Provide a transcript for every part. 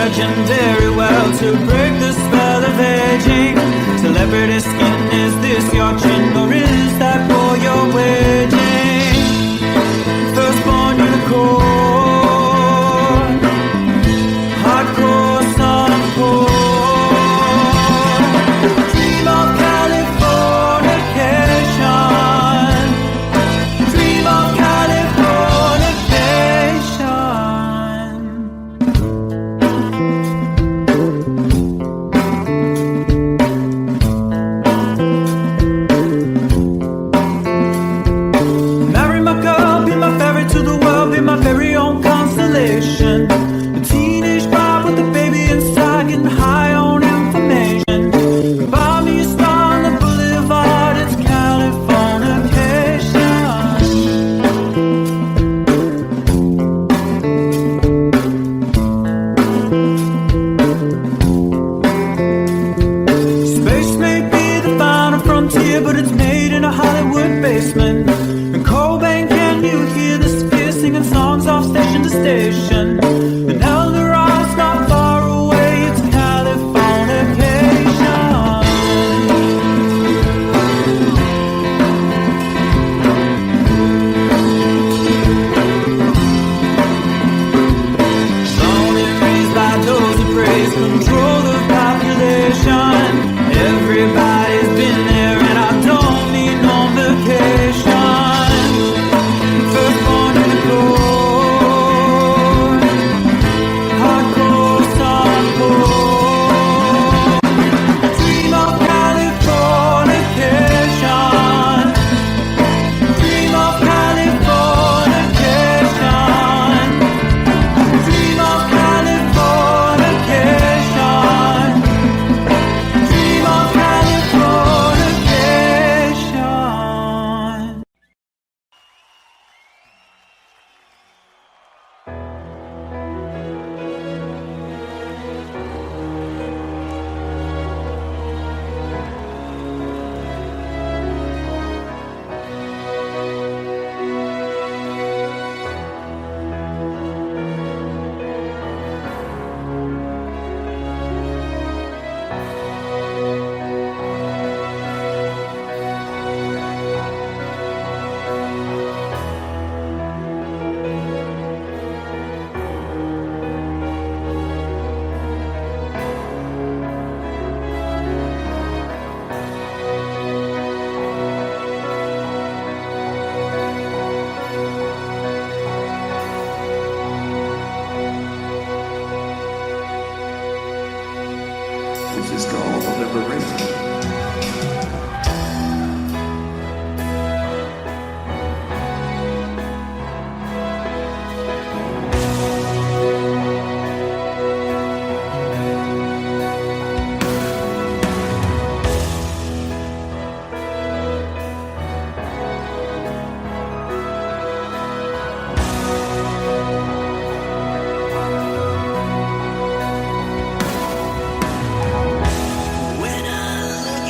virgin very well to break the spell of aging. Celebrity skin, is this your chin or is that for your waging? Firstborn unicorn, hardcore softcore. Dream of Californication, dream of Californication. Marry my girl, be my ferry to the world, be my very own constellation. A teenage bride with a baby inside, getting high on information. Buy me a star on the boulevard, it's Californication. Space may be the final frontier, but it's made in a Hollywood basement. And Cobain, can you hear the sphere singing songs off station to station? And Eldorad's not far away, it's Californication. Born and raised by those who praise control the population. Everybody's been there and I don't need no vacation. Firstborn unicorn, hardcore softcore. Dream of Californication, dream of Californication, dream of Californication, dream of Californication. This is called liberation. When I look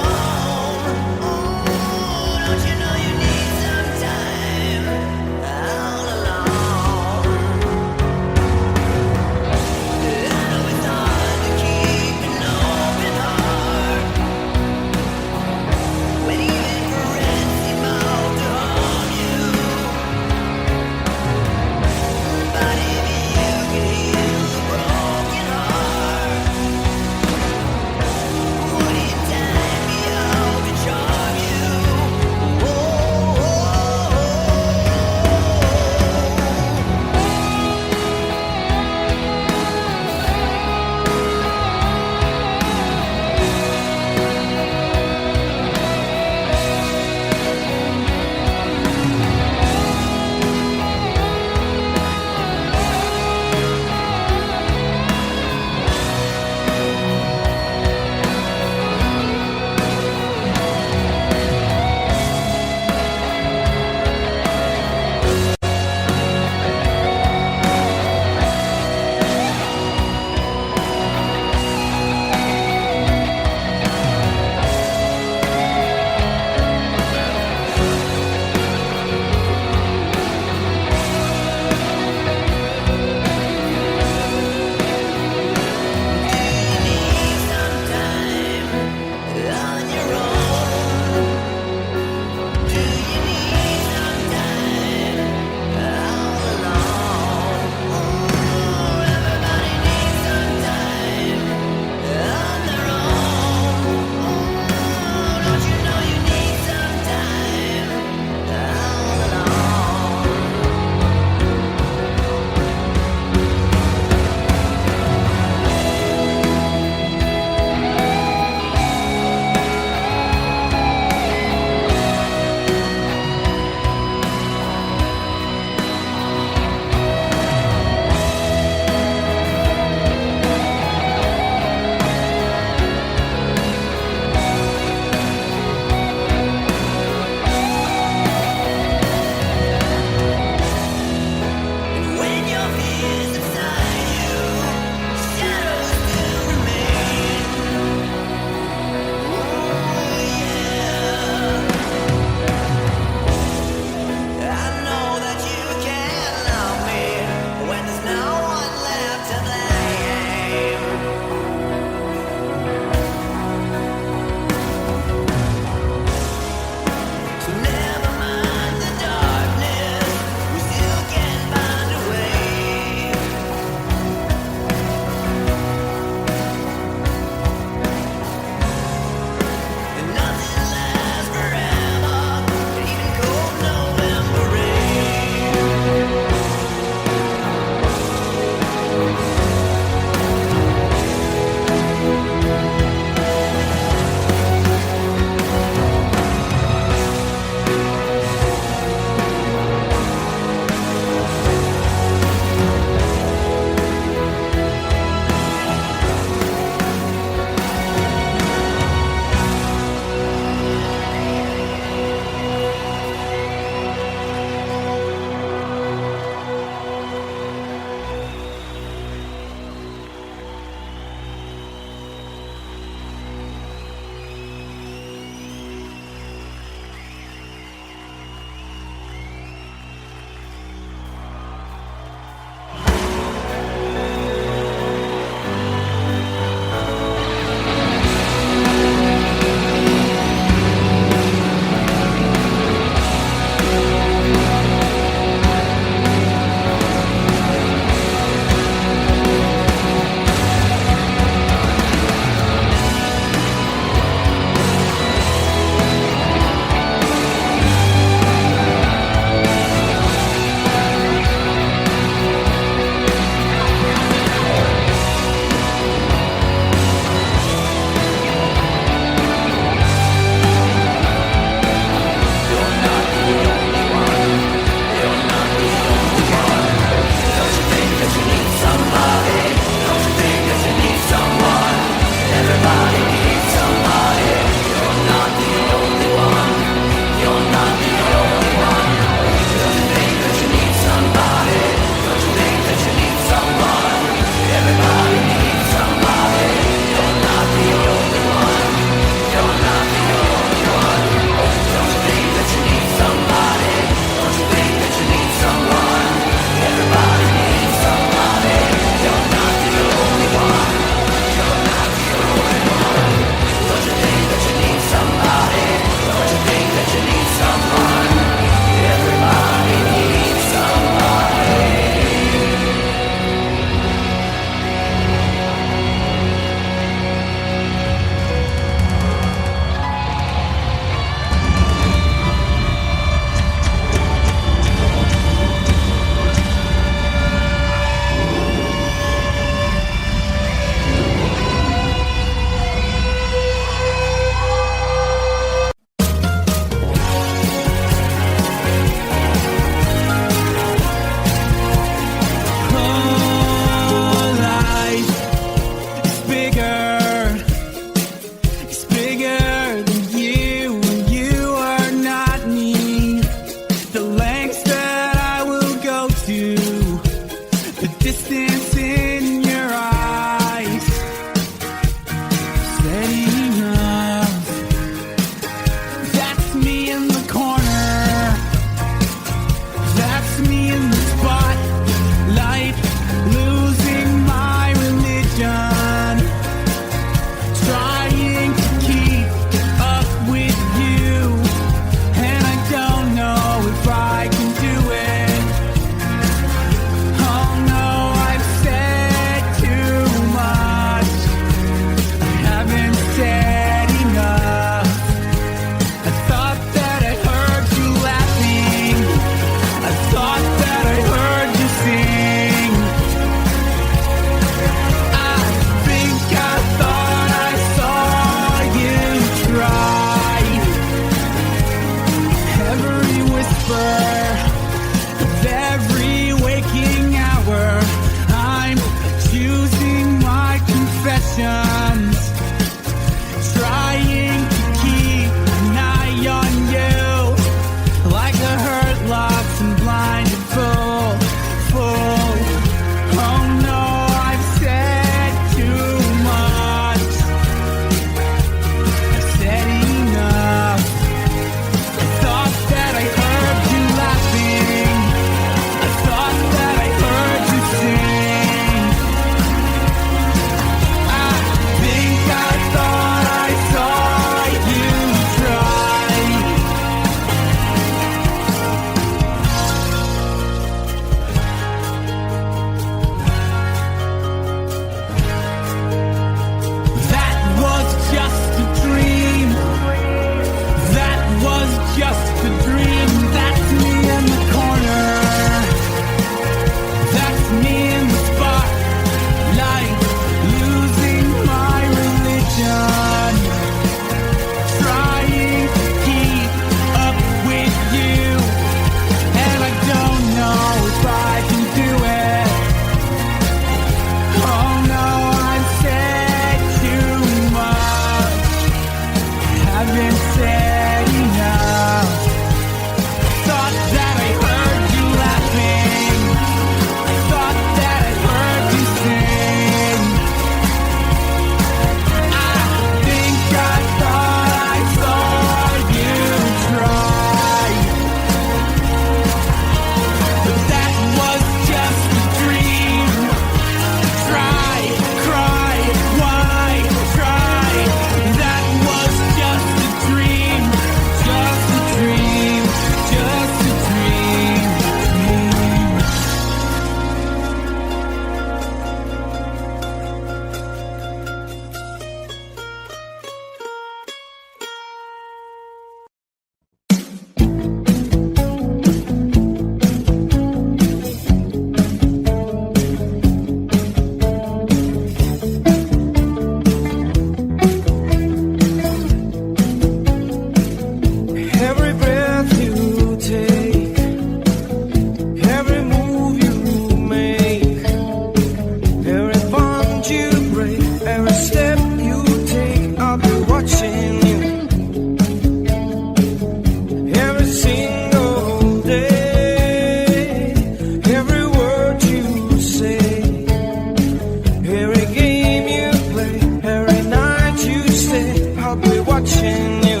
watching you.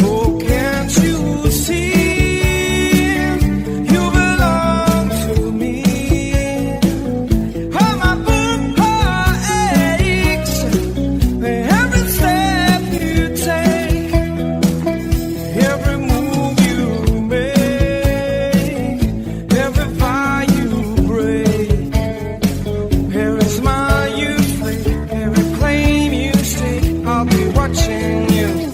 Oh, can't you see? You belong to me. How my heart aches every step you take, every move you make, every vow you break. Every smile you fake, every claim you stake, I'll be watching you.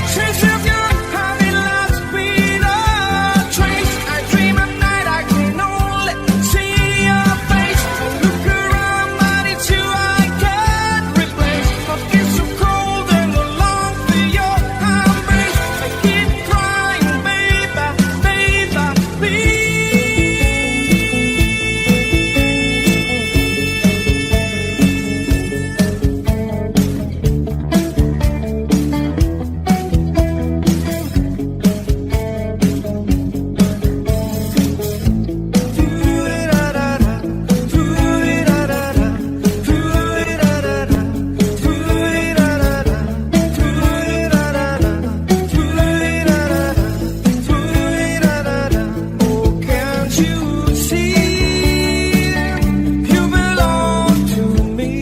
Since you've gone, I've been lost without trace. I dream at night, I can only see your face. I look around, but it's you I can't replace. My skin so cold and I long for your embrace. I keep crying, baby, baby, please. Oh, can't you see? You belong to me.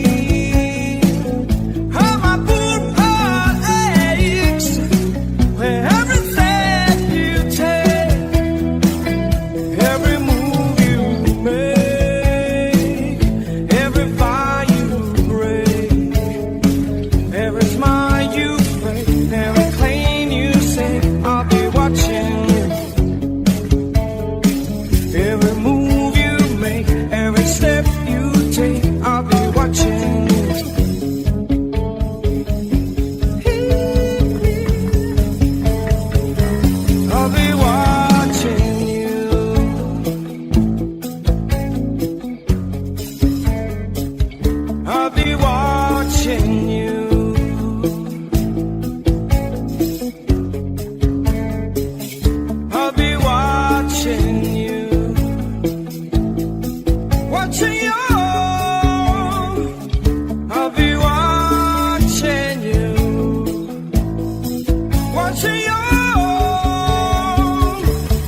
How my poor heart aches with every step you take, every move you make, every vow you break, every smile you fake, every claim you say, I'll be watching you. Every move you make, every step you take, I'll be watching you. I'll be watching you. I'll be watching you. I'll be watching you. Watching you. I'll be watching you. Watching you.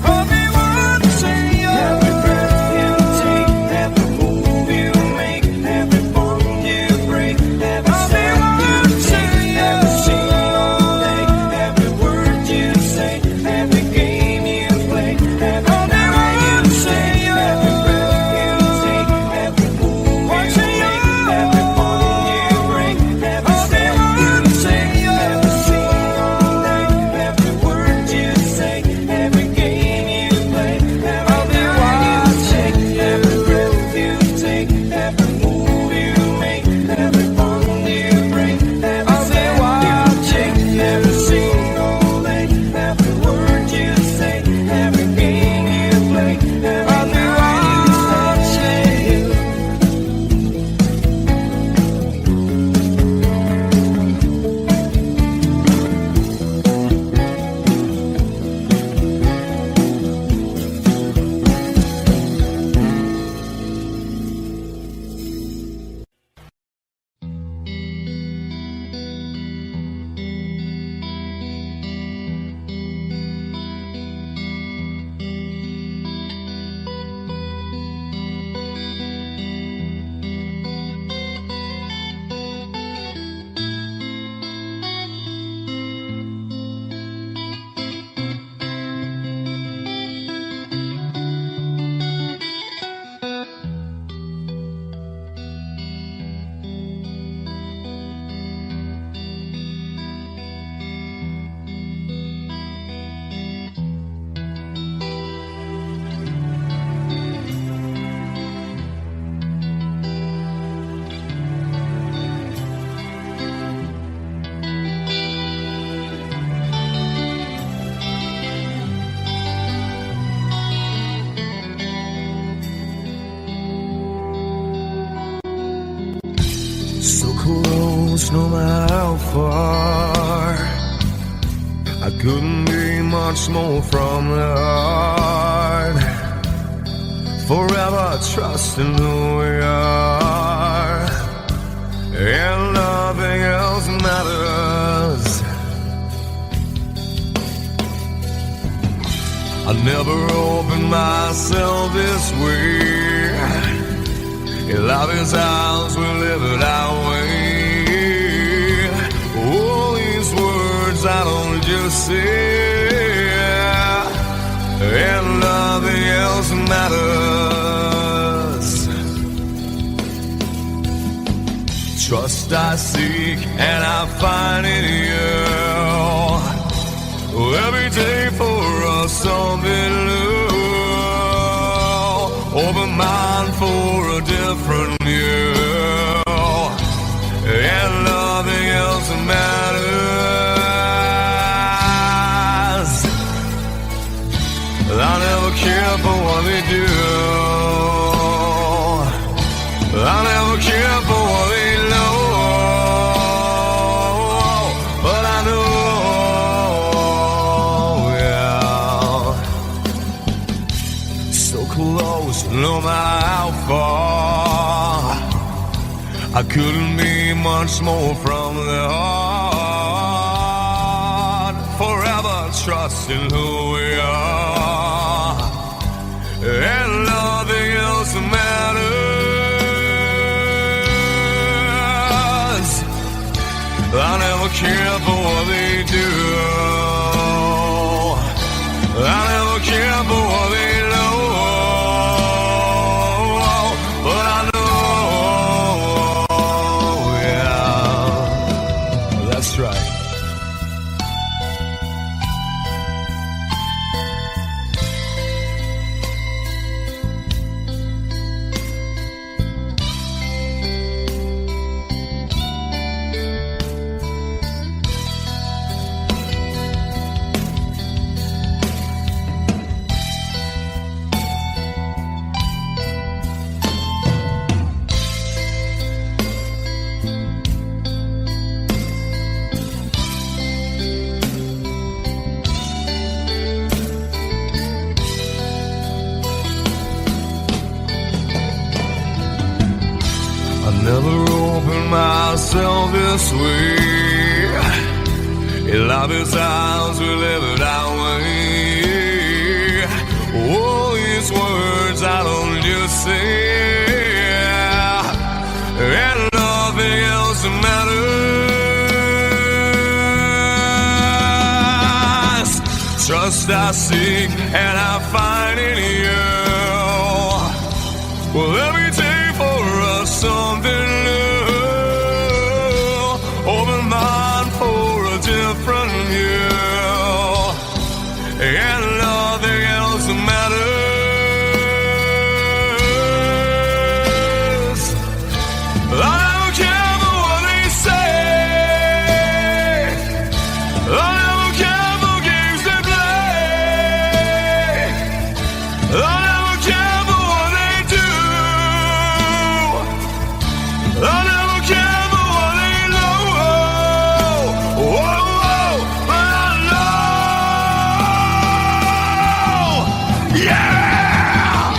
I'll be watching you. Every breath you take, every move you make, every bond you break, every step you take, every single day, every word you say, every game you play, every night you say, every breath you take, every move you make, every bond you break, every step you take, every single day, every word you say, every game you play, every night you say, every breath you take, every move you make, every bond you break, every step you take, every single day, every word you say, every game you play, every night you say. So close, no matter how far. I couldn't be much more from the heart. Forever trusting who we are. myself this way. Love is ours, we live it our way. All these words I don't just say, and nothing else matters. Trust I seek and I find in you. Every day for us something new. Open mind for a different view, and nothing else matters. I never care for what they do. I never care for what they know, but I know, yeah, so close, no matter how far. I couldn't be much more from the heart. Forever trusting who we are, and nothing else matters. I never care for what they do. I never care for what they know, but I know, yeah, that's right. Never opened myself this way. Love is ours, we live it our way. All these words I don't just say, and nothing else matters. Trust I seek and I find in you. Well, every day for us something new. Open mind for a different view, and nothing else matters. I don't care for what they say. I don't care for games they play. I don't care for what they do. I never care for what they know. Whoa, whoa, but I know. Yeah!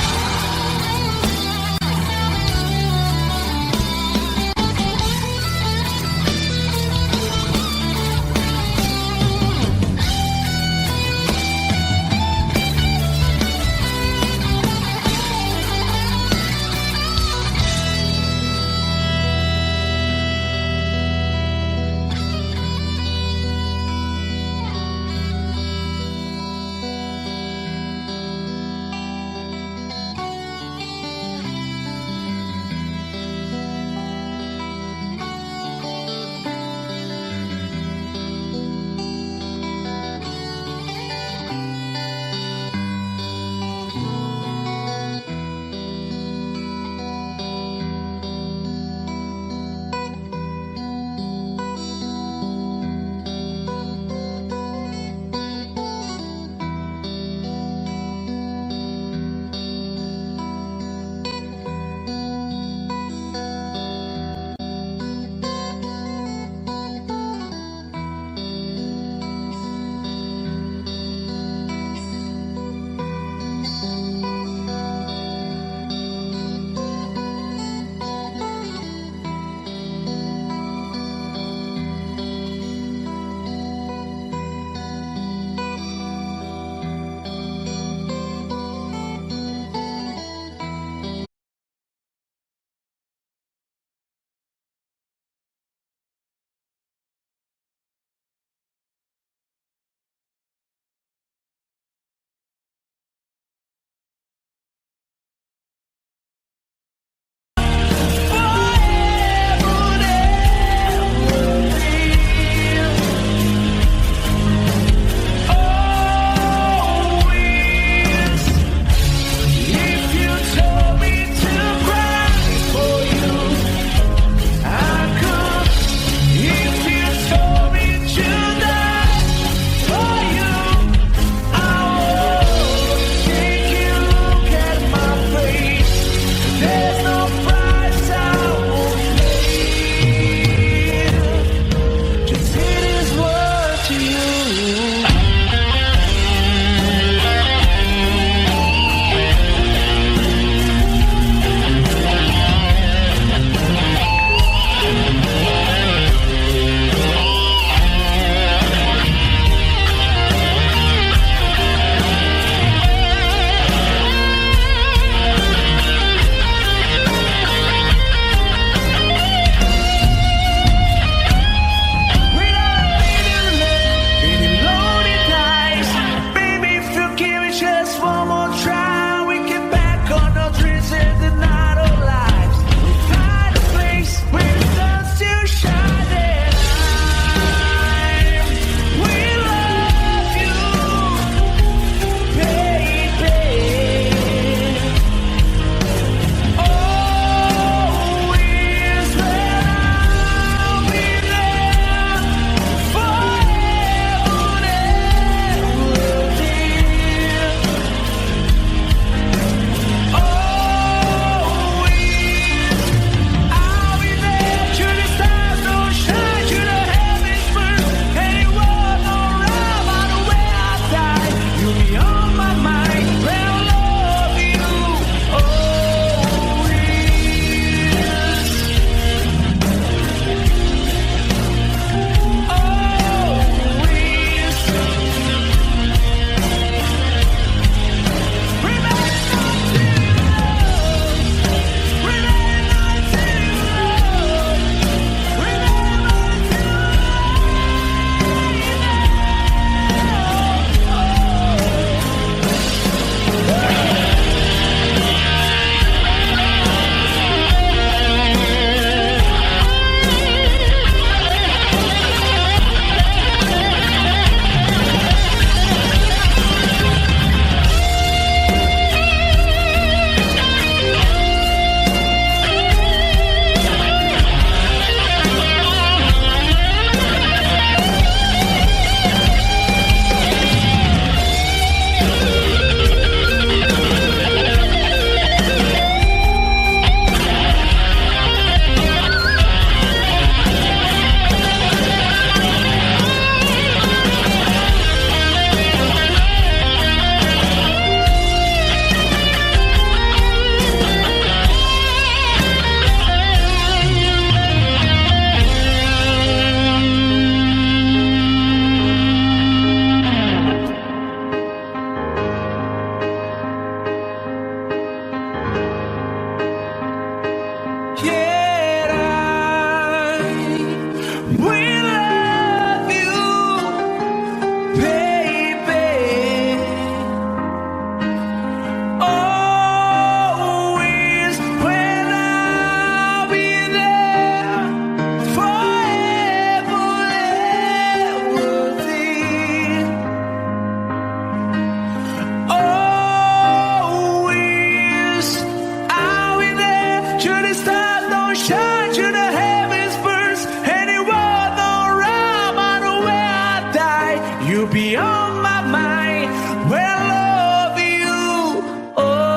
shine to the heavens first. Any world around, no matter where I die, you'll be on my mind. Well, love you always.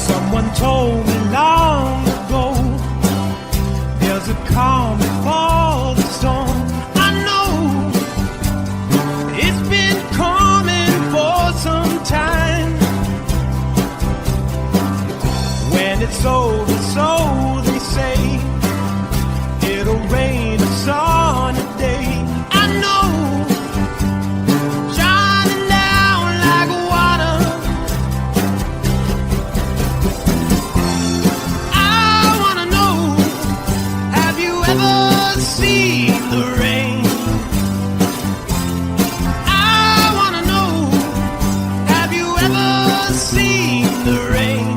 Someone told me long ago, there's a calm before the storm. I know it's been coming for some time. When it's over, so they say, it'll rain a sunny day. I know, shining down like water. I wanna know, have you ever seen the rain? I wanna know, have you ever seen the rain?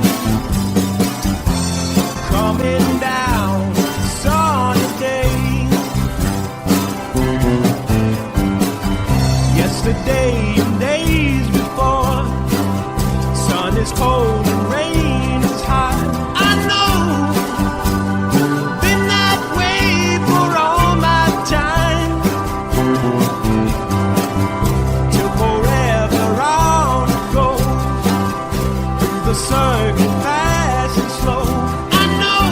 Coming down sunny day. Yesterday and days before, sun is cold and rain is hot. I know, been that way for all my time. Till forever on it goes, through the circuit fast and slow. I know,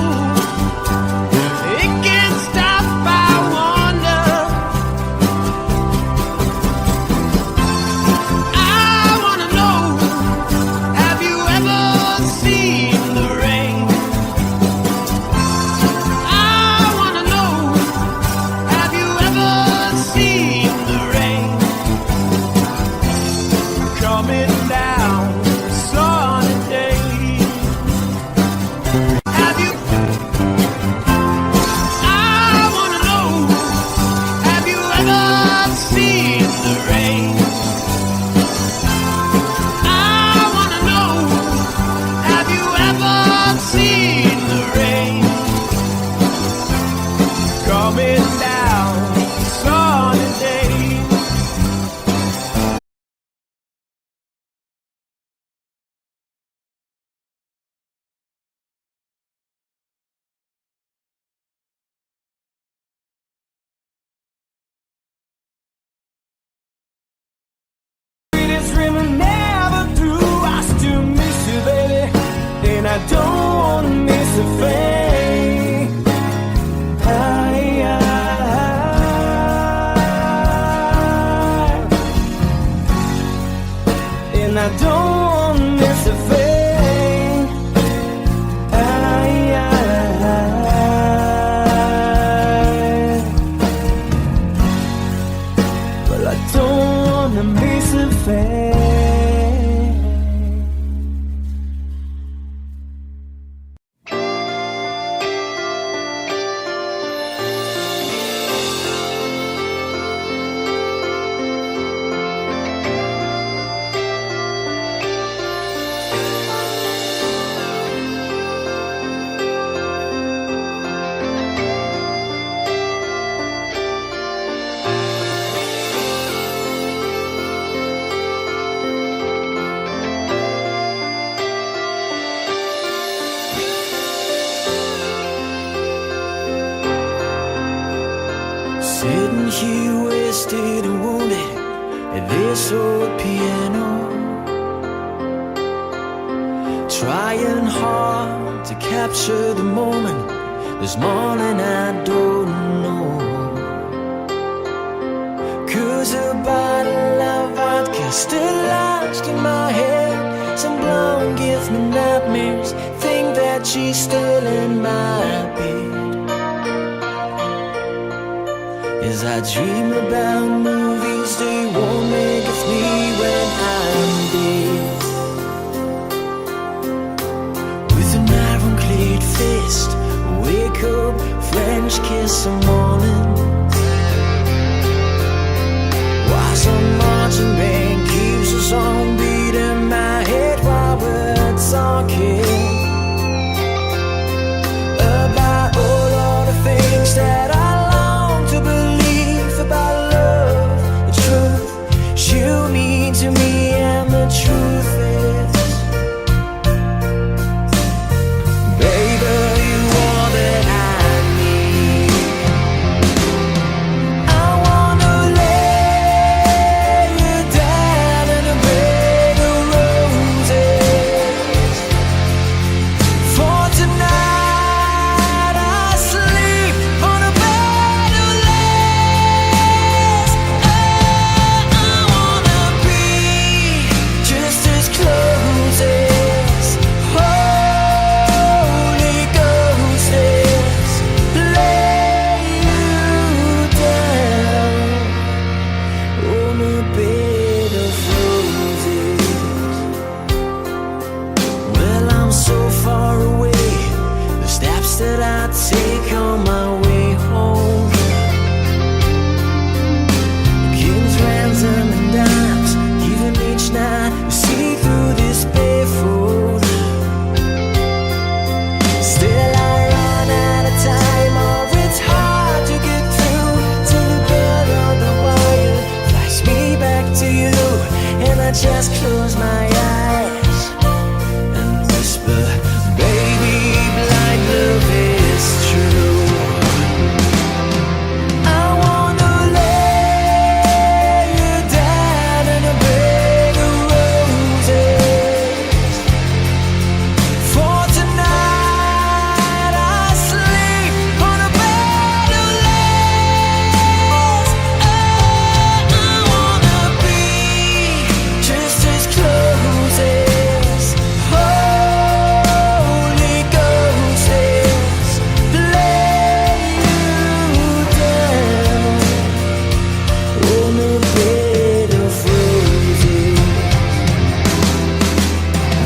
it can't stop, I wonder. I wanna know, have you ever seen the rain? I wanna know, have you ever seen the rain? Coming down sunny day. Have you? I wanna know, have you ever seen the rain? I wanna know, have you ever seen the rain? Coming down sunny day. Greatest dream I never through. I still miss you, baby, and I don't wanna miss a thing. And I don't wanna miss a thing. Well, I don't wanna miss a thing. Sitting here wasted and wounded at this old piano, trying hard to capture the moment. This morning I don't know, 'cause a bottle of vodka still lodged in my head. Some blonde gives me nightmares, think that she's still in my bed. As I dream about movies they won't make with me when I'm dead. With an ironclad fist, wake up, French kiss some morning. While some marching band keeps us on beating my head while we're talking. take on my way home. Kings, ransom, and dimes, even each night we see through this barefoot. Still I run out of time, or it's hard to get through till the bell on the wire flies me back to you, and I just close my eyes and whisper, baby, blind love is true. I wanna lay you down in a bed of roses. For tonight I sleep on a bed of lace. Oh, I wanna be just as close as Holy Ghost is. Lay you down on a bed of roses.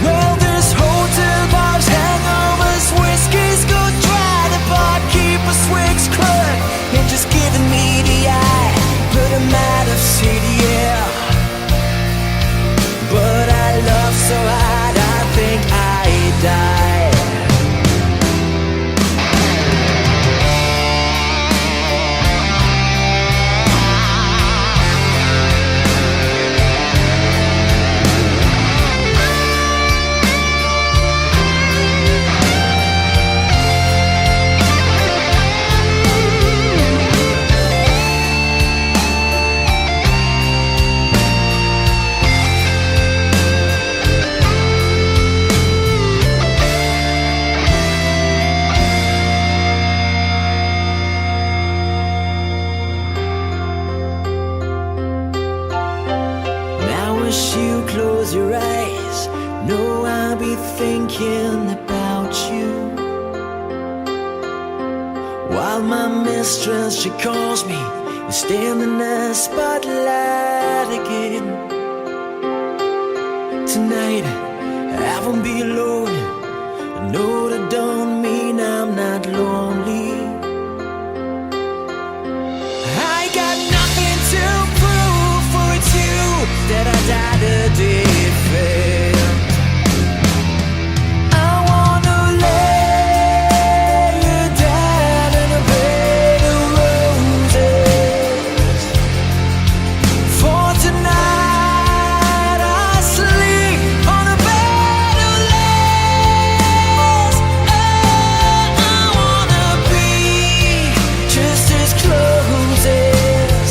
Well, this hotel bar's hangovers, whiskey's go dry. The barkeeper swigs clerk and just giving me the eye. But I'm out of city, yeah. But I love so hard, I think I die. Now as you close your eyes, know I'll be thinking about you. While my mistress, she calls me and stand in the spotlight again. Tonight I won't be alone. I know that don't mean I'm not lonely. I got nothing to prove, for it's you that I died a defend. I wanna lay you down in a bed of roses. For tonight I sleep on a bed of lace. Oh, I wanna be just as close as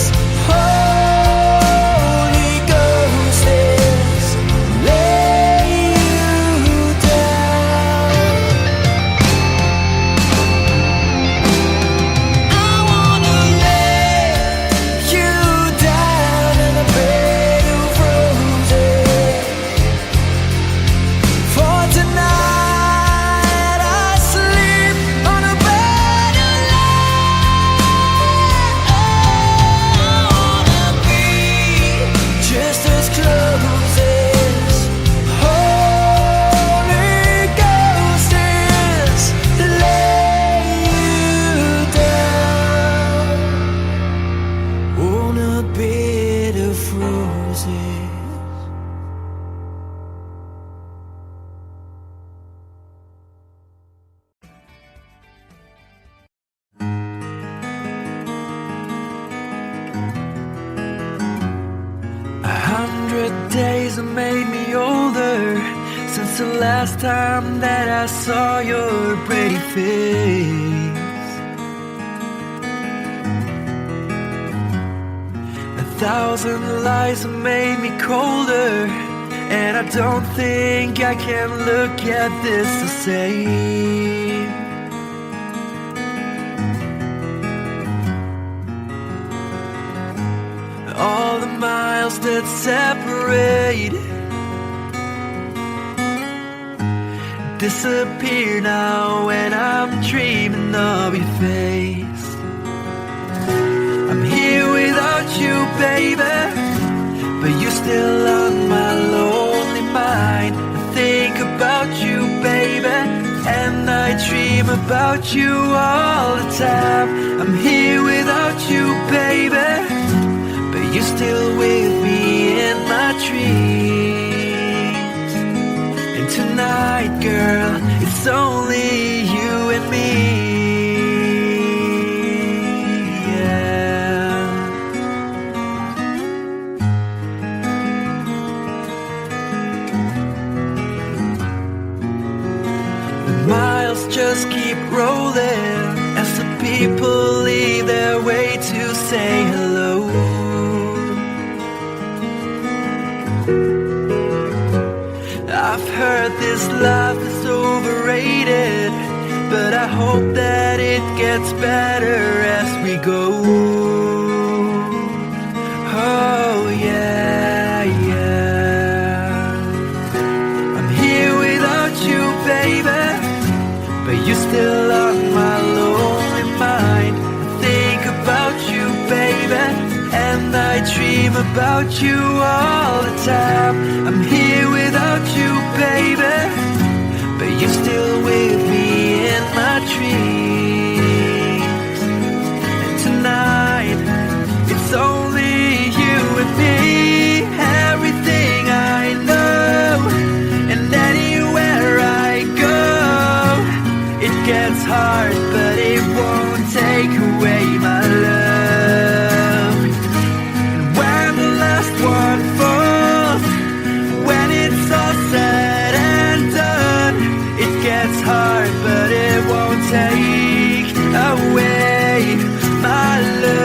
Holy Ghost is. Lay you down. I wanna lay you down in a bed of roses. For tonight I sleep on a bed of lace. I wanna be just as close as Holy Ghost is. Lay you down on a bed of roses. A 100 days have made me older since the last time that I saw your pretty face. 1,000 lies have made me colder, and I don't think I can look at this the same. All the miles that separate disappear now when I'm dreaming of your face. I'm here without you, baby, but you're still on my lonely mind. I think about you, baby, and I dream dream about you all the time. I'm here without you, baby, but you're still with me in my dreams. And tonight, girl, it's only you and me. Miles just keep rolling as the people leave their way to say hello. I've heard this life is overrated, but I hope that it gets better as we go. Oh yeah, yeah. I'm here without you, baby, but you're still on my lonely mind. I think about you, baby, and I dream about you all the time. I'm here without you, baby, but you're still with me in my dreams. And tonight, it's only you and me. Everything I know, and anywhere I go, it gets hard, but it won't take away my love. And when the last one falls, when it's all said and done, it gets hard, but it won't take away my love.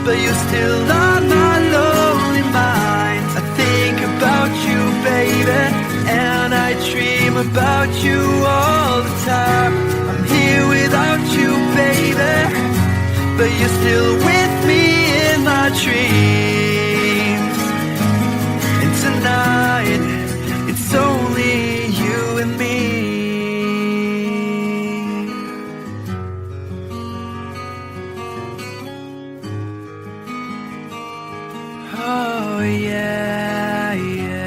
But you're still on my lonely mind. I think about you, baby, and I dream about you all the time. I'm here without you, baby, but you're still with me in my dreams. And tonight, it's only you and me. Oh yeah, yeah.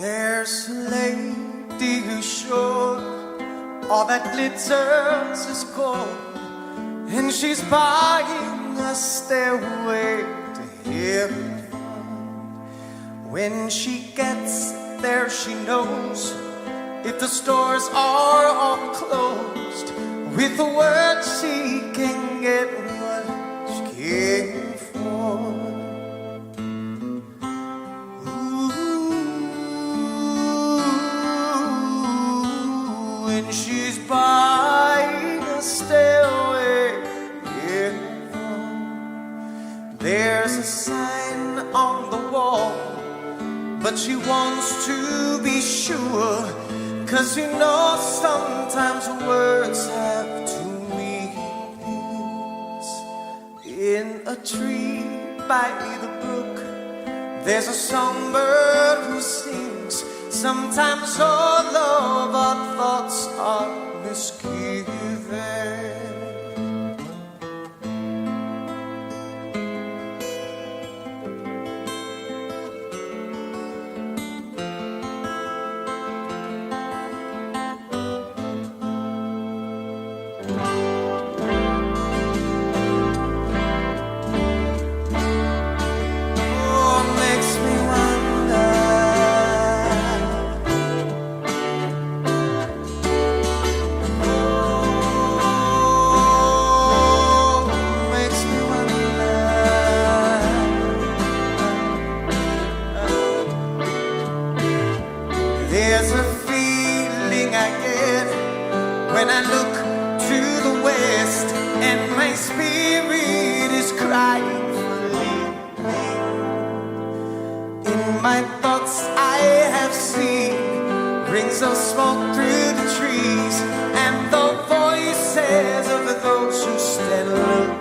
There's a lady who's sure all that glitters is gold, and she's buying a stairway to heaven. When she gets there, she knows if the stores are all closed, with the word she can get what she came for. Ooh, when she's buying a stairway, yeah. There's a sign on the wall, but she wants to be sure, 'cause you know sometimes words have two meanings. In a tree by the brook, there's a songbird who sings. Sometimes all of our thoughts are misgiven. There's a feeling I get when I look to the west, and my spirit is crying for leaving. In my thoughts I have seen rings of smoke through the trees, and the voices of those who stand looking.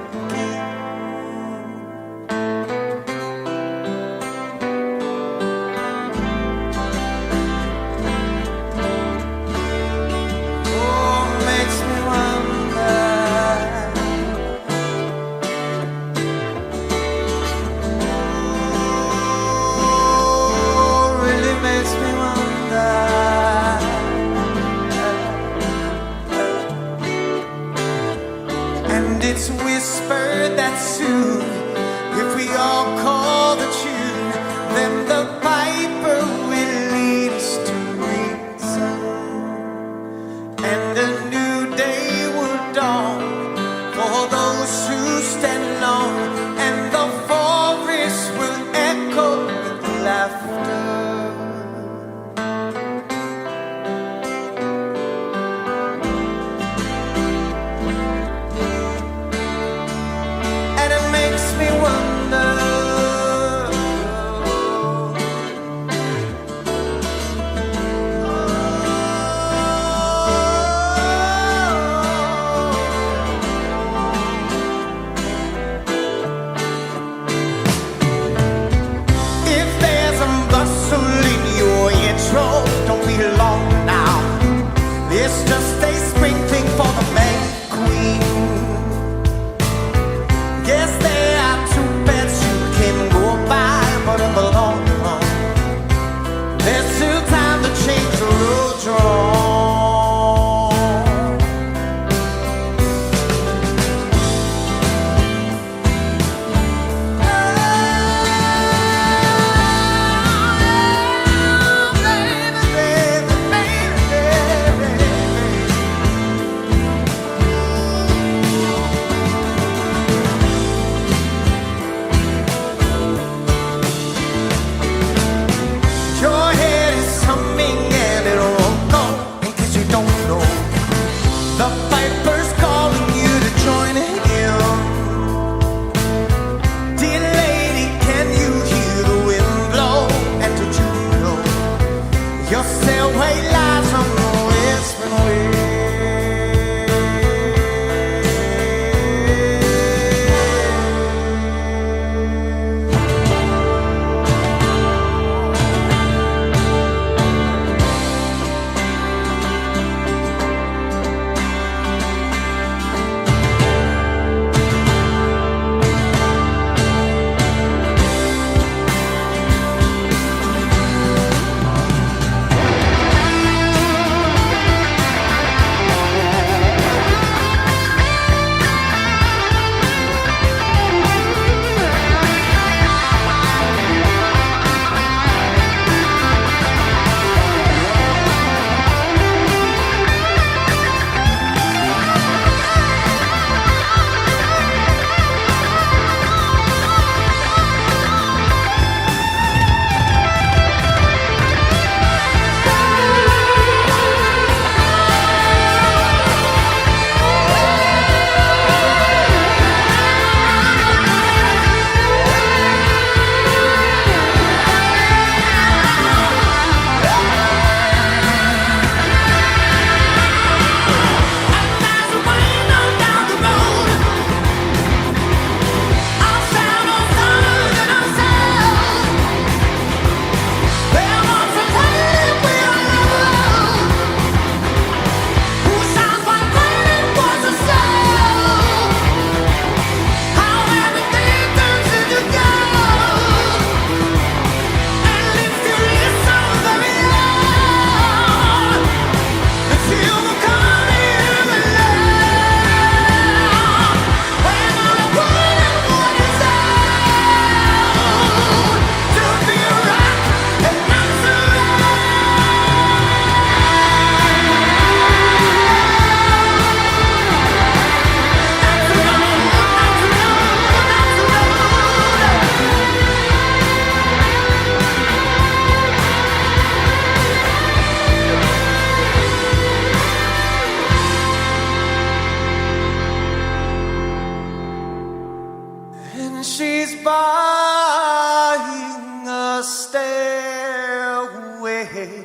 way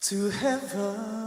to heaven.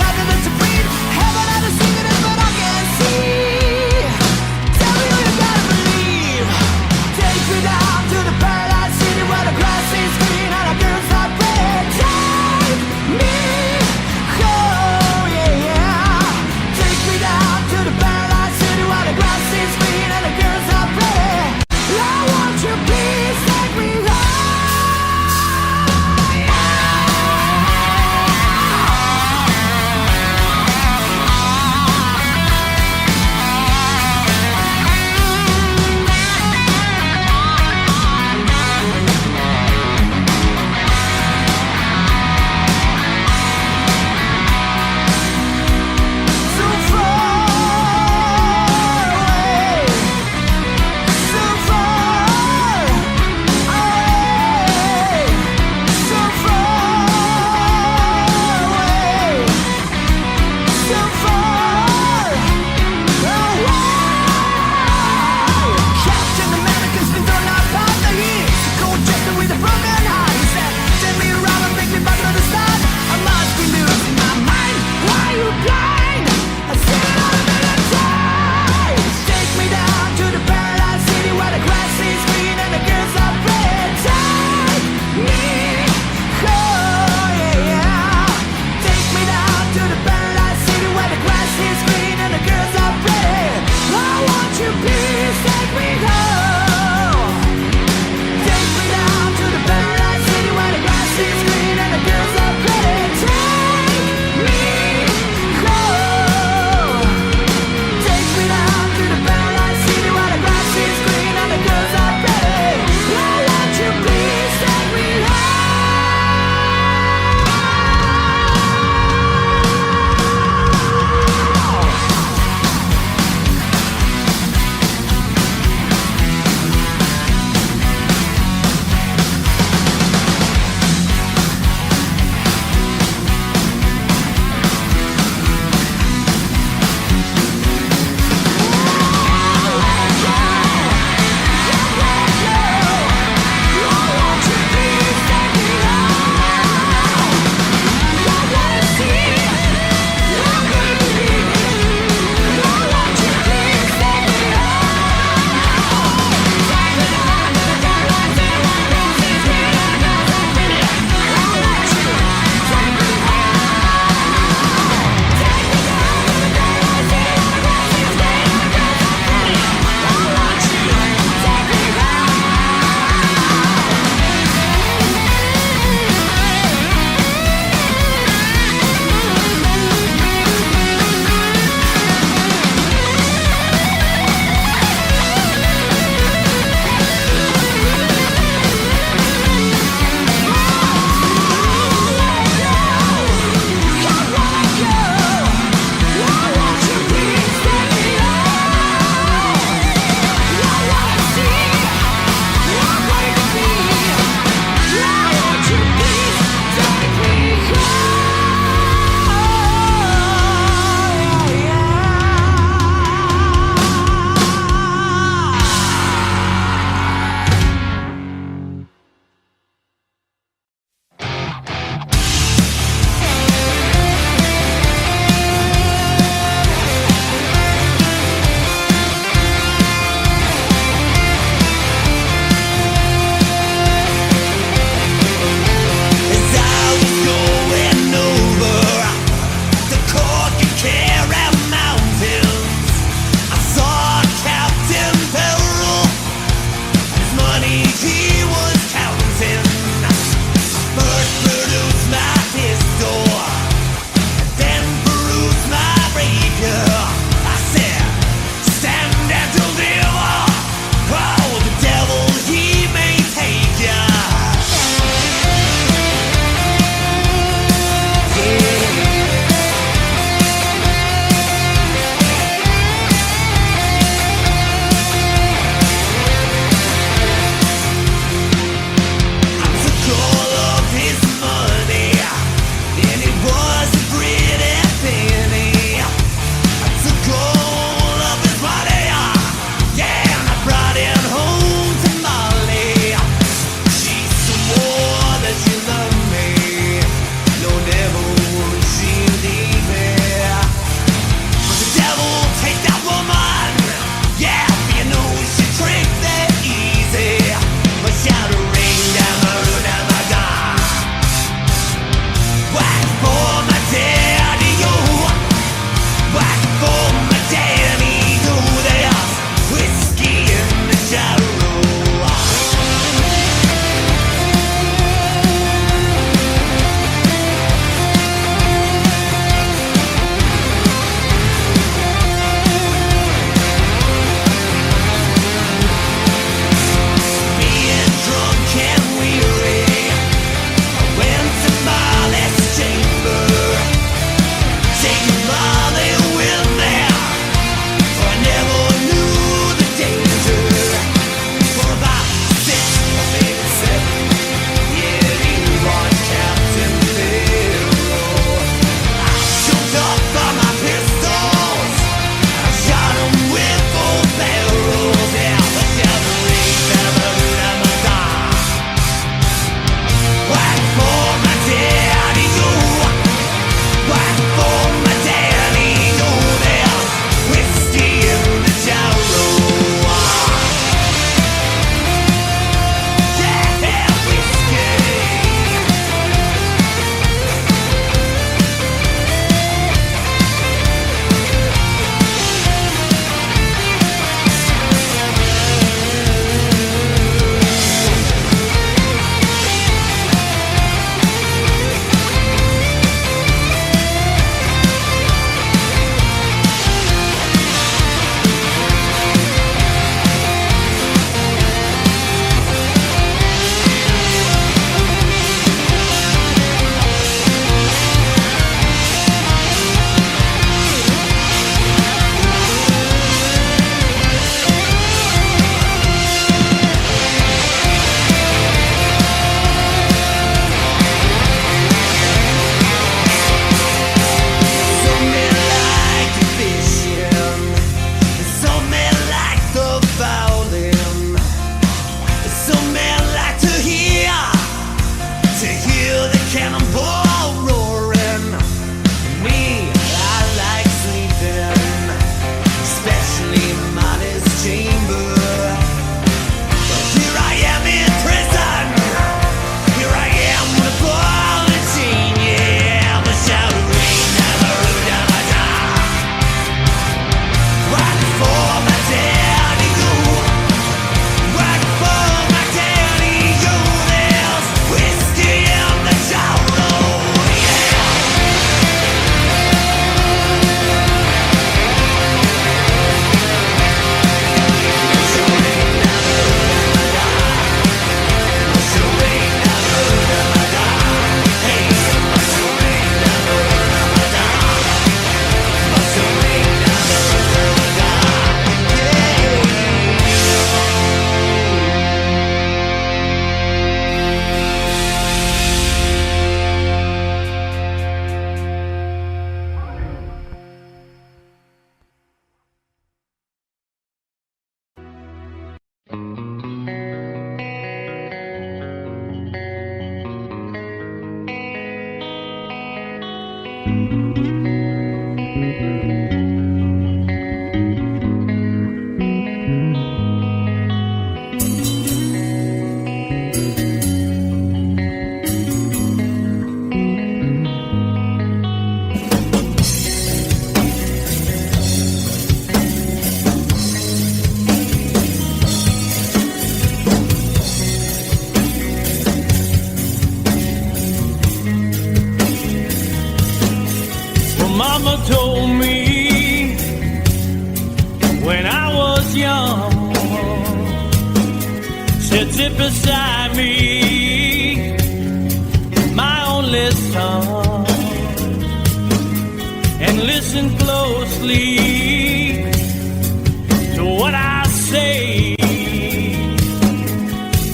something that's to breathe. Heaven and a secret is what I can see. Tell me who you gotta believe. Take me down to the paradise city where the grass is green and the girls are red. Take me home, yeah. Take me down to the paradise city where the grass is green and the girls are red. I want you, please take me home. told me when I was young, said sit beside me, my only son, and listen closely to what I say.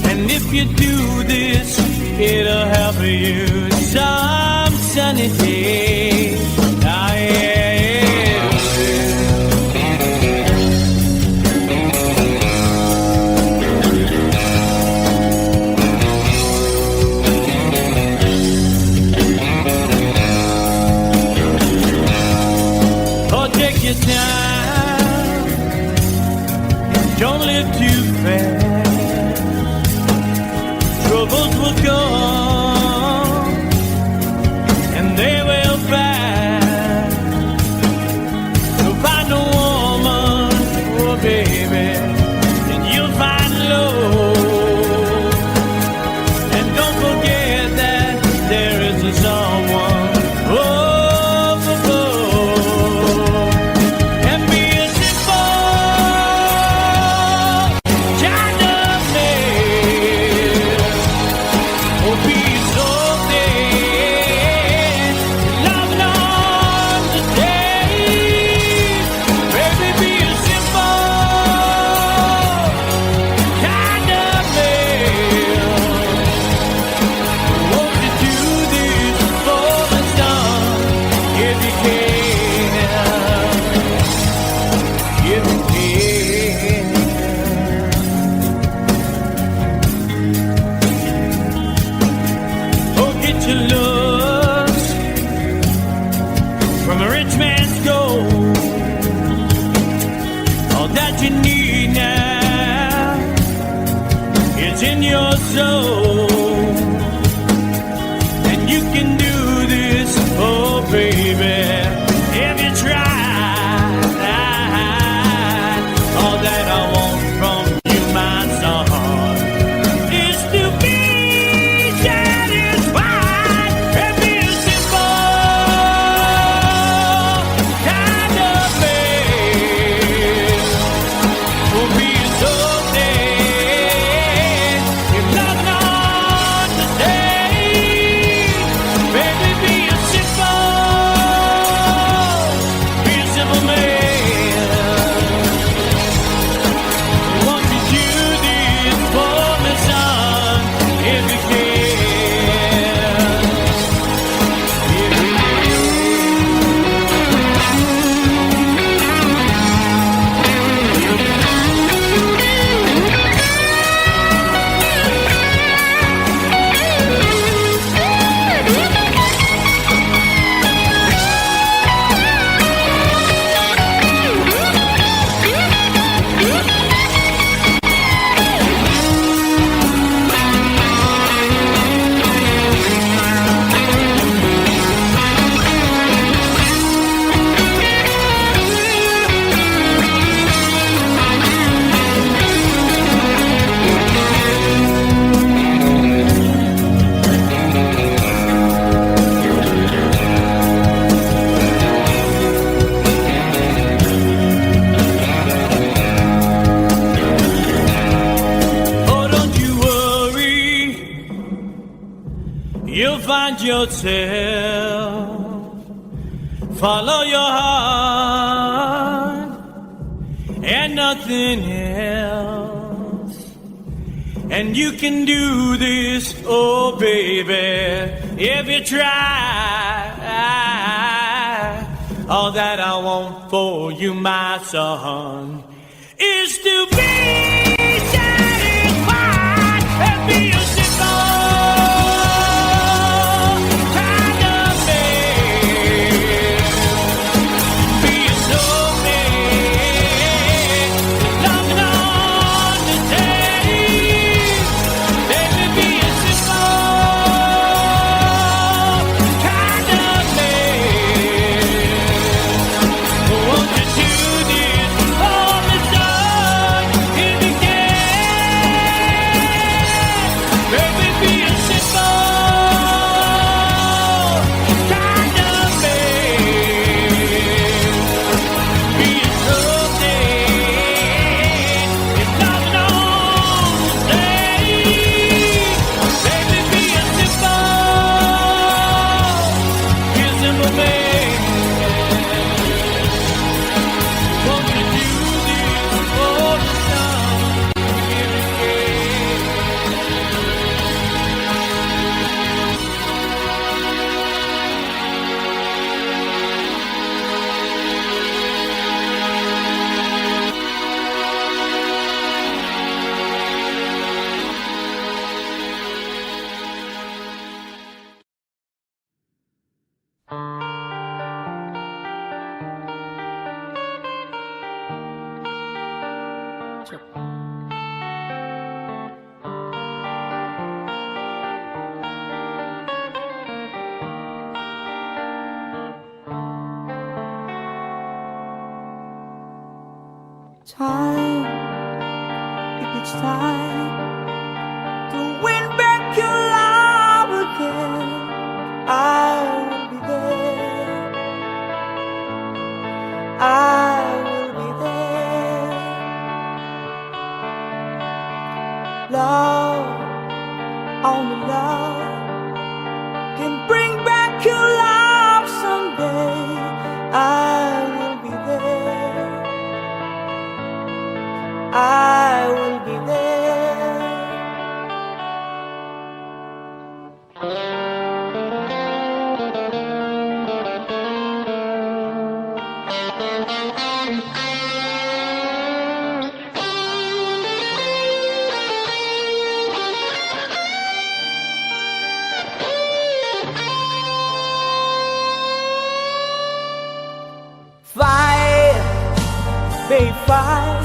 And if you do this, it'll help you some sunny day. Ah, yeah. Oh, take your time. Don't live too fast. Troubles will come and they will pass. So find a woman, oh baby, and you'll find love. And don't forget that there is a someone up above. And be a simple child of man. Oh, be so dead, loving on the day. Baby, be a simple kind of man. Won't you do this for the sun, if you can, if you can. Oh, get your looks from a rich man's gold. All that you need now is in your soul. And you can do this, oh baby, if you try. All that I want from you, my son, is to be satisfied and be a simple kind of man. Will be so dead if not today. Baby, be a simple man. Won't you do this for me, son, if you can? If you Oh, don't you worry, you'll find yourself. Follow your heart and nothing else. And you can do this, oh baby, if you try. All that I want for you, my son, is to be satisfied and be a simple kind of man. Be a soul man, loving on the day. Baby, be a simple kind of man. Won't you do this for me, son, if you can? 쪽. Time, if it's time to win back your love again, I will be there. I will be there. Love, only love can bring back your love someday. I will be there. I will be there. Fight, babe, fight.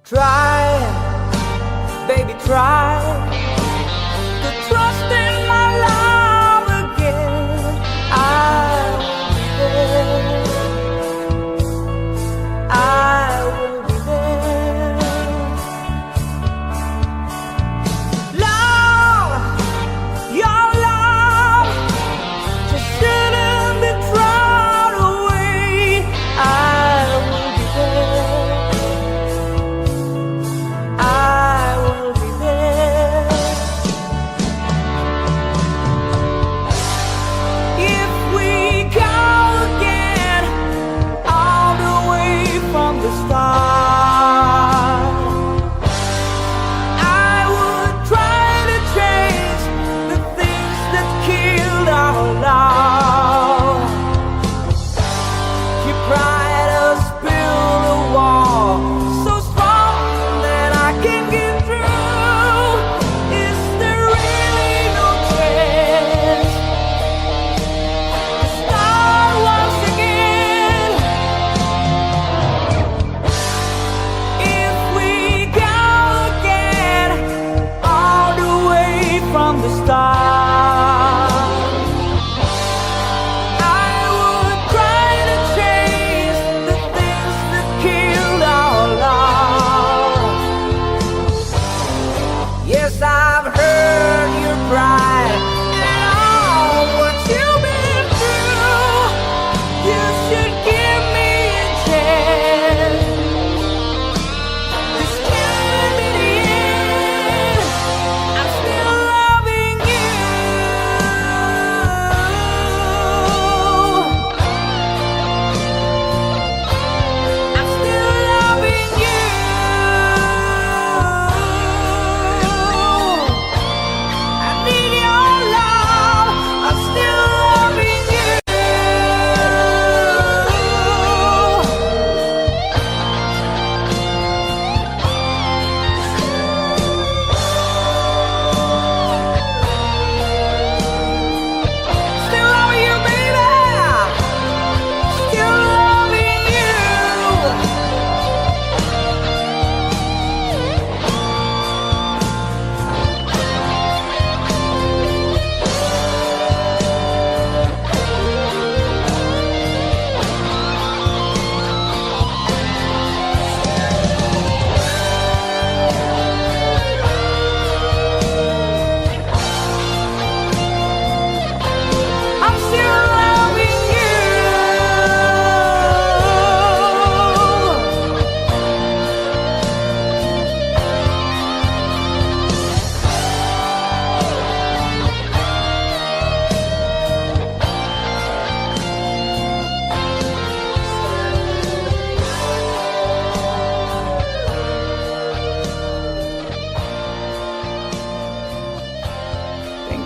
Try, baby, try to trust in my love again. I will be there. I will be there. Love, your love just shouldn't be thrown away. I will be there. I will be there.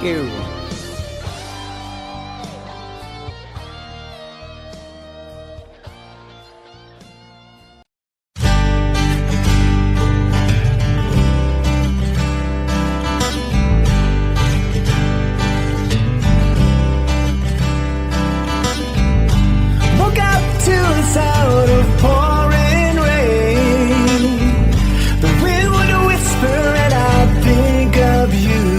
you. Woke up to the sound of pouring rain. The wind would whisper and I'd think of you.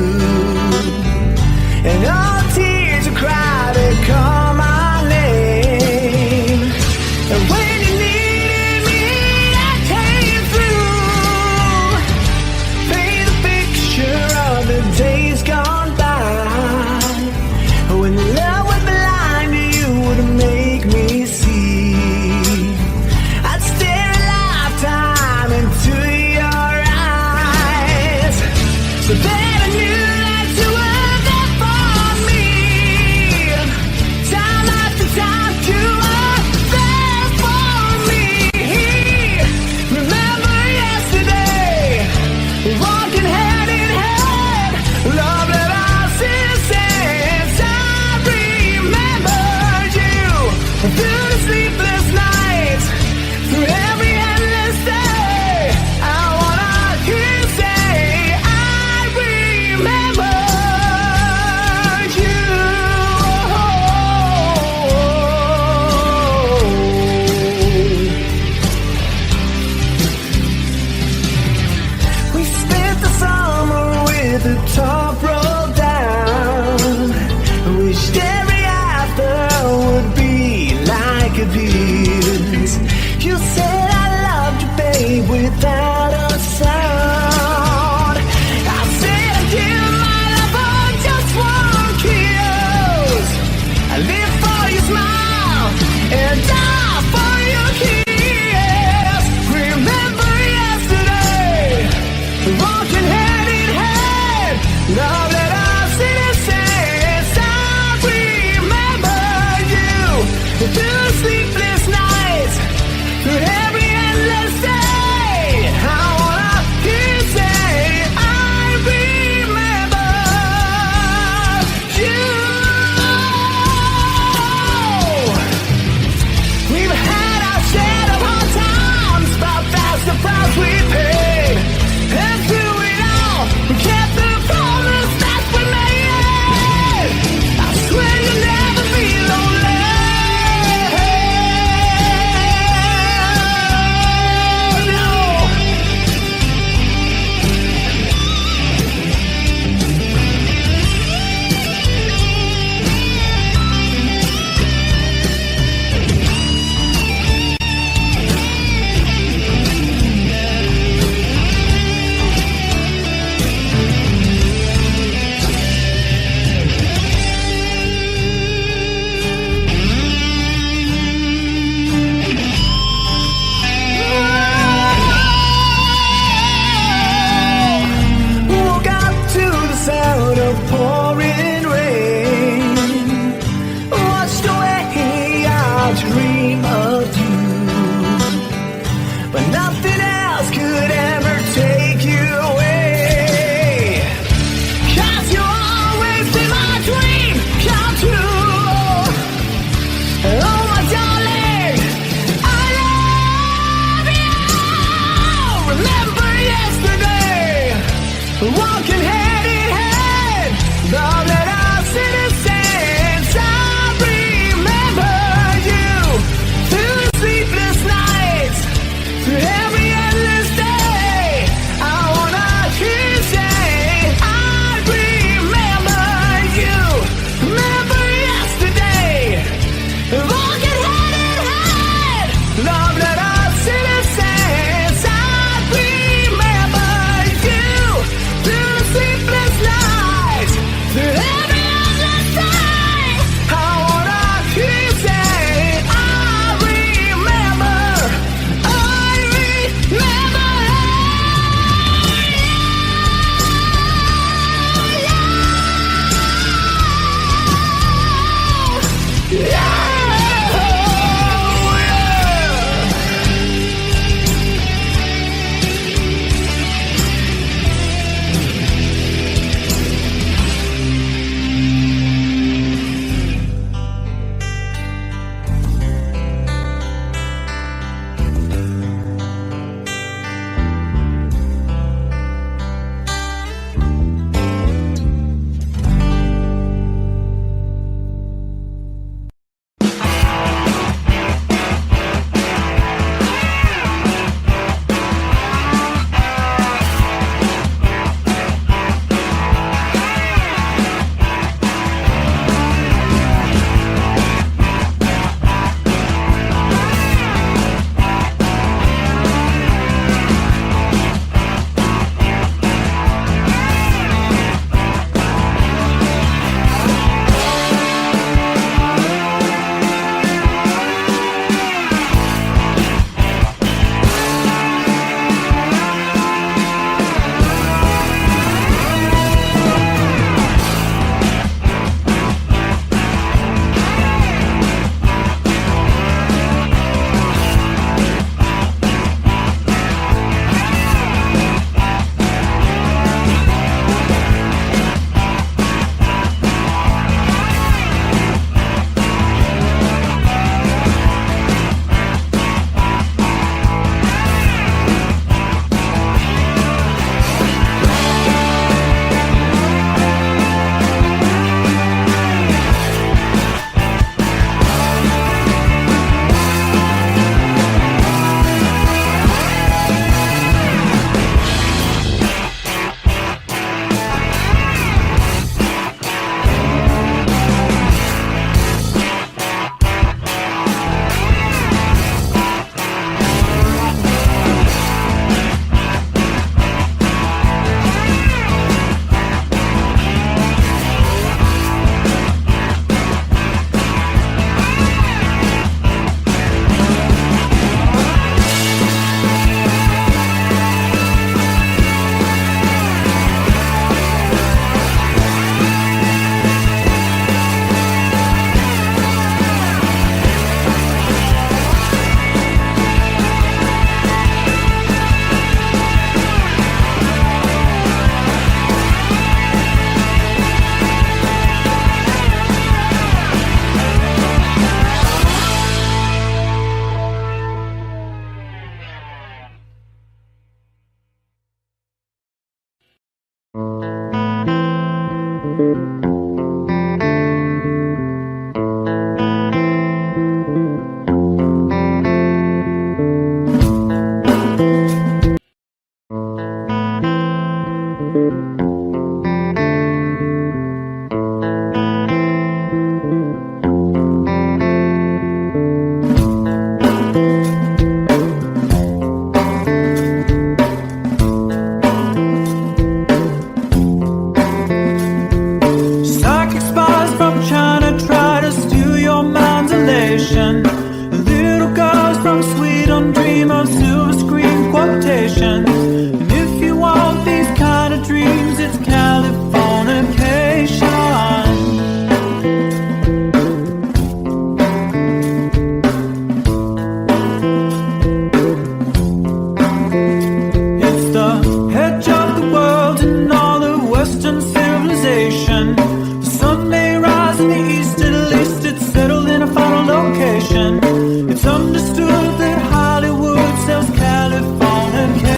understood that Hollywood sells Californication.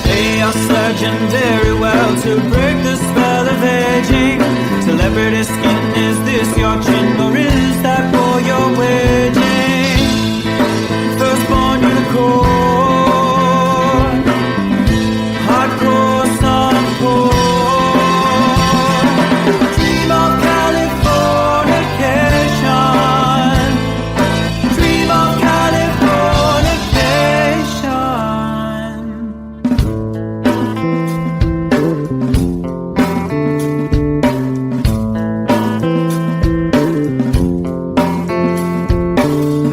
They are surgeon very well to break the spell of aging. Celebrity skin, is this your chin or is that for your waging? Firstborn unicorn, hardcore suncore. Dream of Californication. Dream of Californication.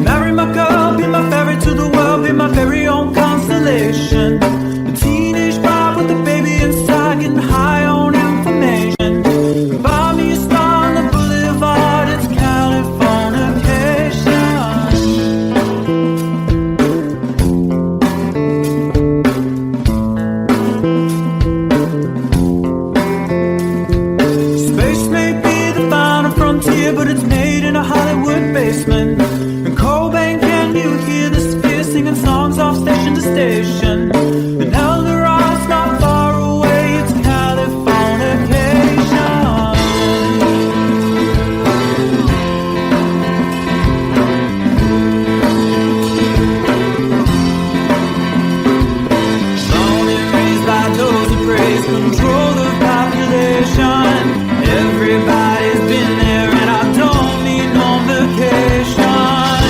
Marry my girl, be my ferry to the world, be my very own constellation. A teenage bride with a baby inside, getting high on information. Buy me a star on the boulevard, it's Californication. Space may be the final frontier, but it's made in a Hollywood basement. And Cobain, can you hear the sphere singing songs off station to station? And Eldorad's not far away, it's Californication. Born and raised by those who praise control the population. Everybody's been there and I don't need no vacation.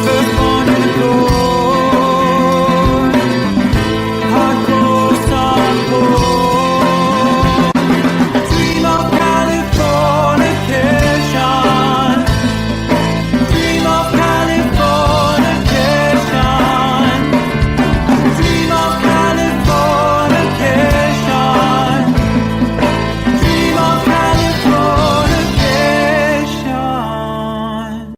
Firstborn unicorn, hardcore suncore. Dream of Californication. Dream of Californication. Dream of Californication. Dream of Californication.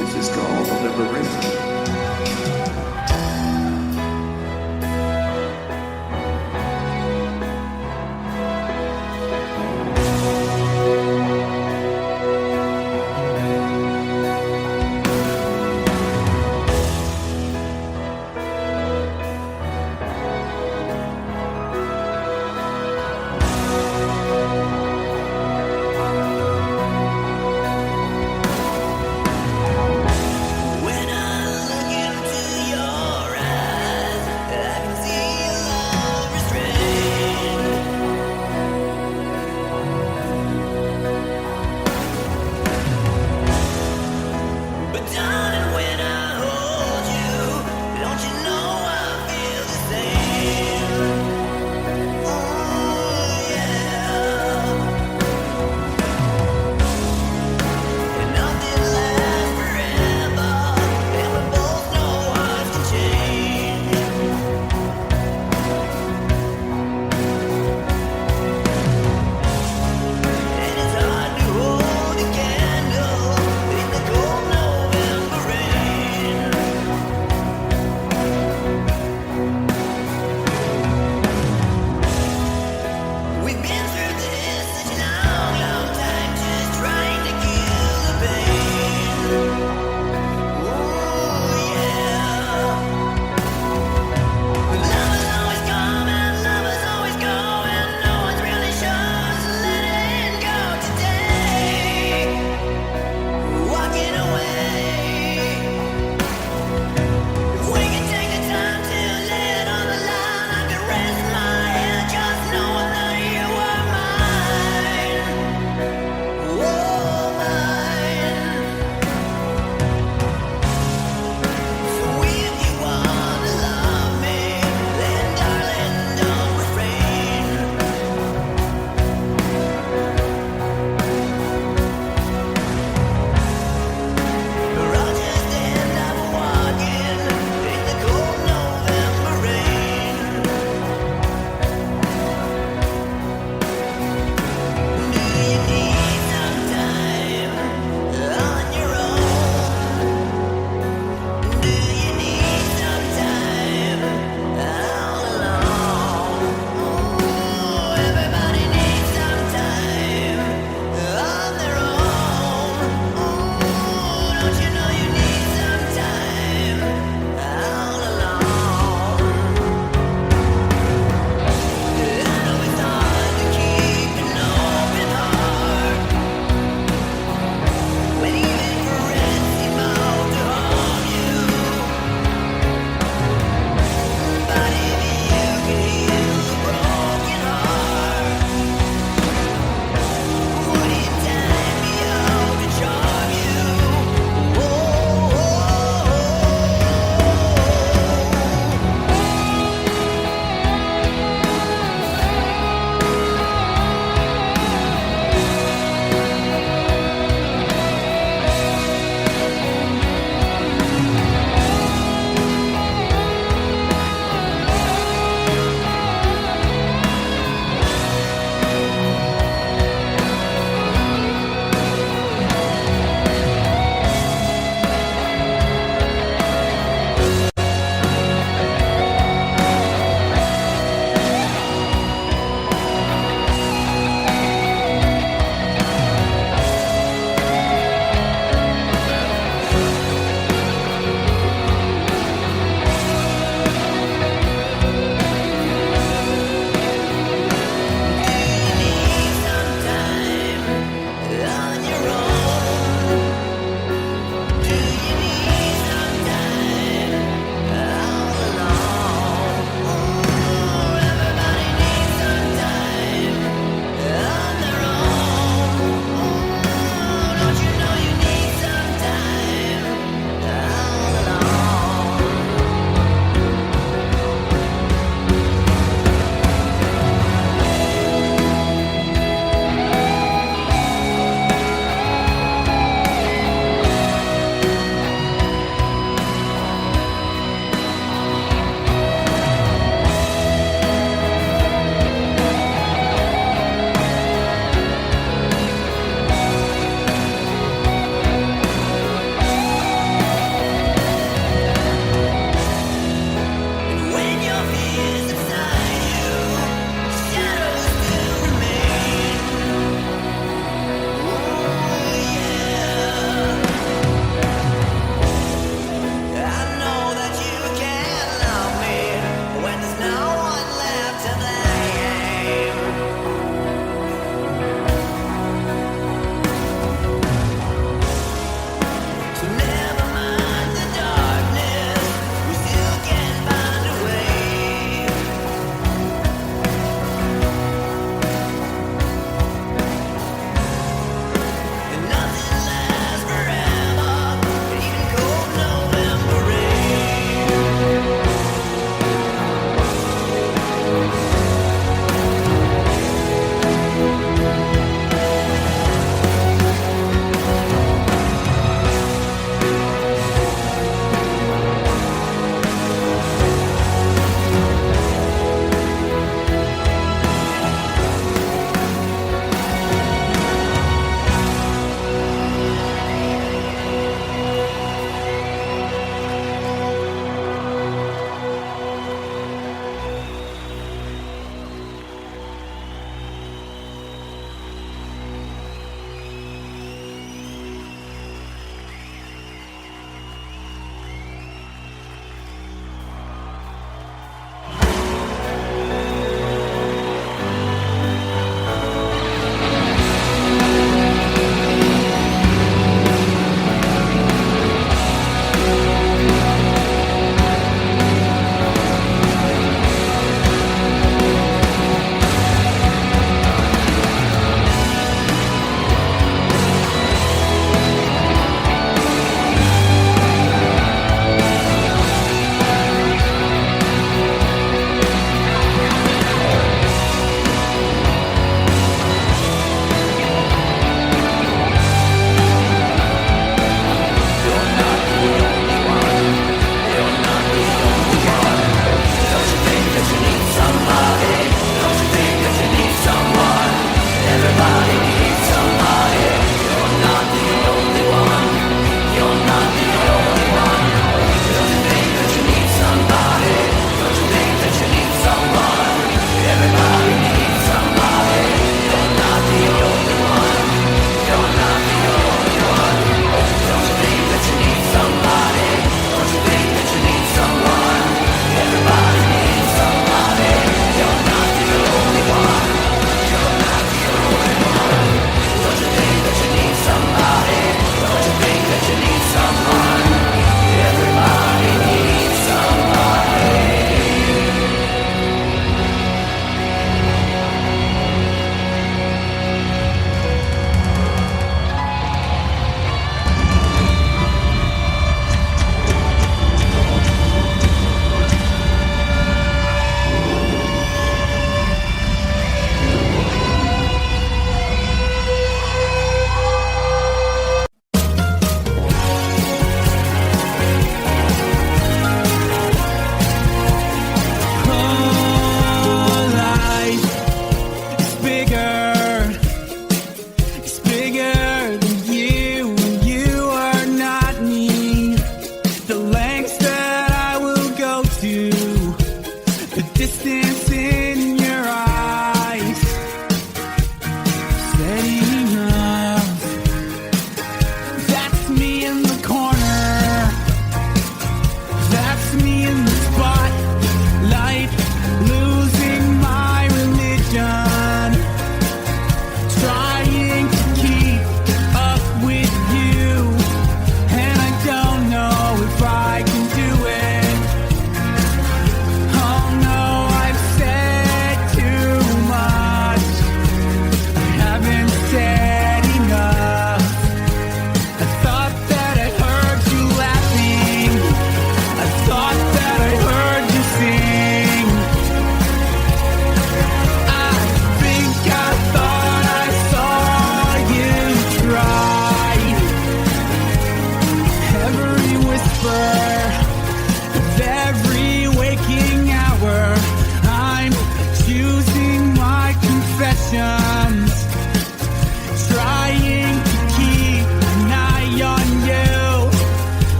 This is called liberation. When I look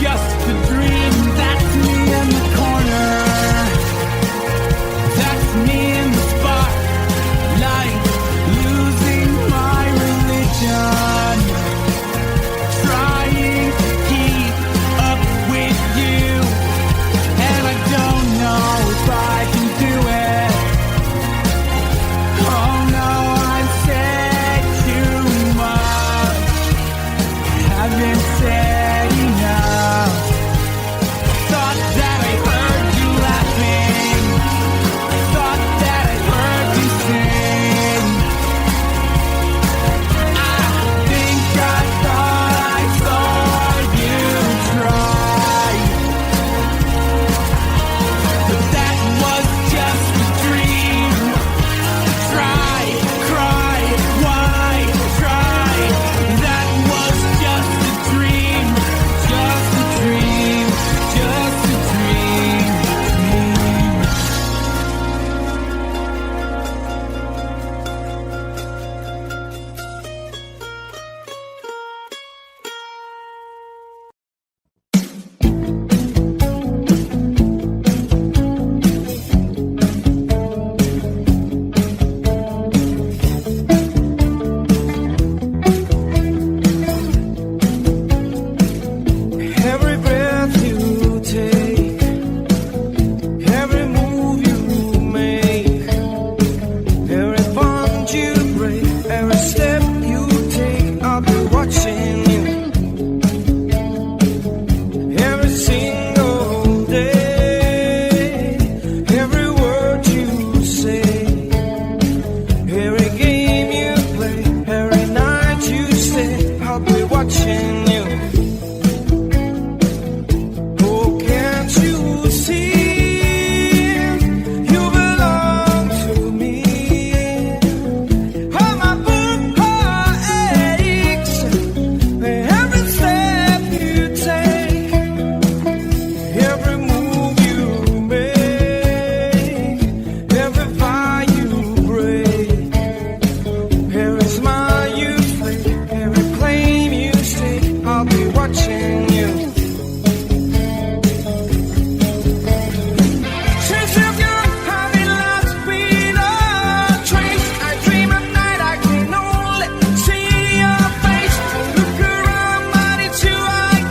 just a dream. That's me in the corner. That's me in the spotlight, losing my religion, trying to keep up with you, and I don't know if I can do it. Oh no, I've said too much, haven't said enough. Thought that I heard you laughing, thought that I heard you sing. I think I thought I saw you try, but that was just a dream. Try, cry, why try? That was just a dream, just a dream, just a dream. Every breath you take, every move you make, every bond you break, every step you take, I'll be watching you. Every single day, every word you say, every game you play, every night you stay, I'll be watching you. Oh, can't you see you belong to me? How my heart aches every step you take, every move you make, every vow you break, every smile you fake, every claim you stake, I'll be watching you. Since you're gone, I've been lost without trace. I dream at night, I can only see your face. I look around, but it's you I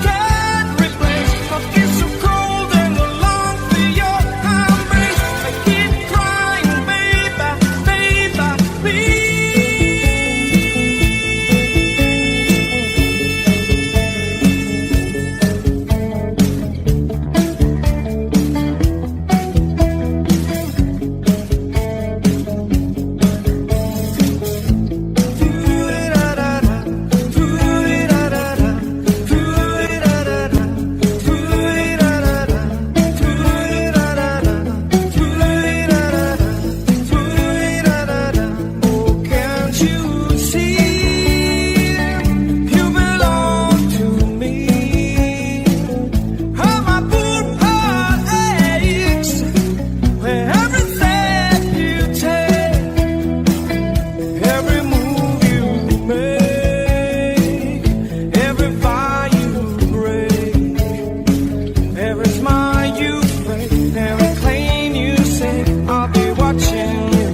can't replace. My kiss so cold and I long for your embrace. I keep crying, baby, baby, please. Oh, can't you see you belong to me? How my poor heart aches every step you take, every move you make, every vow you break, every smile you fake, every claim you say, I'll be watching you.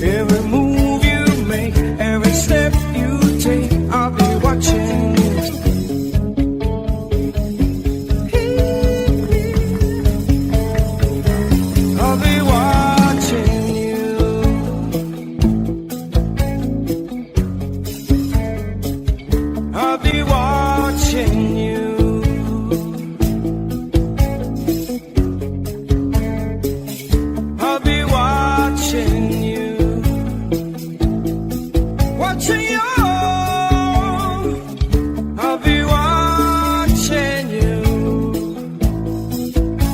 Every move you make, every step you take, I'll be watching you. I'll be watching you. I'll be watching you. I'll be watching you. Watching you. I'll be watching you.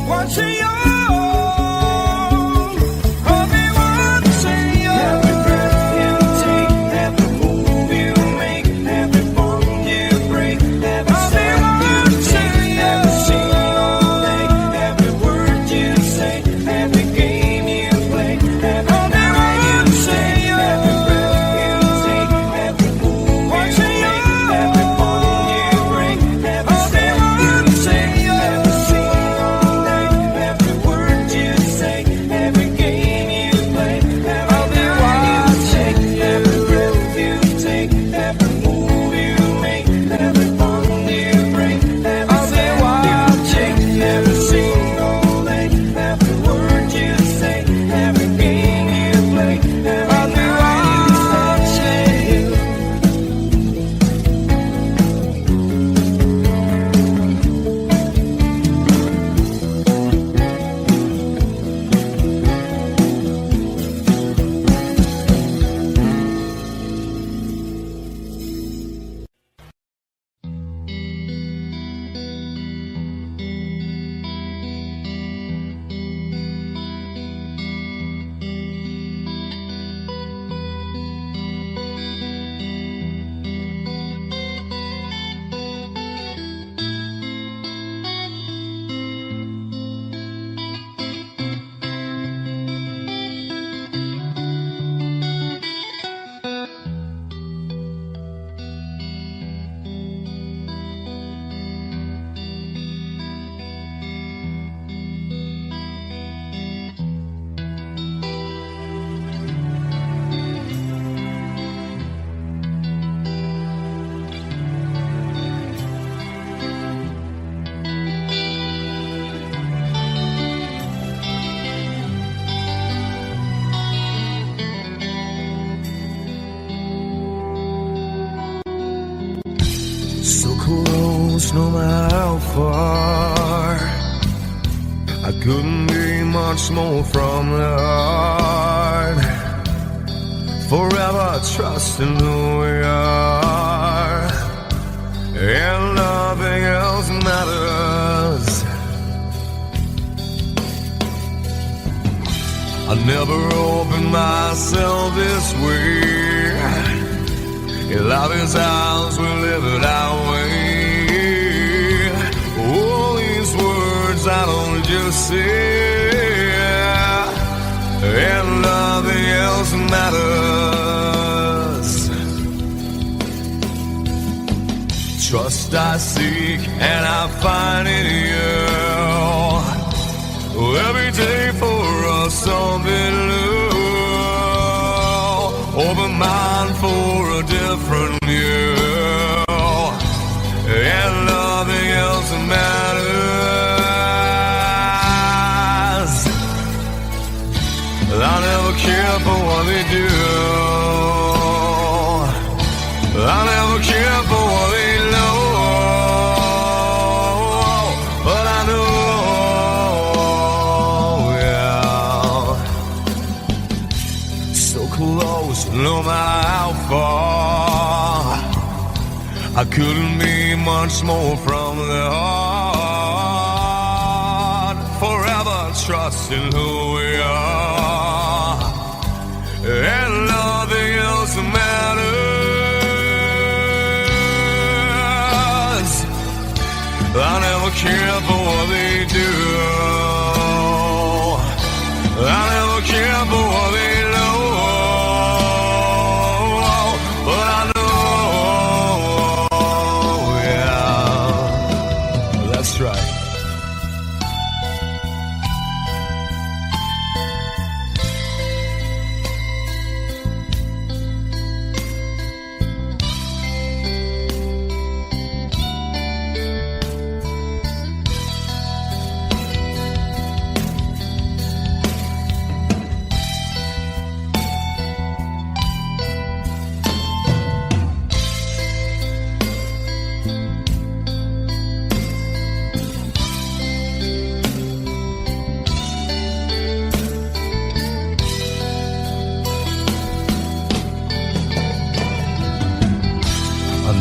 Watching you. I'll be watching you. Every breath you take, every move you make, every bond you break, every step So close, no matter how far. I couldn't be much more from the heart. Forever trusting who we are, and nothing else matters. I never opened myself this way. Love is ours, we live it our way. All these words I don't just say, and nothing else matters. Trust I seek and I find in you. Every day for us something new. Open mind for a different view, and nothing else matters. I never care for what they do. I never care for what they know. But I know, yeah, so close, no matter how far. I couldn't be much more from the heart. Forever trusting who we are, and nothing else matters. I never care for what they do. I never care for what they know. But I know, yeah, that's right.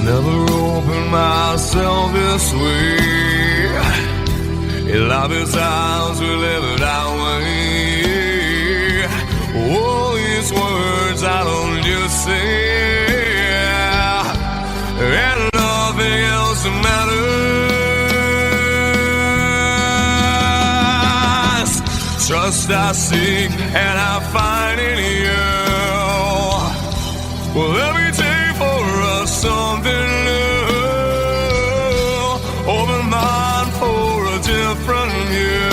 Never opened myself this way. Love is ours, we live it our way. All these words I don't just say, and nothing else matters. Trust I seek and I find in you. Well, every day for us something new. Open mind for a different view,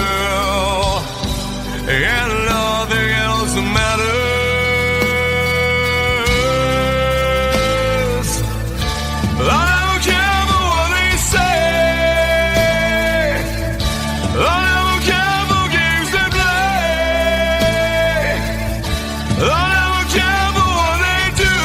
and nothing else matters. I don't care for what they say. I don't care for games they play. I don't care for what they do.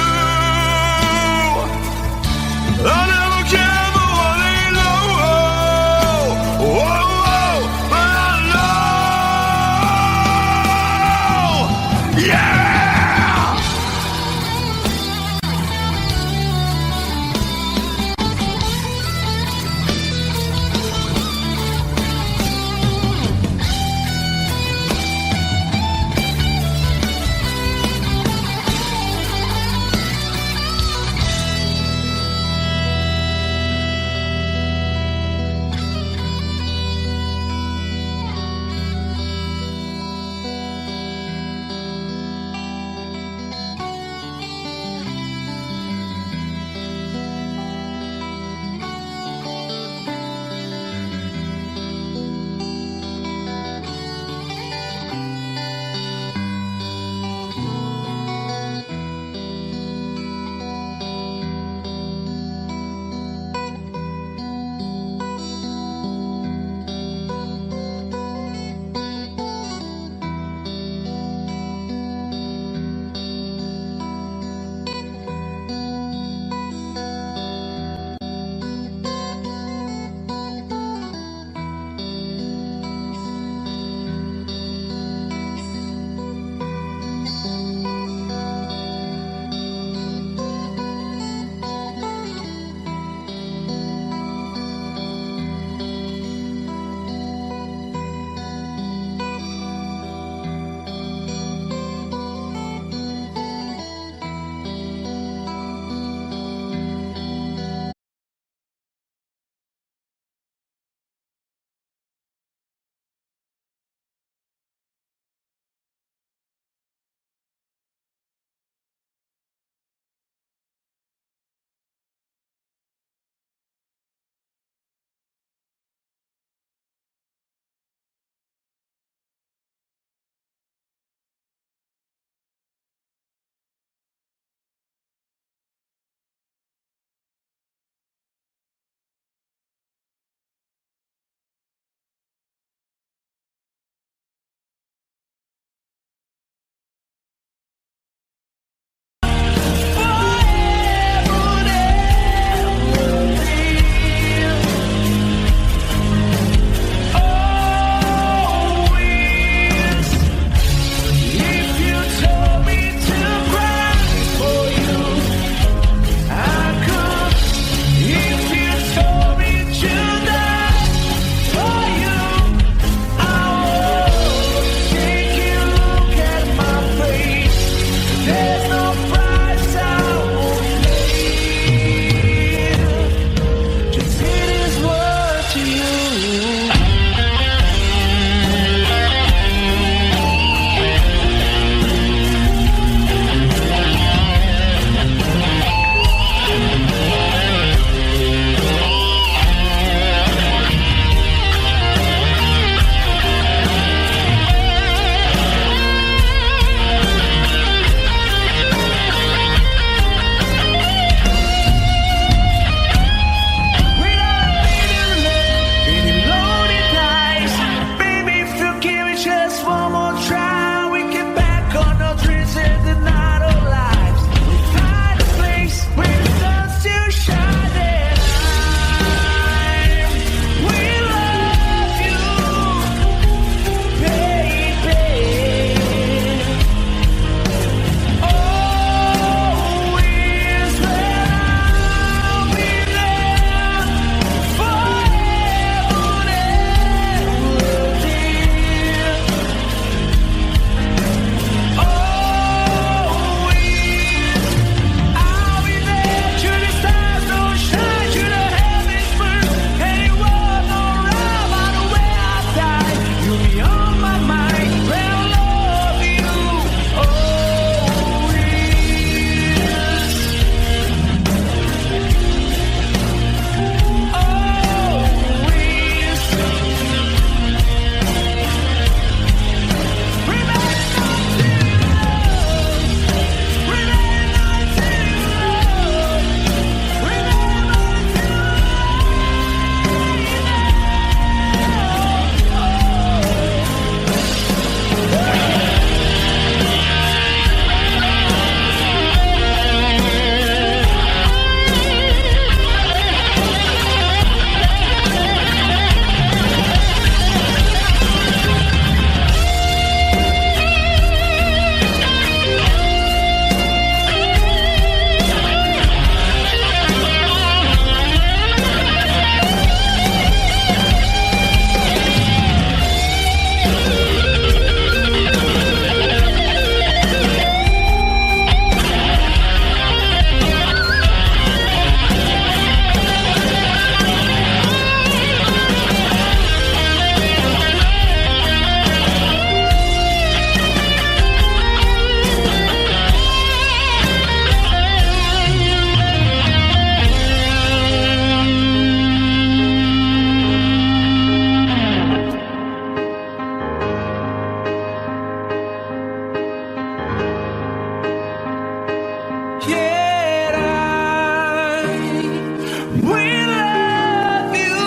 we love you,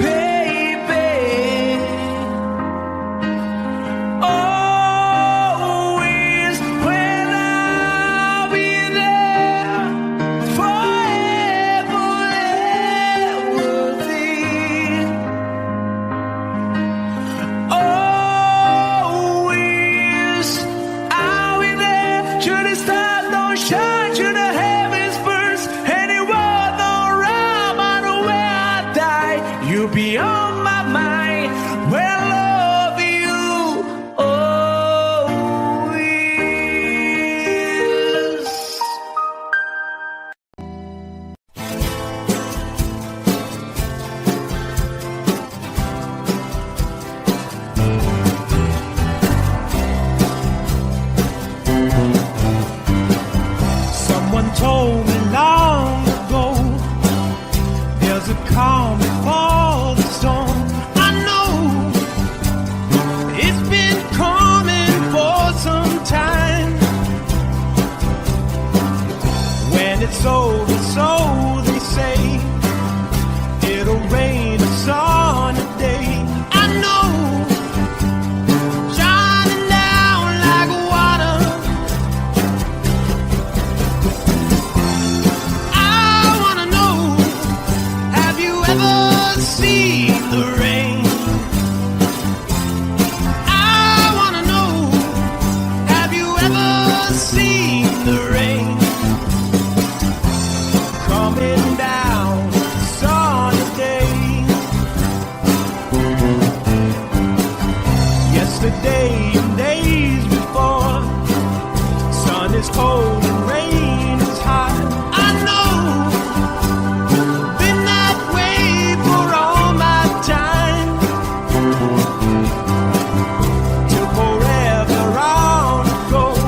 baby. Always when I'll be there, forever everything. Always I'll be there. Should the stars don't shine, should the heavens burst, any world don't rhyme, I know where I die. You'll be on my mind. Well, love you always. Someone told me long ago, there's a calm before the storm. I know it's been coming for some time. When it's over, so they say, it'll rain a sunny day. I know, shining down like water. I wanna know, have you ever seen the rain? I wanna know, have you ever seen the rain? Coming down sunny day. Yesterday and days before, sun is cold and rain is hot. I know, been that way for all my time. Till forever on it goes,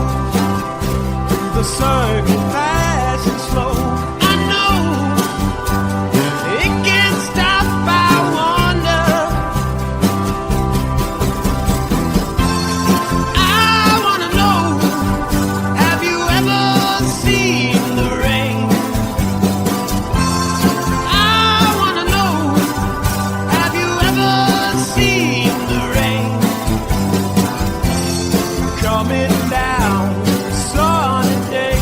through the circle fast and slow. I know, it can't stop, I wonder. I wanna know, have you ever seen the rain? I wanna know, have you ever seen the rain? Coming down sunny day.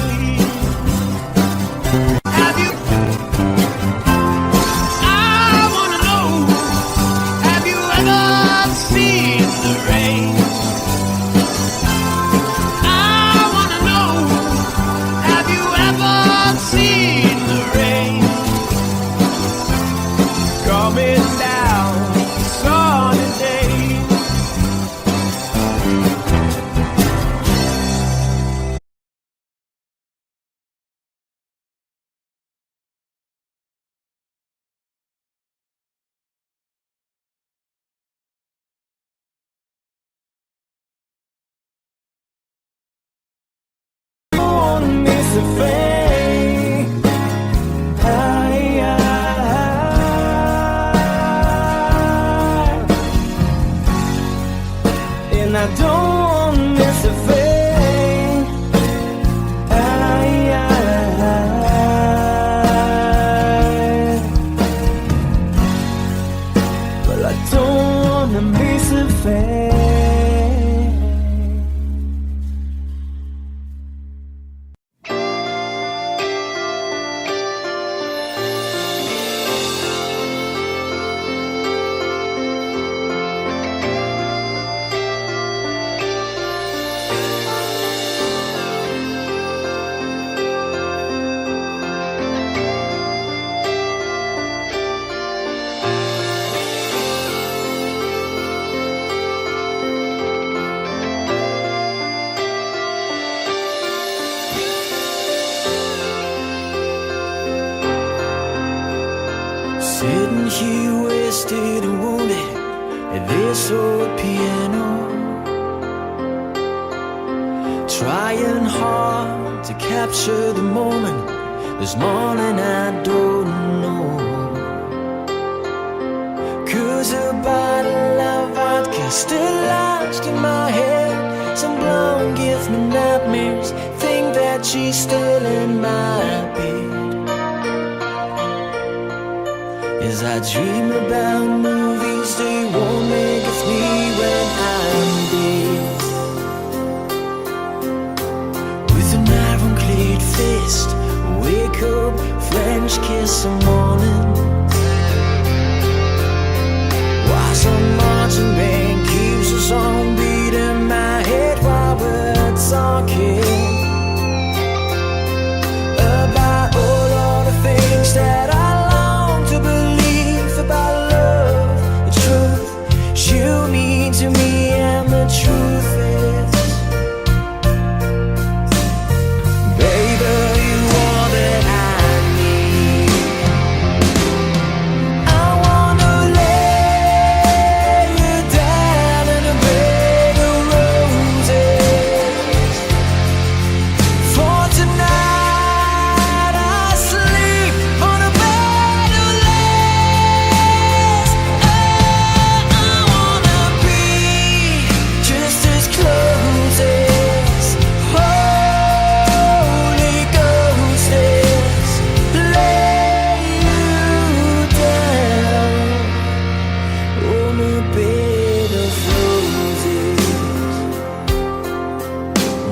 Have you? I wanna know, have you ever seen the rain? I wanna know, have you ever seen the rain? Coming down sunny day. Don't miss a thing. And I don't miss a thing. Well, I don't wanna miss a thing. Sitting here wasted and wounded at this old piano, trying hard to capture the moment. This morning I don't know, 'cause a bottle of vodka still lodged in my head. Some blonde gives me nightmares, think that she's still in my bed. As I dream about movies they won't make with me when I'm dead. With an ironclad fist, wake up, French kiss some morning. While some marching band keeps us on beat in my head while we're talking about all the things that I long to believe about love, the truth you mean to me, and the truth is, baby, you are that I need. I wanna lay you down in a bed of roses. For tonight I sleep on a bed of lace. Oh, I wanna be just as close as Holy Ghost is. Lay you down on a bed of roses.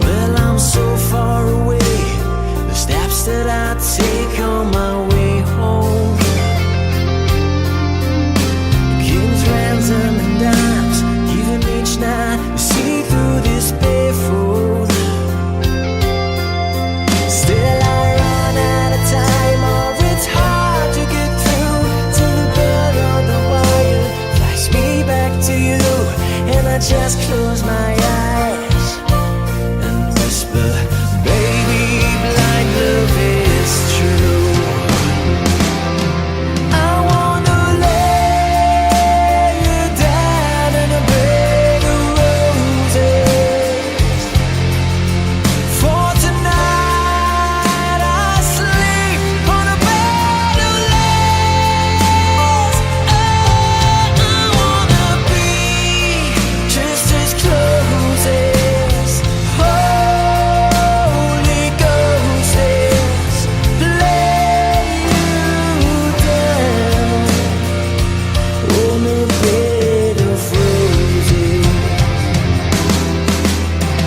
Well, I'm so far away, the steps that I take on my way home. Kings, ransom, and dimes, even each night we see through this barefoot. Still I run out of time, or it's hard to get through to the bell on the wire. Flies me back to you, and I just close my eyes and whisper, baby, blind love is true. I wanna lay you down in a bed of roses. For tonight I sleep on a bed of lace. Oh, I wanna be just as close as Holy Ghost is. Lay you down on a bed of roses.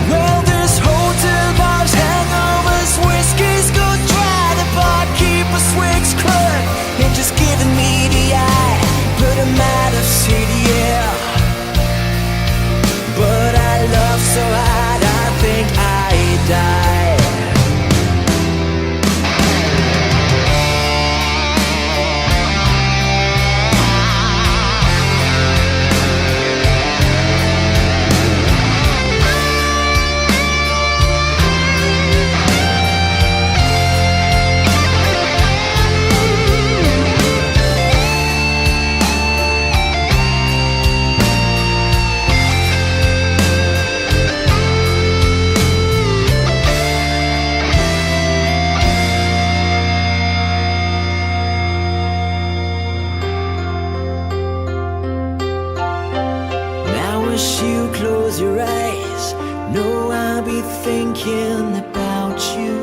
Well, this hotel bar's hangovers, whiskey's go dry. The barkeeper swigs club and just giving me the eye. Put him out of city, yeah. But I love so hard, I think I die. Now wish you close your eyes. Know I'll be thinking about you.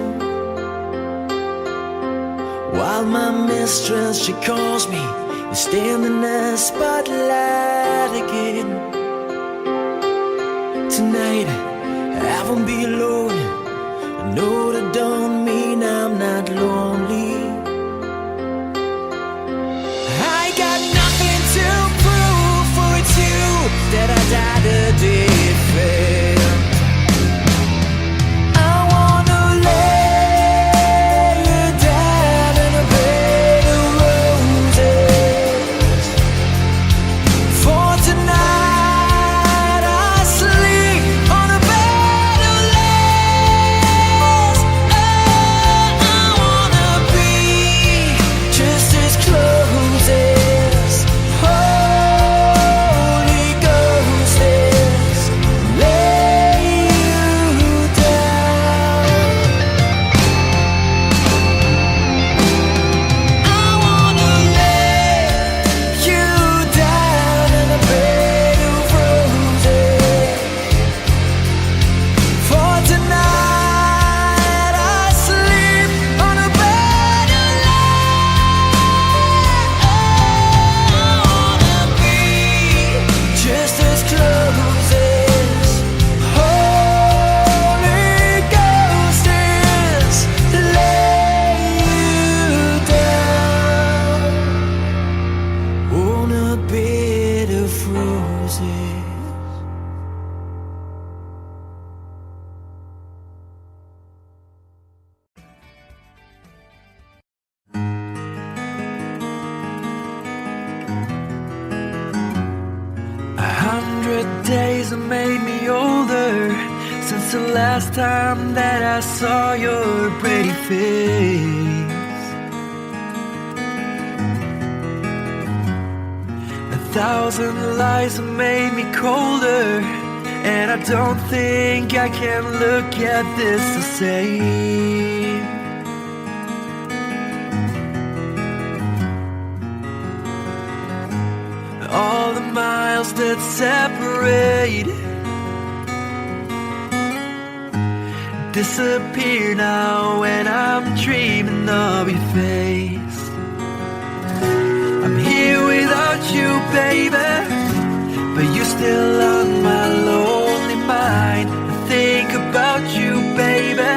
While my mistress, she calls me and stand in the spotlight again. Tonight I won't be alone. I know that don't mean I'm not lonely. I got nothing to prove, for it's you that I died a defend. I wanna lay you down in a bed of roses. For tonight I sleep on a bed of lace. Oh, I wanna be just as close as Holy Ghost is. have made me older since the last time that I saw your pretty face. 1,000 lies have made me colder, and I don't think I can look at this the same. All the miles that separate disappear now when I'm dreaming of your face. I'm here without you, baby, but you're still on my lonely mind. I think about you, baby,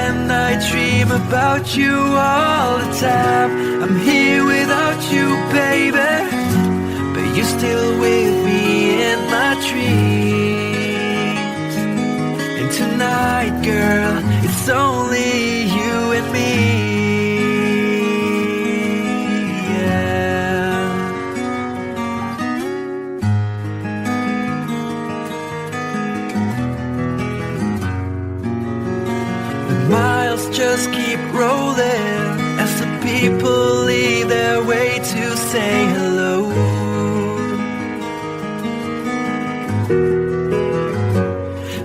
and I dream about you all the time. I'm here without you, baby, but you're still with me in my dreams. And tonight, girl, it's only you and me. Miles just keep rolling as the people leave their way to say hello.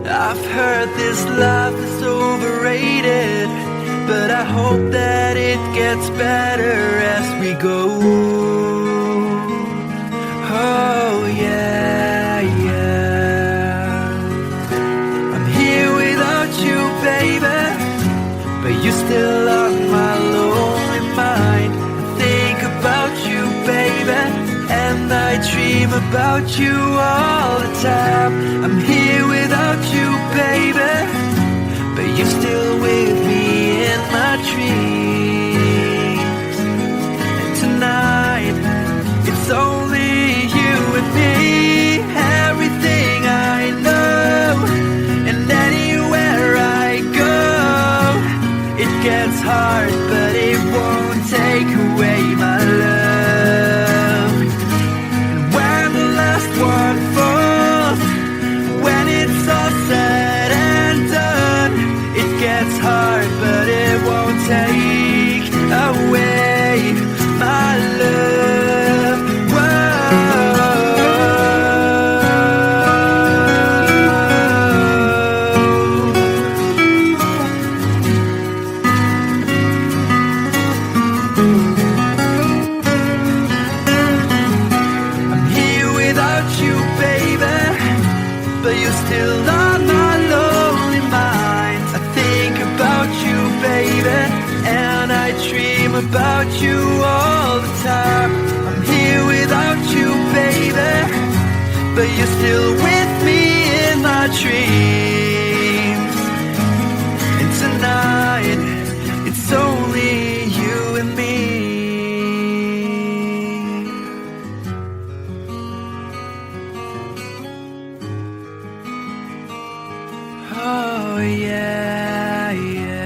I've heard this life is overrated, but I hope that it gets better as we go. Oh yeah, yeah. I'm here without you, baby, but you're still on my lonely mind. I think about you, baby, and I dream about you all the time. I'm here without you, baby, but you're still with me in my dreams. And tonight, it's only you and me. Everything I know, and anywhere I go, it gets hard, but it won't take away my love. And when the last one falls, when it's all said and done, it gets hard, but it won't take away my love. But you're still on my lonely mind. I think about you, baby, and I dream about you all the time. I'm here without you, baby, but you're still with me in my dreams. And tonight, it's only you and me. Oh yeah, yeah.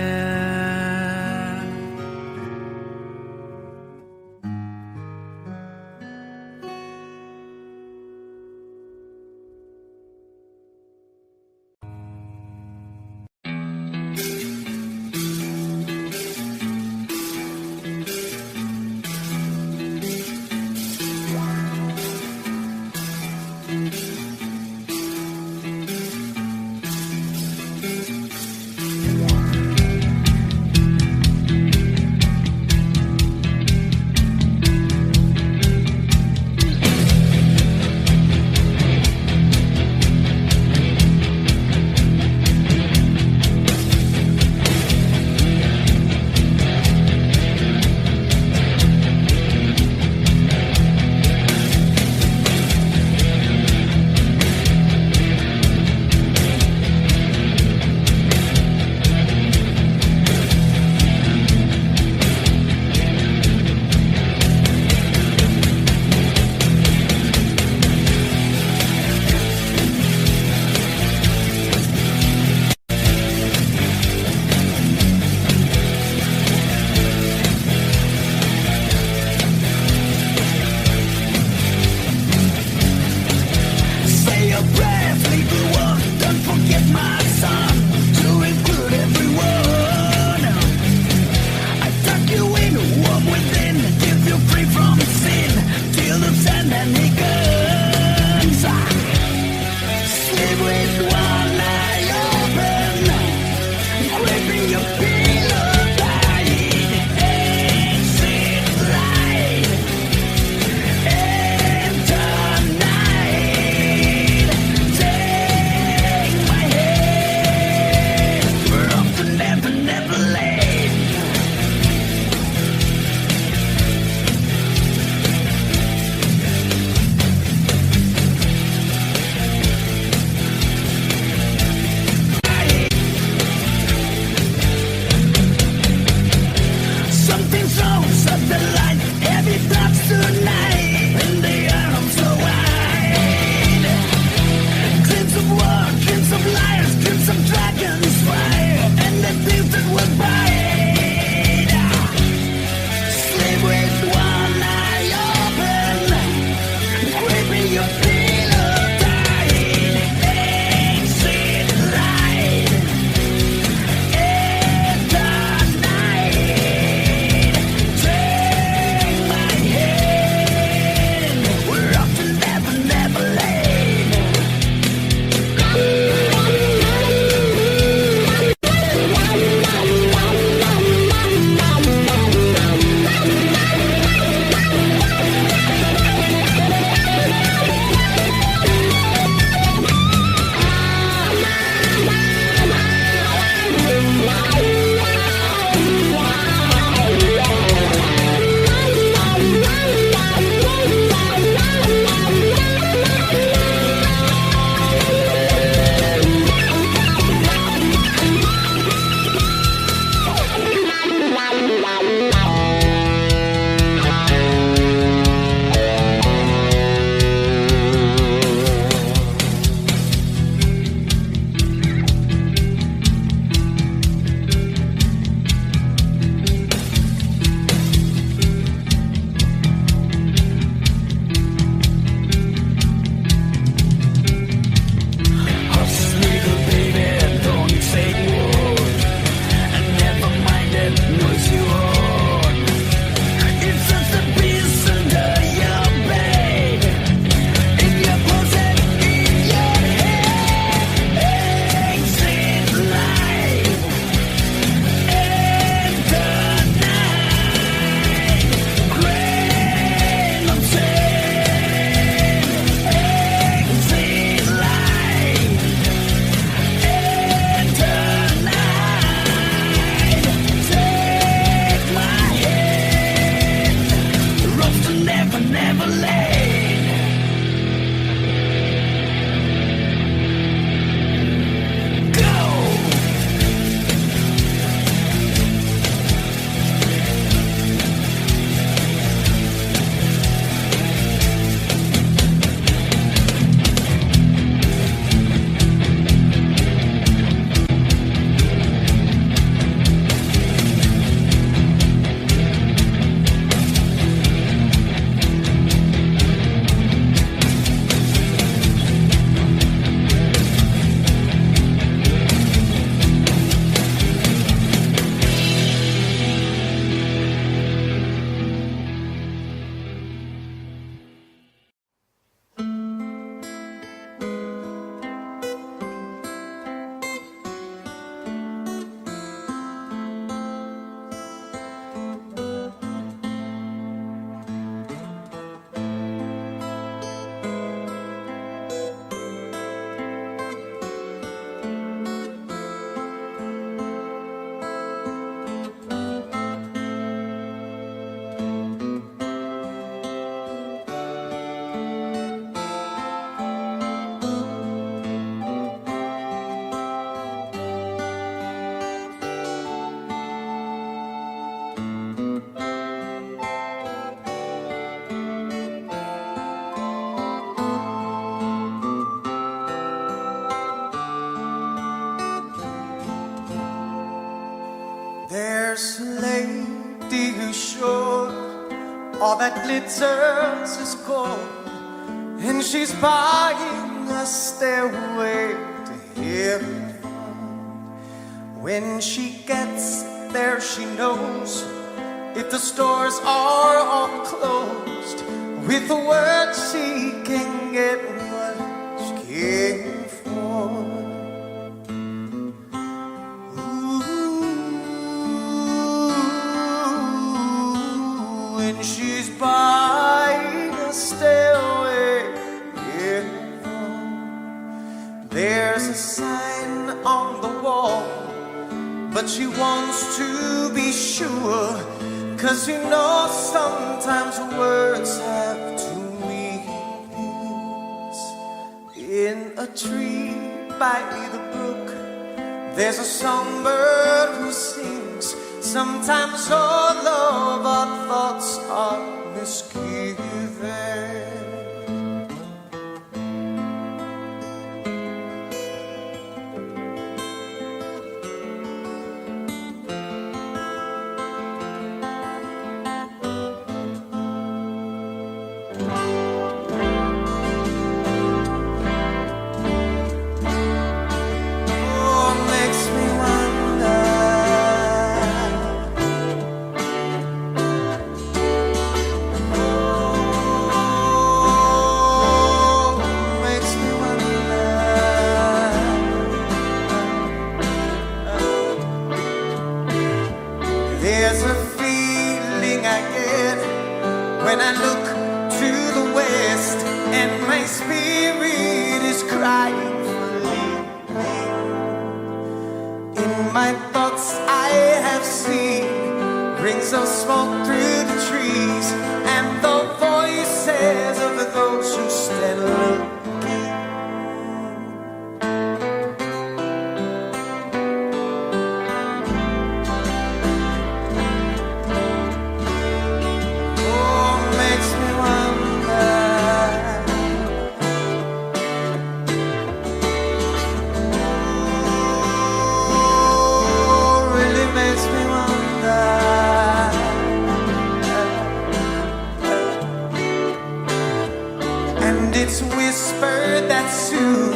There's a lady who's sure all that glitters is gold, and she's buying a stairway to heaven. When she gets there, she knows if the stores are all closed, with a word she can get what she came for. When she's buying a stairway, yeah. There's a sign on the wall, but she wants to be sure, 'cause you know sometimes words have two meanings. In a tree by the brook, there's a songbird who sings. Sometimes all of our thoughts are misgiven. There's a feeling I get when I look to the west, and my spirit is crying for leaving. In my thoughts I have seen rings of smoke through the trees, and the voices of those who stand looking. It's whispered that soon,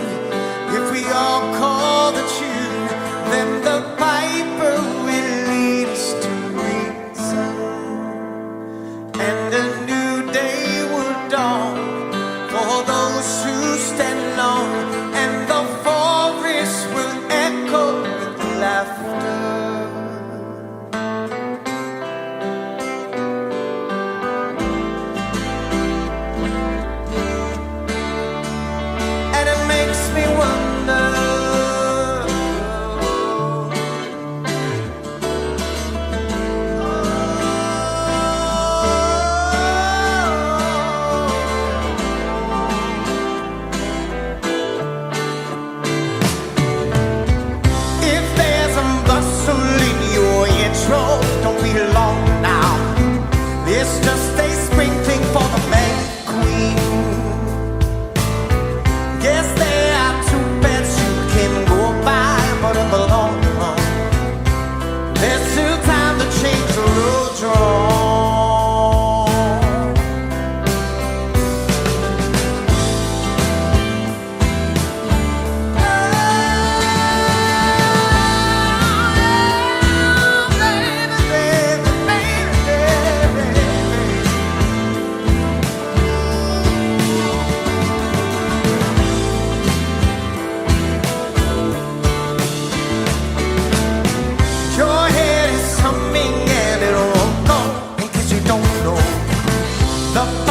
if we all call the tune, then the piper will lead us to reason, and a new day will dawn for those who stand alone, and the forest will echo with laughter.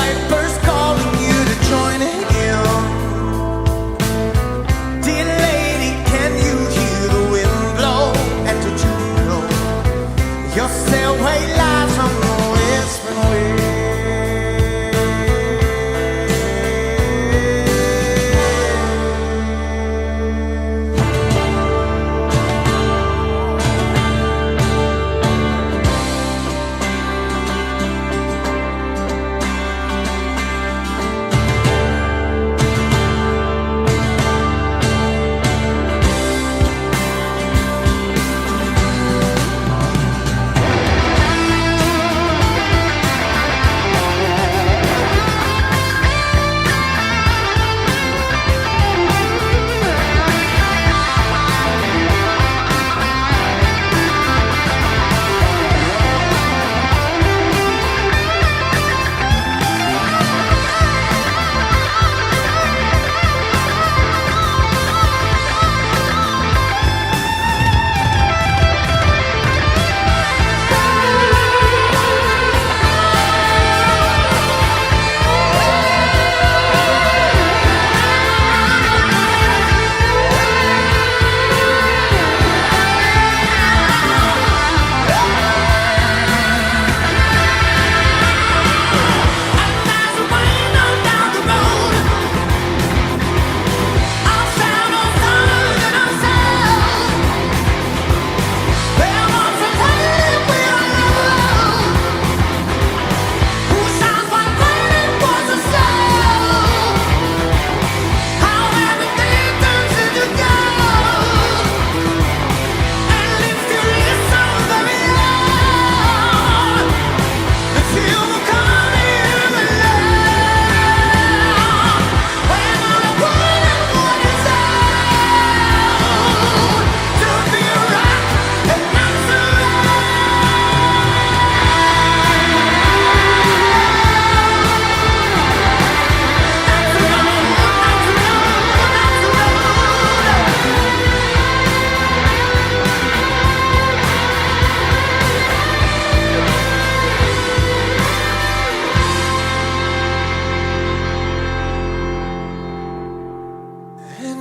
pipers calling you to join in. Dear lady, can you hear the wind blow? And don't you know your stairway lies on the whispering way?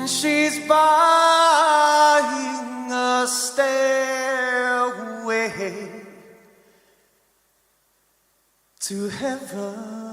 She's buying a stairway to heaven.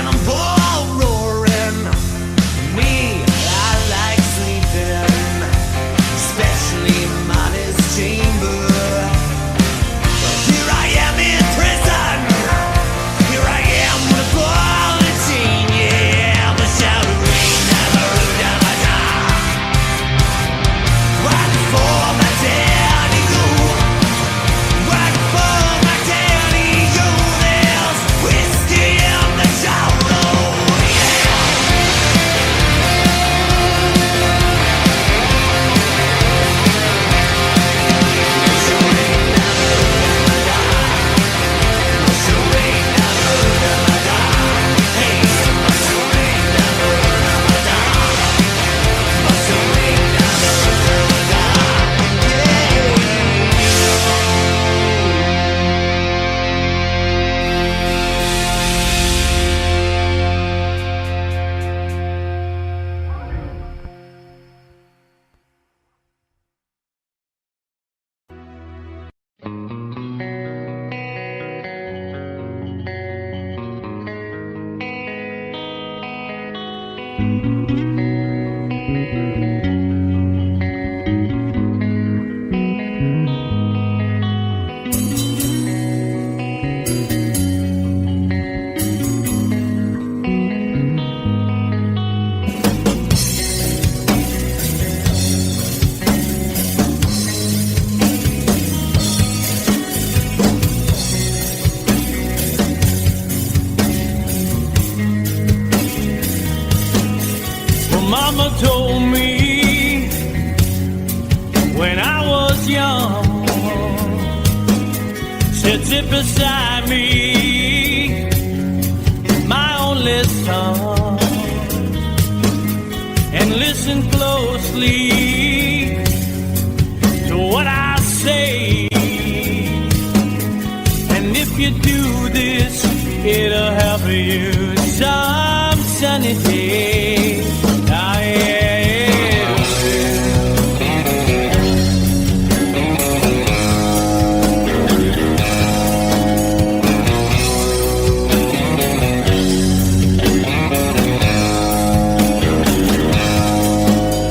cannonball roaring. Me, I like sleeping, especially modest chamber. But here I am in prison. Here I am with a ball and chain. Yeah, I'm a shouting never never die. Right for my daddy go. Right for my daddy go. There's whiskey in the shower. Mama told me when I was young, said sit beside me, my only son, and listen closely to what I say. And if you do this, it'll help you some sunny day. Ah, yeah,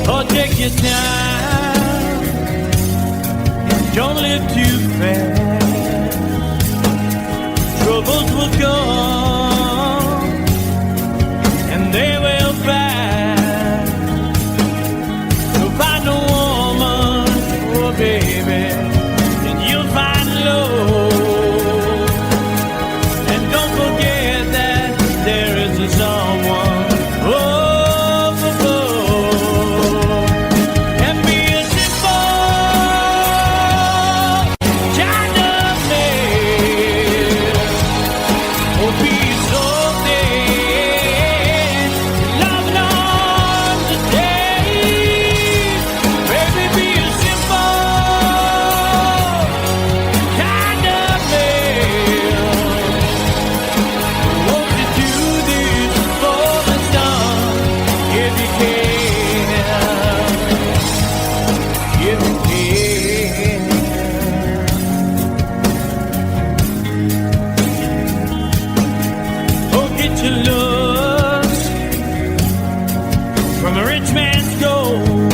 oh, take your time, don't live too fast. Troubles will come and they will pass. So find a woman, oh baby, and you'll find love. And don't forget that there is a someone above. And be a simple kind of man, or be something love not today. Baby, be a simple kind of man. Won't you do this for the sun if you can? If you can. Oh, get your looks from a rich man's gold.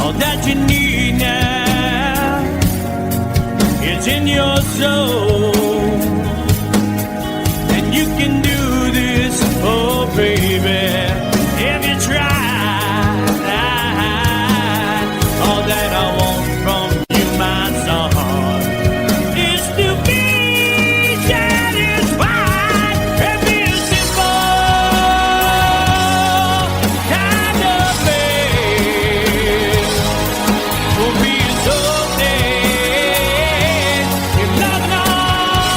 All that you need now is in your soul. And you can do this, oh baby, if you try. All that I want from you, my son, is to be satisfied and be a simple kind of man. Will be something if love not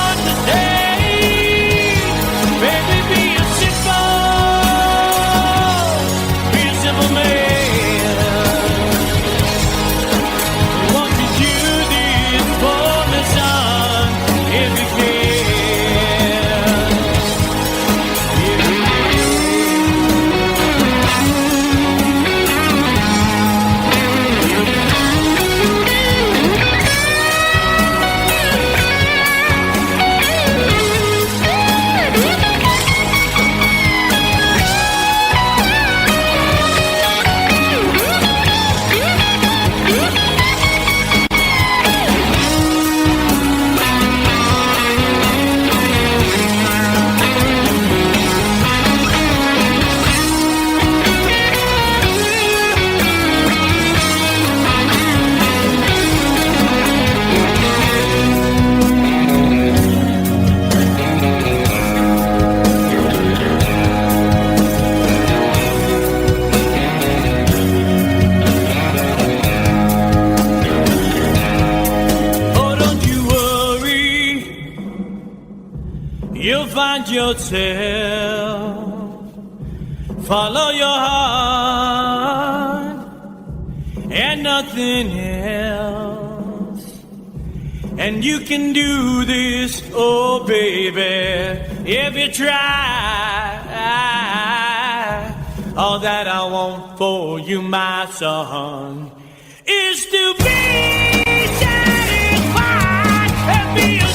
you'll find yourself. Follow your heart and nothing else. And you can do this, oh baby, if you try. All that I want for you, my son, is to be satisfied and be a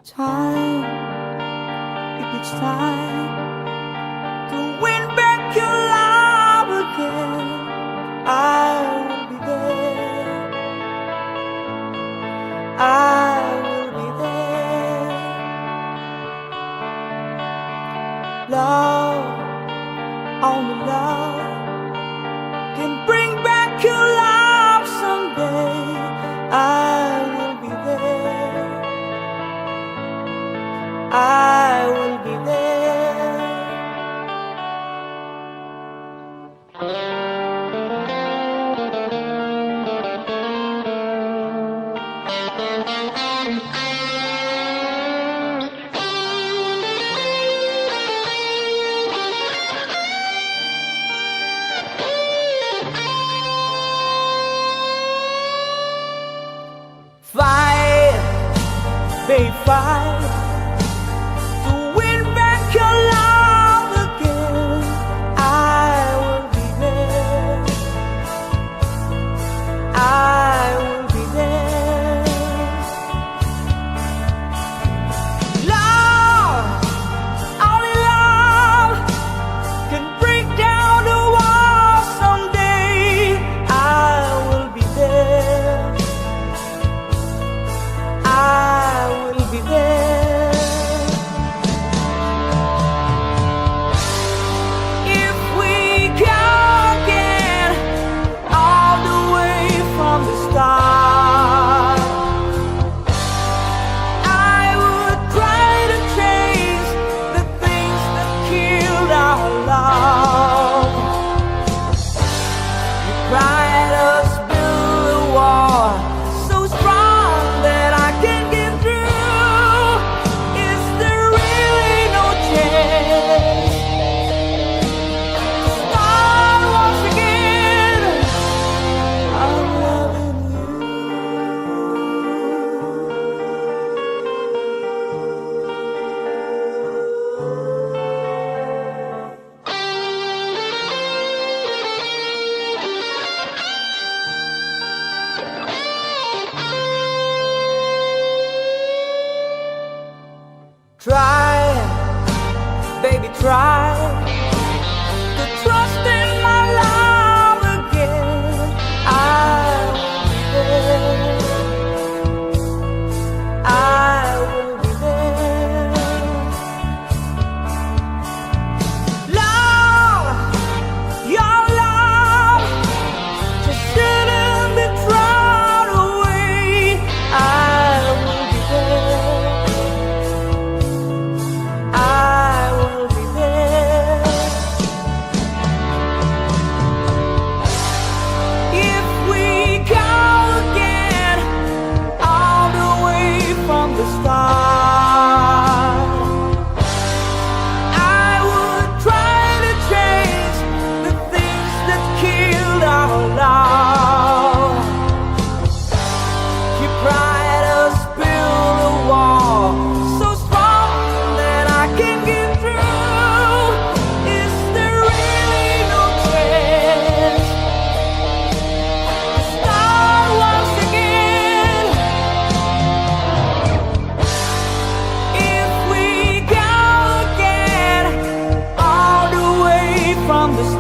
time, if it's time to win back your love again, I will be there. I will be there. Love, only love can bring back your love someday. I will be there. I will be there. Fight, babe, fight. Be there.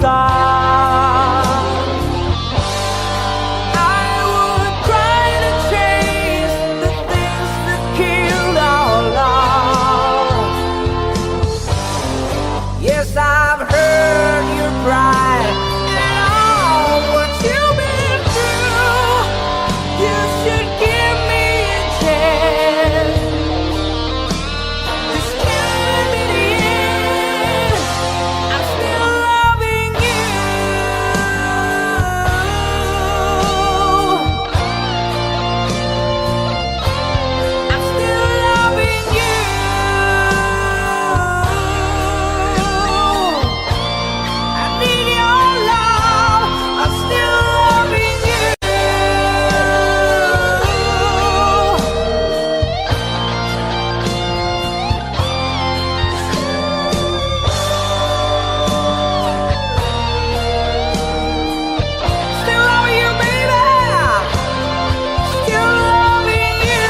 stars. I would try to chase the things that killed our love. Yes, I've heard your cry and all what you've been through. You should give me a chance. This can't be the end. I'm still loving you. I'm still loving you. I need your love. I'm still loving you. Still loving you, baby. Still loving you.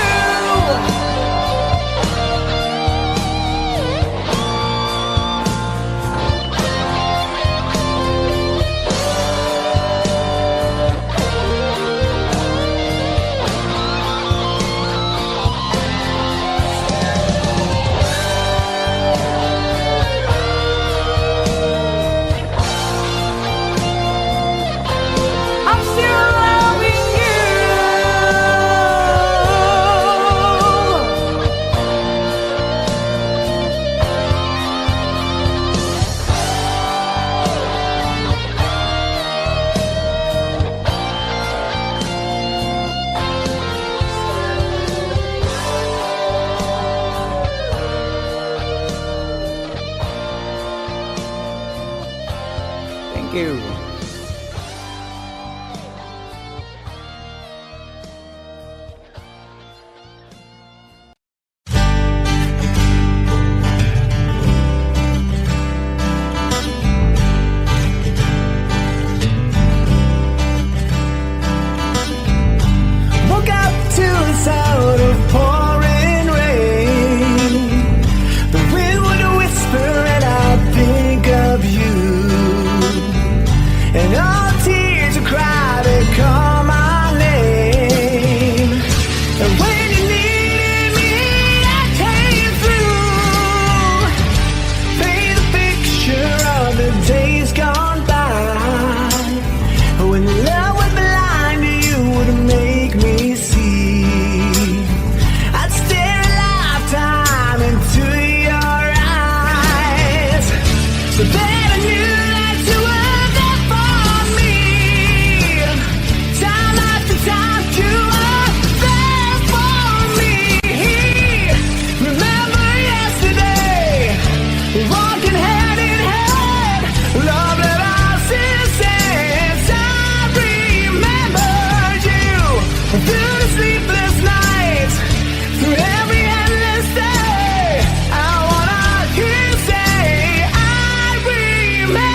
I'm still loving you. Thank you. Woke up to the sound of pouring rain. The wind would whisper and I'd think of you. And all tears would cry to call my name. And when you needed me, I came through. Paint a picture of the days gone by. When love was blind, you would make me see. I'd stare a lifetime into your eyes, so that I knew that you were there for me. Time after time, you were there for me. Remember yesterday, walking hand in hand, love that I since. I remembered you through the sleepless nights, through every endless day. I wanna hear you say, I remember.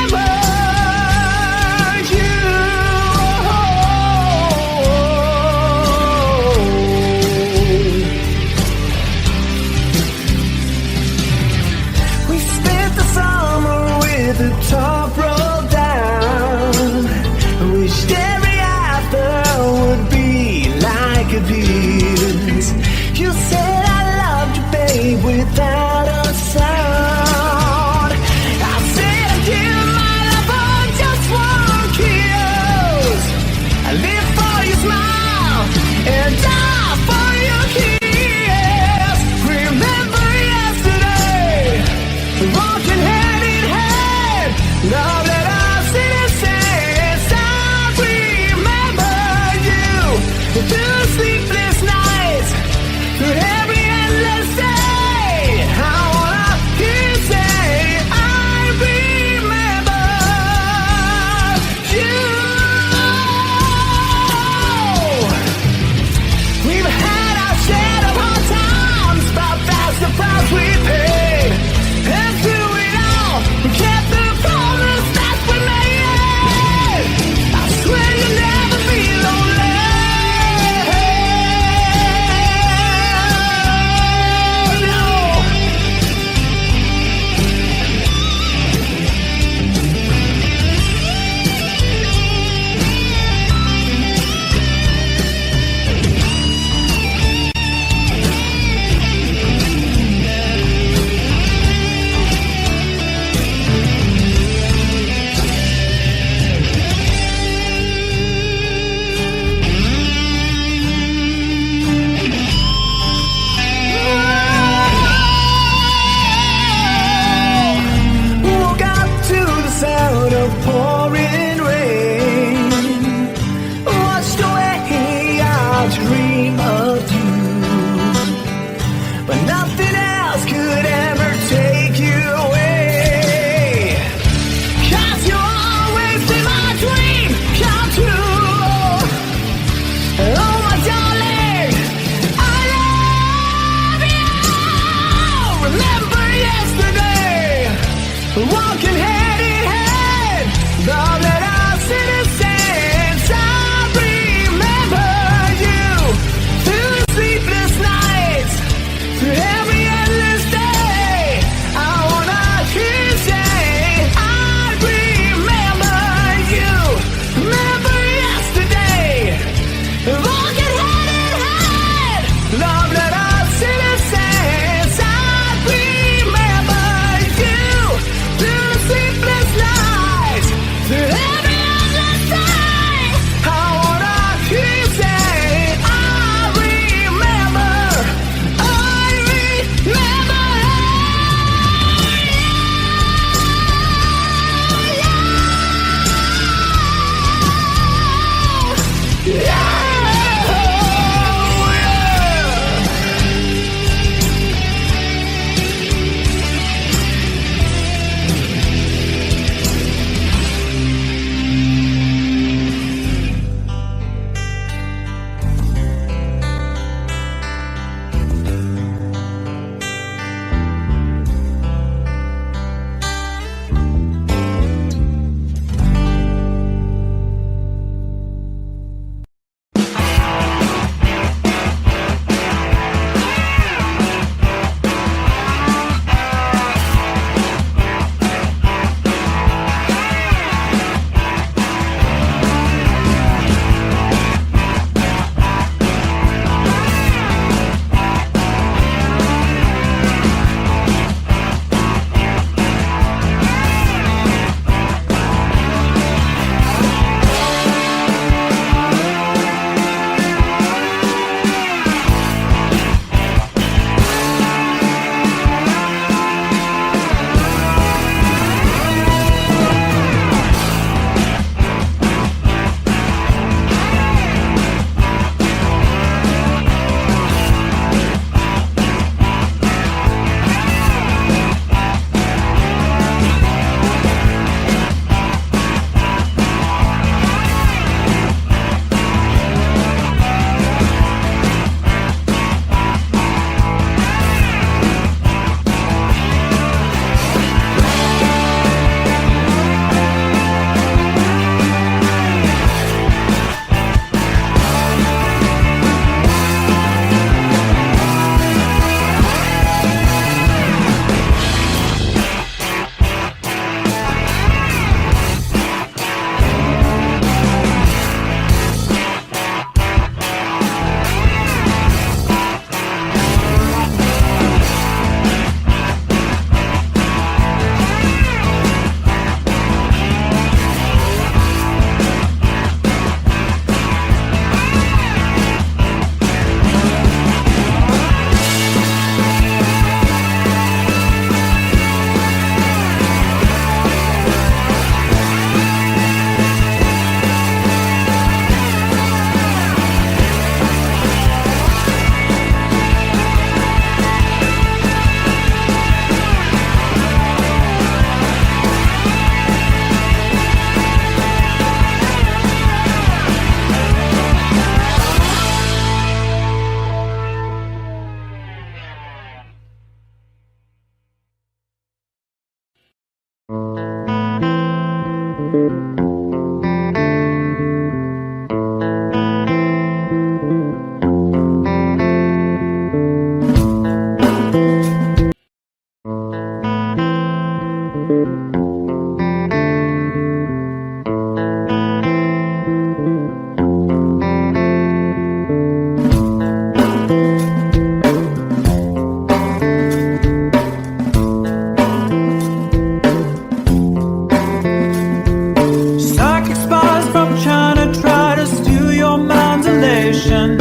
Psychic spies from China try to steal your mind's elation.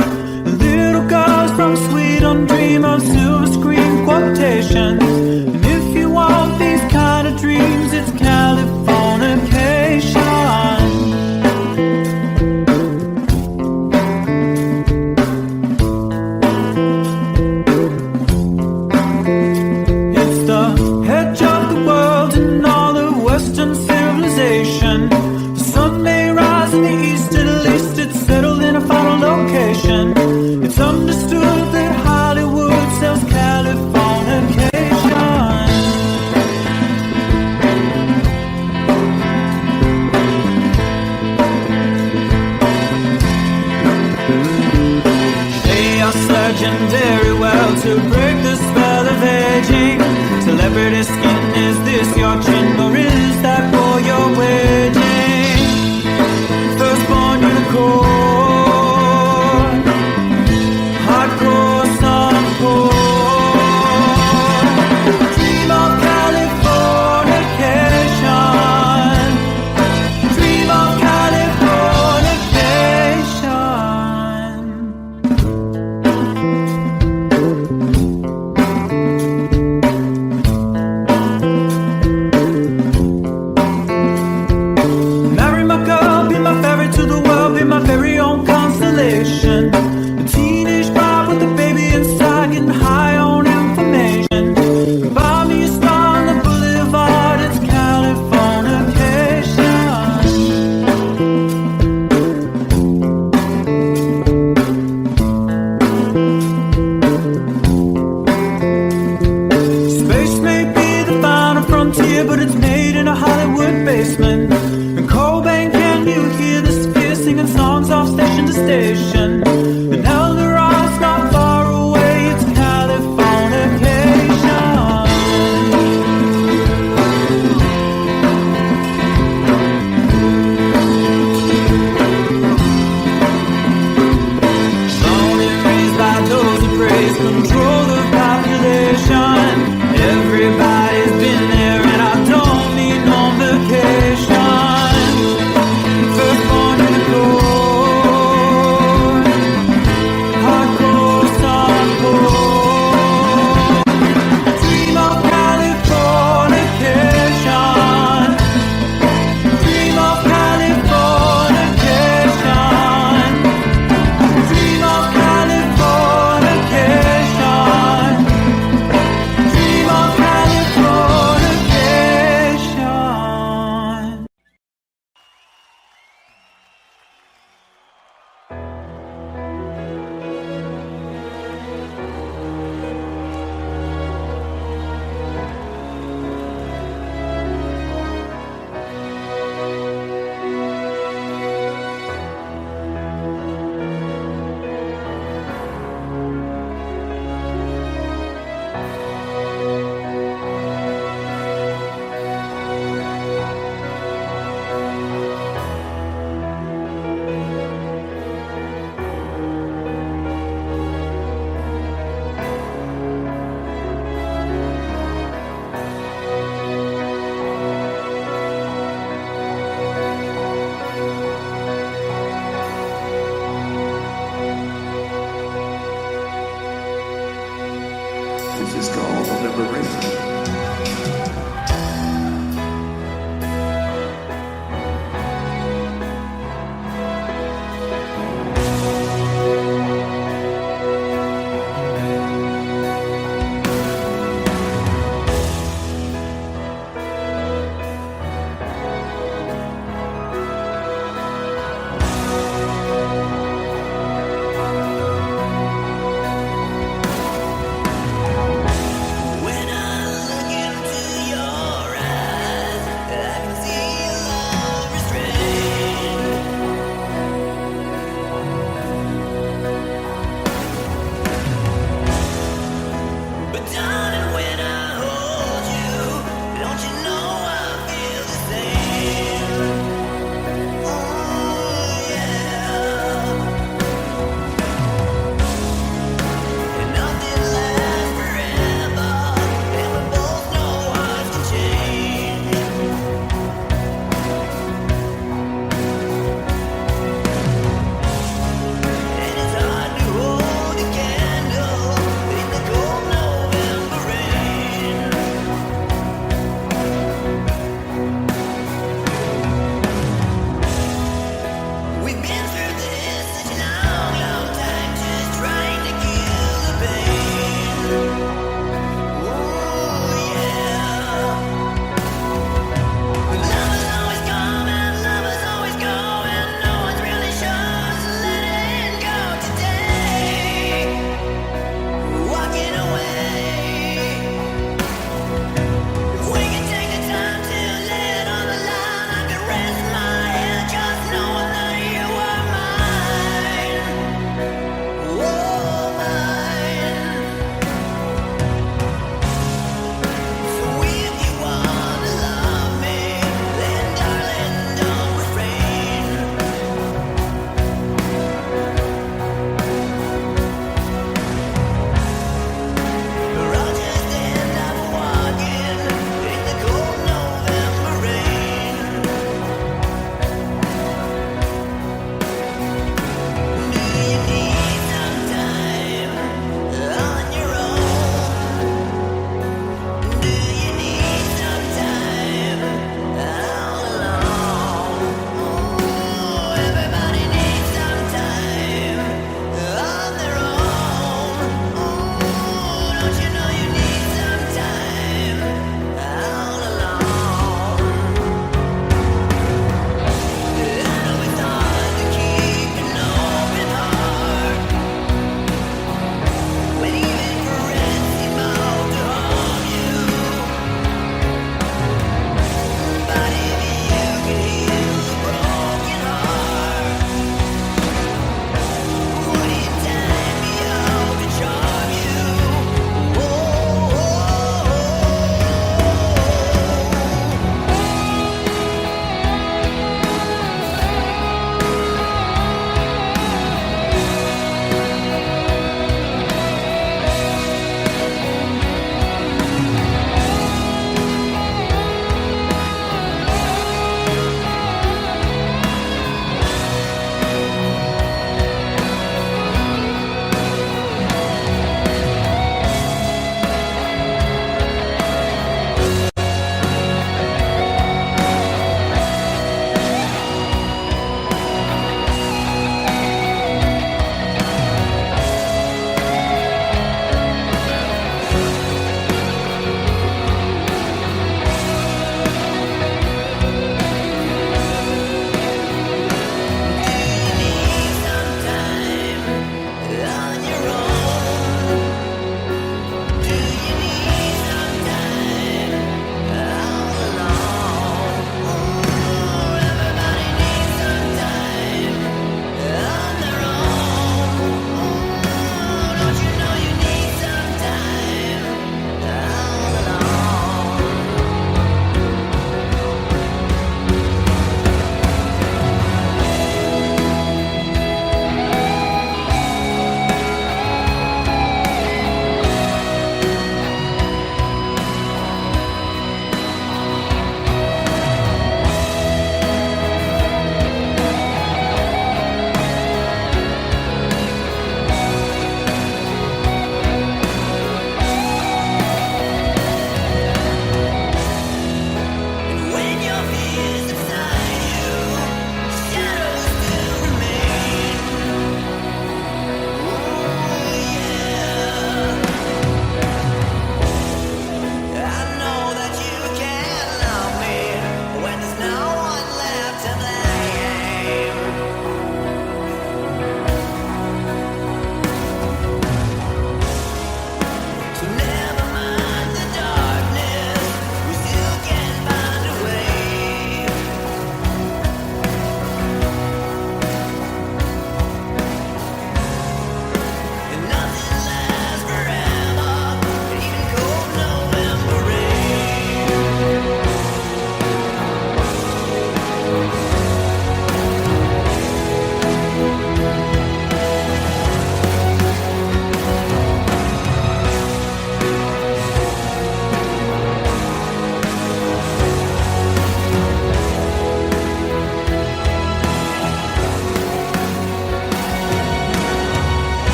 Little girls from Sweden dream of silver screen quotations. And if you want these kind of dreams, it's Californication. It's the edge of the world and all the Western civilization. The sun may rise in the east, at least it's settled in a final location. It's understood that Hollywood sells Californication. They are surgeon very well to break the spell of aging. Celebrity skin, is this your chin or is that for your wedding? Firstborn unicorn, hardcore son of porn. Dream of Californication. Dream of Californication. Marry my girl, be my ferry to the world, be my very own constellation. A teenage bride with a baby inside, getting high on information. Buy me a star on the boulevard, it's Californication. Space may be the final frontier, but it's made in a Hollywood basement. And Cobain, can you hear the sphere singing songs off station to station? And Eldorad's not far away, it's Californication. Born and raised by those who praise control the population. Everybody's been there and I don't need no vacation. Firstborn unicorn, hardcore son porn. Dream of Californication. Dream of Californication. Dream of Californication. Dream of Californication. This is called liberation. When I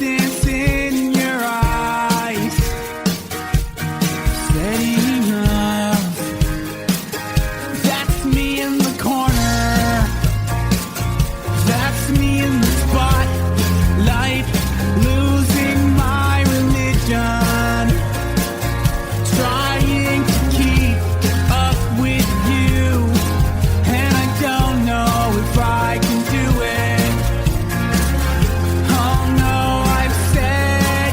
distance in your eyes said enough. That's me in the corner. That's me in the spotlight, losing my religion, trying to keep up with you, and I don't know if I can do it. Oh no, I've said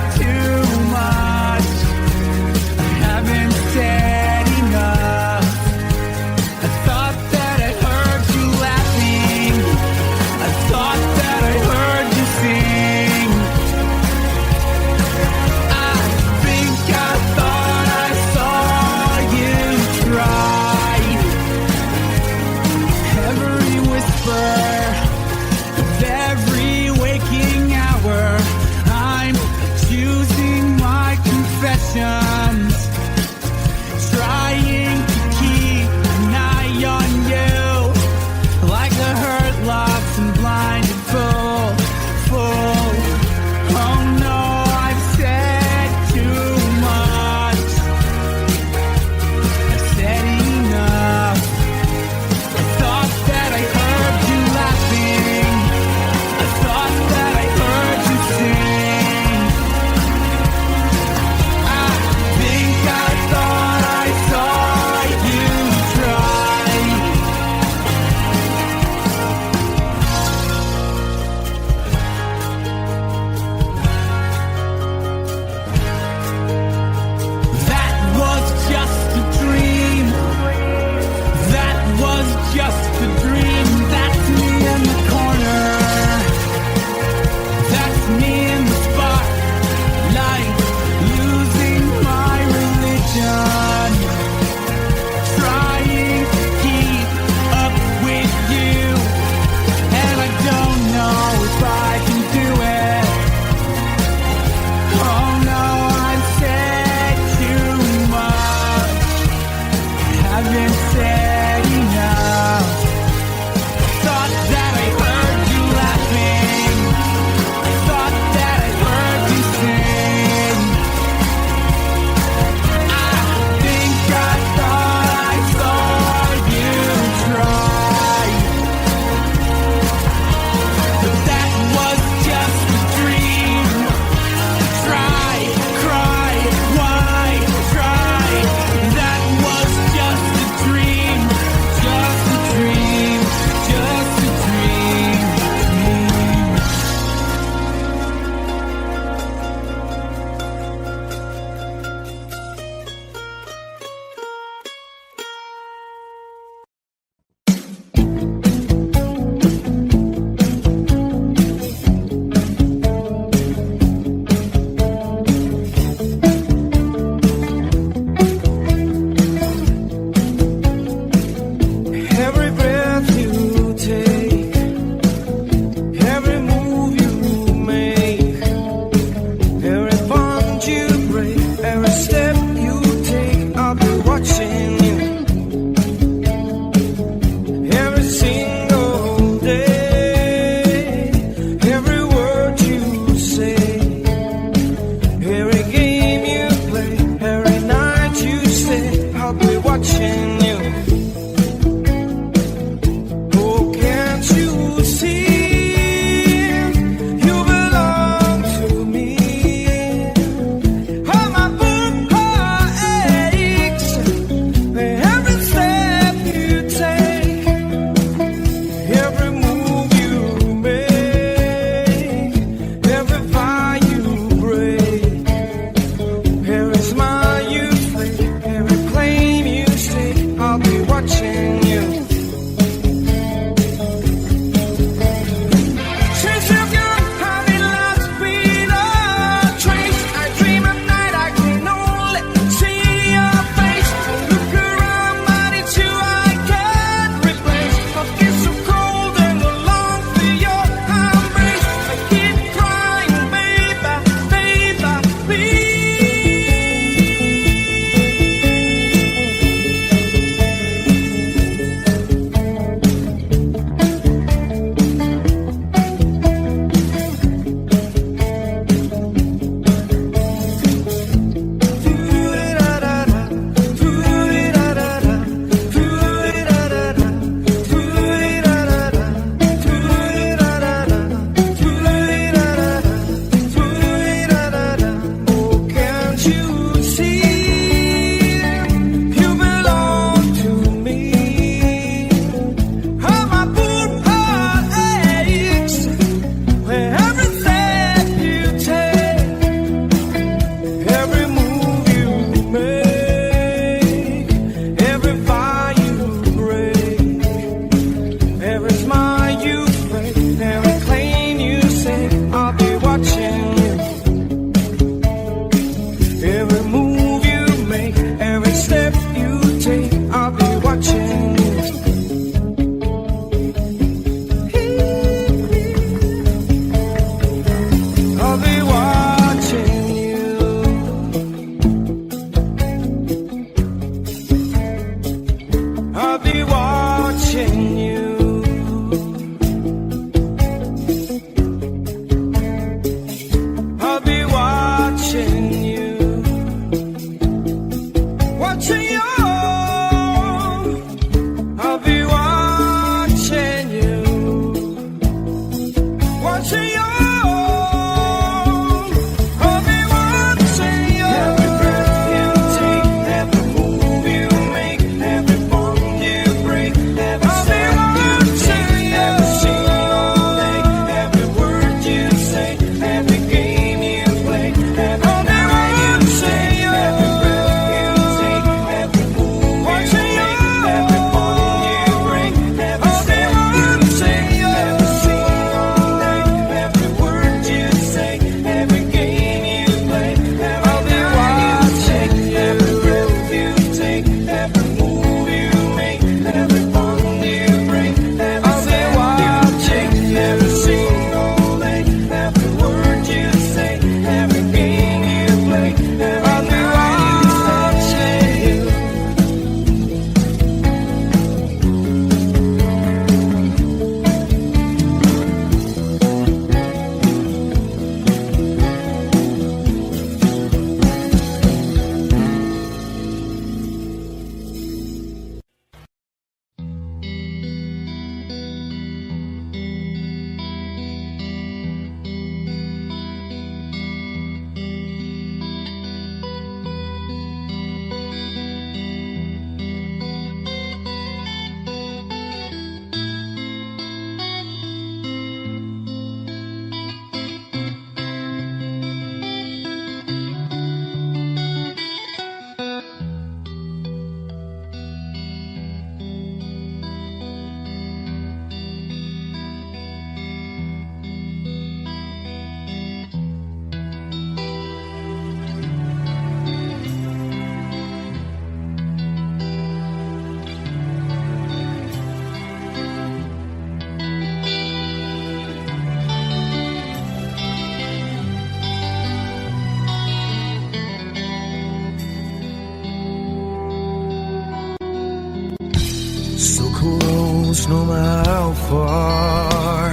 no matter how far.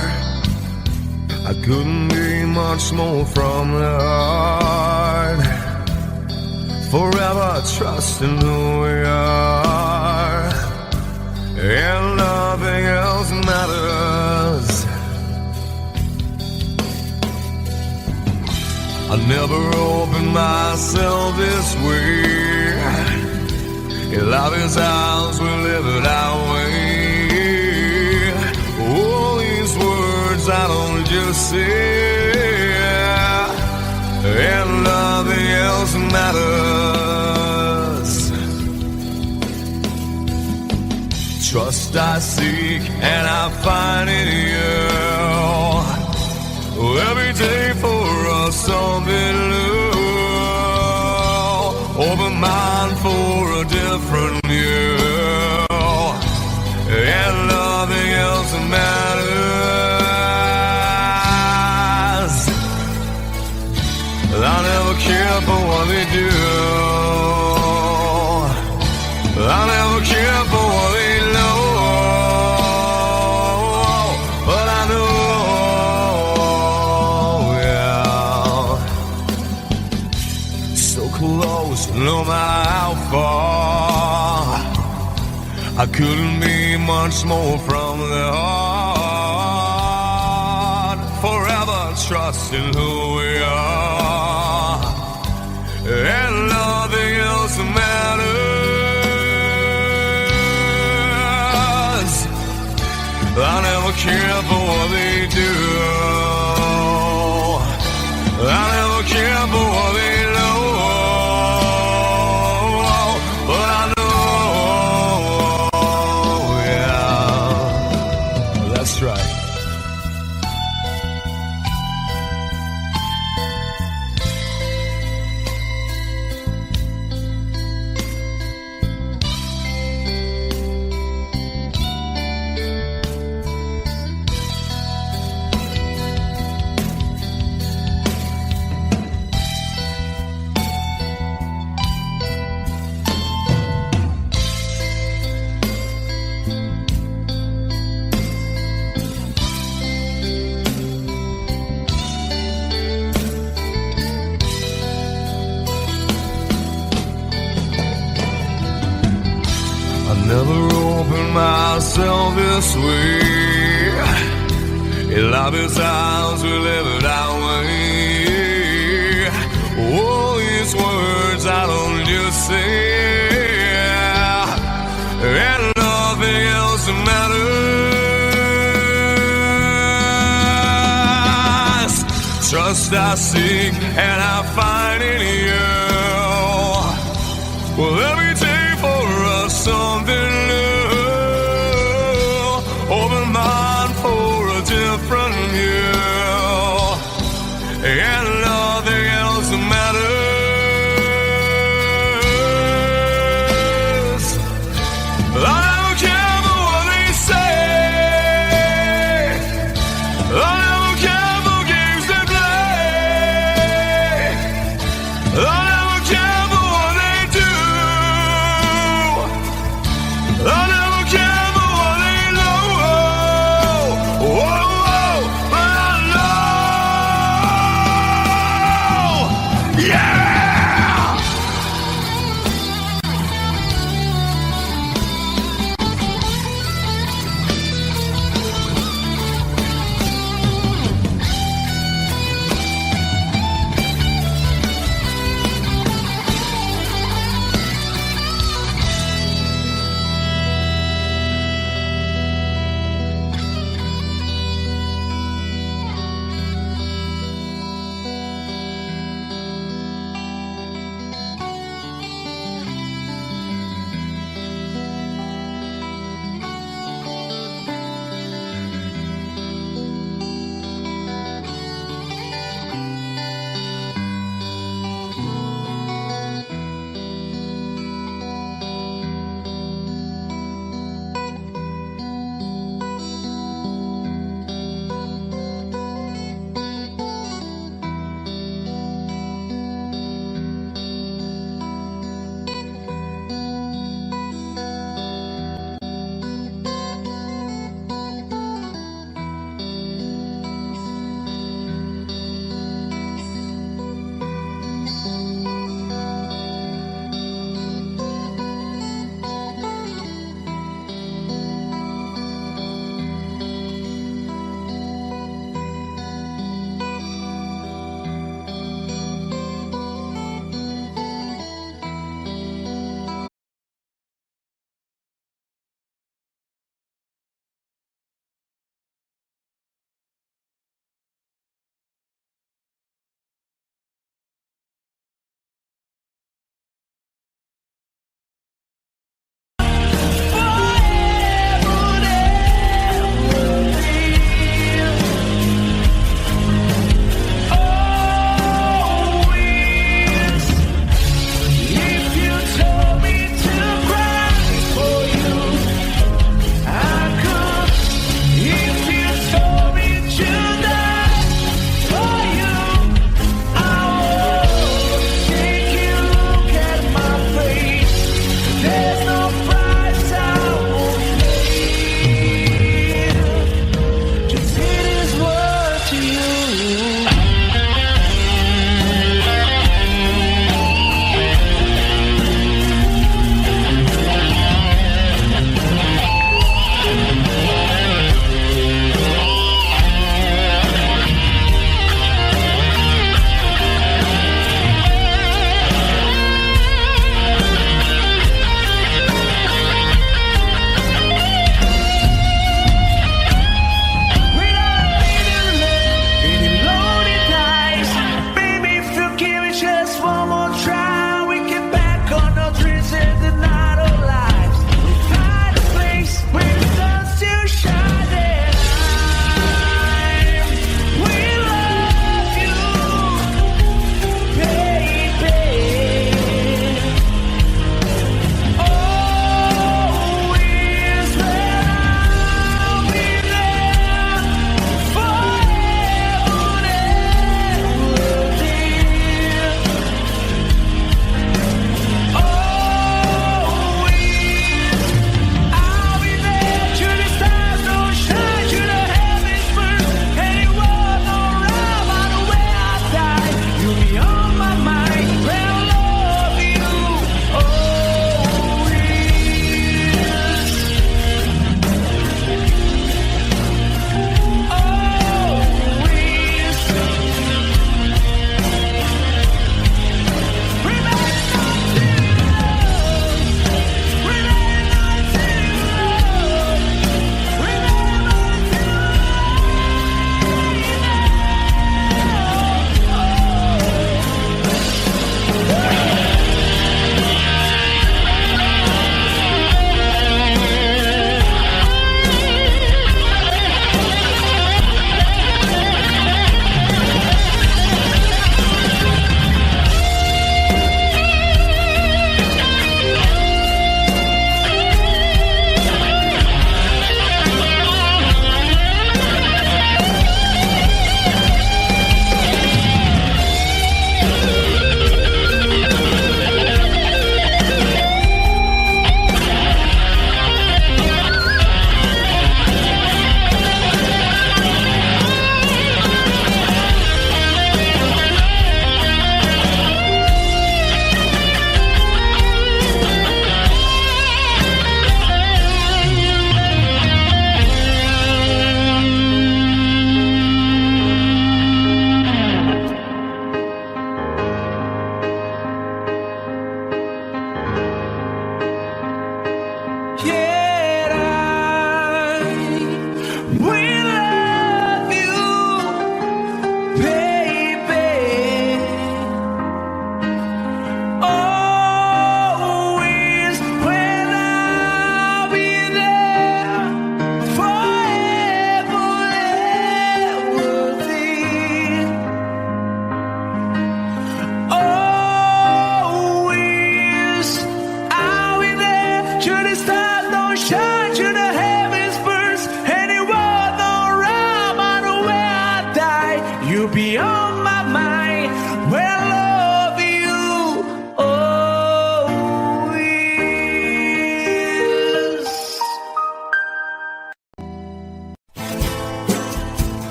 I couldn't be much more from the heart. Forever trusting who we are, and nothing else matters. I never opened myself this way. Love is ours, we live it our way. All these words I don't just say, and nothing else matters. Trust I seek and I find in you. Every day for us something new. Open mind for a different view, and nothing else matters. I never care for what they do. I never care for what they know. But I know, yeah, so close, no matter how far. I couldn't be much more from the heart. Forever trusting who we are, and nothing else matters. I never care for what they do. I never care for what they know. But I know, yeah, that's right. Never opened myself this way. Love is ours, we live it our way. All these words I don't just say, and nothing else matters. Trust I seek and I find in you. Well, every day for us something new. Open mind for a different view, and nothing else matters. I don't care for what they say. I don't care for games they play. I don't care for what they do.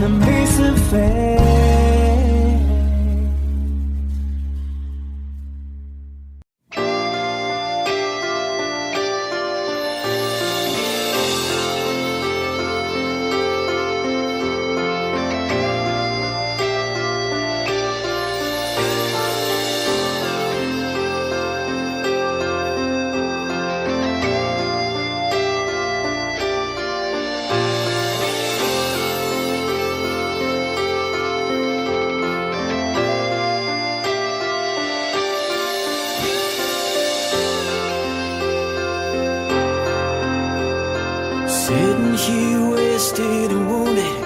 an amazing face. Sitting here wasted and wounded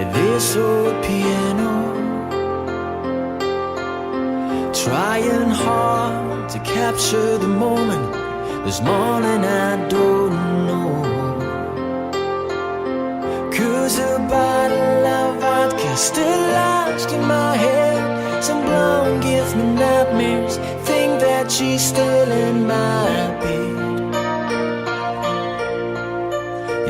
at this old piano, trying hard to capture the moment. This morning I don't know, 'cause a bottle of vodka still lodged in my head. Some blonde gives me nightmares, think that she's still in my bed.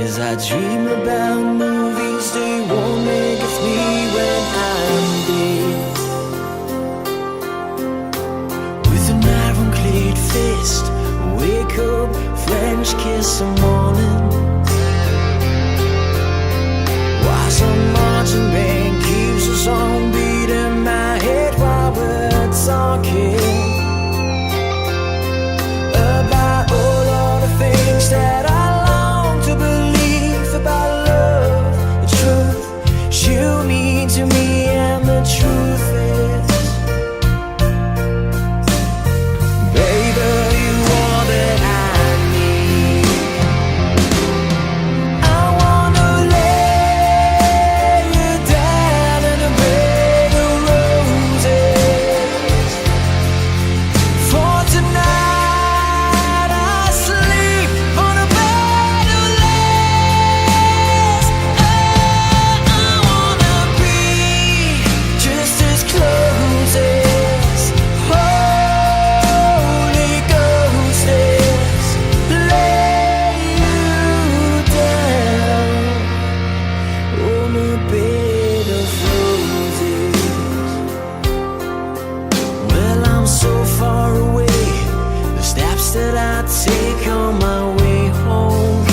As I dream about movies they won't make of me when I'm dead. With an ironclad fist, wake up, French kiss some morning. While some marching band keeps us on beat in my head while we're talking about all of the things that I long to believe about love, the truth you mean to me, and the truth is, baby, you are that I need. I wanna lay you down in a bed of roses. For tonight I sleep on a bed of lace. I wanna be just as close as Holy Ghost is. Lay you down on a bed of roses. Well, I'm so far away, the steps that I take on my way home,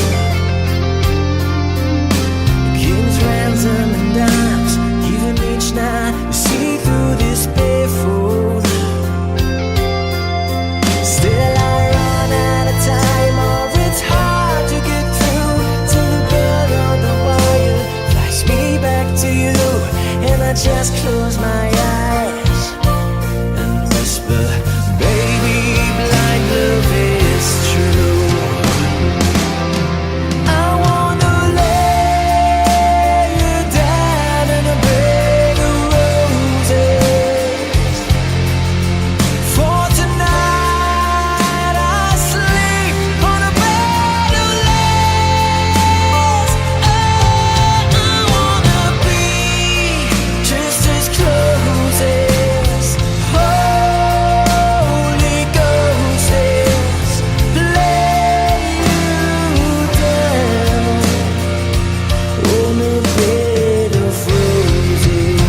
kings, ransom, and dimes, even each night we see through this barefoot. Still I run out of time, or it's hard to get through till the bell on the wire flies me back to you, and I just close my eyes and whisper, baby, blind love is true. I wanna lay you down in a bed of roses. For tonight I sleep on a bed of lace. I wanna be just as close as Holy Ghost is. Lay you down on a bed of roses.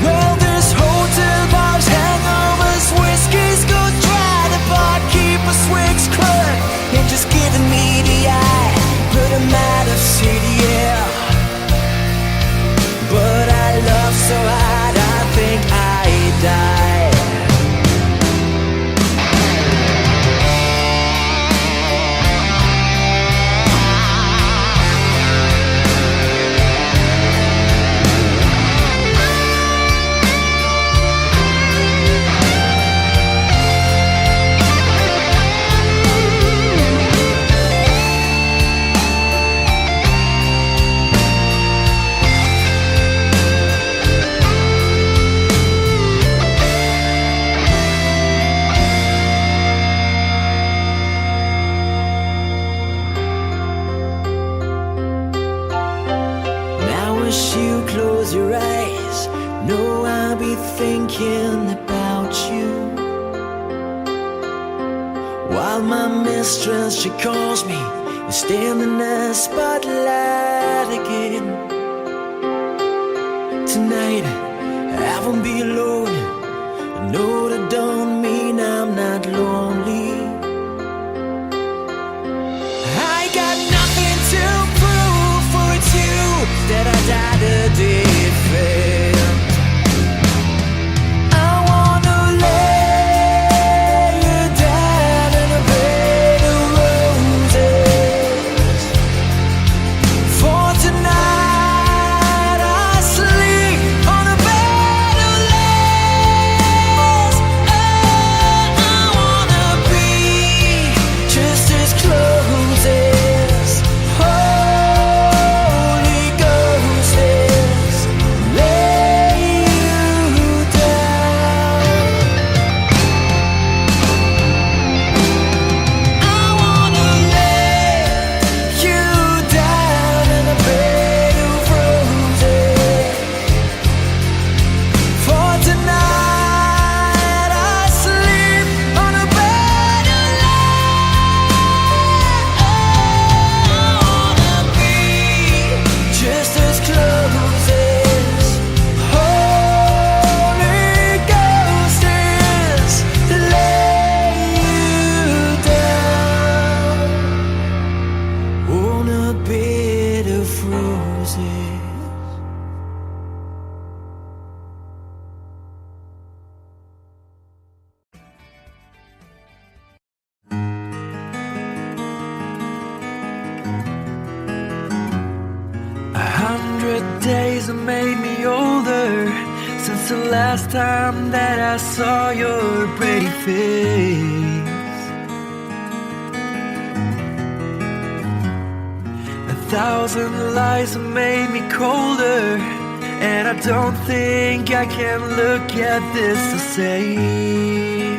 Well, this hotel bar's hangovers, whiskey's go dry. The barkeeper swigs crud and just giving me the eye. Put him out of city, yeah. But I love so hard, I think I die. Now as you close your eyes, know I'll be thinking about you. While my mistress, she calls me stand in the spotlight again. Tonight I won't be alone. No, that don't mean I'm not lonely. I got nothing to prove, for it's you that I died a day it failed. I wanna lay you down in a bed of roses. For tonight I sleep on a bed of lace. Oh, I wanna be just as close as Holy Ghost is. Lay you down. I wanna lay you down in a bed of roses. For tonight I sleep on a bed of lace. I wanna be just as close as Holy Ghost is. Lay you down on a bed of roses. A 100 days have made me older since the last time that I saw your pretty face. 1,000 lies have made me colder, and I don't think I can look at this the same.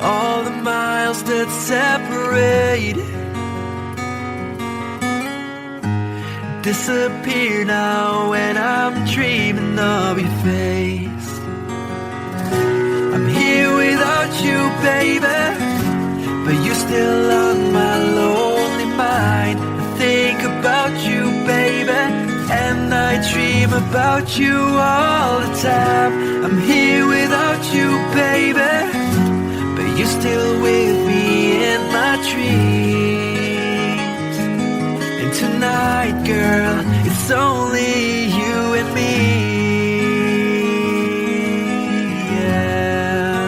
All the miles that separate disappear now when I'm dreaming of your face. I'm here without you, baby, but you're still on my lonely mind. I think about you, baby, and I dream about you all the time. I'm here without you, baby, but you're still with me in my dreams. And tonight, girl, it's only you and me. Yeah.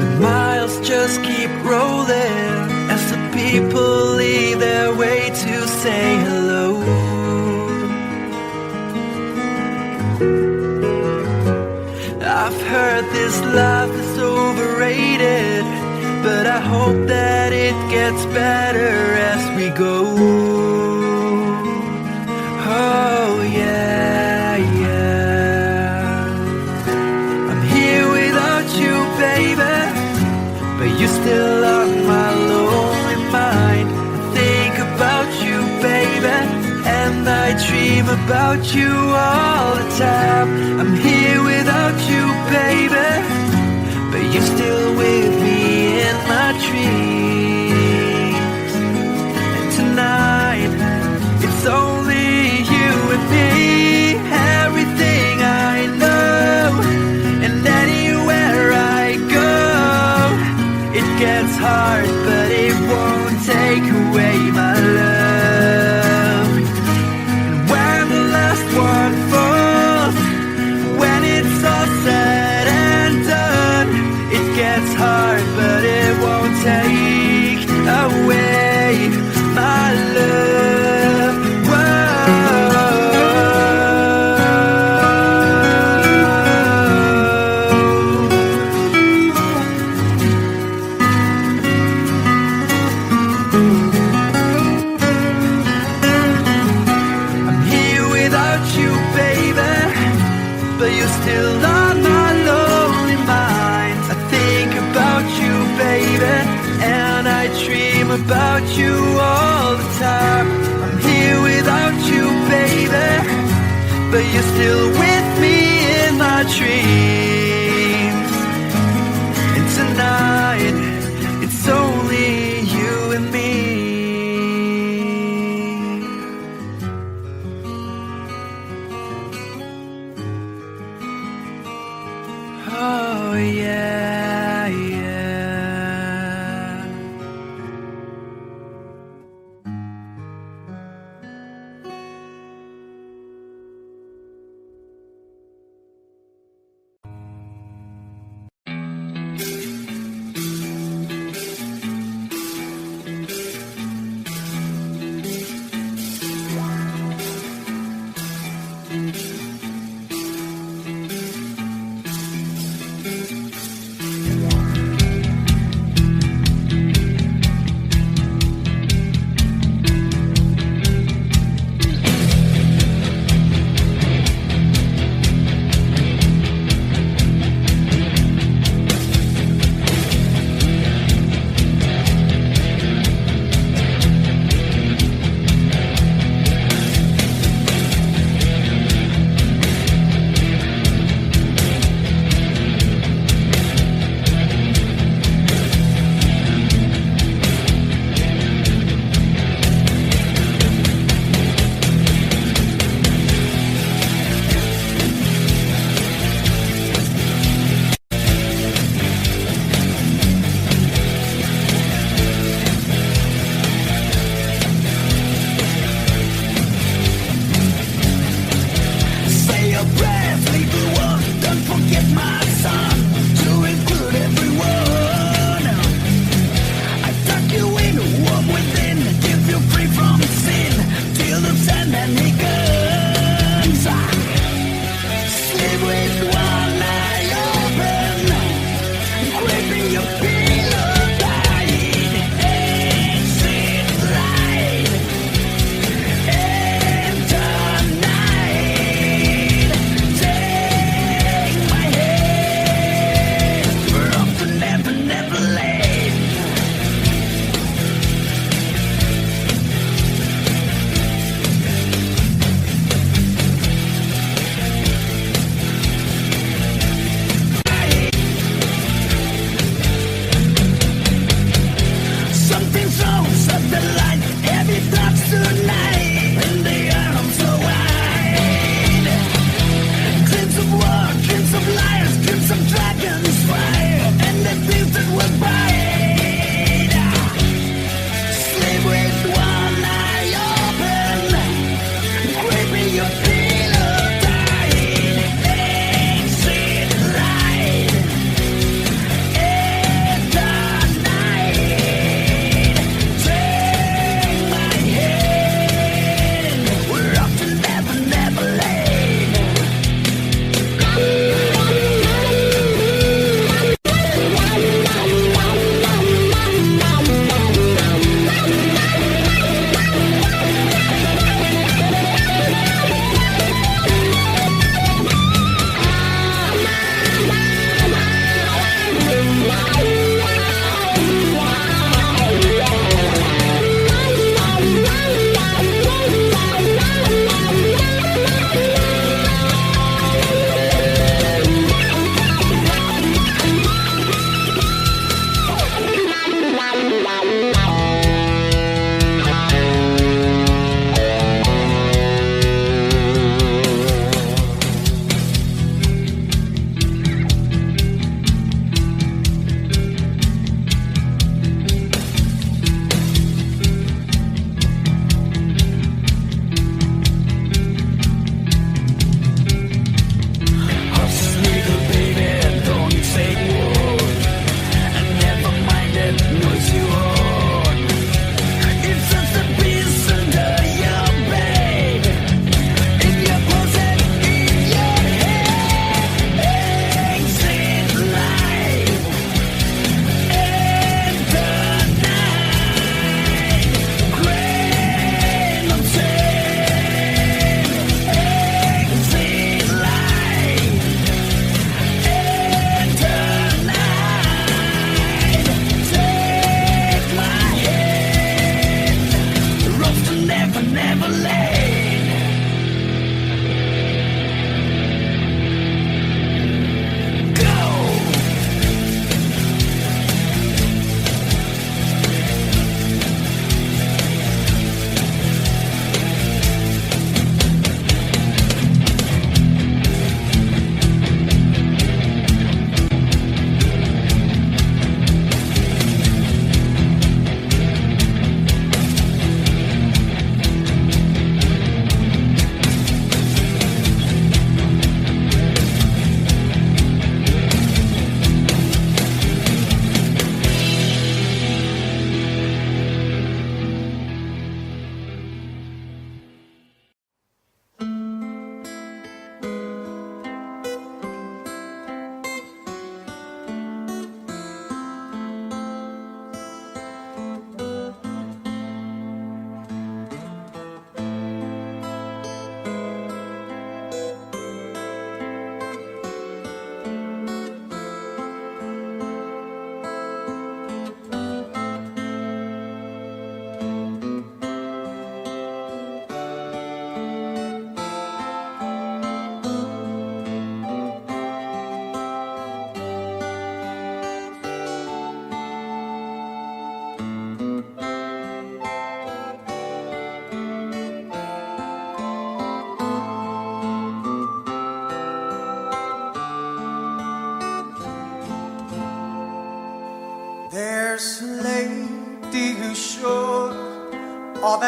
The miles just keep rolling as the people leave their way to say hello. I've heard this life is overrated, but I hope that it gets better as we go. Oh yeah, yeah. I'm here without you, baby, but you're still on my lonely mind. I think about you, baby, and I dream about you all the time. I'm here without you, baby, but you're still with me in my dreams. And tonight, it's only you and me. Everything I know, and anywhere I go, it gets hard, but it won't take away my love. And when the last one falls, when it's all said and done, it gets hard, but it won't take away my love. I'm here without you, baby, but you're still on my lonely mind. I think about you, baby, and I dream about you all the time. I'm here but you're still with me in my dreams. And tonight, it's only you and me. Oh yeah, yeah.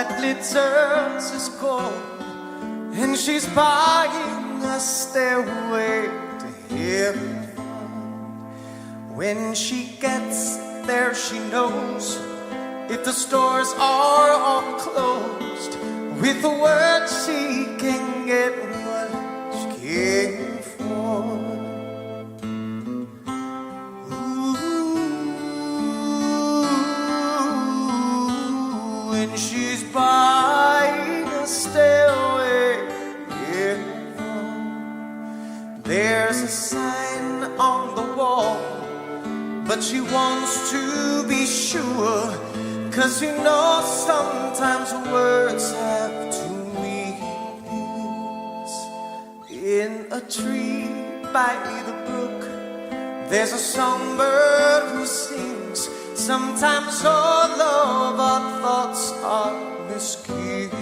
that glitters is gold, and she's buying a stairway to heaven. When she gets there, she knows if the stores are all closed, with the word she can get what she came for. Ooh, and she's buying a stairway in heaven. There's a sign on the wall, but she wants to be sure, 'cause you know sometimes words have two meanings. In a tree by the brook, there's a songbird who sings. Sometimes all of our thoughts are misgiven.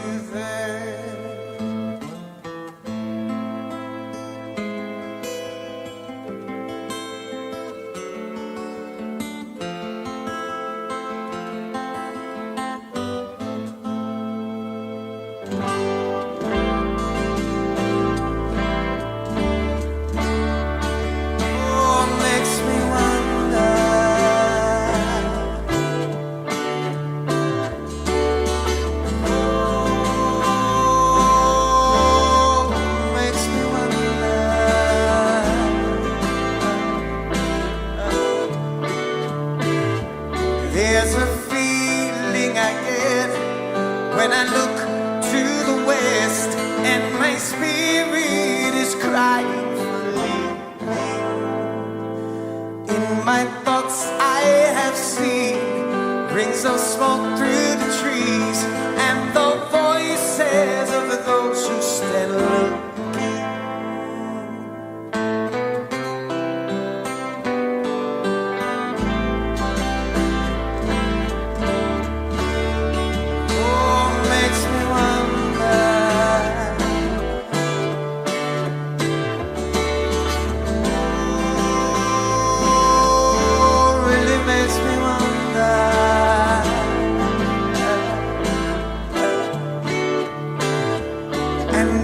There's a feeling I get when I look to the west, and my spirit is crying for leaving. In my thoughts I have seen rings of smoke through the trees, and the voices of those who stand looking.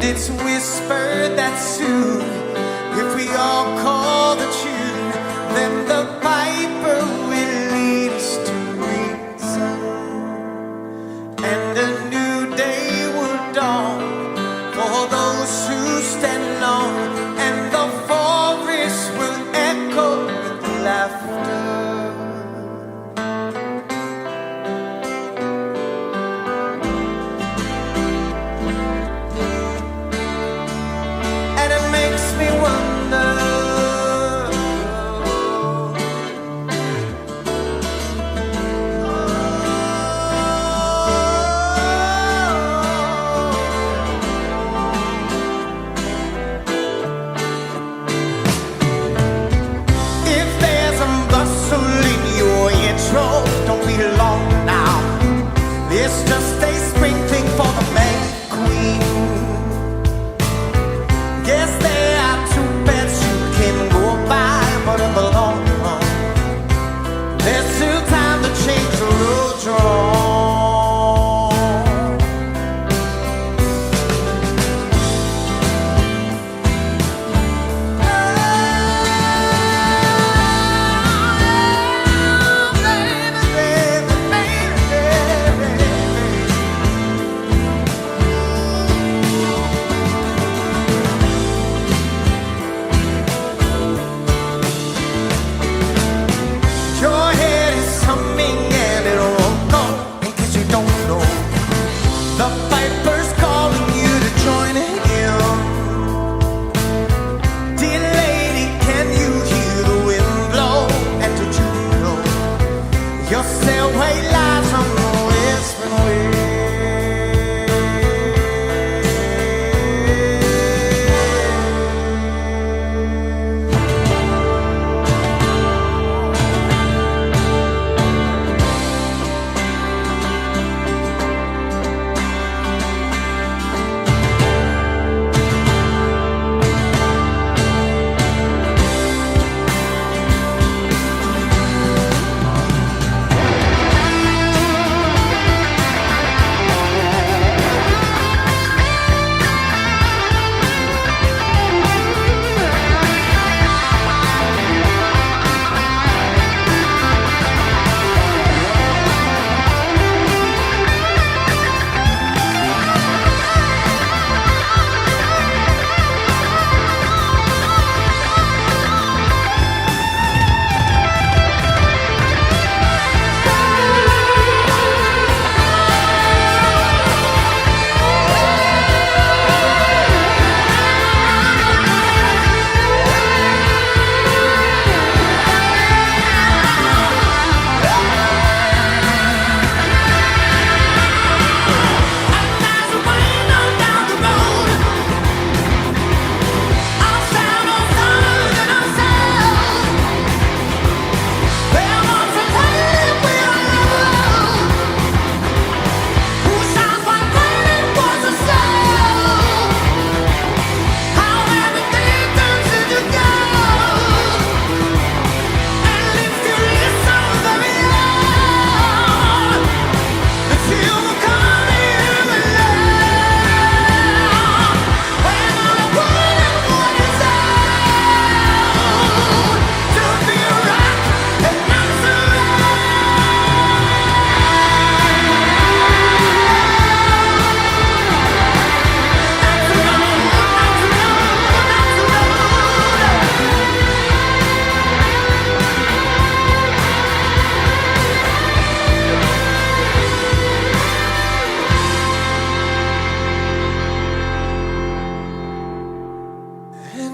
It's whispered that soon, if we all call the tune, then the piper will lead us to reason, and a new day will dawn for those who stand alone, and the forest will echo with laughter. Makes me wonder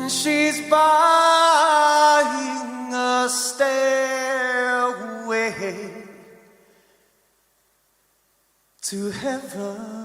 She's buying a stairway to heaven.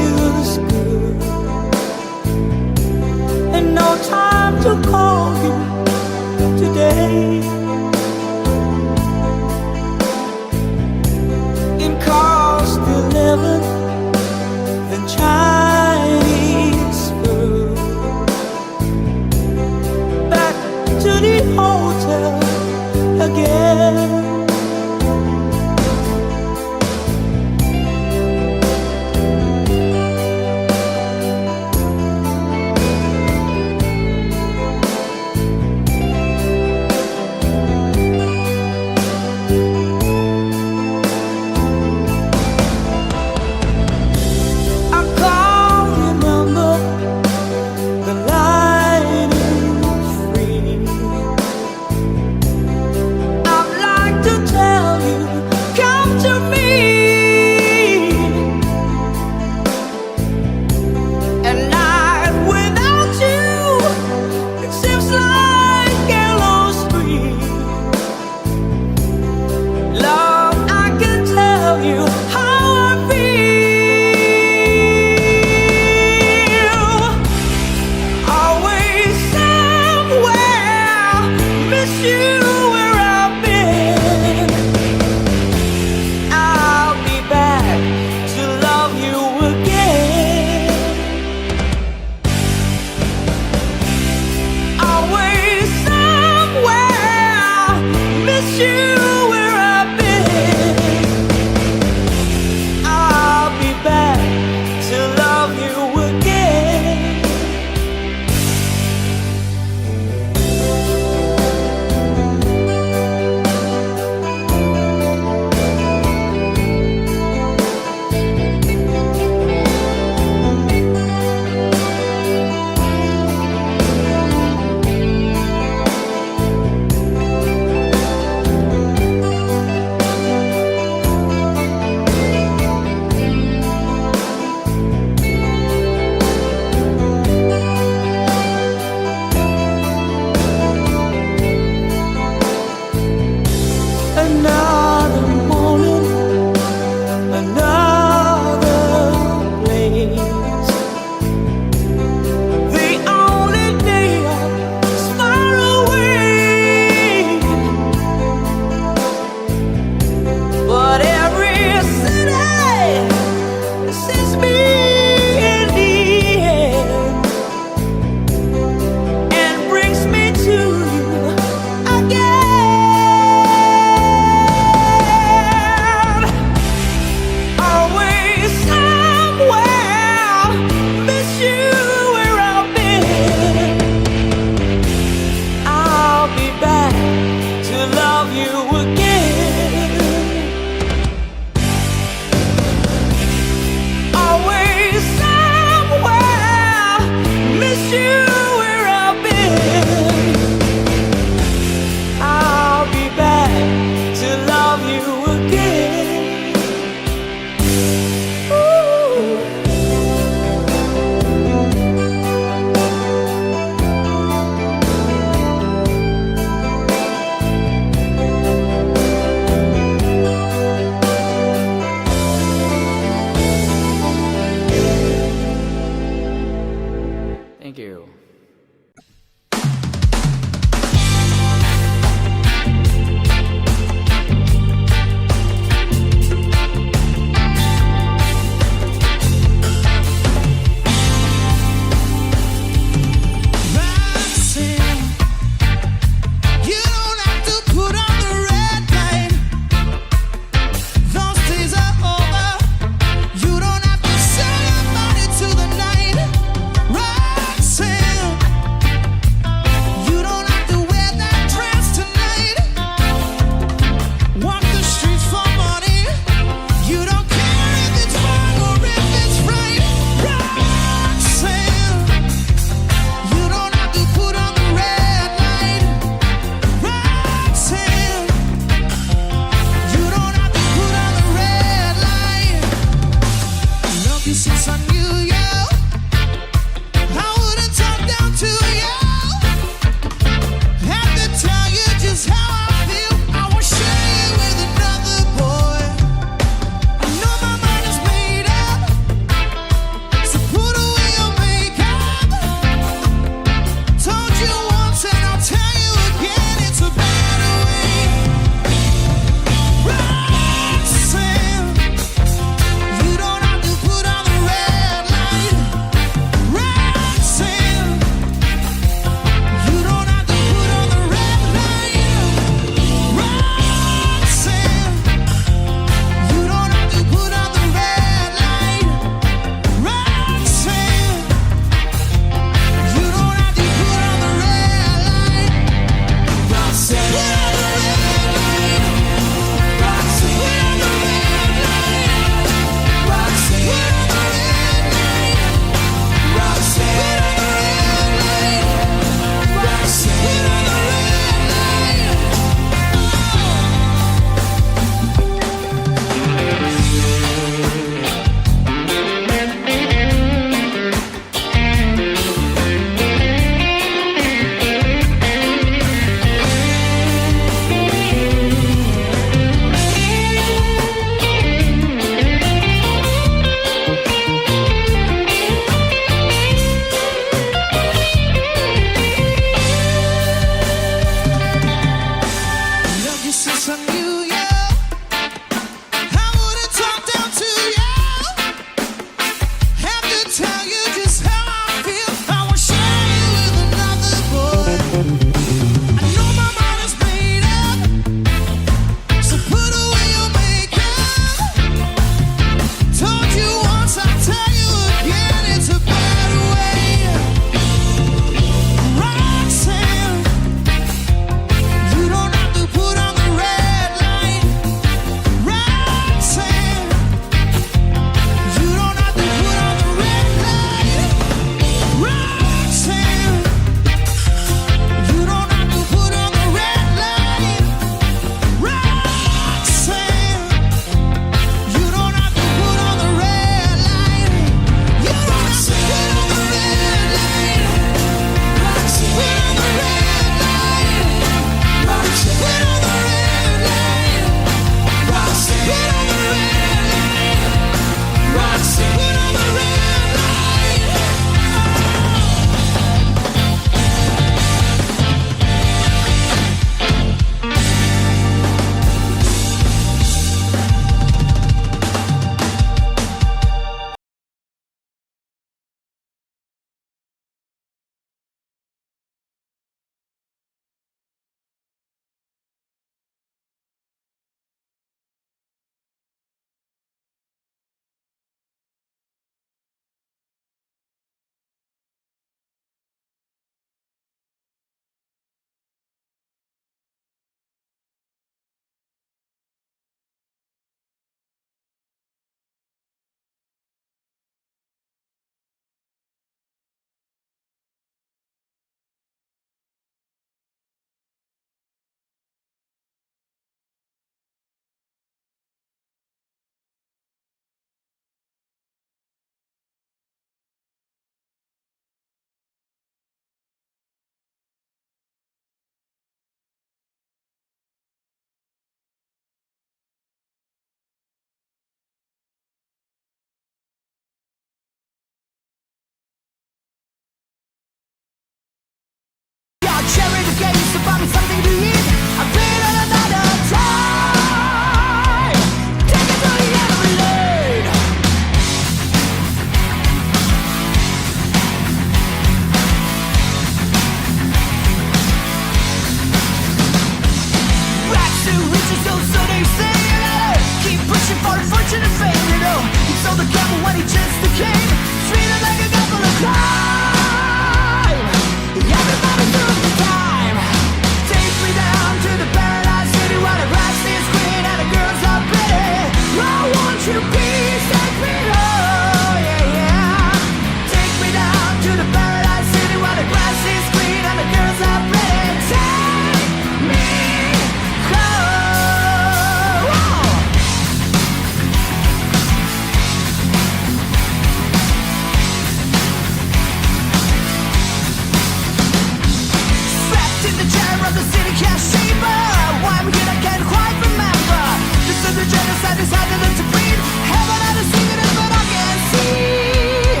but the city can't shape her. Why I'm here, I can't quite remember. This is the genocide, decided to breed. Heaven had to see it, but I can't see.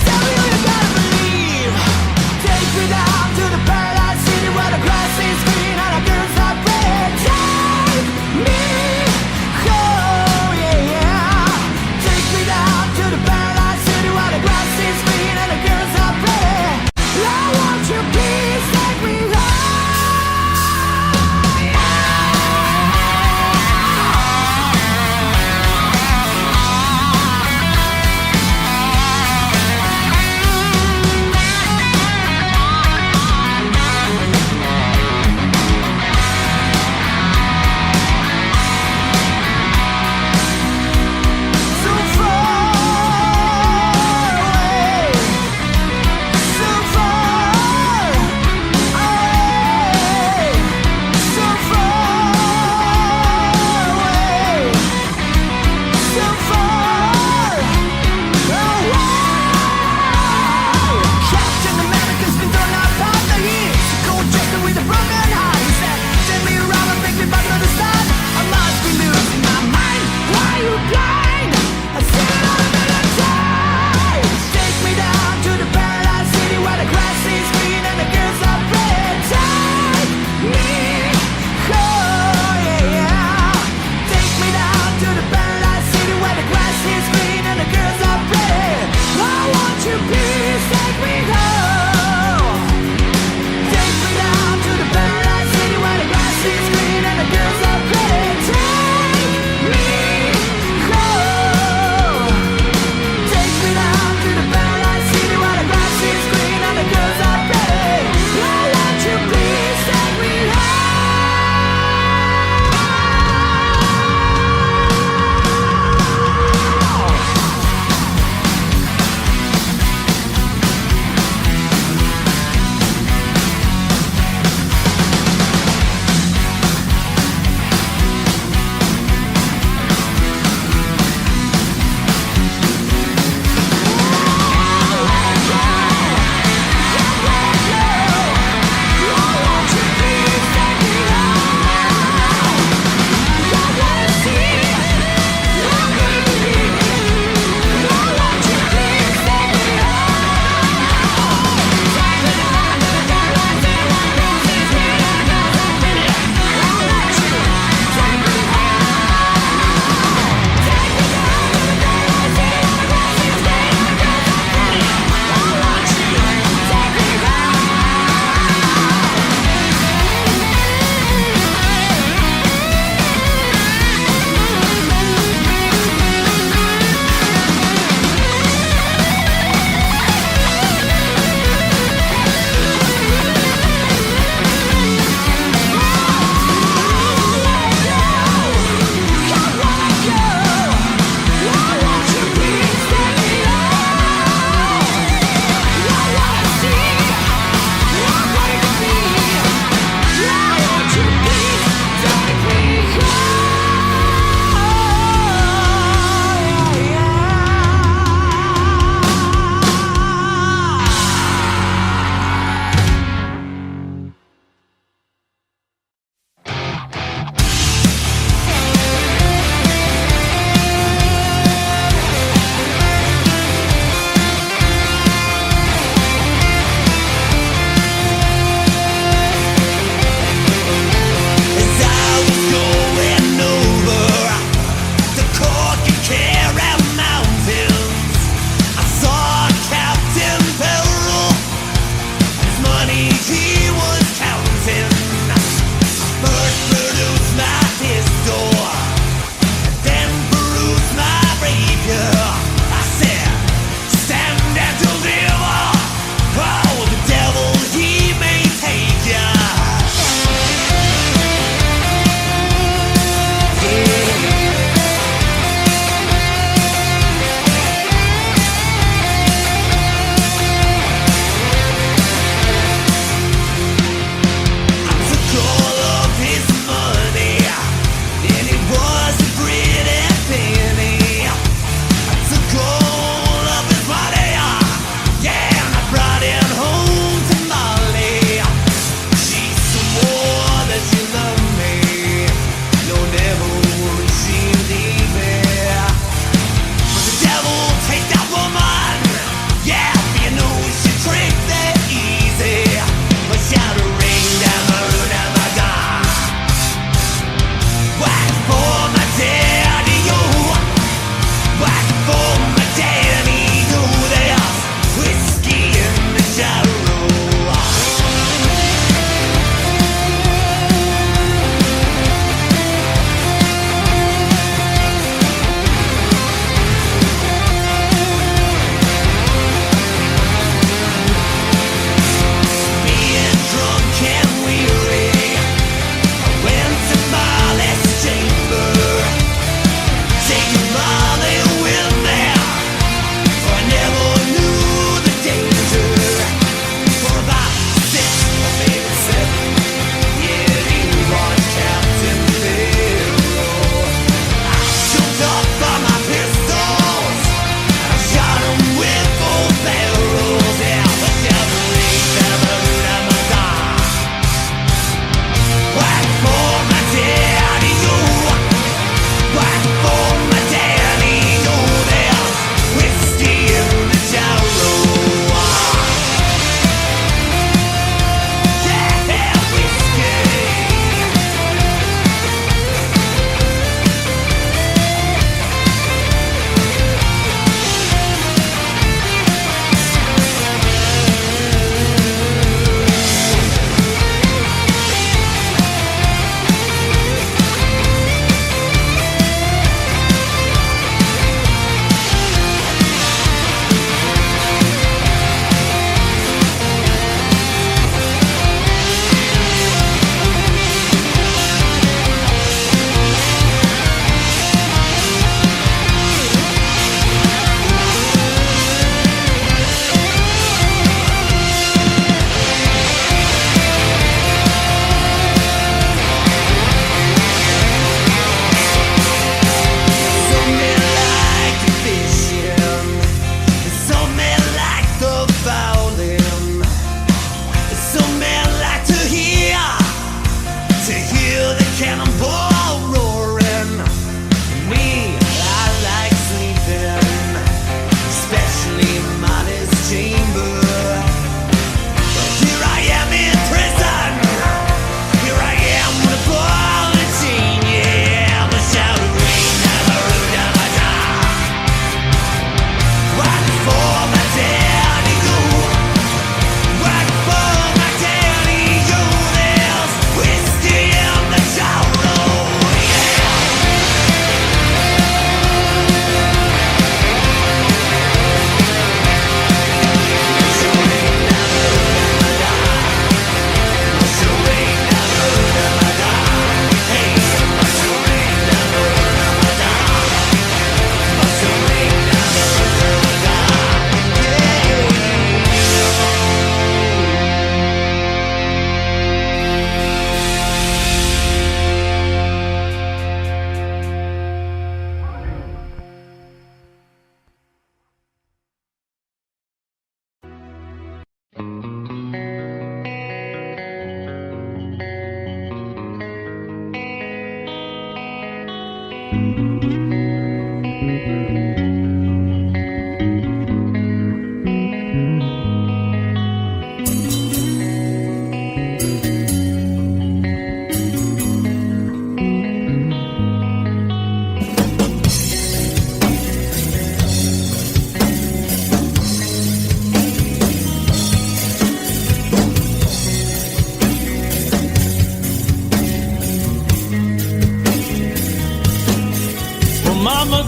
Tell me who you gotta believe. Take me down to the paradise city where the grass is green and the girls are pretty. Take me home, yeah, yeah. Take me down to the paradise city where the grass is green and the girls are pretty. I want you, please take me home.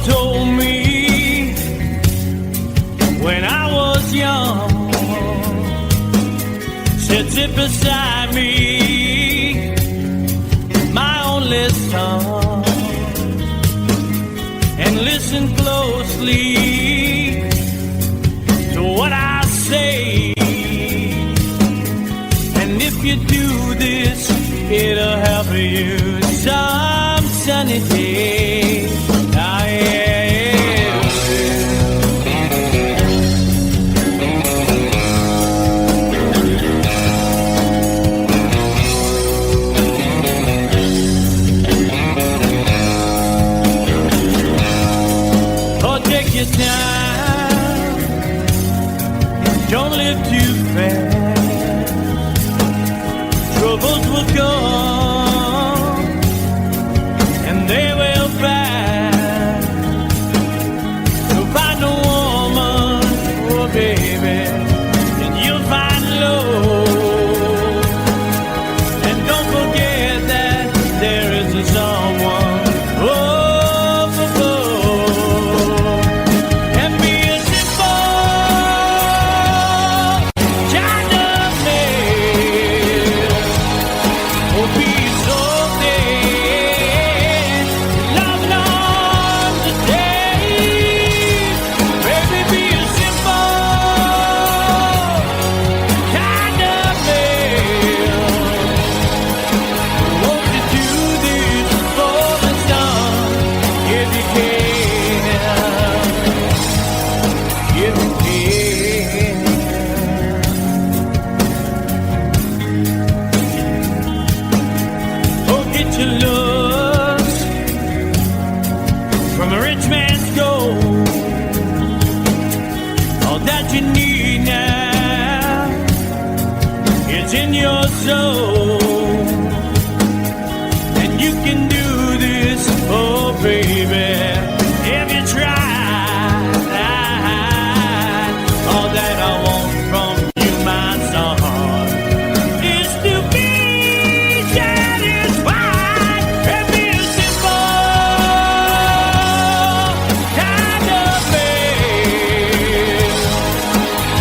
told me when I was young, said sit beside me, my only son, and listen closely to what I say. And if you do this, it'll help you some sunny day. Ah, yeah, oh, take your time, don't live too fast. Troubles will come and they will pass. So find a woman, oh baby, and you'll find love. And don't forget that there is a someone above. And be a simple child of man. Oh, be so dead, loving on today. Baby, be a simple kind of man. Won't you do this for the sun if you can? If you can. Oh, get your looks from a rich man's gold. All that you need now is in your soul. And you can do this, oh baby, if you try. All that I want from you, my son, is to be satisfied and be a simple kind of man.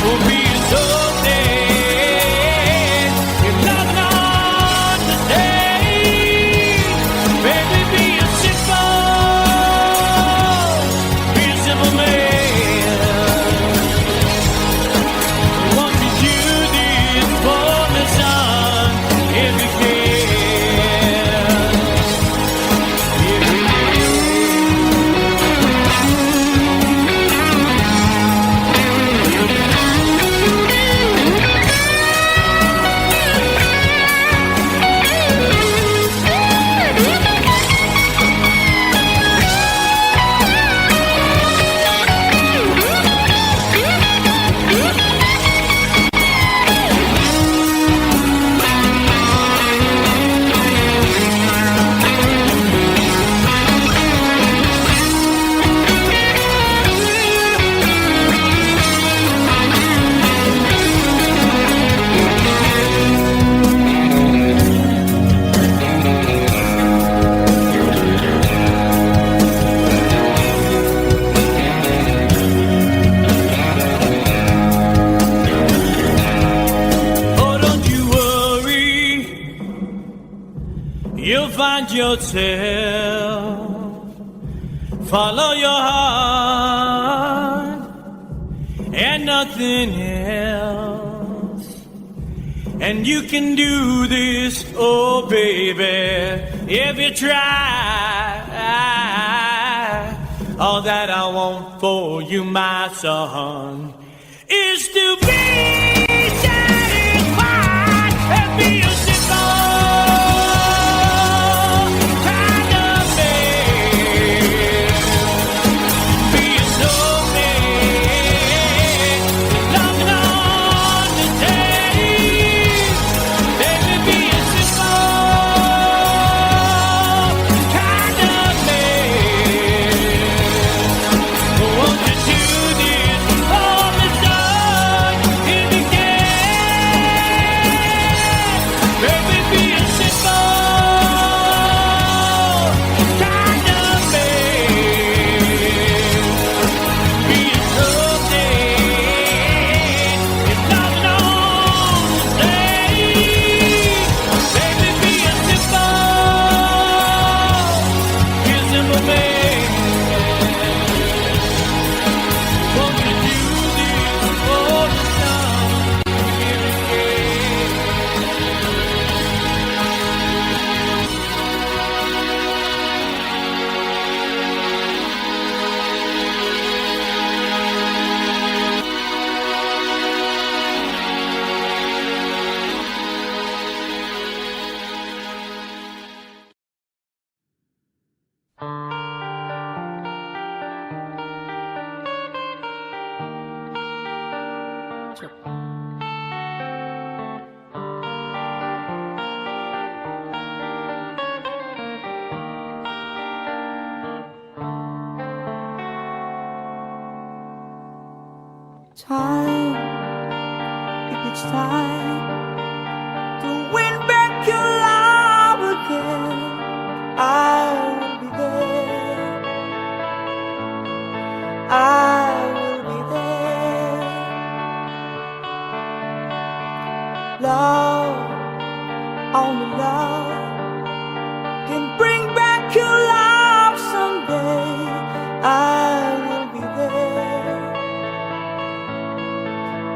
Oh, be so dead, you're loving on today. Baby, be a simple man. Won't you do this for me, son, if you can? If you Oh, don't you worry, you'll find yourself. Follow your heart and nothing else. And you can do this, oh baby, if you try. All that I want for you, my son, is to be satisfied and be a simple kind of man. Be so man, loving on today. Baby, be a simple kind of man. Won't you do this for me, son? time, if it's time to win back your love again, I will be there. I will be there. Love, only love can bring back your love someday. I will be there.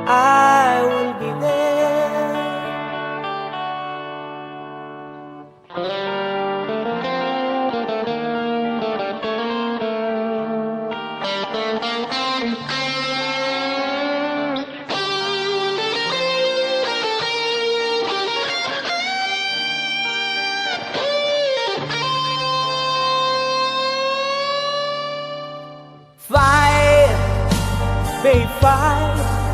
I will be there. Fight, baby, fight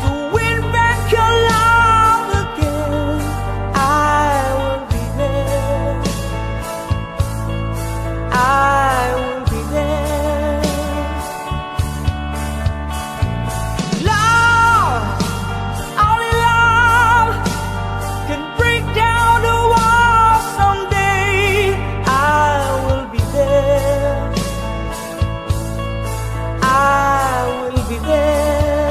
to win back your love again. I will be there. I will be there. Love, only love can break down the walls someday. I will be there. I will be there.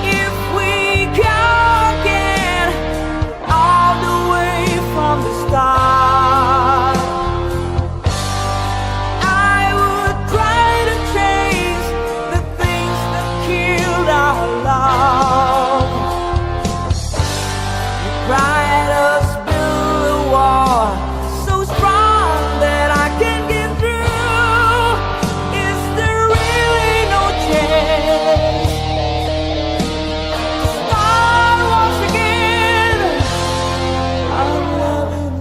If we go again all the way from the start, I would try to change the things that killed our love. You cried us build a wall so strong that I can get through. Is there really no chance to start once again? I'm loving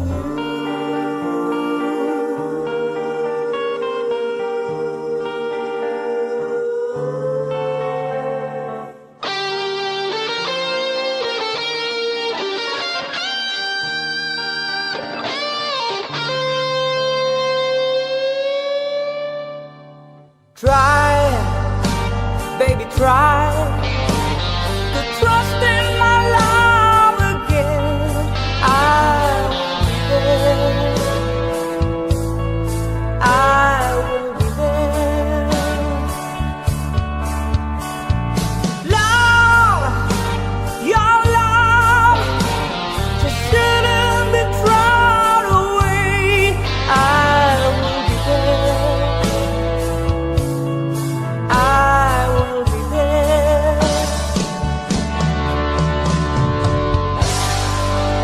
Try, baby, try to trust in my love again. I will be there. I will be there. Love, your love just shouldn't be thrown away. I will be there. I will be there.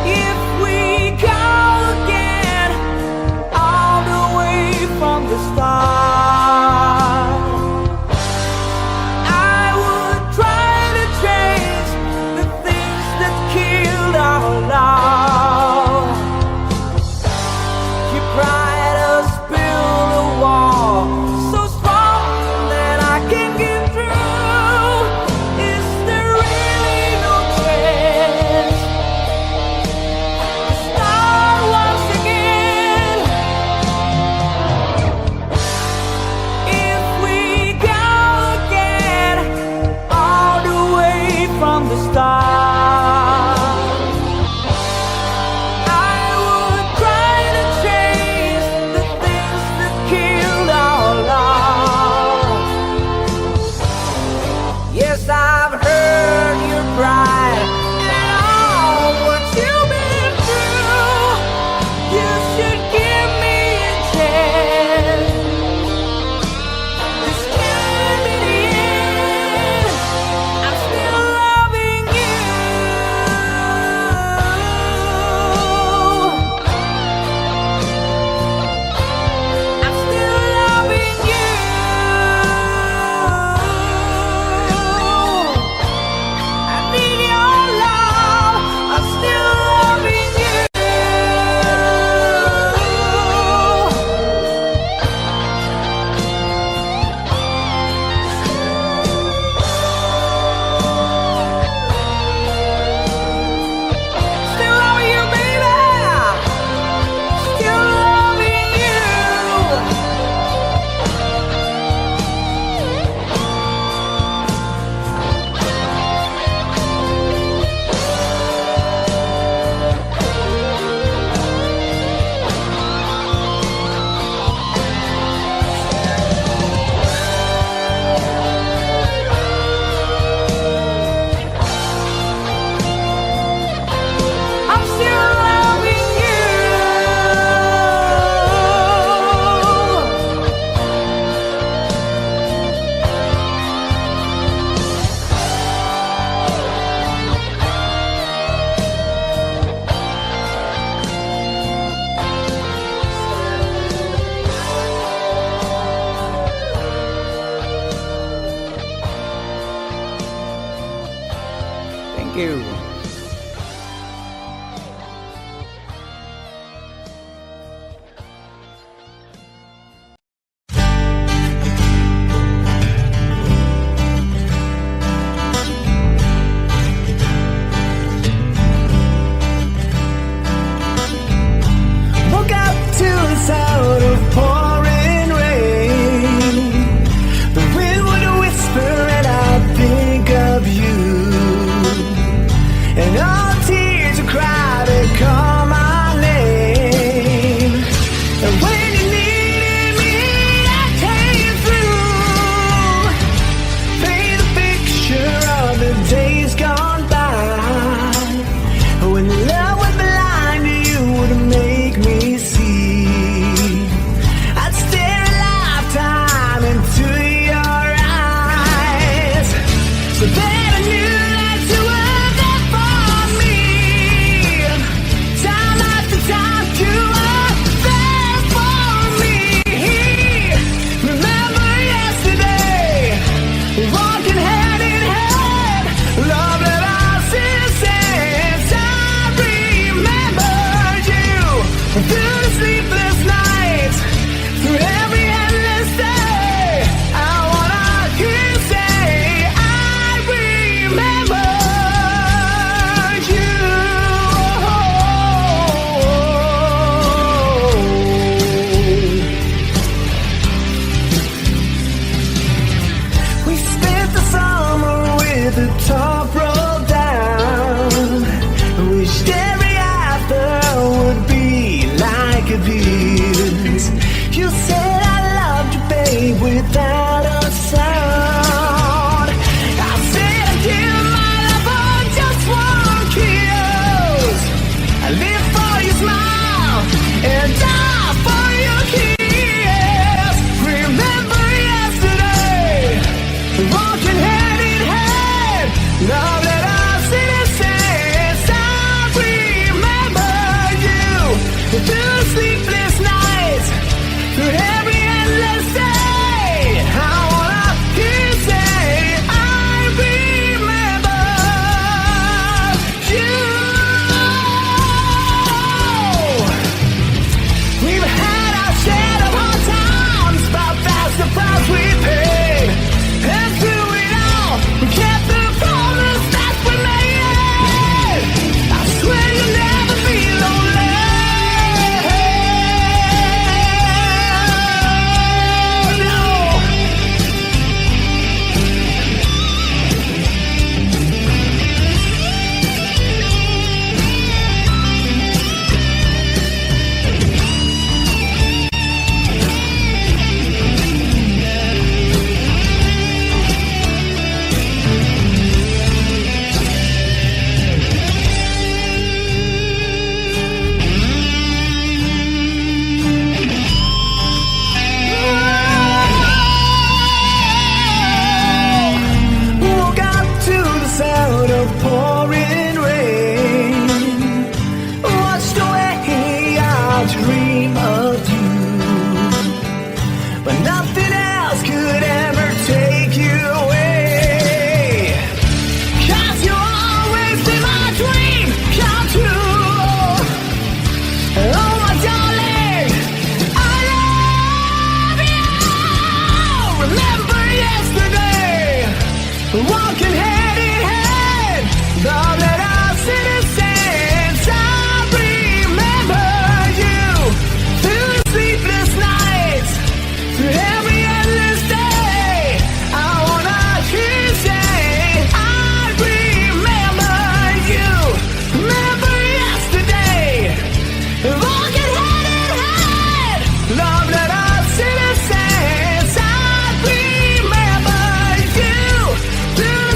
If we go again all the way from the start, I would try to change the things that killed our love. You cried us build a wall so strong that I can get through. Is there really no chance to start once again? If we go again all the way from the start, I would try to change the things that killed our love. Yes, I've heard your cry and all what you've been through. You should give me a chance. This can't be the end. I'm still loving you. I'm still loving you. Thank you. Woke up to the sound of pouring rain. The wind would whisper and I'd think of you. And all the tears would cry to call my name. And when you needed me, I came through. Paint a picture of the days gone by. When love was blind, you would make me see. I'd stare a lifetime into your eyes, so that I knew that you were there for me. Time after time, you were there for me. Remember yesterday, walking hand in hand, love that I see since I remembered you. Through the sleepless nights, through every endless day, I wanna hear you say, I remember you. We spent the summer with the top rolled down. Wished every after would be like a this. You said I loved you, babe, without a sound. I said I'd give my love for just one kiss. I live for your smile and die for your kiss. Remember yesterday, walking hand in hand, love that I've seen since I remember you. Through the sleepless nights, through every endless day, I wanna hear you say, I remember you. We've had our share of hard times, but that's the price we paid. And through it all, we kept the promise that we made. I swear you'll never be lonely. Woke up to the sound of pouring rain. Watched away, I'll dream of you. But nothing else could ever take you away. 'Cause you always be my dream come true. Oh my darling, I love you. Remember yesterday, walking hand in hand, love that I've seen since I remember you. Through the sleepless nights, through every endless day, I wanna hear you say, I remember you. Remember yesterday, walking hand in hand, love that I've seen since I remember you. Through the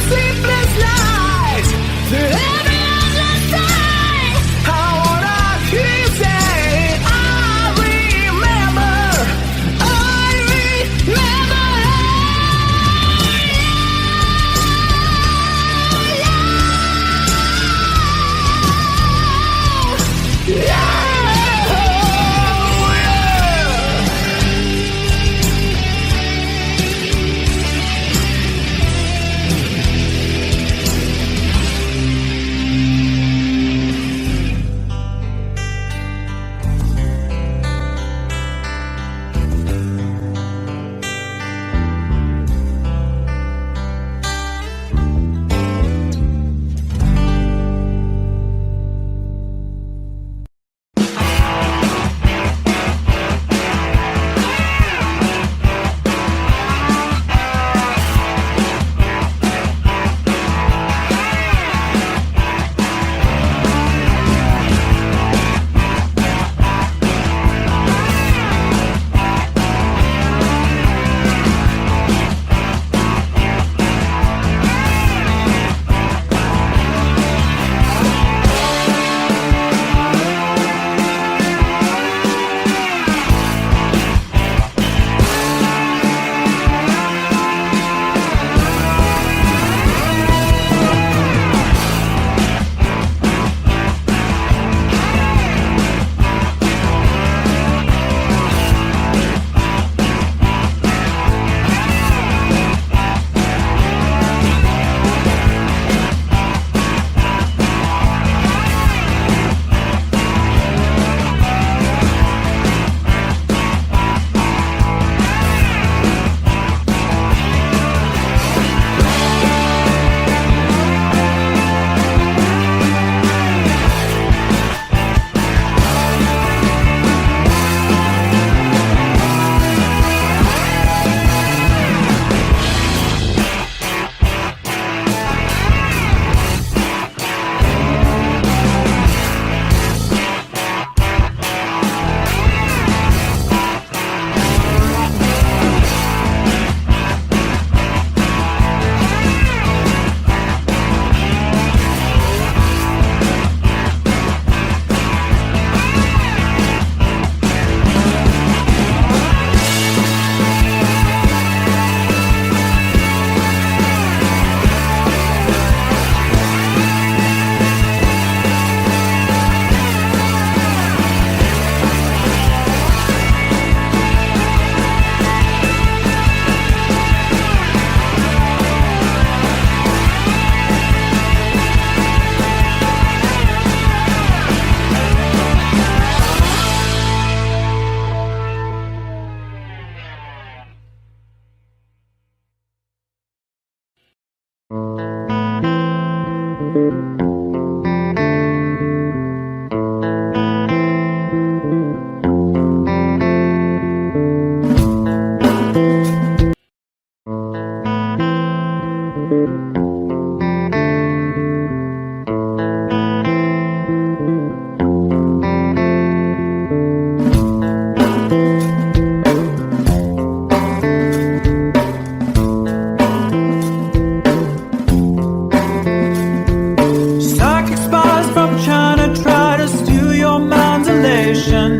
Psychic spies from China try to steal your mind's elation.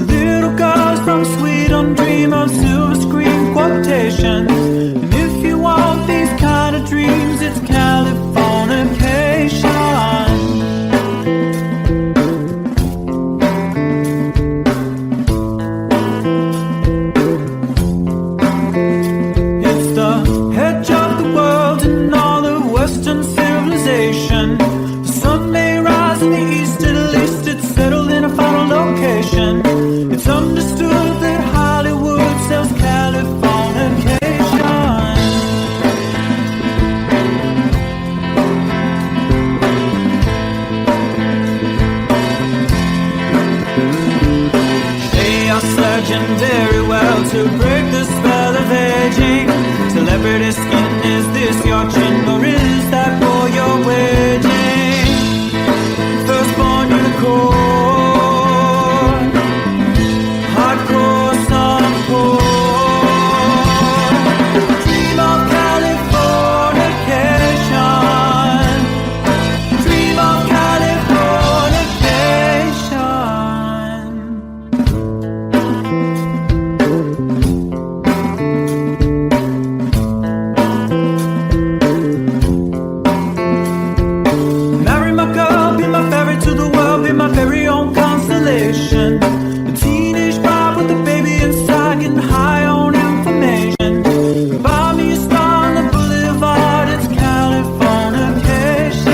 Little girls from Sweden dream of silver screen quotations. And if you want these kind of dreams, it's Californication. It's the edge of the world and all of Western civilization. The sun may rise in the east, at least it's settled in a final location. It's understood that Hollywood sells Californication. They are searching very well to break the spell of aging. Celebrity skin, is this your chin or is that for your waging? Firstborn unicorn, hardcore son of porn. Dream of Californication. Dream of Californication. Marry my girl, be my ferry to the world, be my very own constellation. A teenage bride with a baby inside, getting high on information. Buy me a star on the boulevard, it's Californication.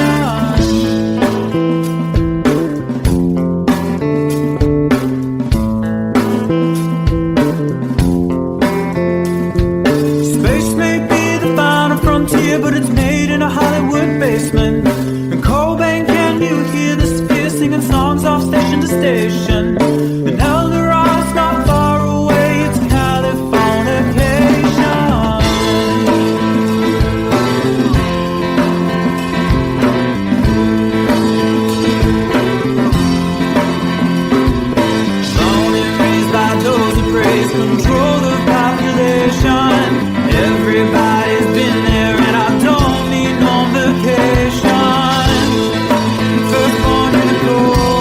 Space may be the final frontier, but it's made in a Hollywood basement. And Cobain, can you hear the sphere singing songs off station to station? And Eldorad's not far away, it's Californication. Born and raised by those who praise control the population. Everybody's been there and I don't need no vacation. Firstborn unicorn,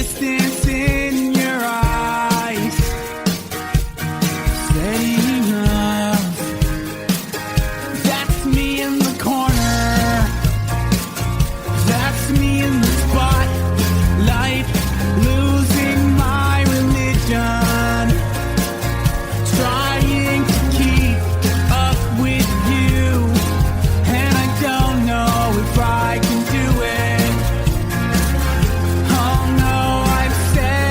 distance in your eyes said enough. That's me in the corner. That's me in the spotlight, losing my religion, trying to keep up with you, and I don't know if I can do it. Oh no, I've said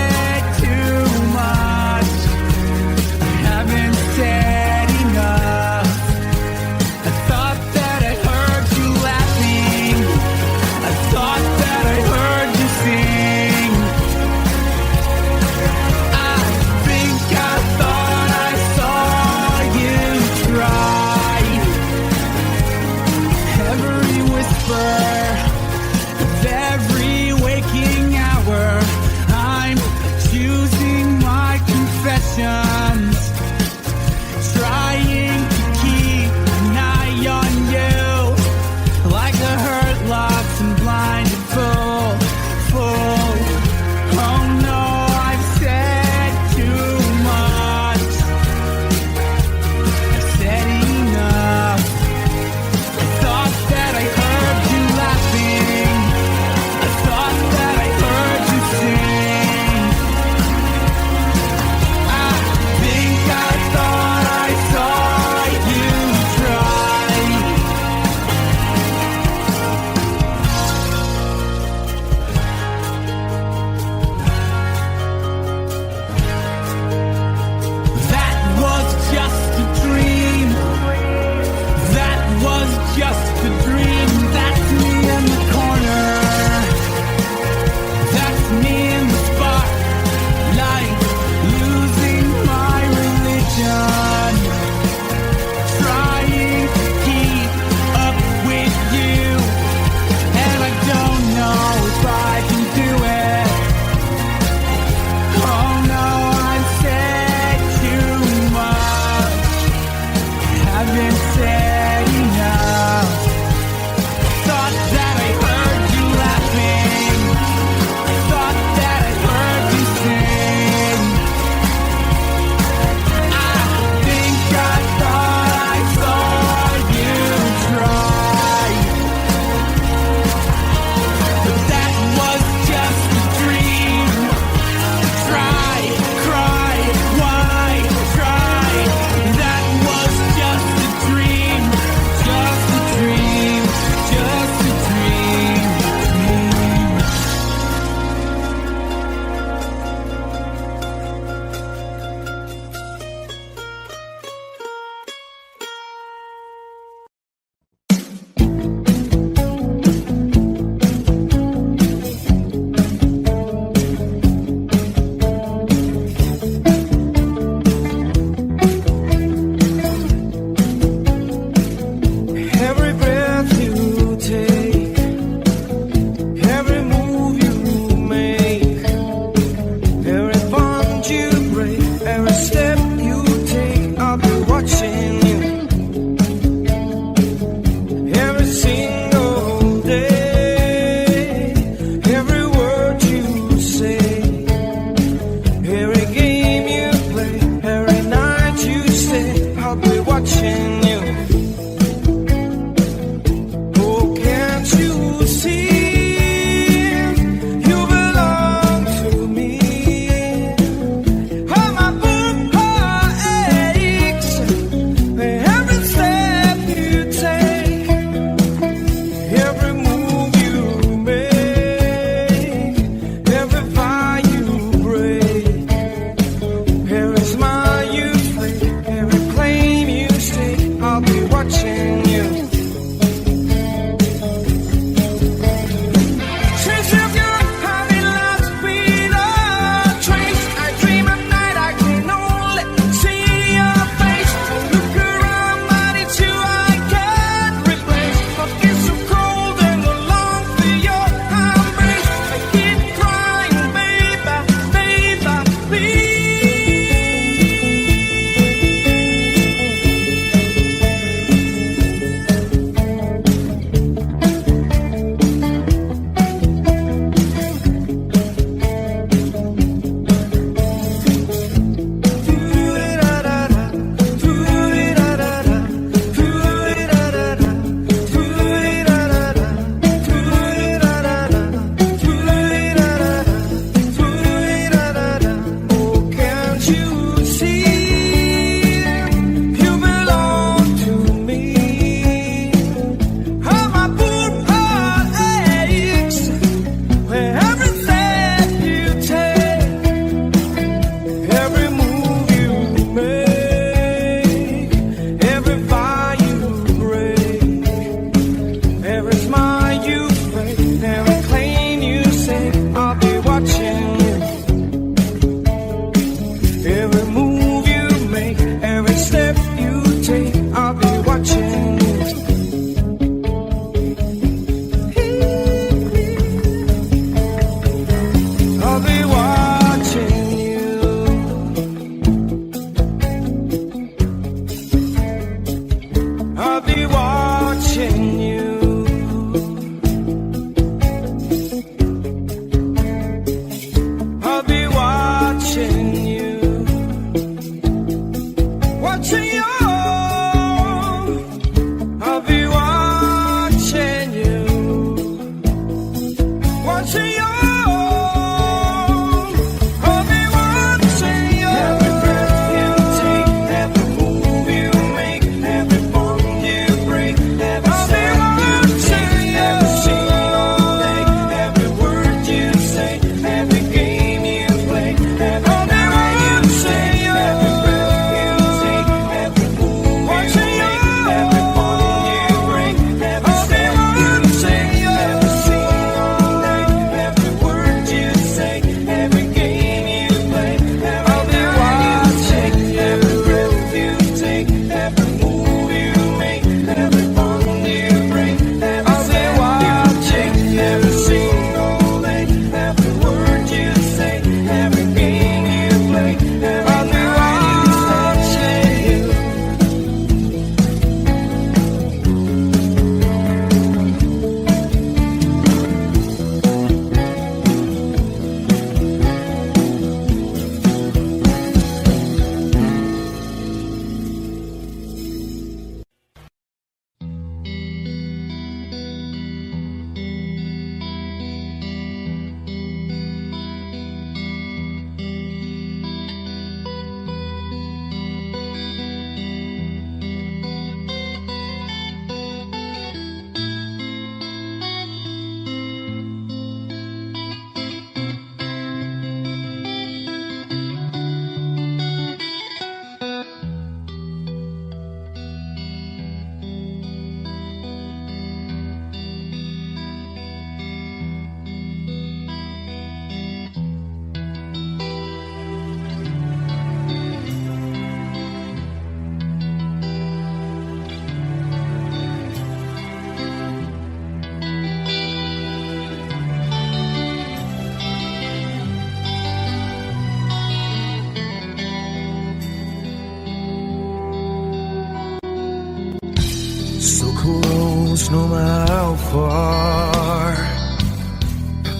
no matter how far.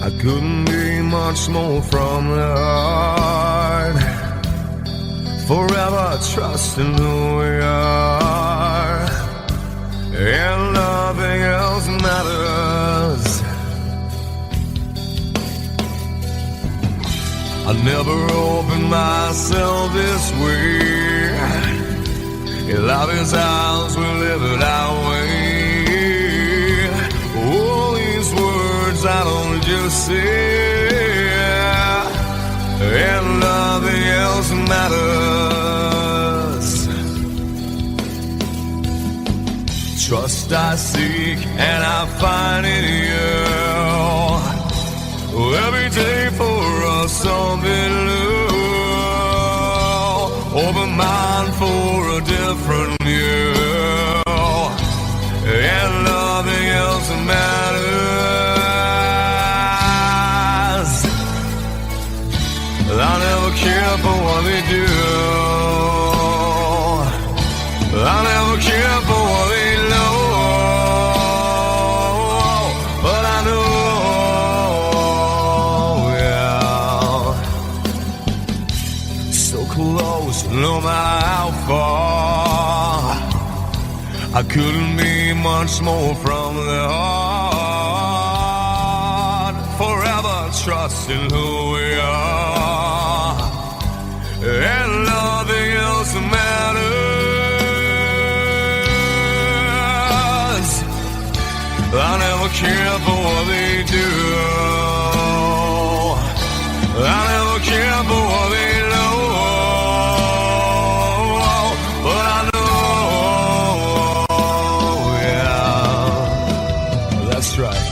I couldn't be much more from the heart. Forever trusting who we are, and nothing else matters. I never opened myself this way. In love is ours, we live it our way. All these words I don't just say, and nothing else matters. Trust I seek and I find in you. Every day for us something new. Open mind for a different view, and nothing else matters. I never care for what they do. I never care for what they know. But I know, yeah, so close, no matter how far. I couldn't be much more from the heart. Forever trusting who we are, and nothing else matters. I never care for what they do. I never care for what they know. But I know, yeah, that's right.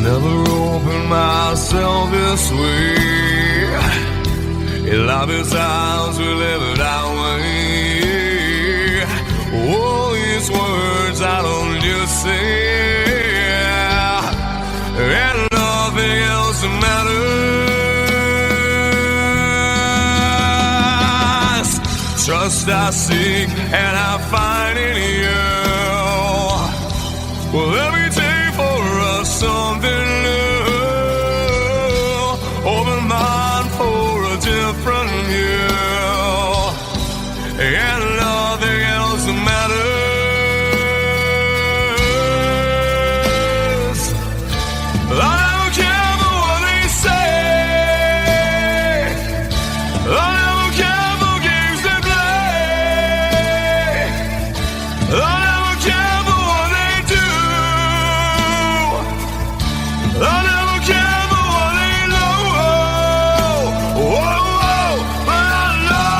Never opened myself this way. In love is ours, we live it our way. All these words I don't just say, and nothing else matters. Trust I seek and I find in you. Well, every day for us something new. Open mind for a different view, and nothing else matters. I don't care for what they say. I don't care for games they play. I never care for what they do. I never care for what they know. Whoa, whoa, but I know.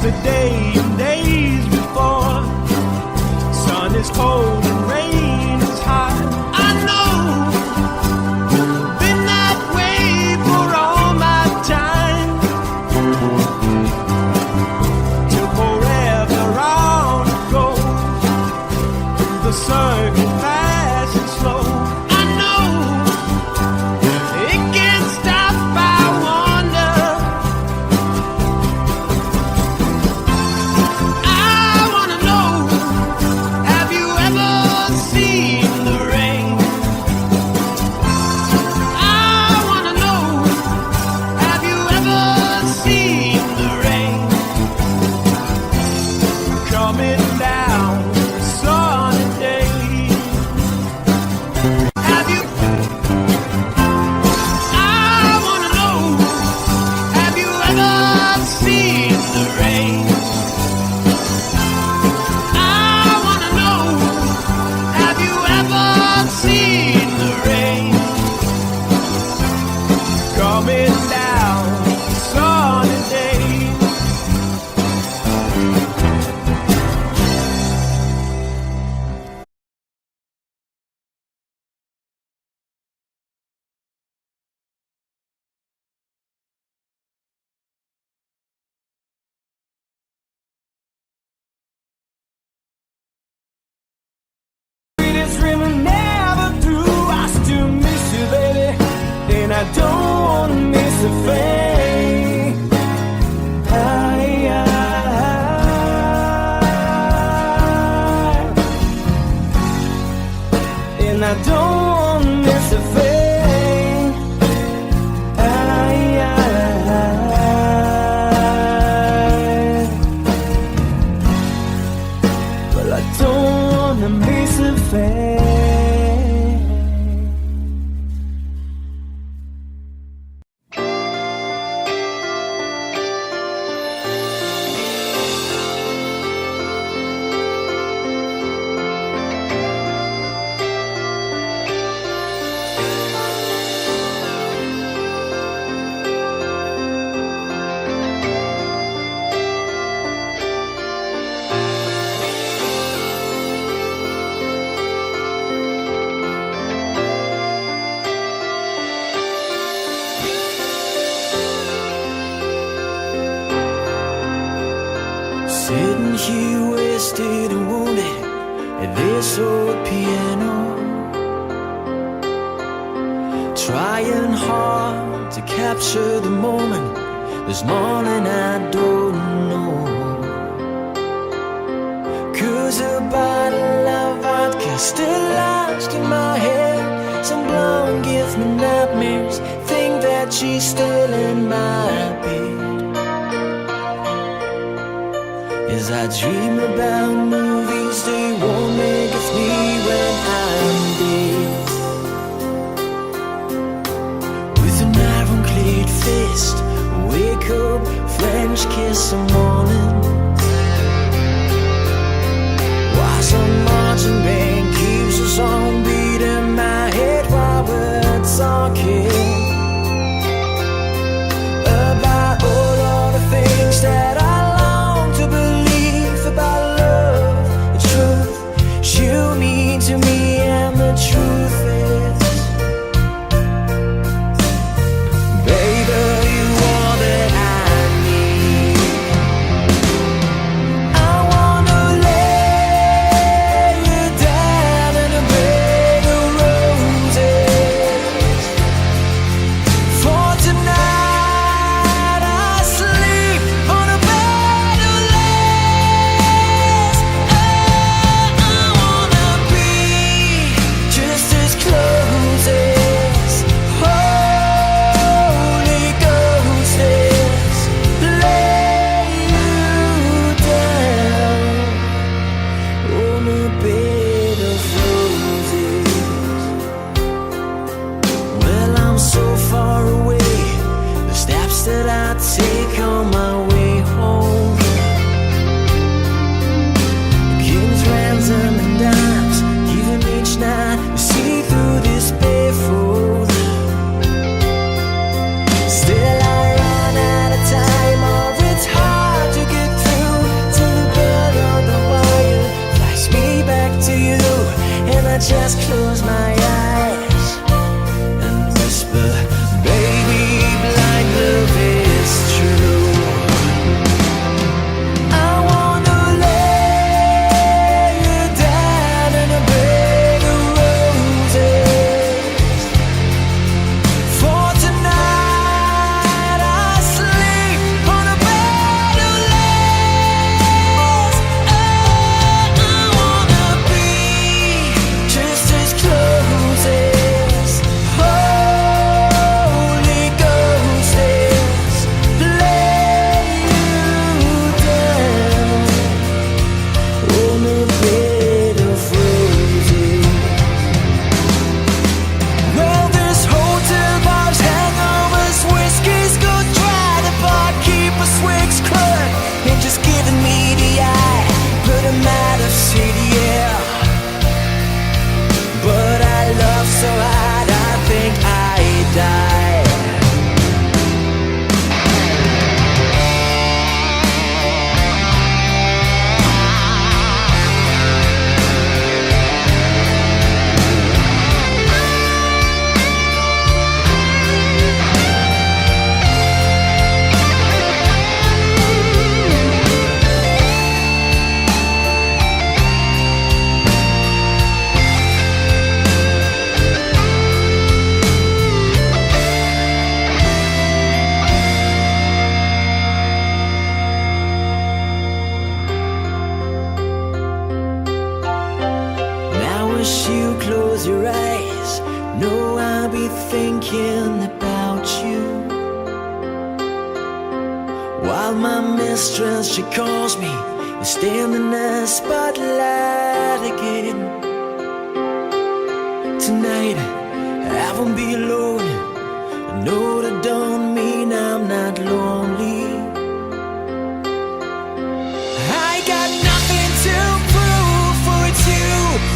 yesterday and days before. Sun is cold and rain is hot. I know, been that way for all my time. Till forever on it goes, through the circuit fast and slow. I know, it can't stop, I wonder. I wanna know, have you ever seen the rain? I wanna know, have you ever seen the rain? Coming down sunny day. Have you? I wanna know, have you ever seen the rain? I wanna know, have you ever seen the rain? Coming down sunny day. Sweetest dreaming never through. I still miss you, baby, and I don't wanna miss a thing. And I don't wanna miss a thing. Well, I don't wanna miss a thing. Sitting here wasted and wounded at this old piano, trying hard to capture the moment. This morning I don't know, 'cause a bottle of vodka still lodged in my head. Some blonde gives me nightmares, think that she's still in my bed. As I dream about movies, they won't make us me when I'm dead. With an ironclad fist, wake up, French kiss some morning. While some marching band keeps us on beat in my head while we're talking about all of the things that I long to believe about love, the truth you mean to me, and the truth is, baby, you all that I need. wish you close your eyes. No, I'll be thinking about you. While my mistress, she calls me, we stand in the spotlight again. Tonight, I won't be alone. I know that don't mean I'm not lonely. I got nothing to prove, for it's you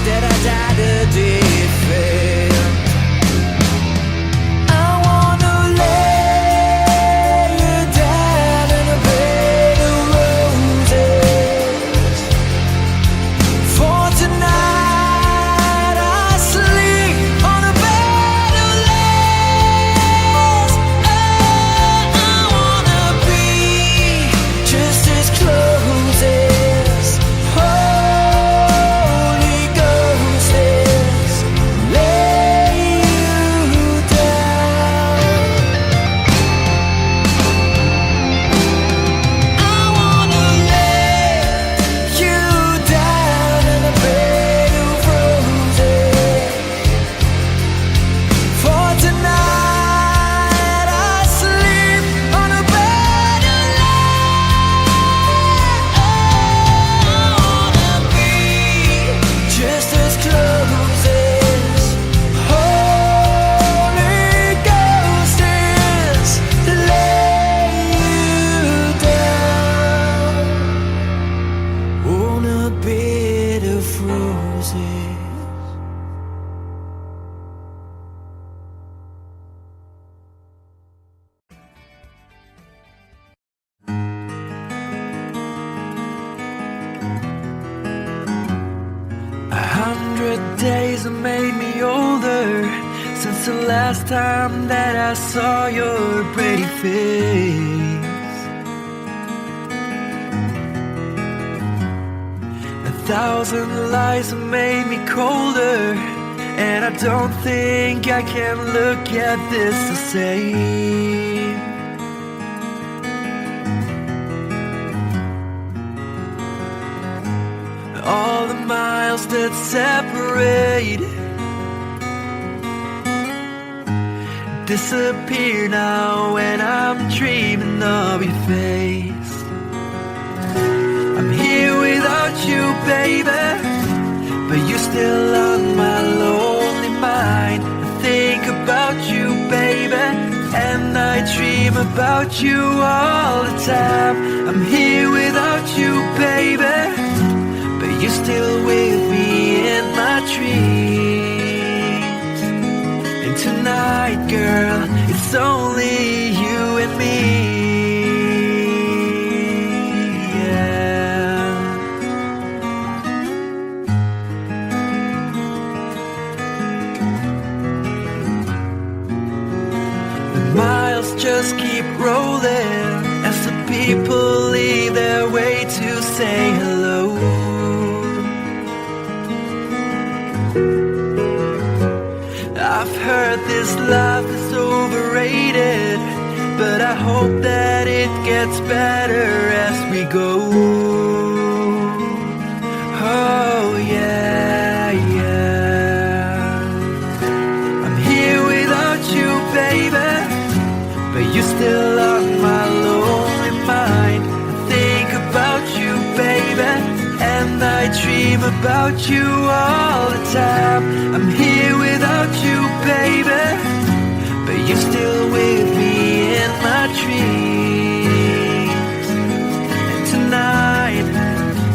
that I died a day failed. I wanna lay you down in a bed of roses. For tonight I sleep on a bed of lace. Oh, I wanna be just as close as Holy Ghost is. Lay you down. I wanna lay you down in a bed of roses. For tonight I sleep on a bed of lace. I wanna be just as close as Holy Ghost is. Lay you down on a bed of roses. A 100 days have made me older since the last time that I saw your pretty face. 1,000 lies have made me colder, and I don't think I can look at this the same. All the miles that separate disappear now when I'm dreaming of your face. I'm here without you, baby, but you're still on my lonely mind. I think about you, baby, and I dream about you all the time. I'm here without you, baby, but you're still with me in my dreams. And tonight, girl, it's only you and me. Yeah. The miles just keep rolling as the people leave their way to say hello. I've heard this life is overrated, but I hope that it gets better as we go. Oh yeah, yeah. I'm here without you, baby, but you're still on my lonely mind. I think about you, baby, and I dream about you all the time. I'm here without you, baby, but you're still with me in my dreams. And tonight,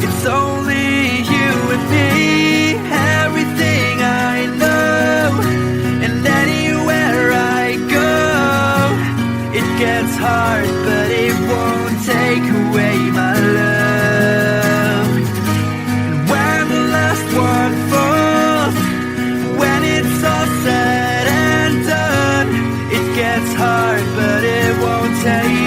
it's only you and me. Everything I know, and anywhere I go, it gets hard, but it won't take away my love. And when the last one falls, when it's all said and done, it gets hard, but it won't take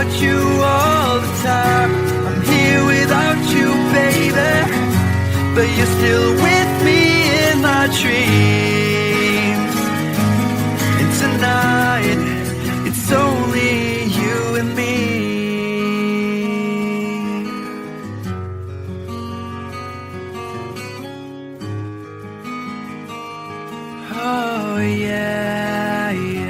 without you all the time. I'm here without you, baby, but you're still with me in my dreams. And tonight, it's only you and me. Oh yeah, yeah.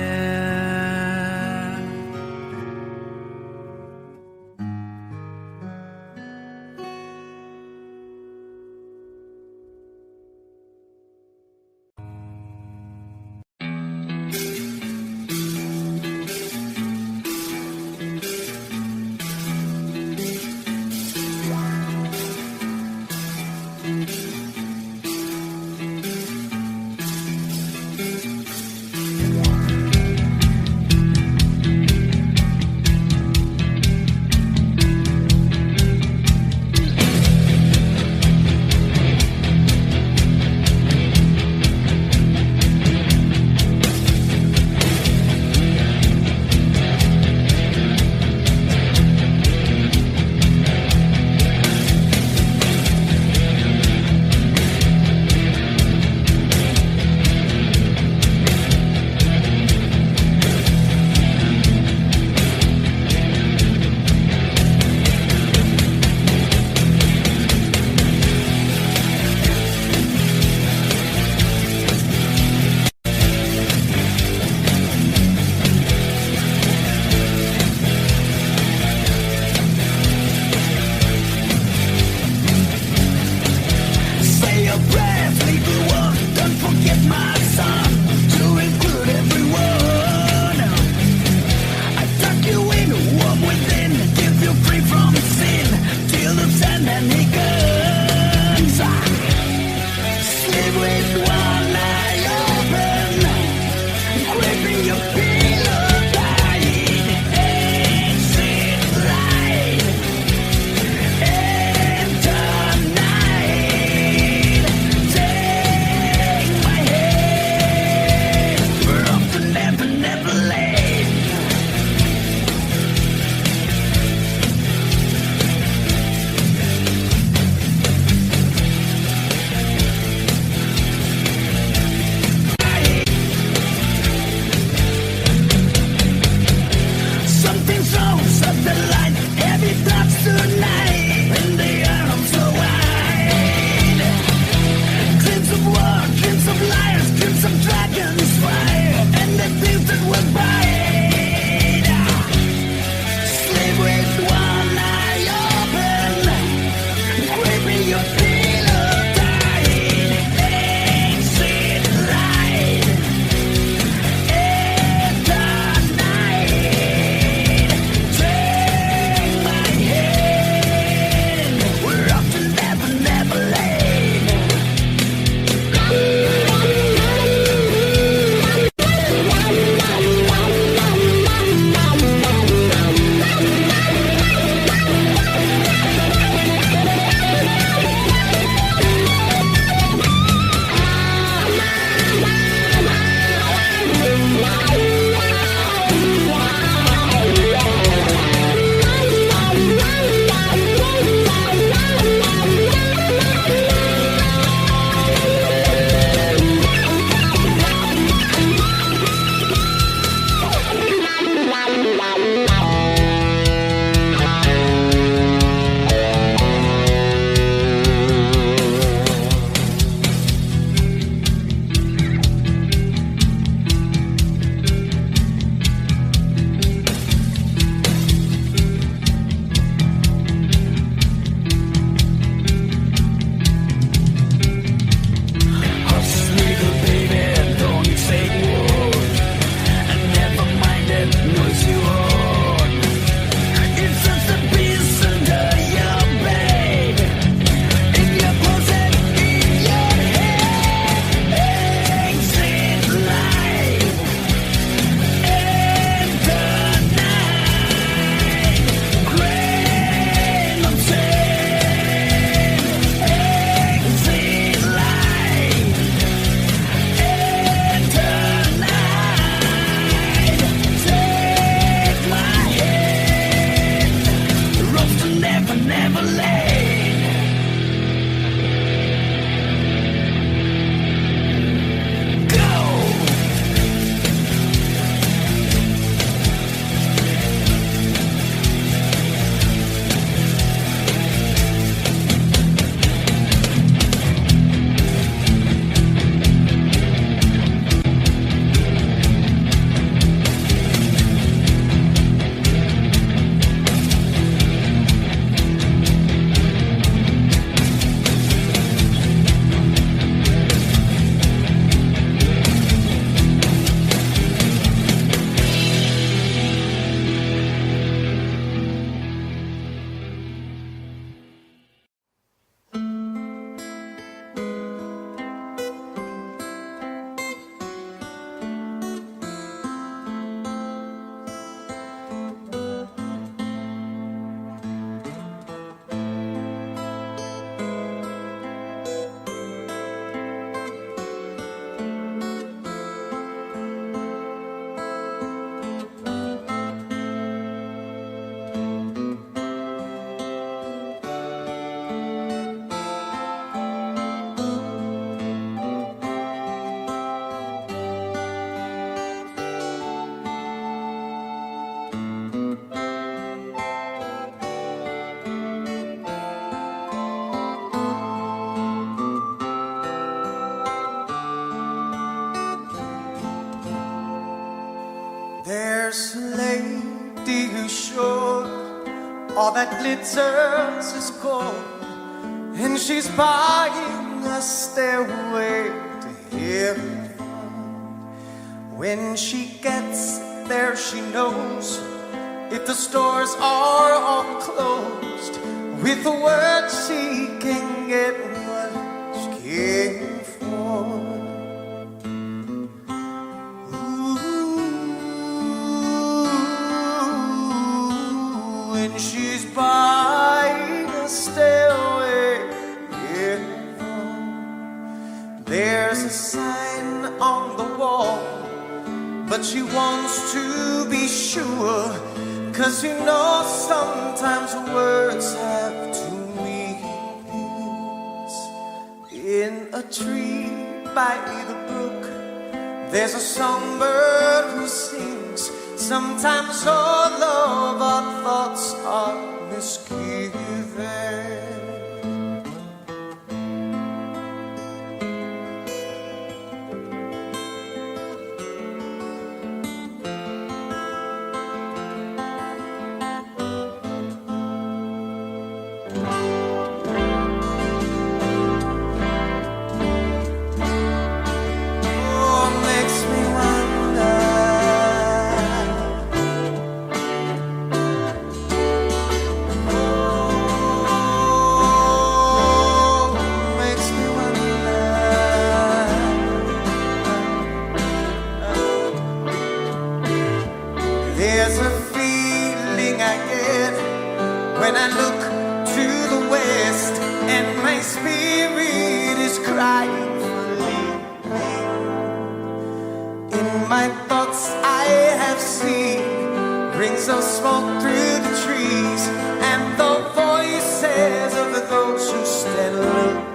There's a lady who's sure all that glitters is gold, and she's buying a stairway to heaven. When she gets there, she knows if the stores are all closed, with a word she can get what she came for. She's buying a stairway in heaven. There's a sign on the wall, but she wants to be sure, 'cause you know sometimes words have two meanings. In a tree by the brook, there's a songbird who sings. Sometimes all of our thoughts are misgiven. There's a feeling I get when I look to the west, and my spirit is crying for leaving. In my thoughts I have seen rings of smoke through the trees, and the voices of those who stand looking.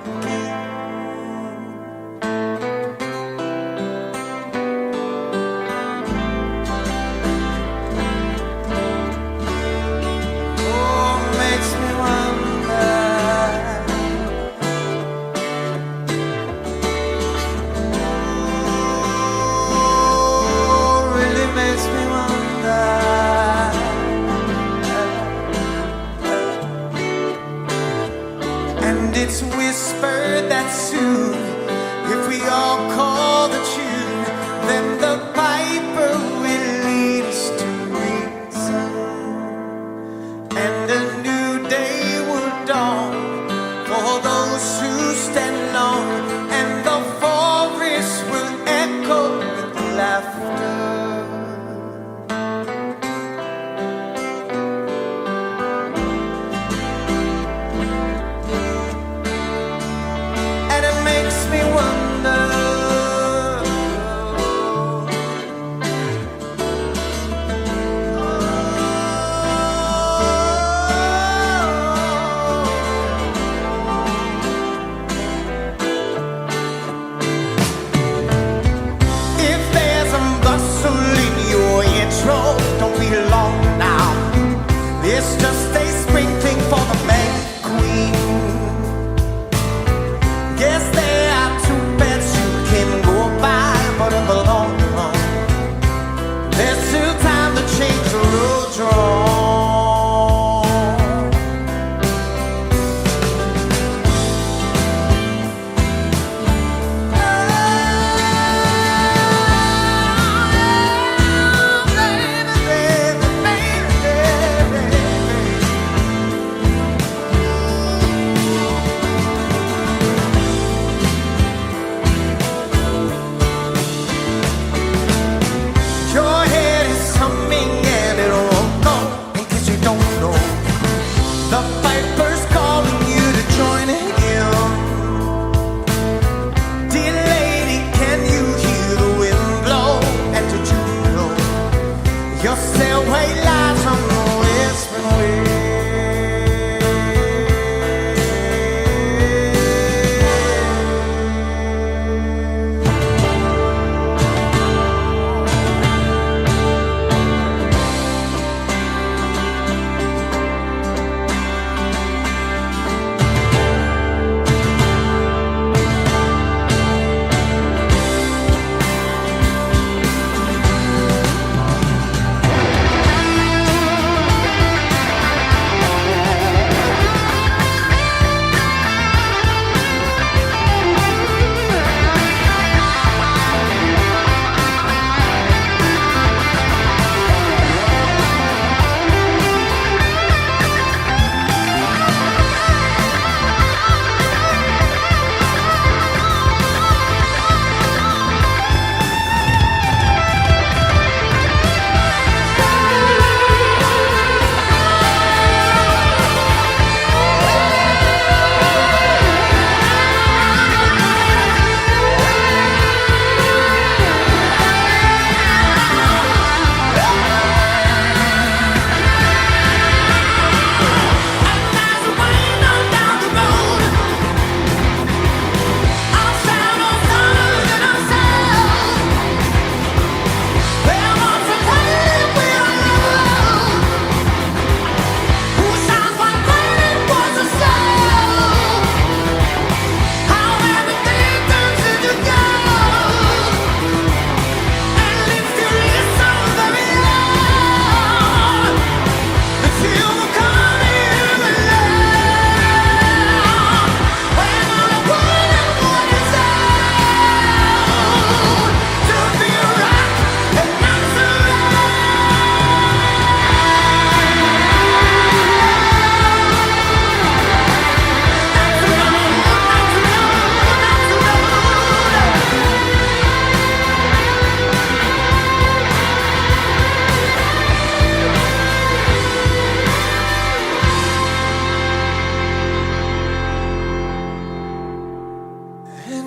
It's whispered that soon, if we all call the tune, then the piper will lead us to reason, and a new day will dawn for those who stand alone, and the forest will echo with laughter. The piper's calling you to join him. Dear lady, can you hear the wind blow? And did you know your stairway lies on the whispering wind?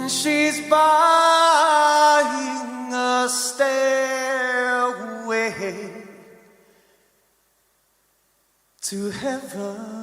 She's buying a stairway to heaven.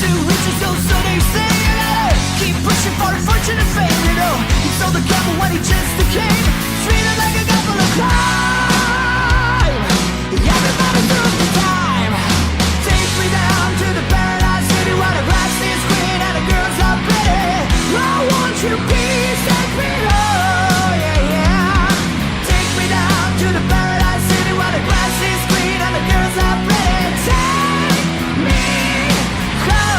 to riches go, so they say. Keep pushing for fortune and fame, you know. He sold the gamble when he just became treated like a couple of crime. Everybody knows the time. Take me down to the paradise city where the grass is green and the girls are pretty. I want you, please take me home, yeah, yeah. Take me down to the paradise city where the grass is green and the girls are pretty. Take me home.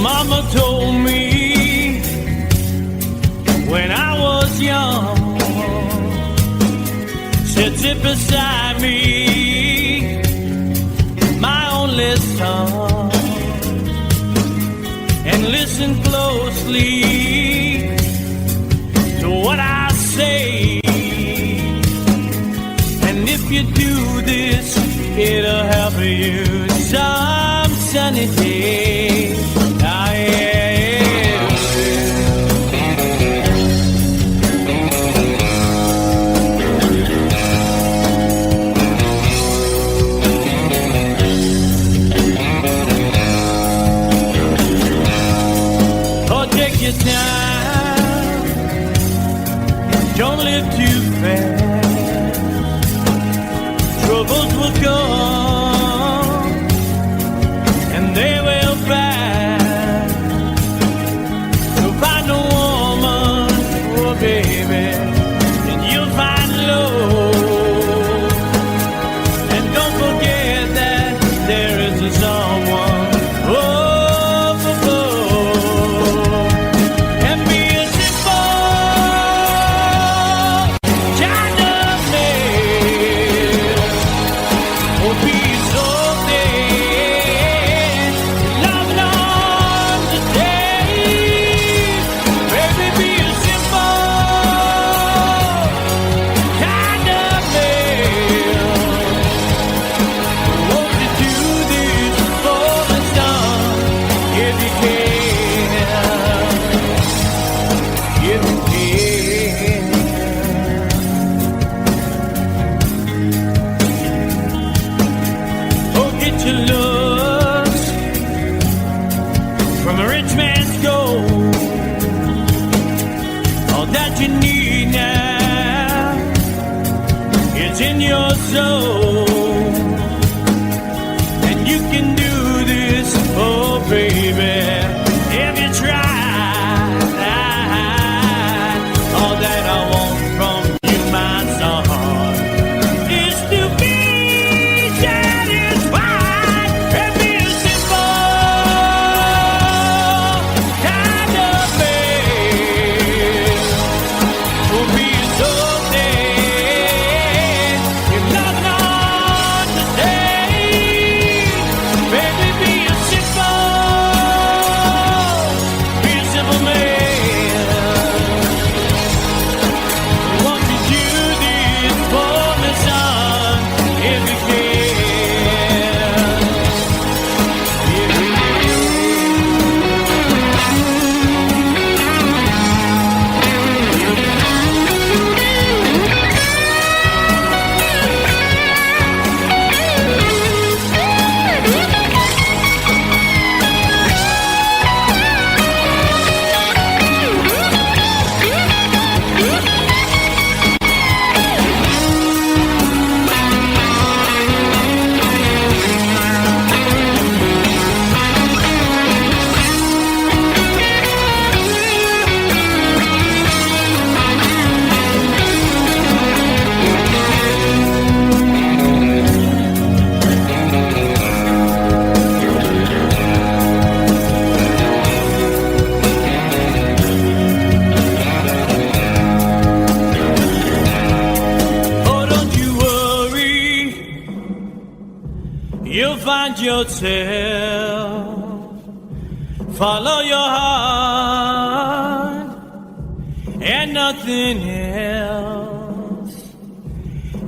Mama told me when I was young, said sit beside me, my only son, and listen closely to what I say. And if you do this, it'll help you some sunny day. Time. Don't live too fast. Troubles will come and they will pass. So find a woman, oh baby, and you'll find love. And don't forget that there is a someone. In your soul, and you can do this, oh baby, if you try. All that I want from you, my son, is to be satisfied and be a simple kind of man. Oh, be so find yourself, follow your heart and nothing else.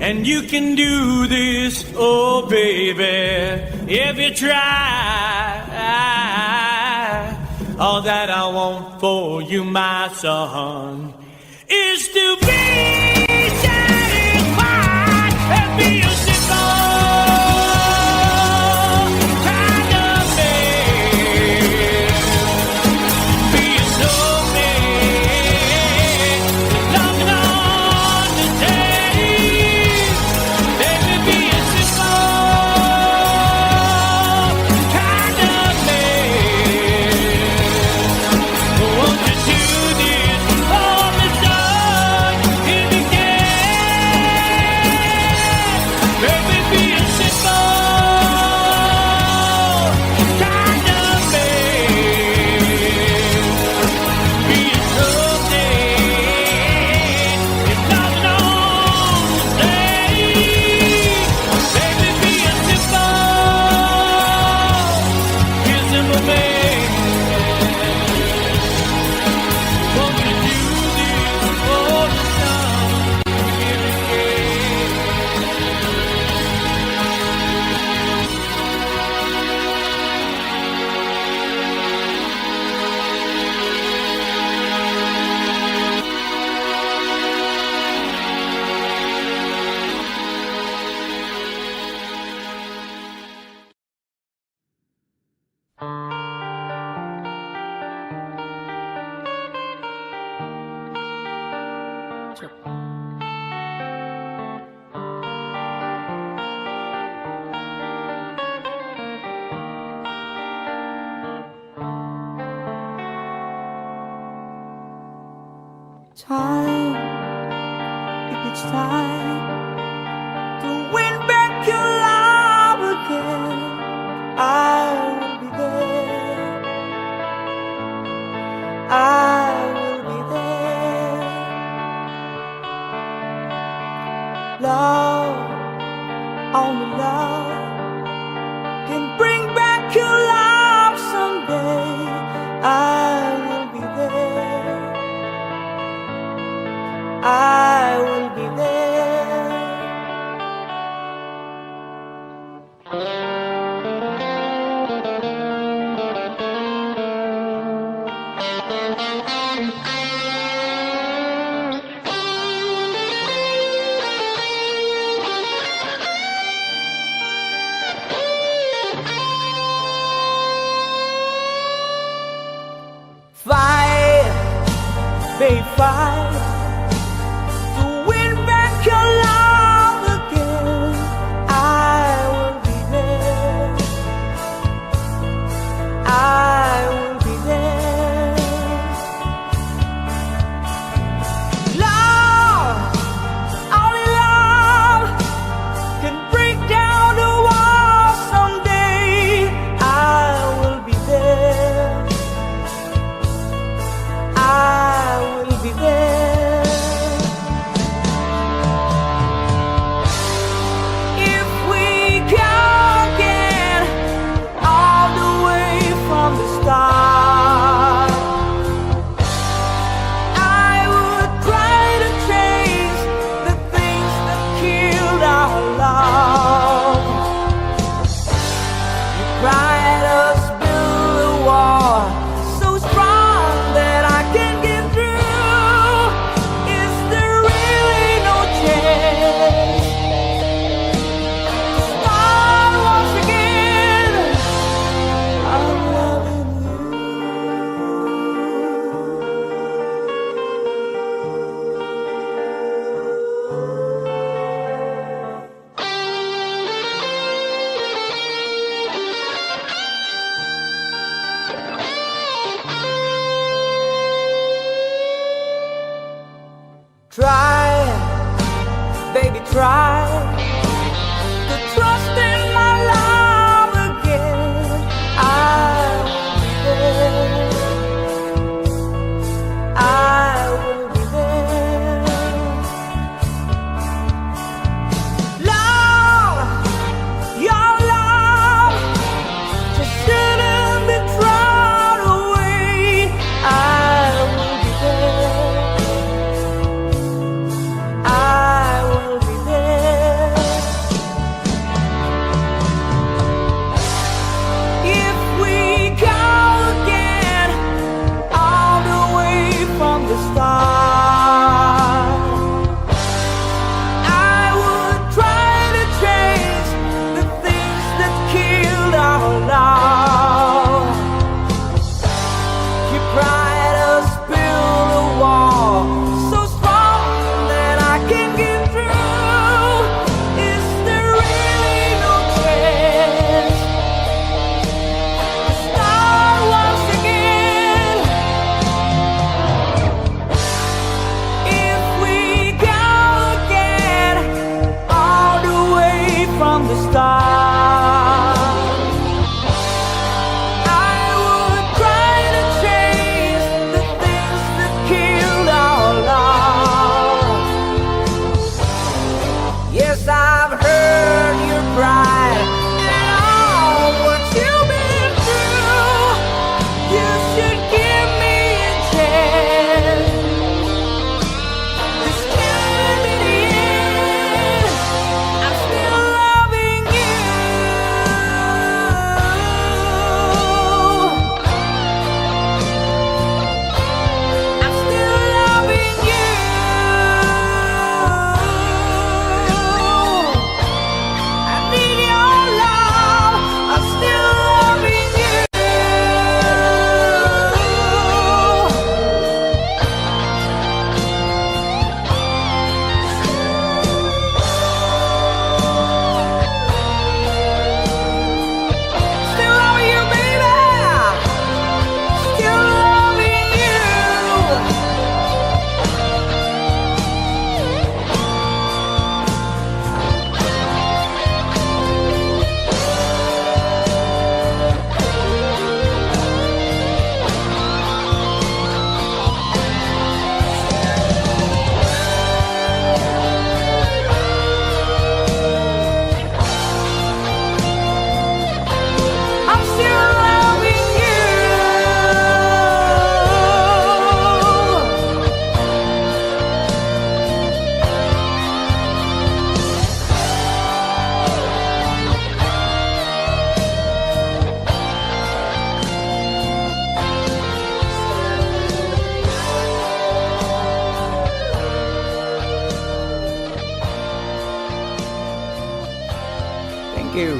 And you can do this, oh baby, if you try. All that I want for you, my son, is to be satisfied and be a simple kind of man. Time, if it's time to win back your love again, I will be there. I will be there. Love, only love can bring back your love someday. I will be there. I will be there. Fight, babe, fight. you.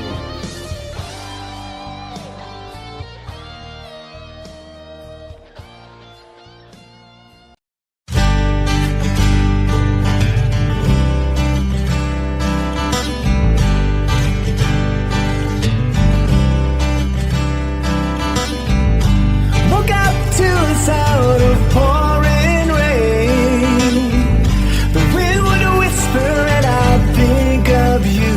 Woke up to the sound of pouring rain. The wind would whisper and I'd think of you.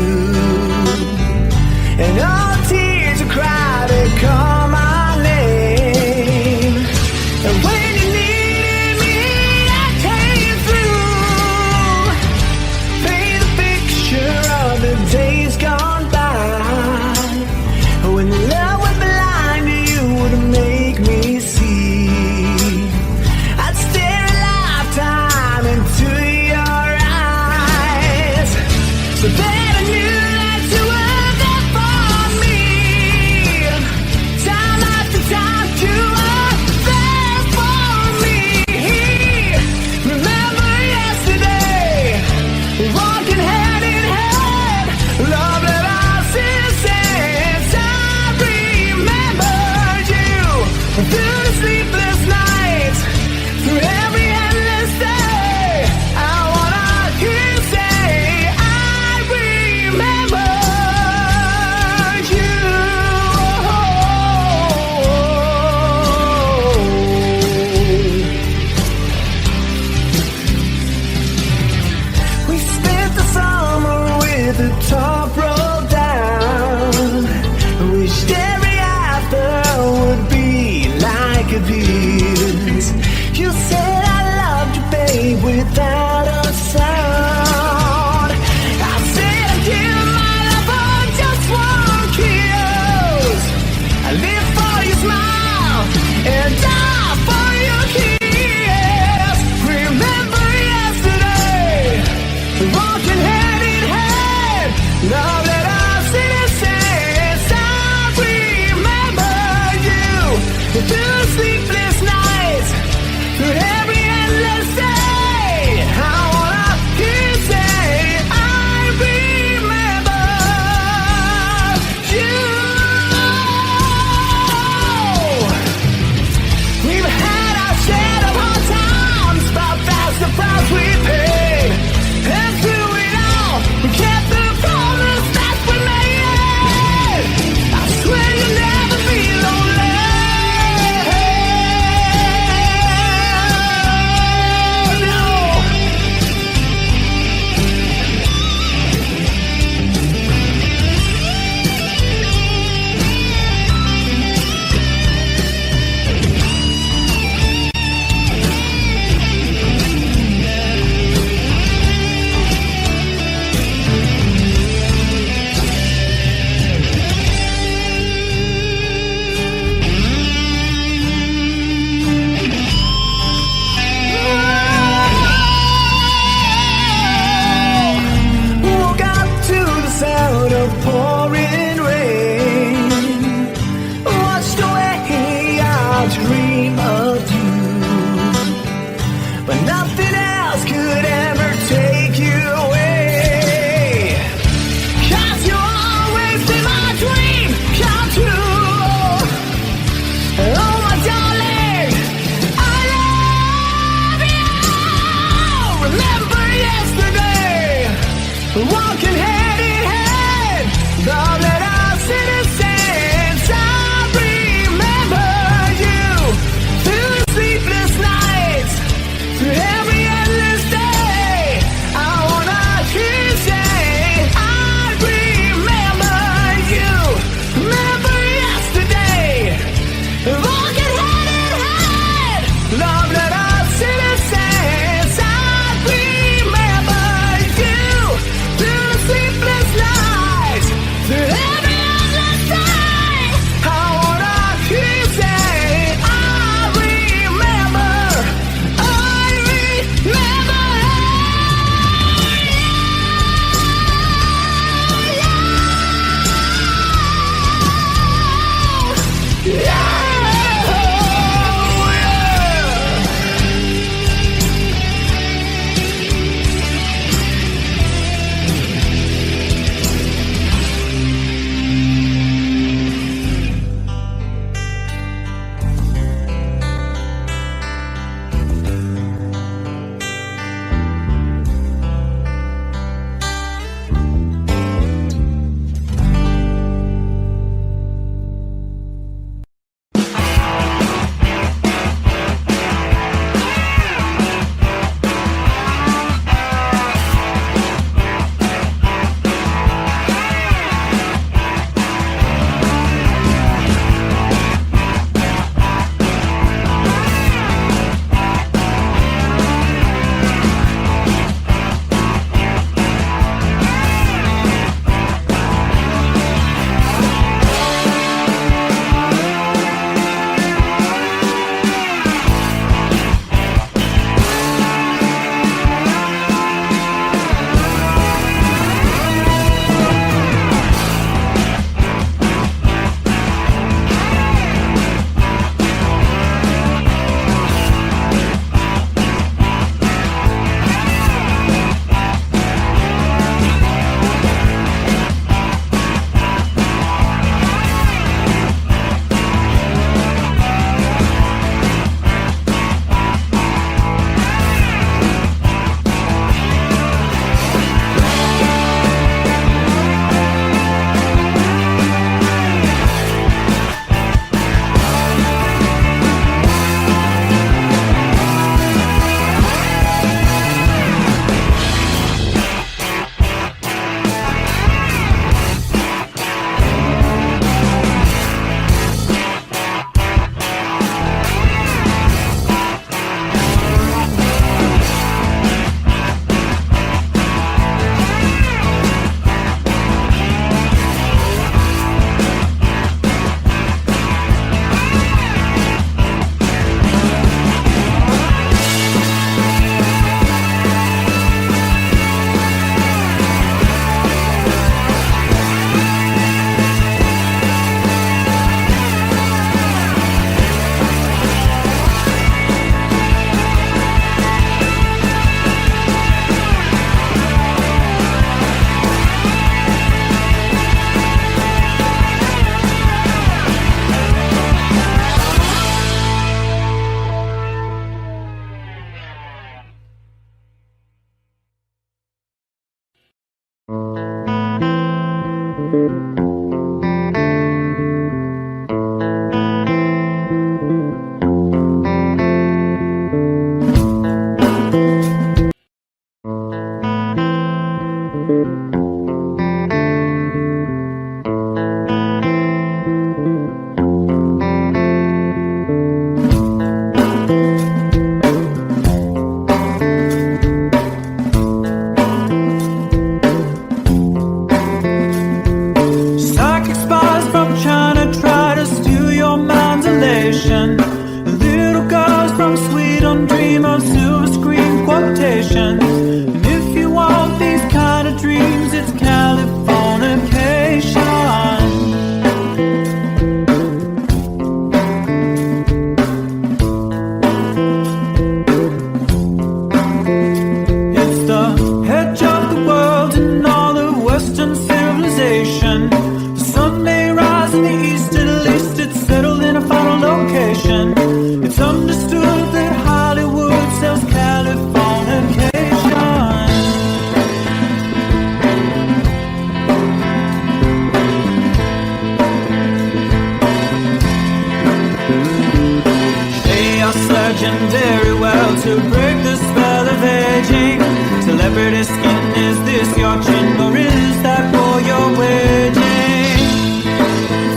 virgin very well to break the spell of aging. Celebrity skin, is this your chin or is that for your waging?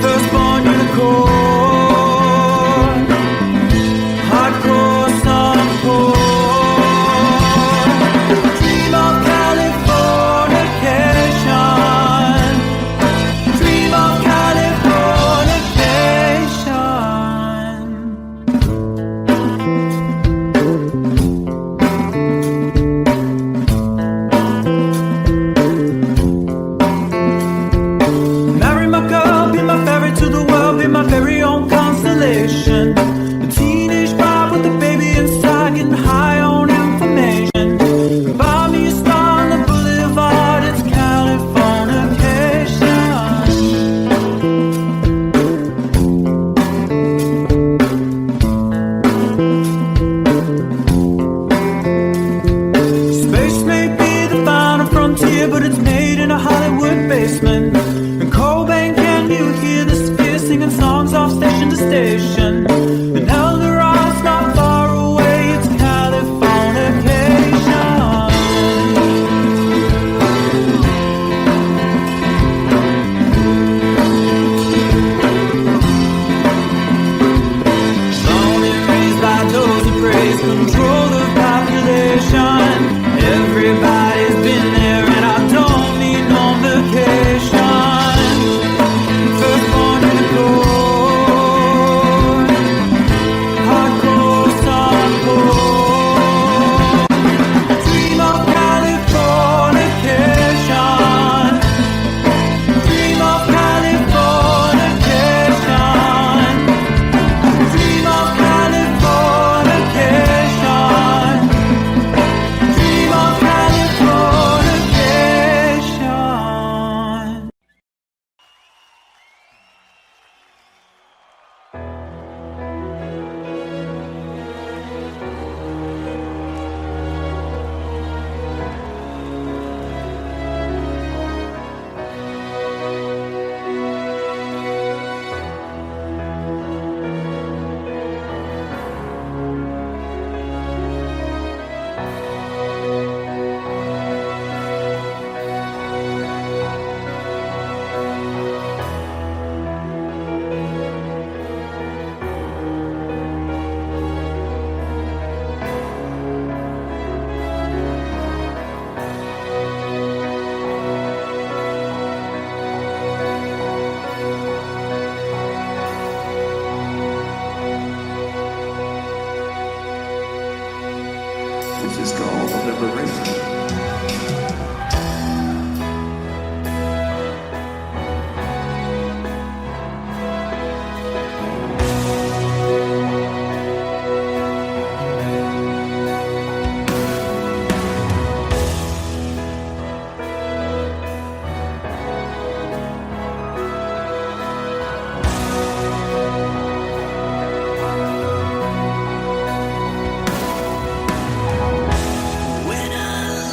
Firstborn unicorn, hardcore suncore. Dream of Californication, dream of Californication. Marry my girl, be my ferry to the world, be my very own constellation. A teenage bride with a baby inside, getting high on information. Buy me a star on the boulevard, it's Californication. Space may be the final frontier, but it's made in a Hollywood basement. And Cobain, can you hear the sphere singing songs off station to station? And Eldorad's not far away, it's Californication. Born and raised by those who praise control the population. Everybody's been there and I don't need no vacation. Firstborn unicorn, hardcore suncore. Dream of Californication, dream of Californication, dream of Californication, dream of Californication. This is called liberation. When I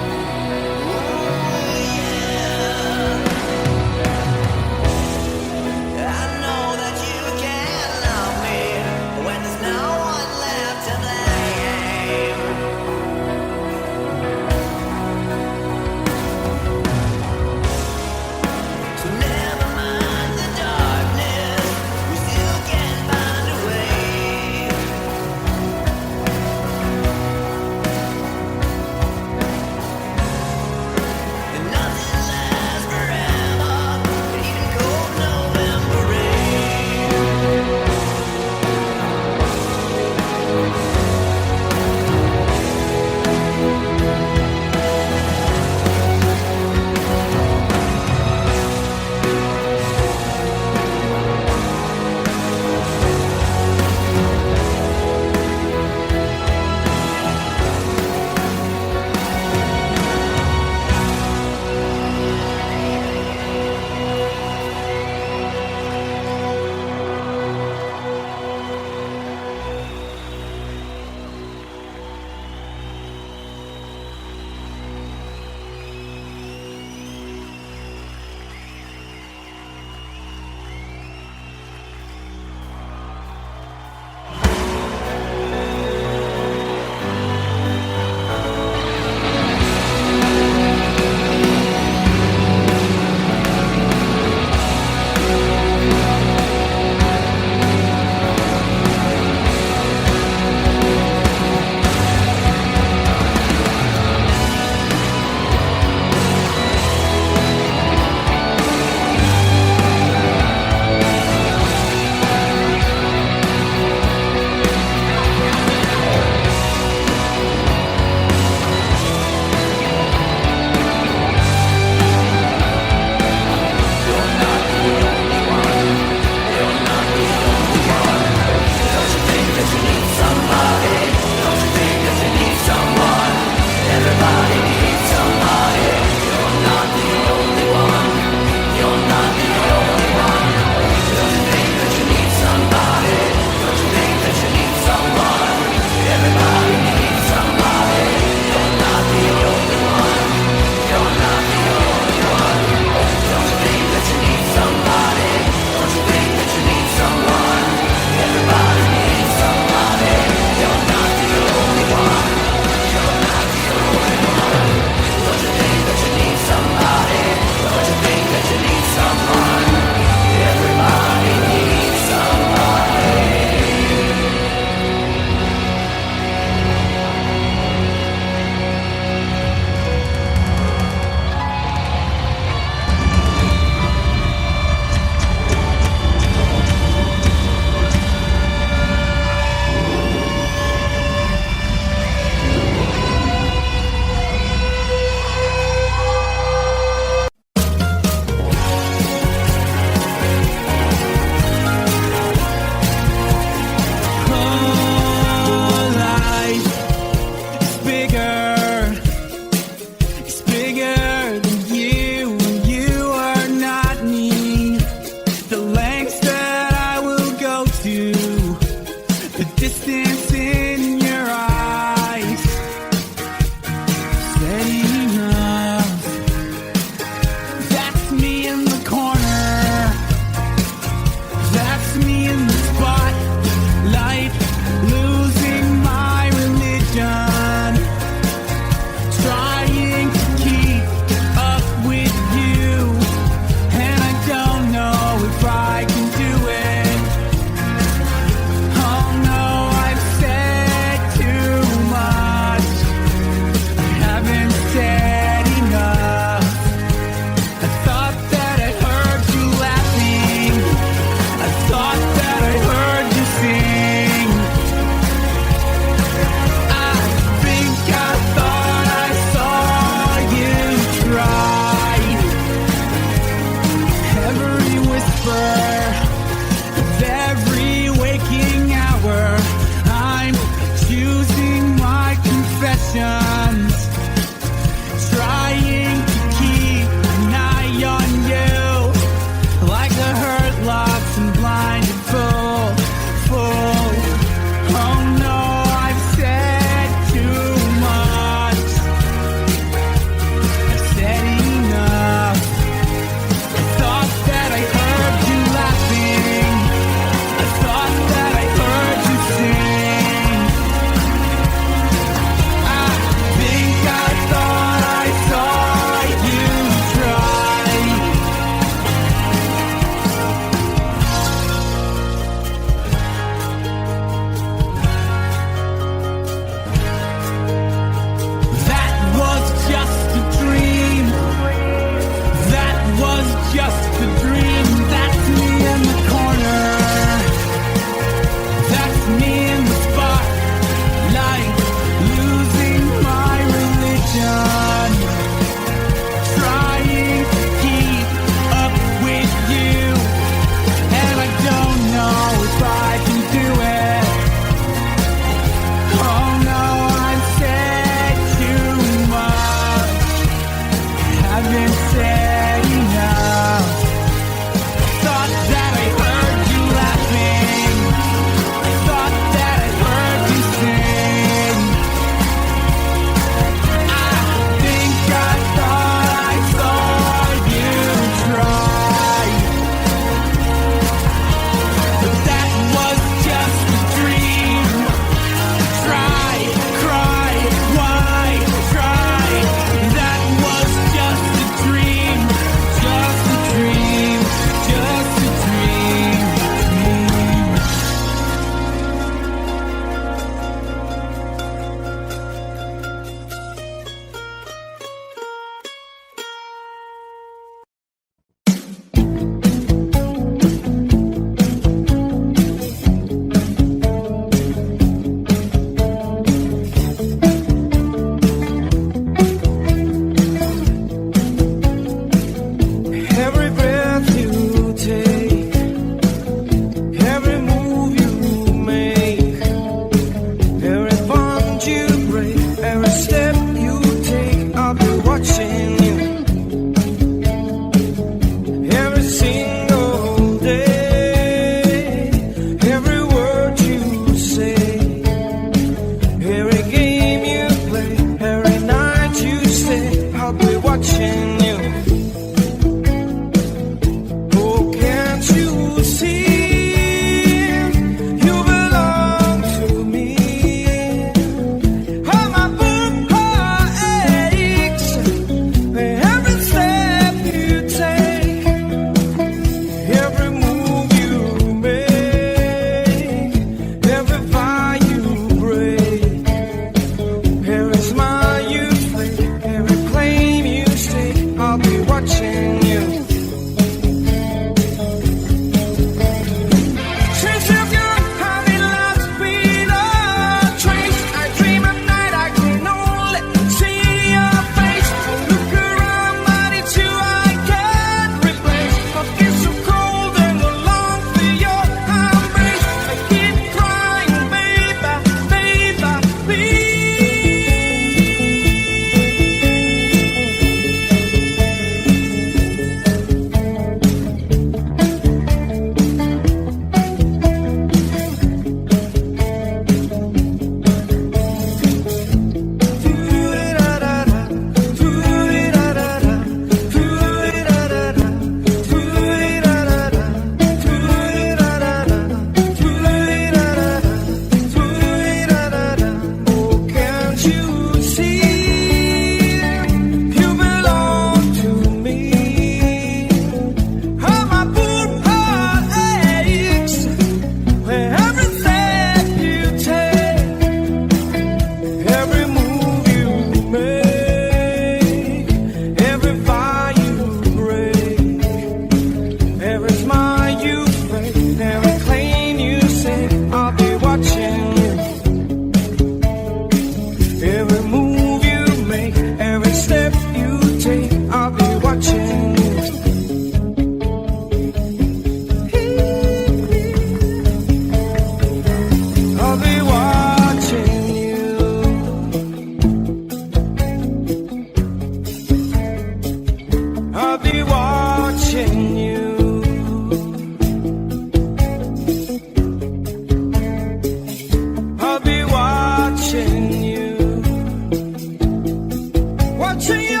watching you.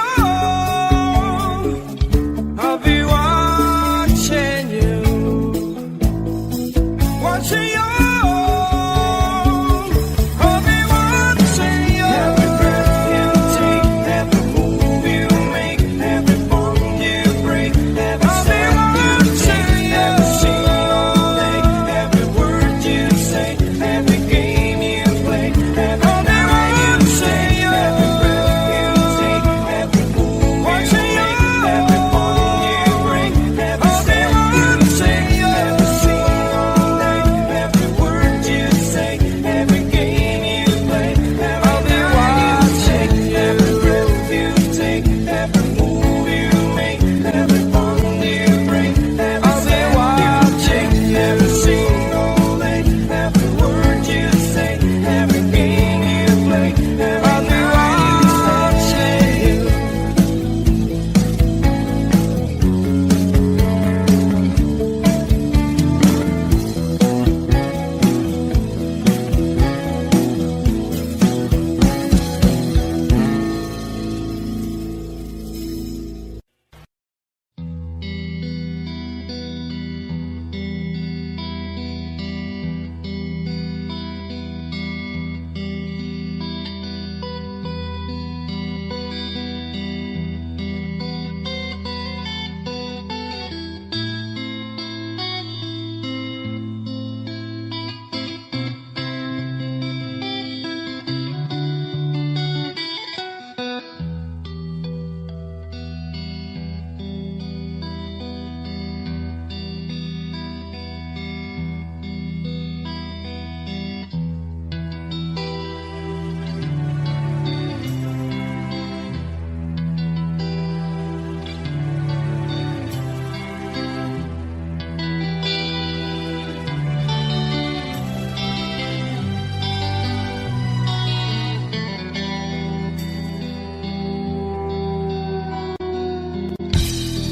I'll be watching you, watching you. I'll be watching you. Every breath you take, every move you make, every bond you break, every step you take, every scene all day, every word you say, every game you play, every night you say, every breath you take, every move you make, every bond you break, every step you take, every scene all day, every word you say, every game you play, every night you say, every breath you take, every move you make, every bond you break, every step you take, every scene all day, every word you say, every game you play, every night you say.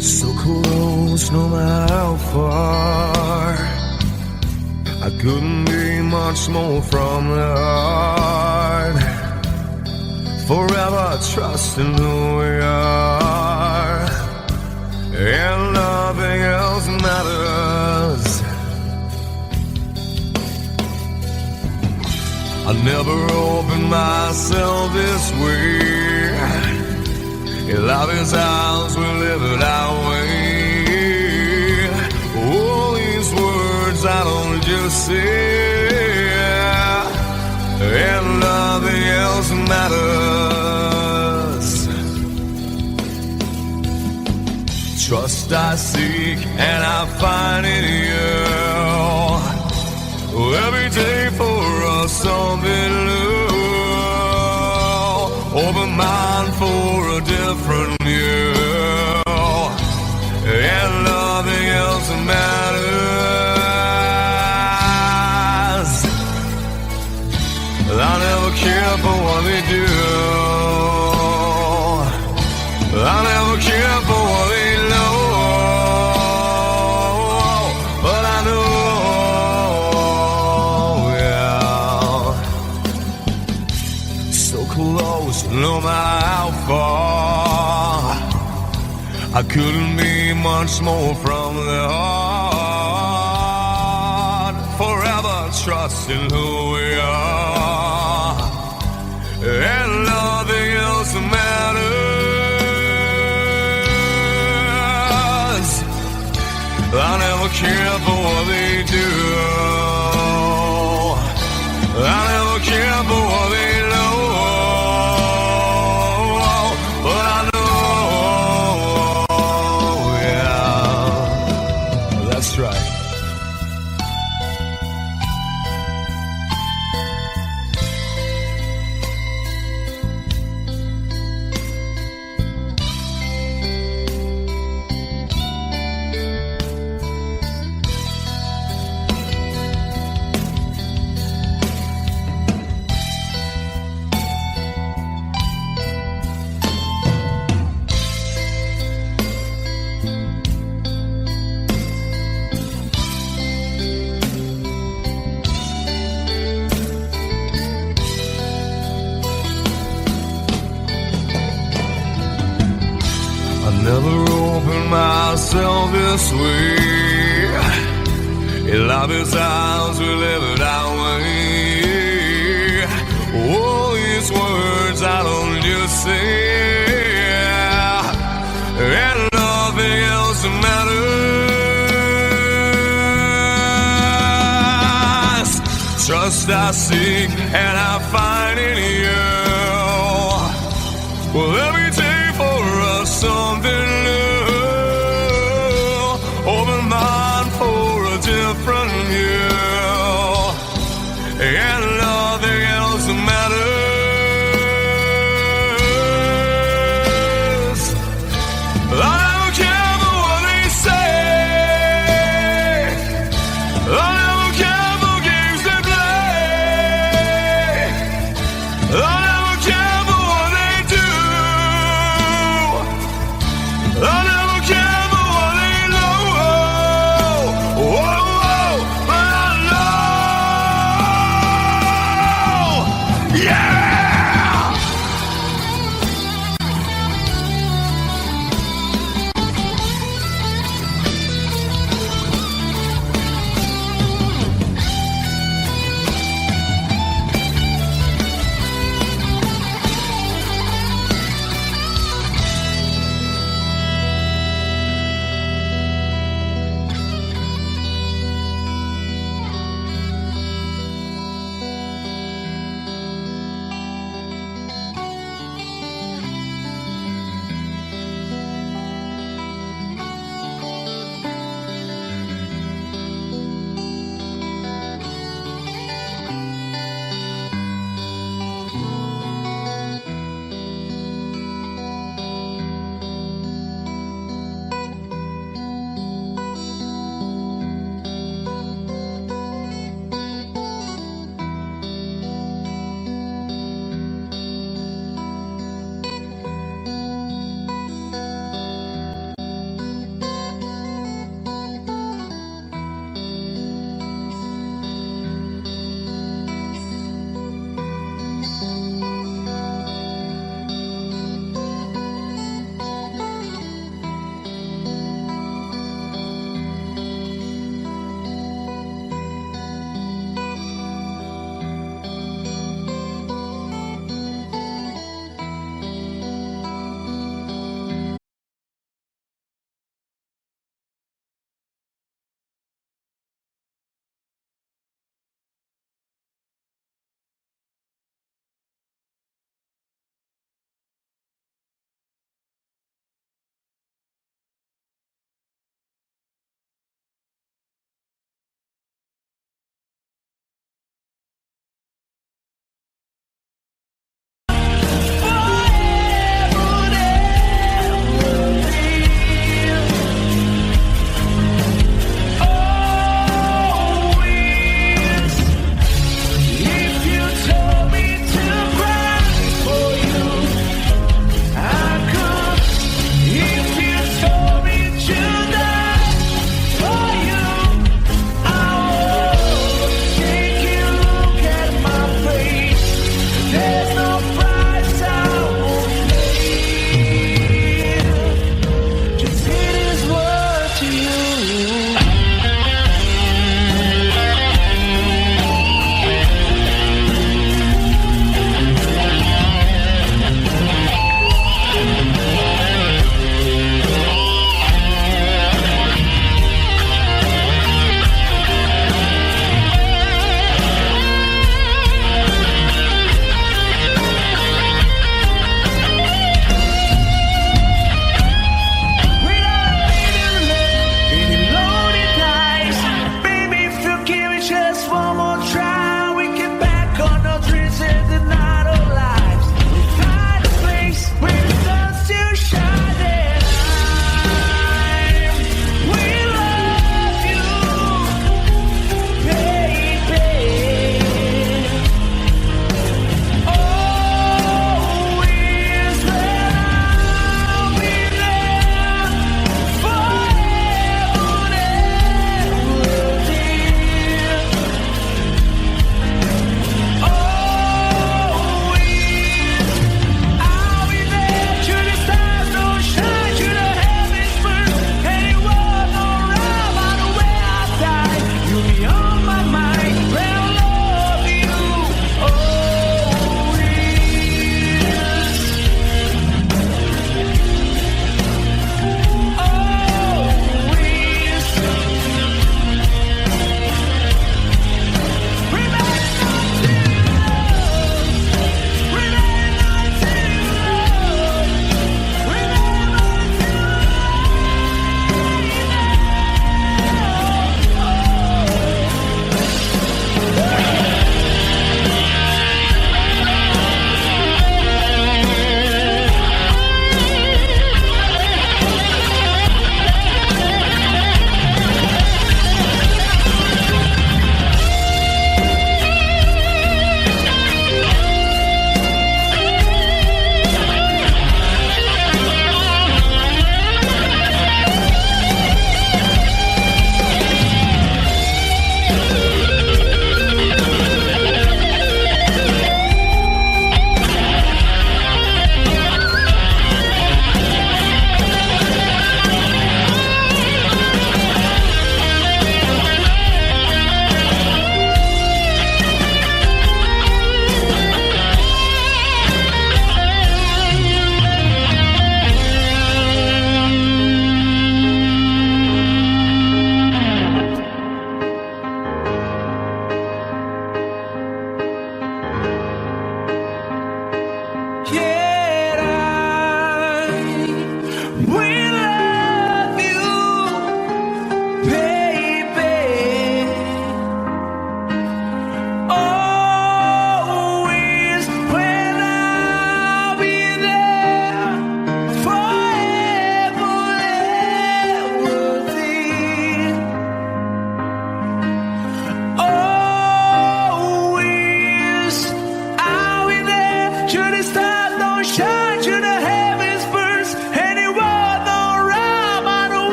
So close, no matter how far. I couldn't be much more from the heart. Forever trusting who we are, and nothing else matters. I never opened myself this way. In love is ours, we live it our way. All these words I don't just say, and nothing else matters. Trust I seek and I find in you. Every day for us something new. Open mind for a different view, and nothing else matters. I never care for what they do. I never care for what they know, but I know, yeah. So close, no matter how far. I couldn't be much more from the heart. Forever trusting who we are, and nothing else matters. I never care for what they do. I never care for what they know, but I know, yeah, that's right. never opened myself this way. In love is ours, we live it our way. All these words I don't just say, and nothing else matters. Trust I seek and I find in you. Well, every day for us something new. Open mind for a different view, and nothing else matters. I don't care for what they say. I don't care for games they play. I don't care for what they do.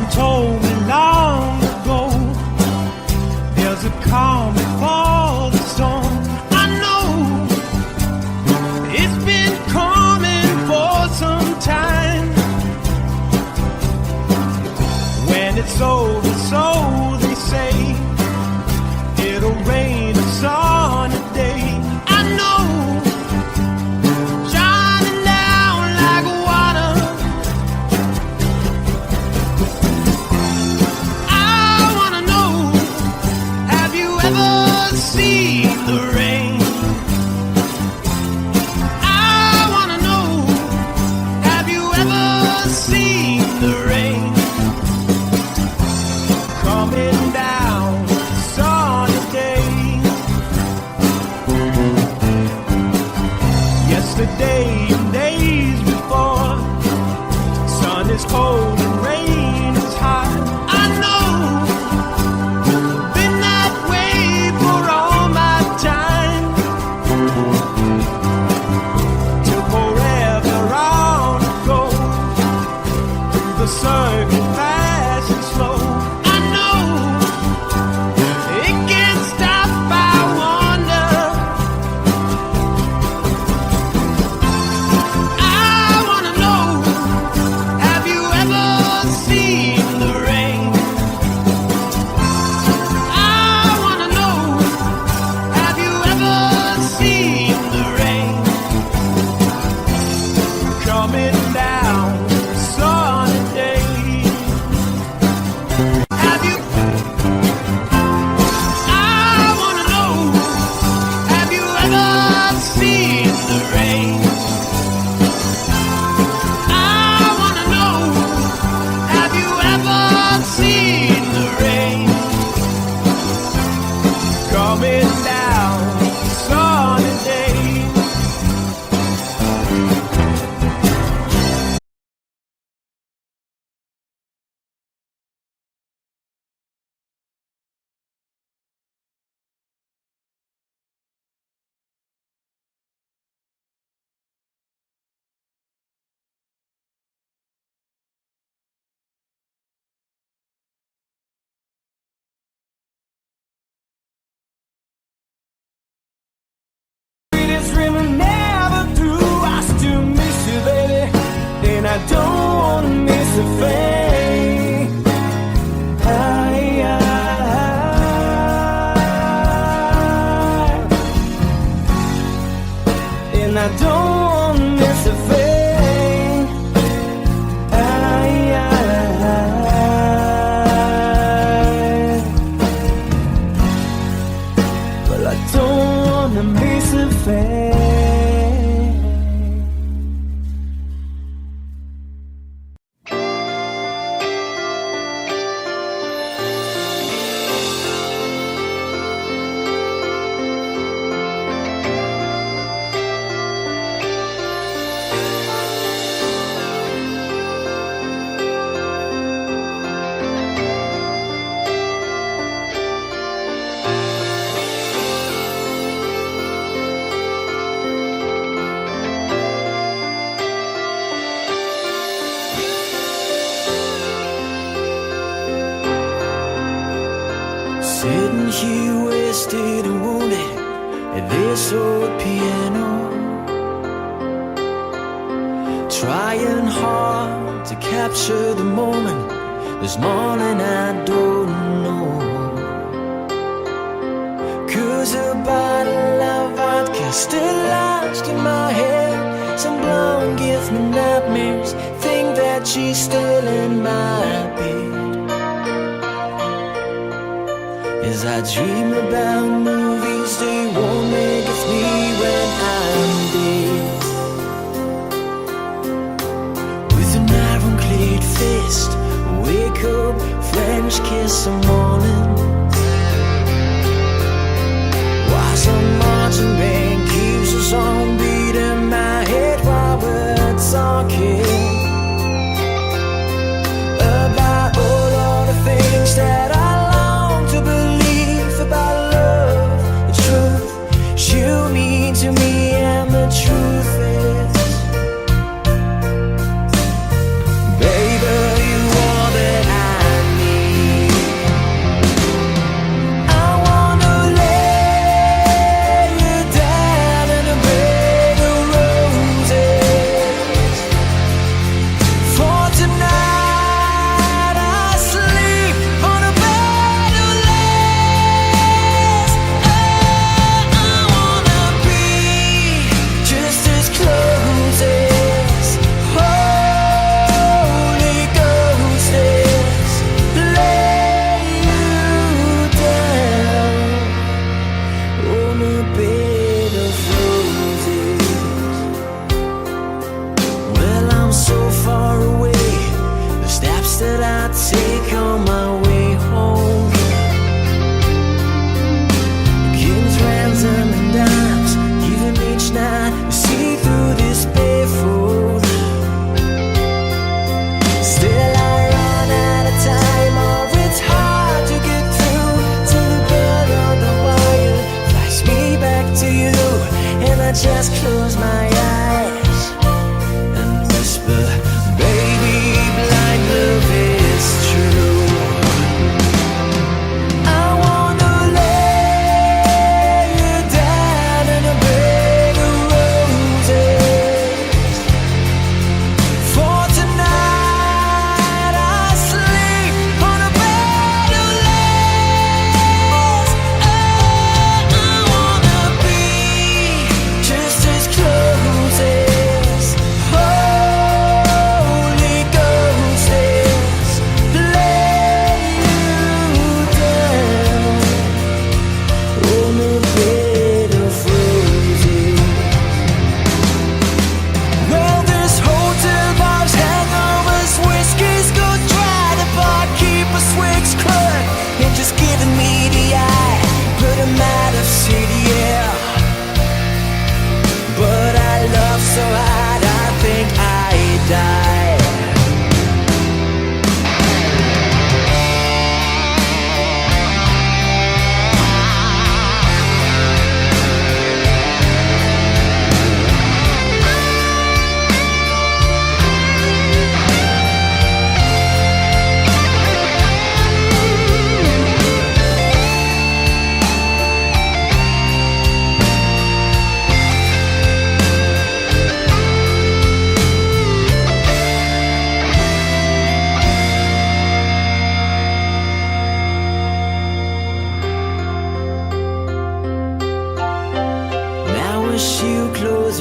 Someone told me long ago, there's a calm before the storm. I know it's been coming for some time. When it's over, so they say, it'll rain a sunny day. I know, shining down like water. I wanna know, have you ever seen the rain? I wanna know, have you ever seen the rain? Coming down sunny day. Yesterday and days before, sun is cold and rain is hot. I know, been that way for all my time. Till forever on to go, through the circuit fast and slow. I know, it can't stop, I wonder. I wanna know, have you ever seen the rain? I wanna know, have you ever seen the rain? Coming down sunny day. Have you? I wanna know, have you ever seen the rain? I wanna know, have you ever seen the rain? Coming down sunny day. Sweetest dreaming never through. I still miss you, baby, and I don't wanna miss a thing. And I don't wanna miss a thing. Well, I don't wanna miss a thing. Sitting here wasted and wounded at this old piano, trying hard to capture the moment. This morning I don't know, 'cause a bottle of vodka still lodged in my head. Some blonde gives me nightmares, think that she's still in my bed. As I dream about movies they won't make of me when I'm dead. With an ironclad fist, wake up, French kiss some morning. While some marching band keeps us on beating my head while we're talking about all of the things that I long to believe about love, the truth you mean to me, and the truth is, baby, you all that I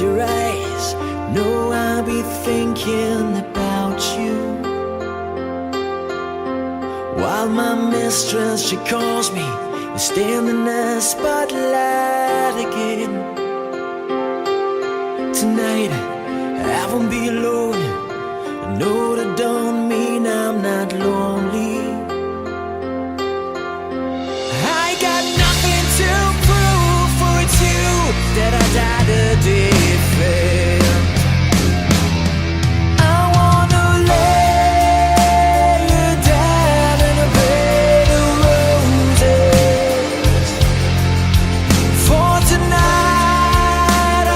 close your eyes, know I'll be thinking about you. While my mistress, she calls me, we stand in the spotlight again. Tonight, I won't be alone. I know that don't mean I'm not lonely. I got nothing to prove, for it's you that I died a defend. I wanna lay you down in a bed of roses. For tonight I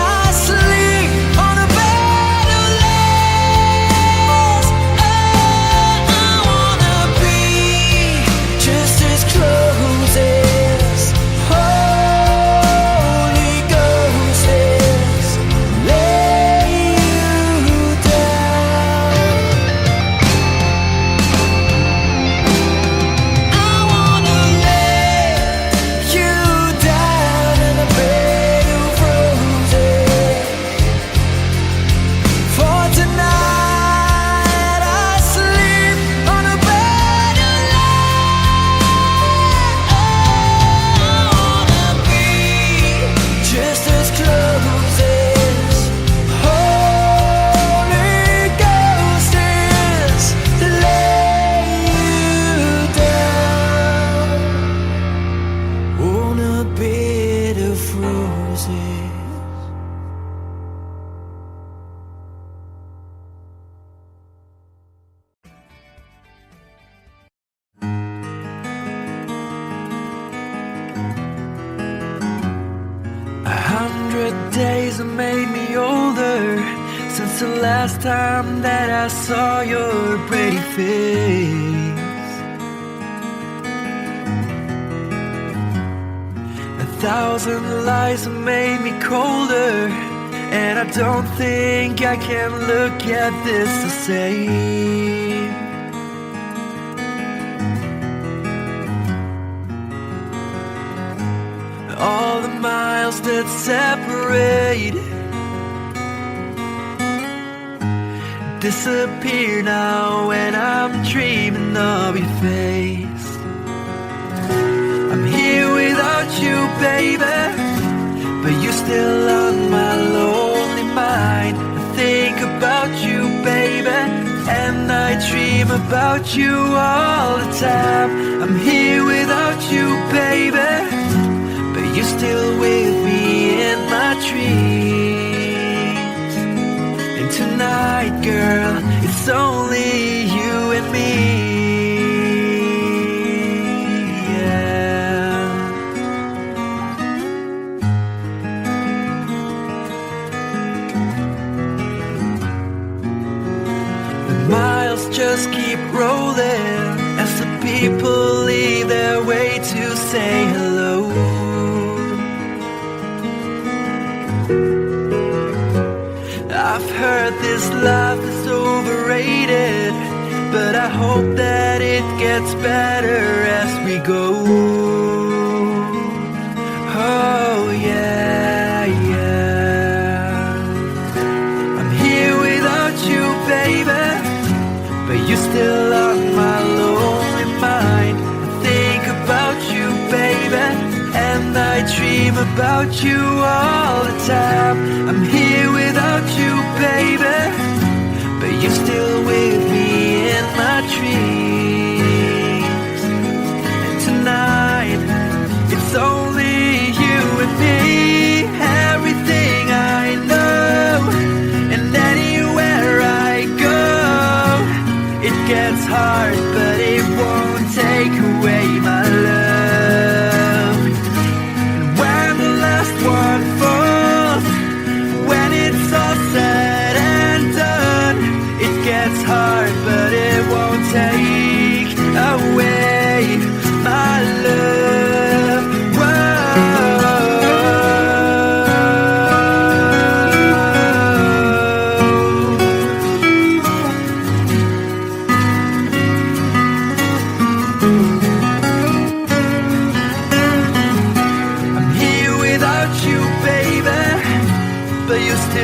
sleep on a bed of lace. Oh, I wanna be just as close as Holy Ghost is. Lay you down. I wanna lay you down in a bed of roses. For tonight I sleep on a bed of lace. I wanna be just as close as Holy Ghost is. Lay you down on a bed of roses. A 100 days have made me older since the last time that I saw your pretty face. 1,000 lies have made me colder, and I don't think I can look at this the same. All the miles that separate disappear now when I'm dreaming of your face. I'm here without you, baby, but you're still on my lonely mind. I think about you, baby, and I dream about you all the time. I'm here without you, baby, but you're still with me in my dreams. And tonight, girl, it's only you and me. Yeah. The miles just keep rolling as the people leave their way to say hello. I've heard this life is overrated, but I hope that it gets better as we go. Oh yeah, yeah. I'm here without you, baby, but you're still on my lonely mind. I think about you, baby, and I dream about you all the time. I'm here without you, baby, but you're still with me in my dreams. And tonight, it's only you and me. Everything I know, and anywhere I go, it gets hard, but it won't take away my love. And when the last one falls, when it's all said and done, it gets hard, but it won't take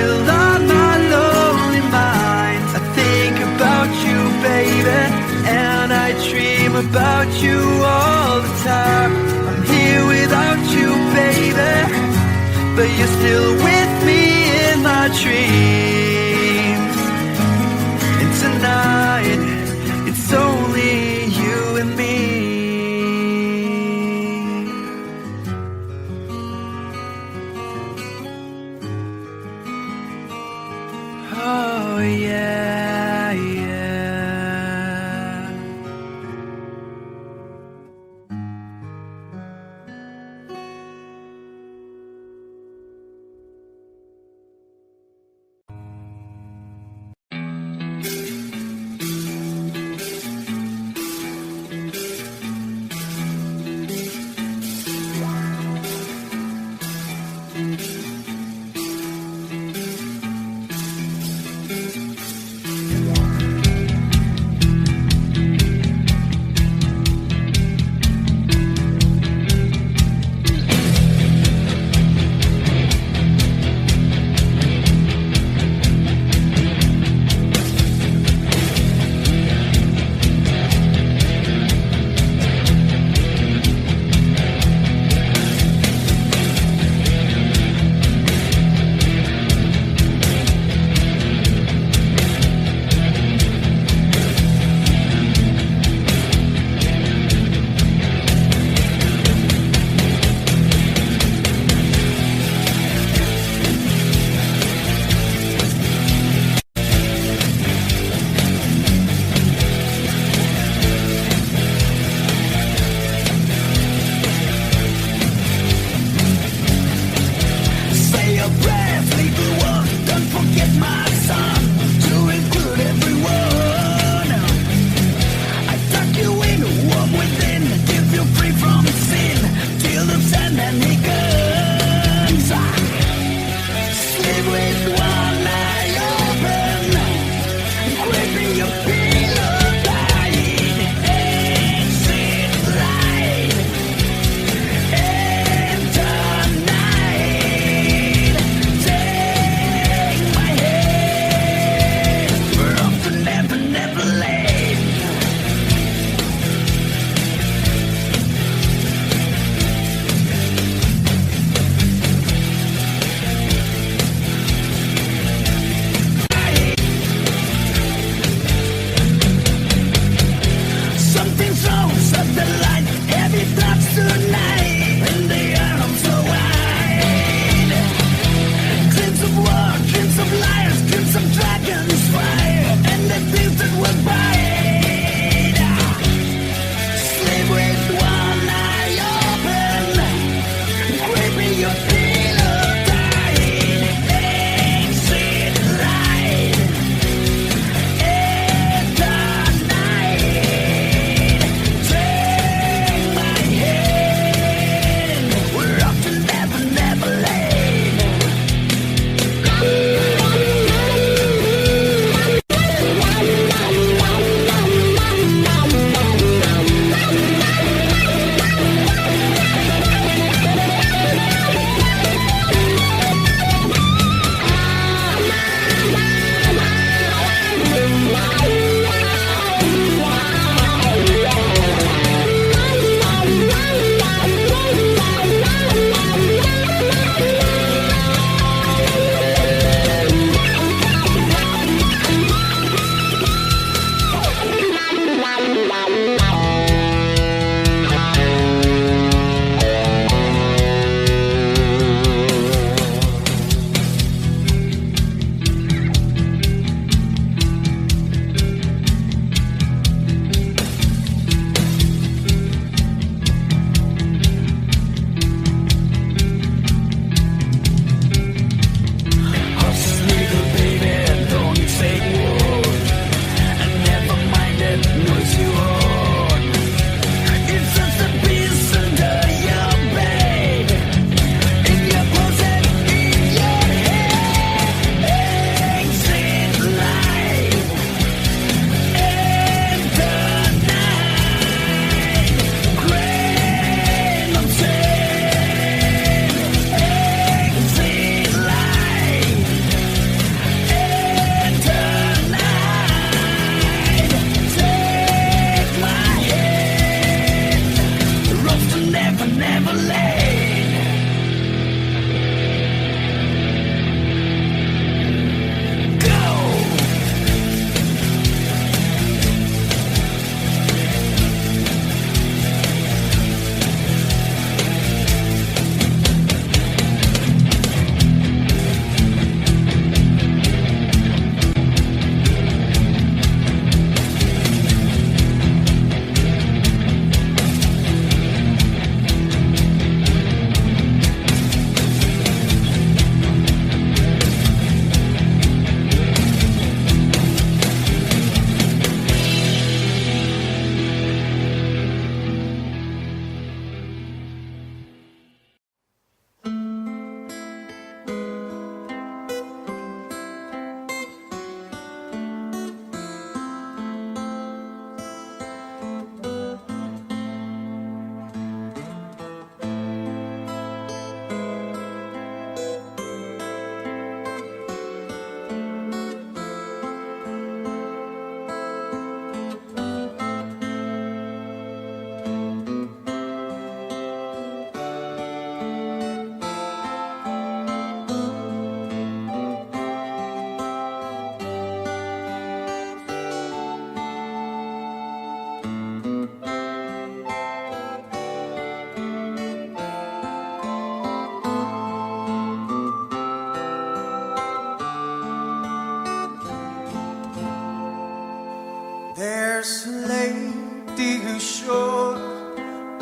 still on my lonely mind. I think about you, baby, and I dream about you all the time. I'm here without you, baby, but you're still with me in my dreams. And tonight, it's only you and me. Oh yeah, yeah.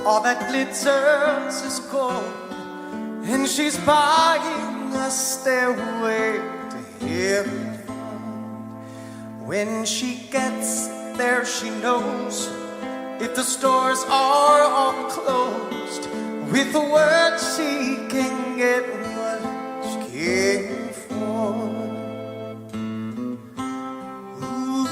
All that glitters is gold, and she's buying a stairway to heaven. When she gets there, she knows if the stores are all closed, with the word she can get what she came for. Ooh,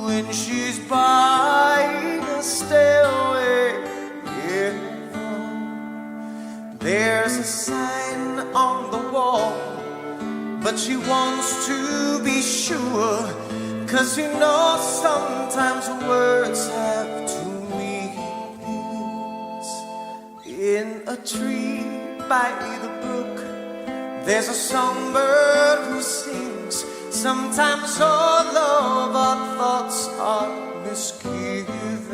and she's buying a stairway in front. There's a sign on the wall, but she wants to be sure, 'cause you know sometimes words have two meanings. In a tree by the brook, there's a songbird who sings. Sometimes all of our thoughts are misgiven.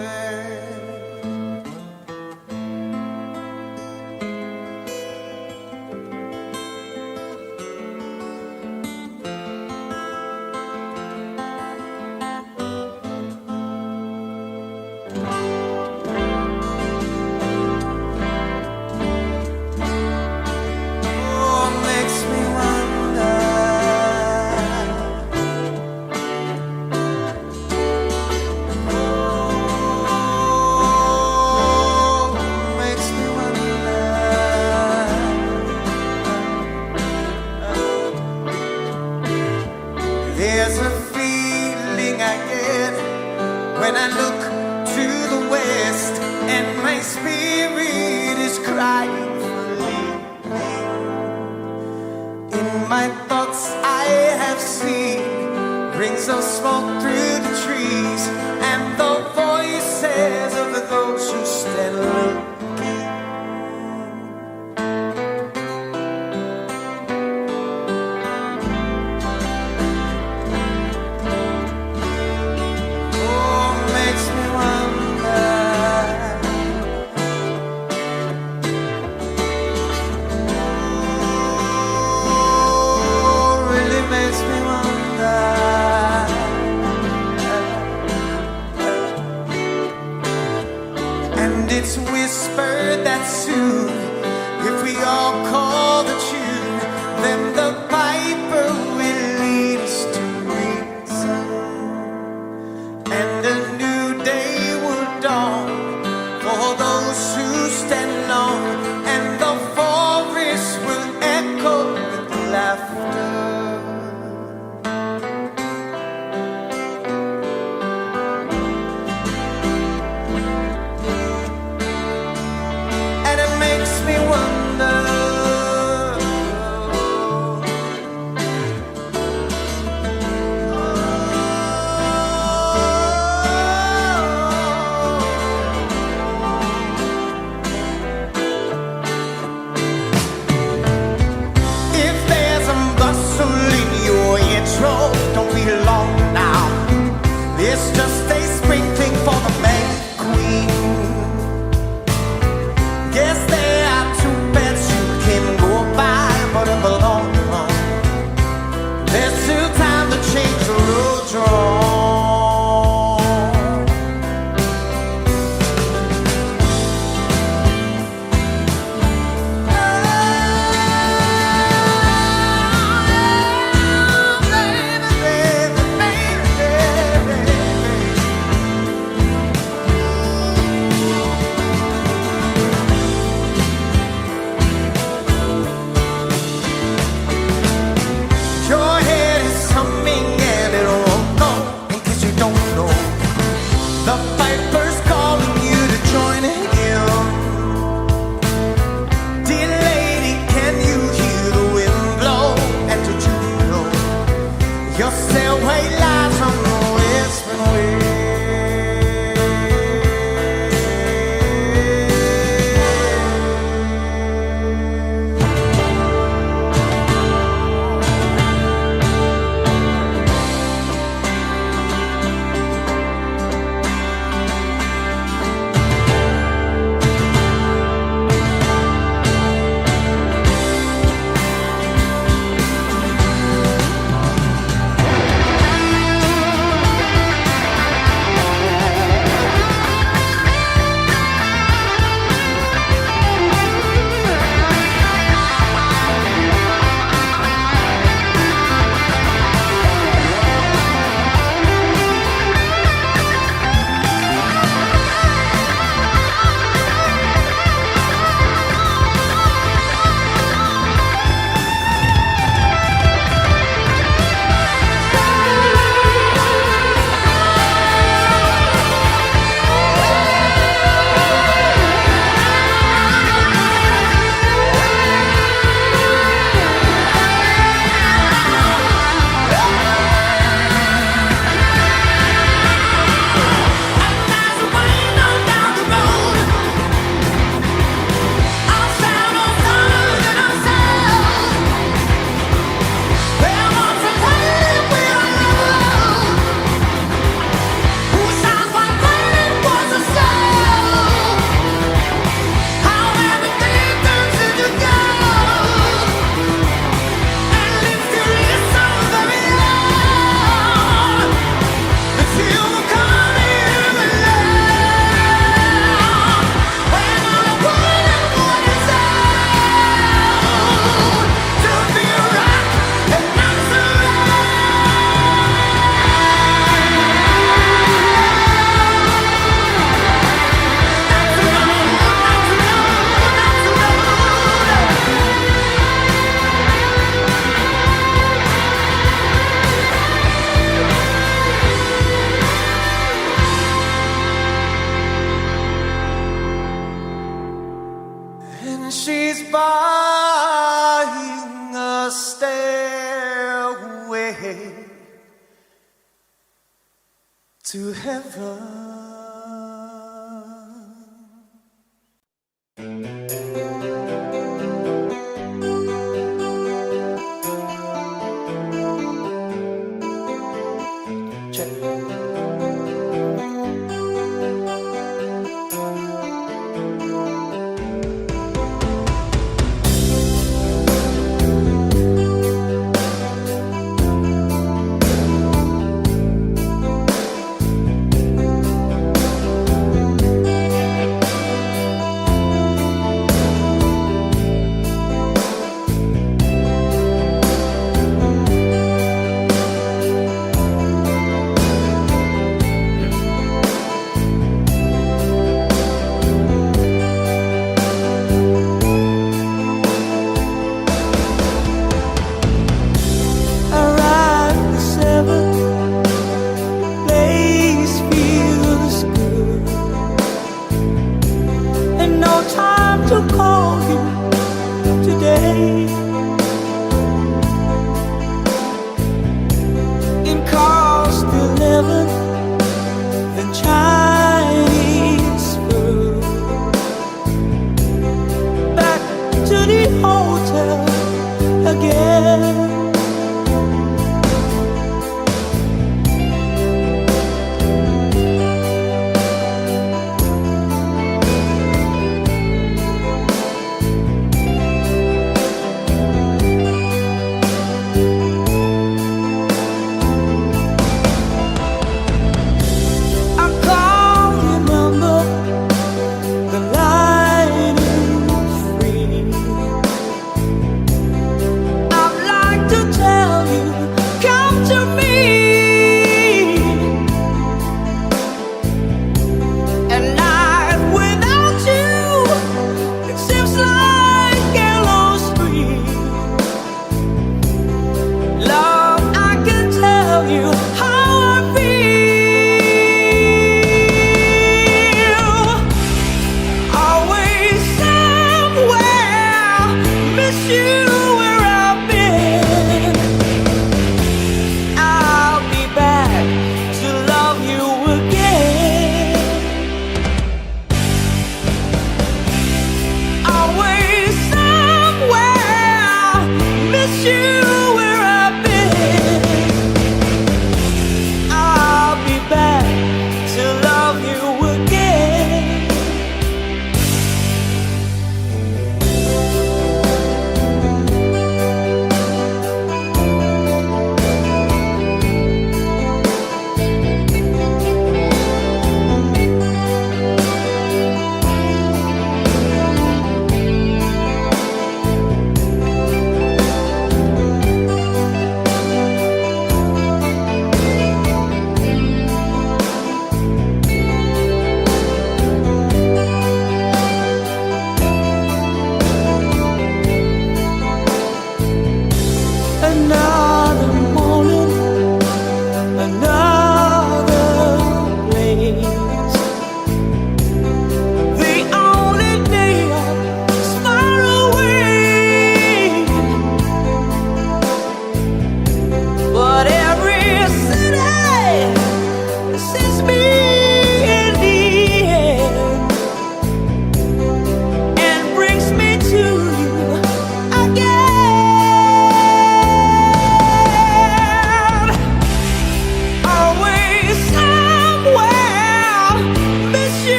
There's a feeling I get when I look to the west, and my spirit is crying for leaving. In my thoughts I have seen rings of smoke through the trees, and the voices of those who stand looking. It's whispered that soon, if we all call the tune, then the piper will lead us to reason, and a new day will dawn for those who stand alone, and the forest will echo with laughter. Don't be long now. It's just a sprinkling for the May Queen. Yes, there are two paths you can go by, but in the long run, there's still time to change the road you're on. Baby, baby, baby. buying a stairway to heaven.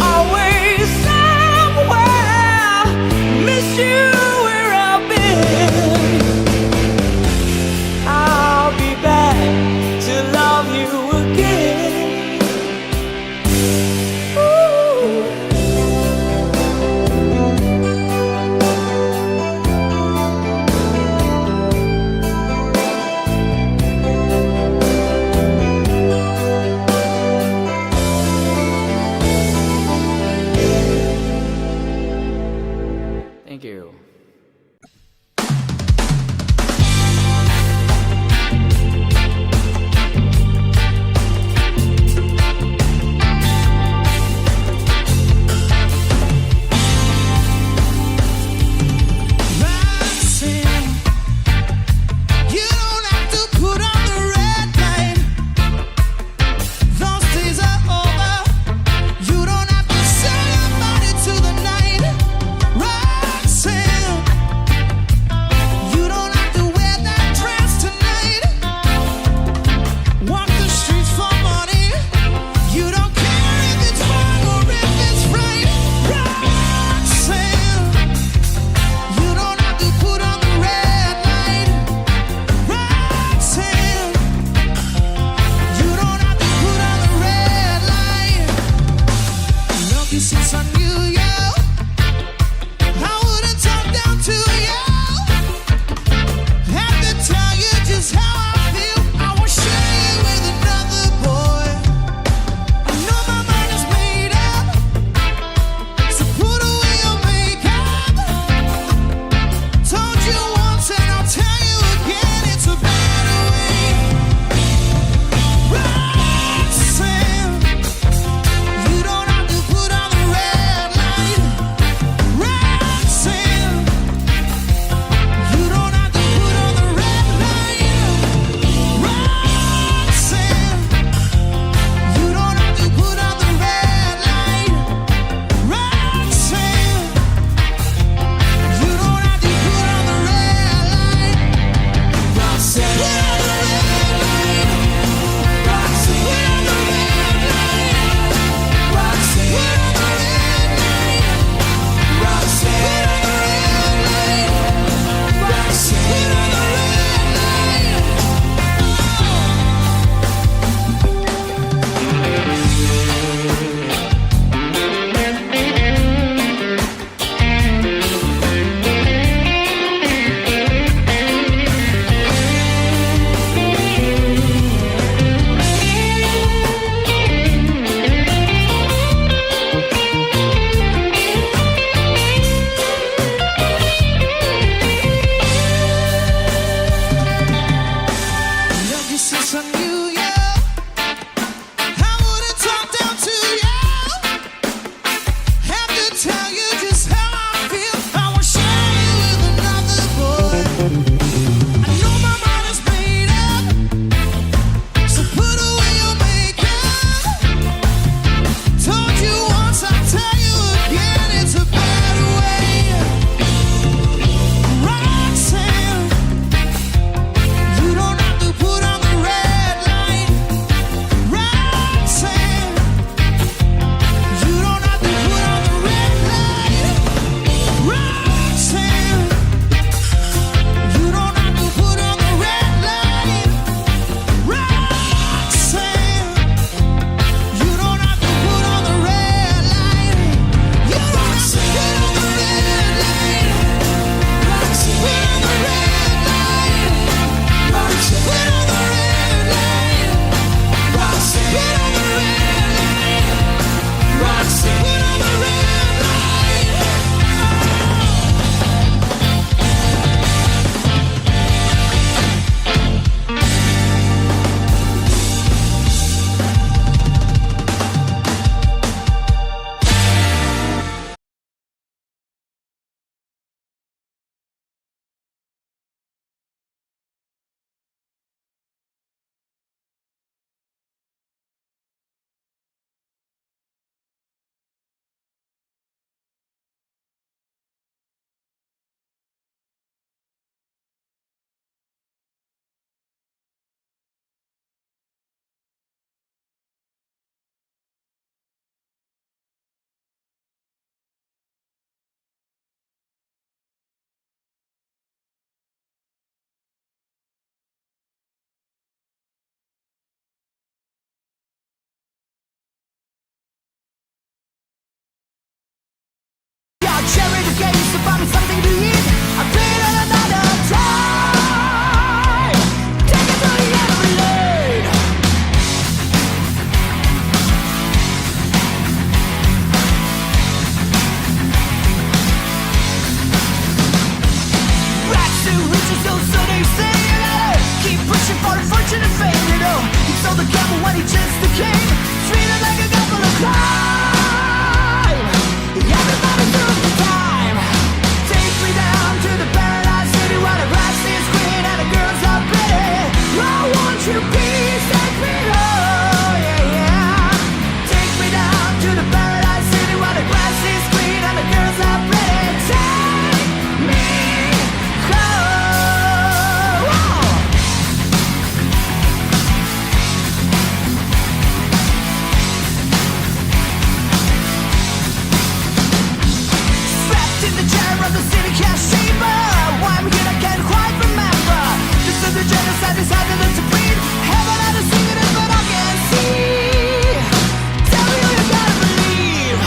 Always since I knew you, I wouldn't talk down to you. Have to tell you just how I feel. I won't share you with another boy. I know my mind is made up, so put away your makeup. Told you once and I'll tell you again, it's a better way. Roxanne, you don't have to put on the red light. Roxanne, you don't have to put on the red light. Roxanne, you don't have to put on the red light. Roxanne, you don't have to put on the red light. Roxanne, put on the red light. Roxanne, put on the red light. Roxanne, put on the red light. Roxanne, put on the red light. Roxanne, put on the red Ever since I knew you, I wouldn't talk down to you. Have to tell you just how I feel. I won't share you with another boy. I know my mind is made up, so put away your makeup. Told you once, I'll tell you again, it's a better way. Roxanne, you don't have to put on the red light. Roxanne, you don't have to put on the red light. Roxanne, you don't have to put on the red light. Roxanne, you don't have to put on the red light. You don't have to put on the red light. Roxanne, put on the red light. Roxanne, put on the red light. Roxanne, put on the red light. Roxanne, put on the red light. Y'all cherry the games to find me something to eat. I play it another time. Take it to the end of the lane. Rats who riches go, so they say, you know. Keep pushing for fortune and fame, you know. He sold the gamble when he just became treated like a couple of crime. Everybody through the time. Take me down to the paradise city where the grass is green and the girls are pretty. I want you, please take me home, yeah, yeah. Take me down to the paradise city where the grass is green and the girls are pretty. Take me home. Whoa. Strapped in the chair of the city cash chamber. Why I'm here I can't quite remember. This is the genocide decided to breed. Heaven had a secret but I can't see. Tell me who you gotta believe.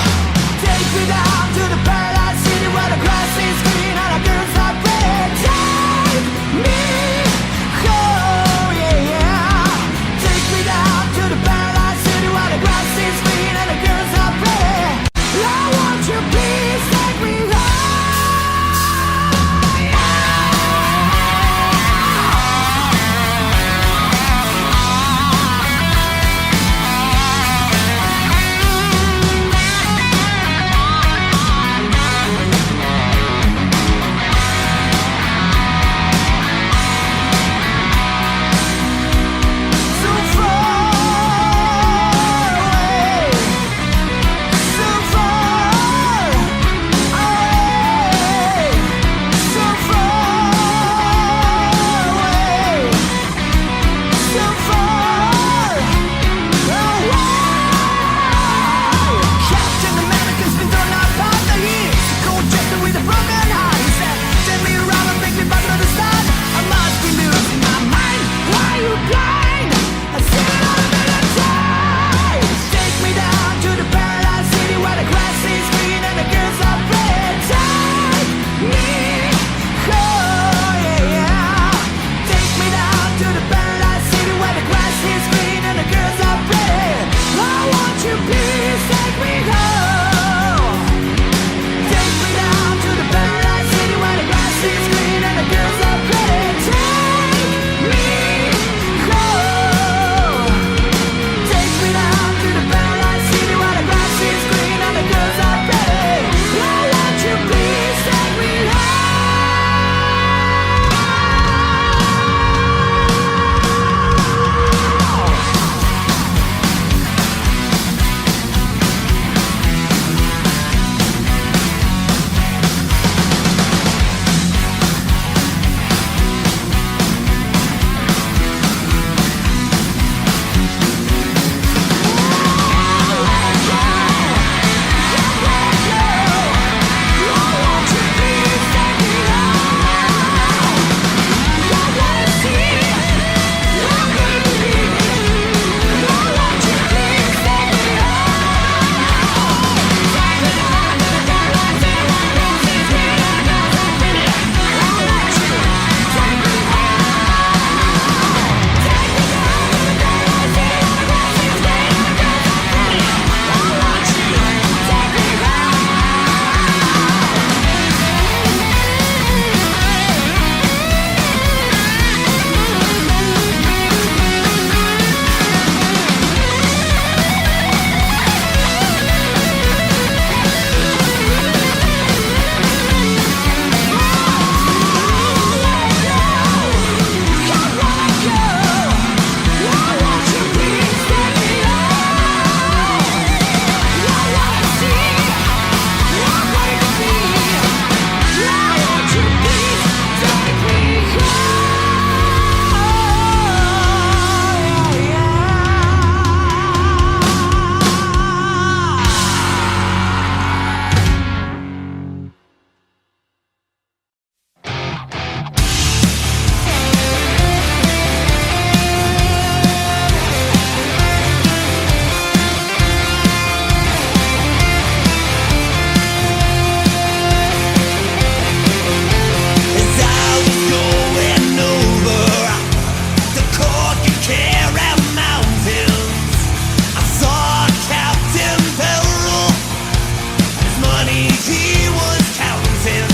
money he was counting.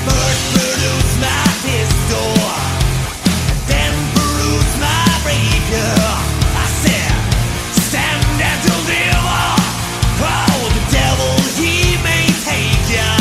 First produced my pistol, then perused my rapier. I said, stand and deliver. Oh, the devil, he may take ya.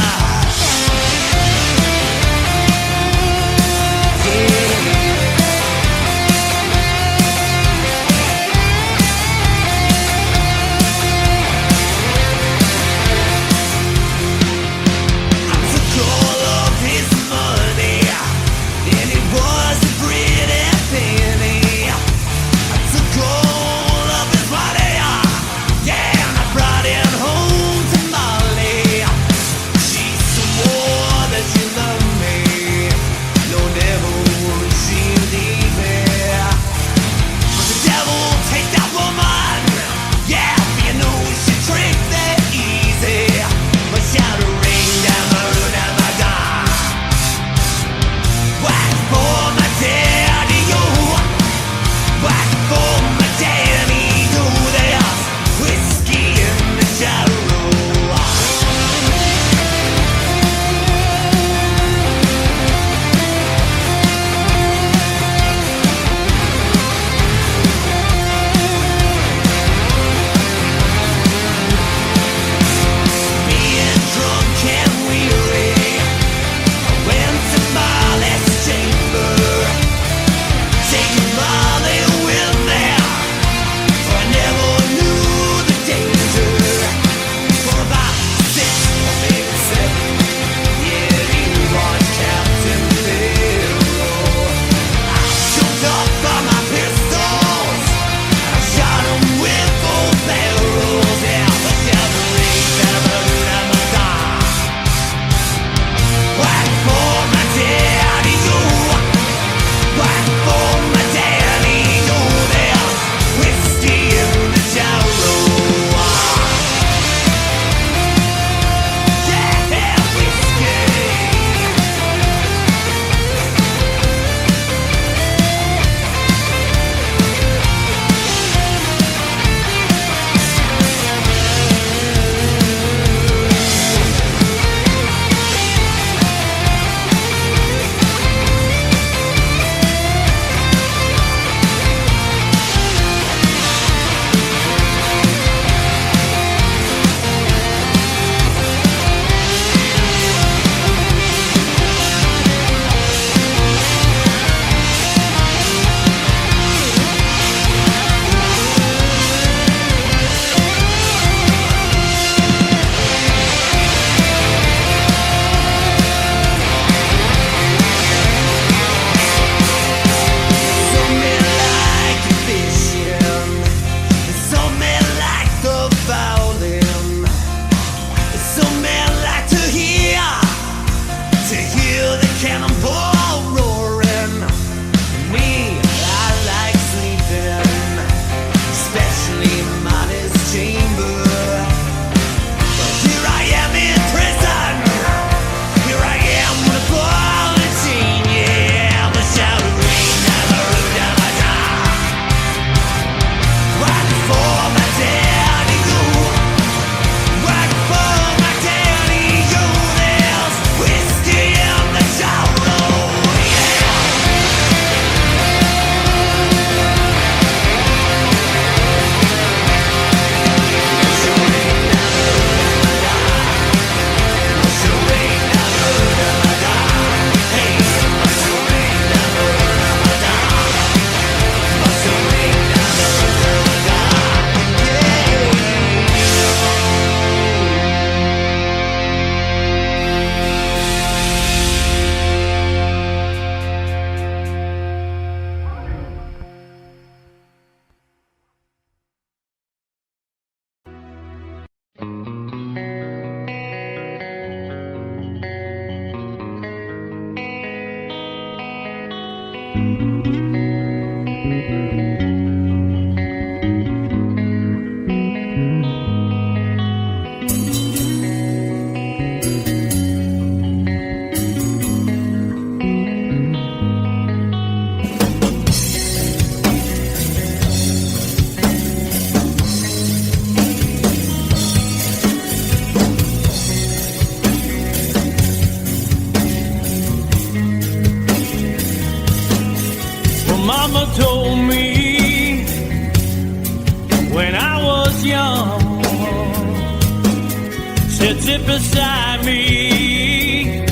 sit beside me,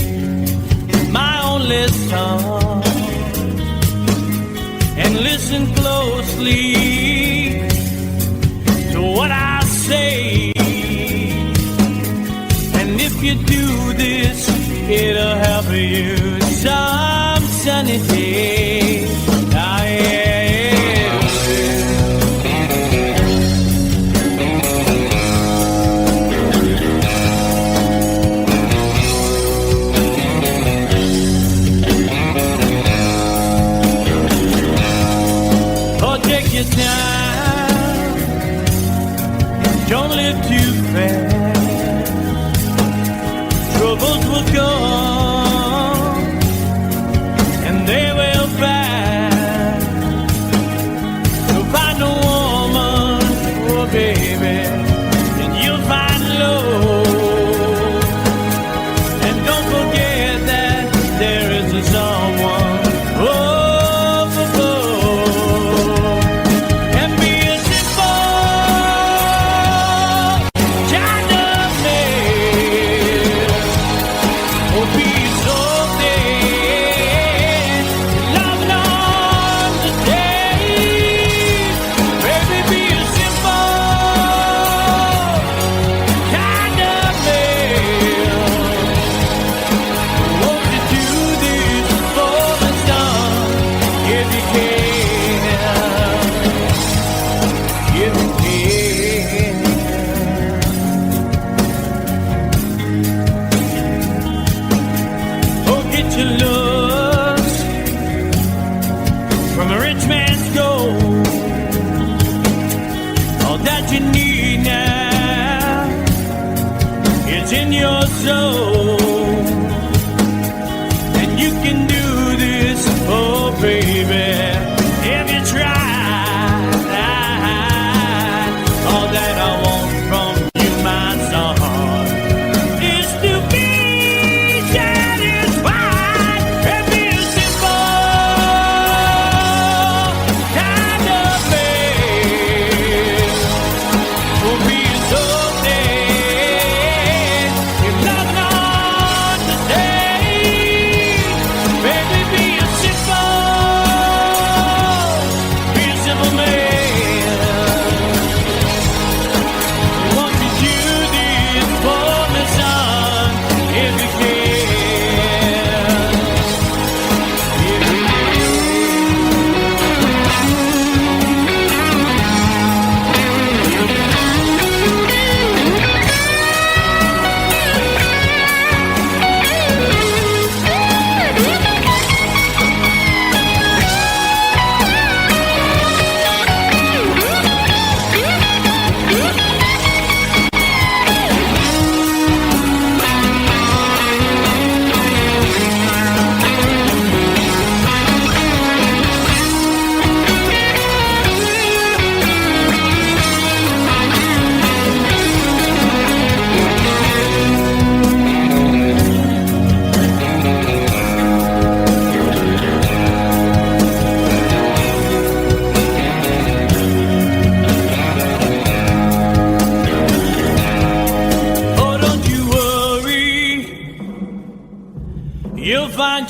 my only son, and listen closely to what I say. And if you do this, it'll help you some sunny day. Ah, yeah. Your time, don't live too fast. Troubles will come and they will pass. So find a woman, oh baby, and you'll find love. And don't forget that there is a someone. Oh,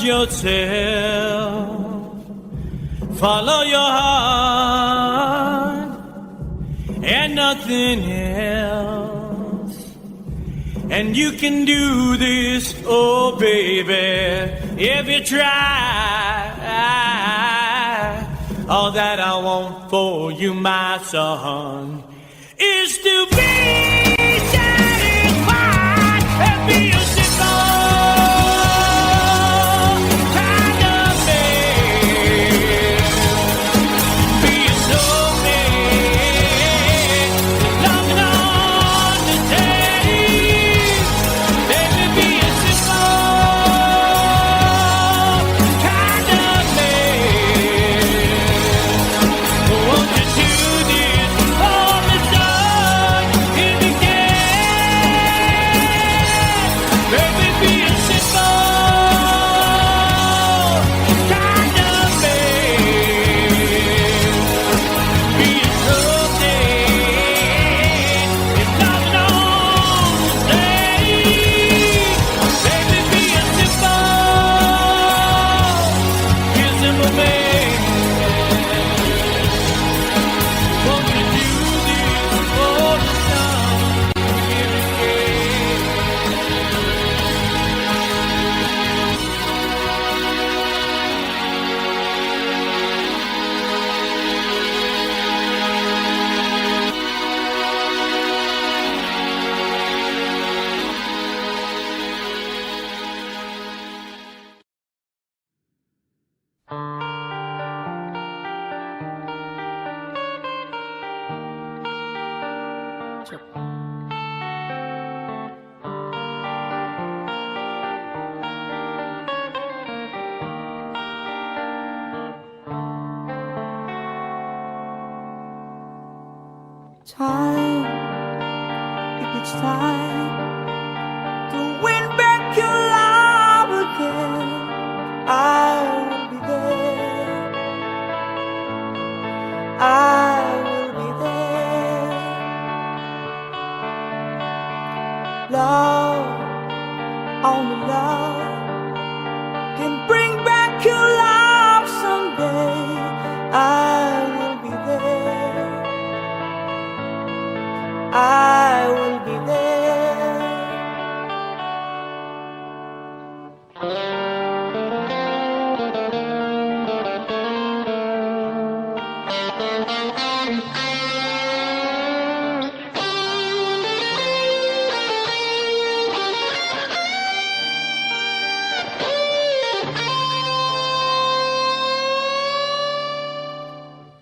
yourself, follow your heart and nothing else. And you can do this, oh baby, if you try. All that I want for you, my son, is to be satisfied and be a If you time, if it's time to win back your love again, I will be there. I will be there. Love, only love can bring back your love someday. I will be there. I will be there.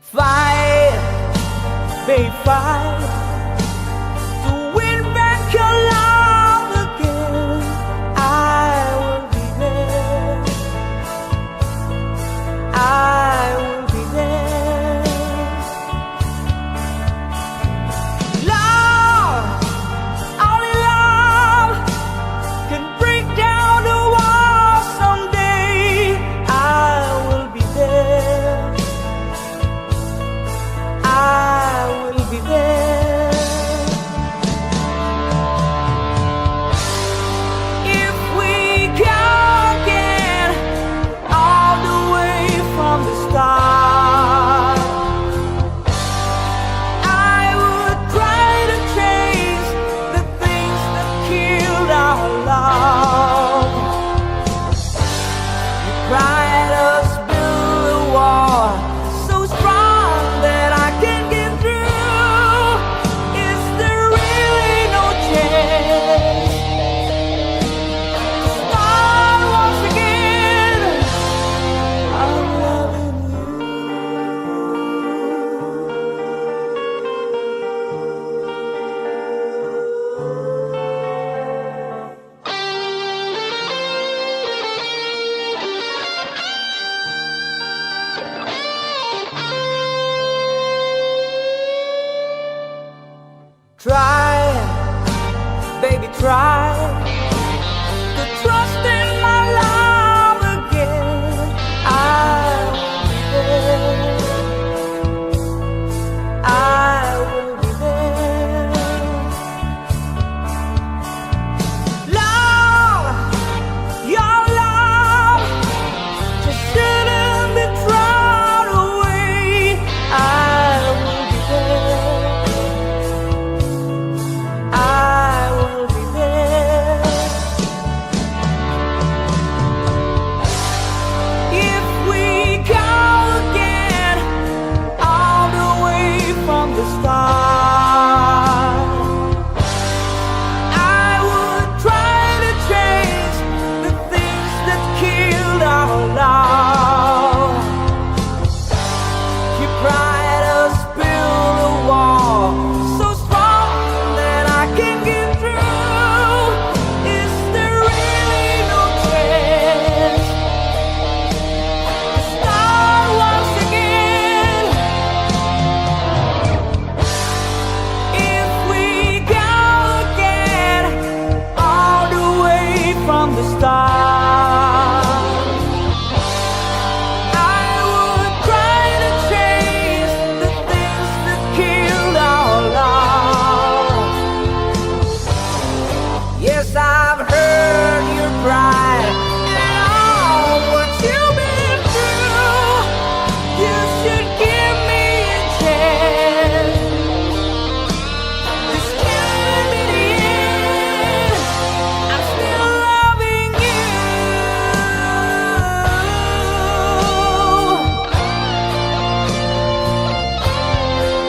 Fight, baby, fight to win back your love again. I will be there. I will be there. Love, only love can break down the walls someday. I will be there. I will be there. If we can get all the way from the start, I would try to change the things that killed our love. You cried us build a wall so strong that I can get through. Is there really no chance to start once again? I'm loving Try, baby, try to trust in my love again. I will be there. I will be there. Love, your love just shouldn't be thrown away. I will be there. I will be there. If we go again all the way from the start, I would try to change the things that killed our love. You cried us build a wall so strong that I can get through. Is there really no chance to start once again? If we go again all the way from the start, I would try to change the things that killed our love. Yes, I've heard your cry and all what you've been through. You should give me a chance. This can't be the end. I'm still loving you.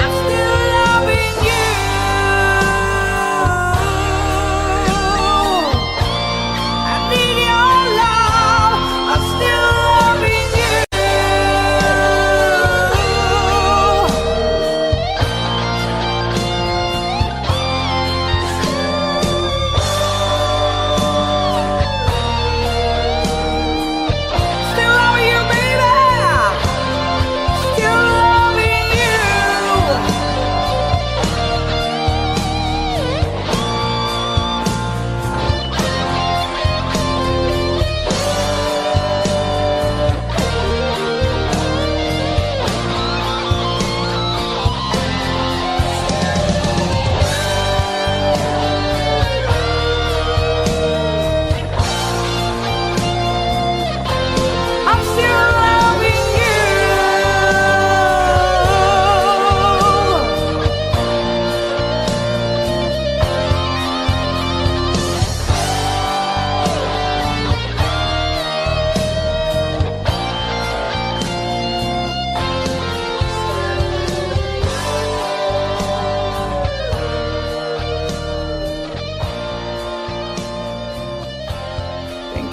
I'm still loving you. I need your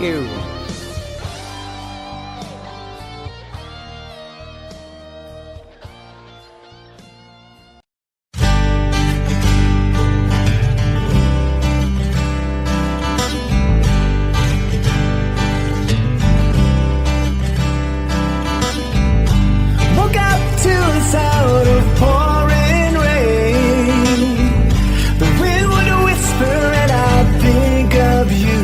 Thank you. Woke up to the sound of pouring rain. The wind would whisper and I'd think of you.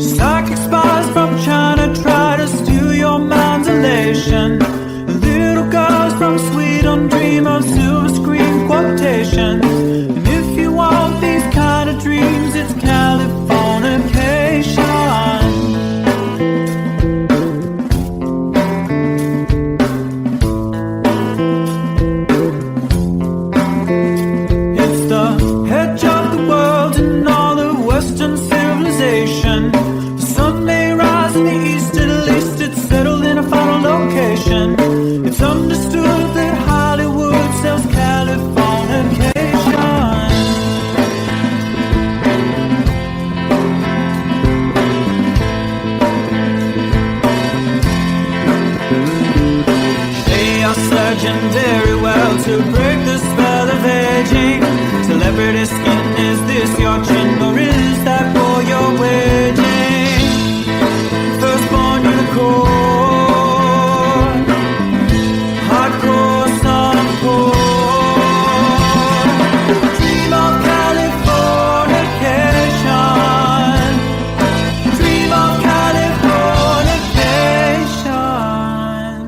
Psychic spies from China try to steal your mind's elation. Little girls from Sweden dream of silver screen quotations. And if you want these kind of dreams, it's Californication. It's the edge of the world and all the Western civilization. The sun may rise in the east, at least it's settled in a final location. It's understood that Hollywood sells Californication. They are surgeon very well to break the spell of aging. Celebrity skin, is this your chin or is that for your waging? Firstborn unicorn, hardcore son of porn. Dream of Californication. Dream of Californication.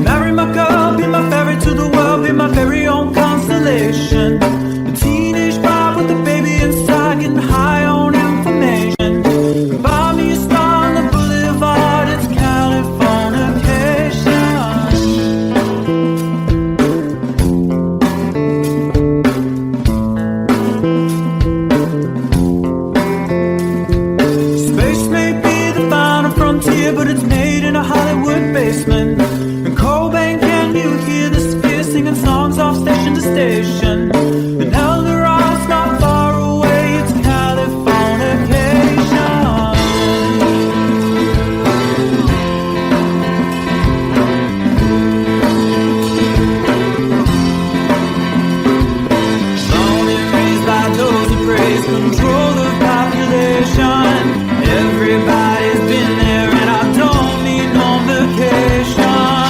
Marry my girl, be my ferry to the world, be my very own constellation. A teenage bride with a baby inside, getting high on information. Buy me a star on the boulevard, it's Californication. Space may be the final frontier, but it's made in a Hollywood basement. And Cobain, can you hear the sphere singing songs off station to station? And Eldorad's not far away, it's Californication. Born and raised by those who praise control the population. Everybody's been there and I don't need no vacation.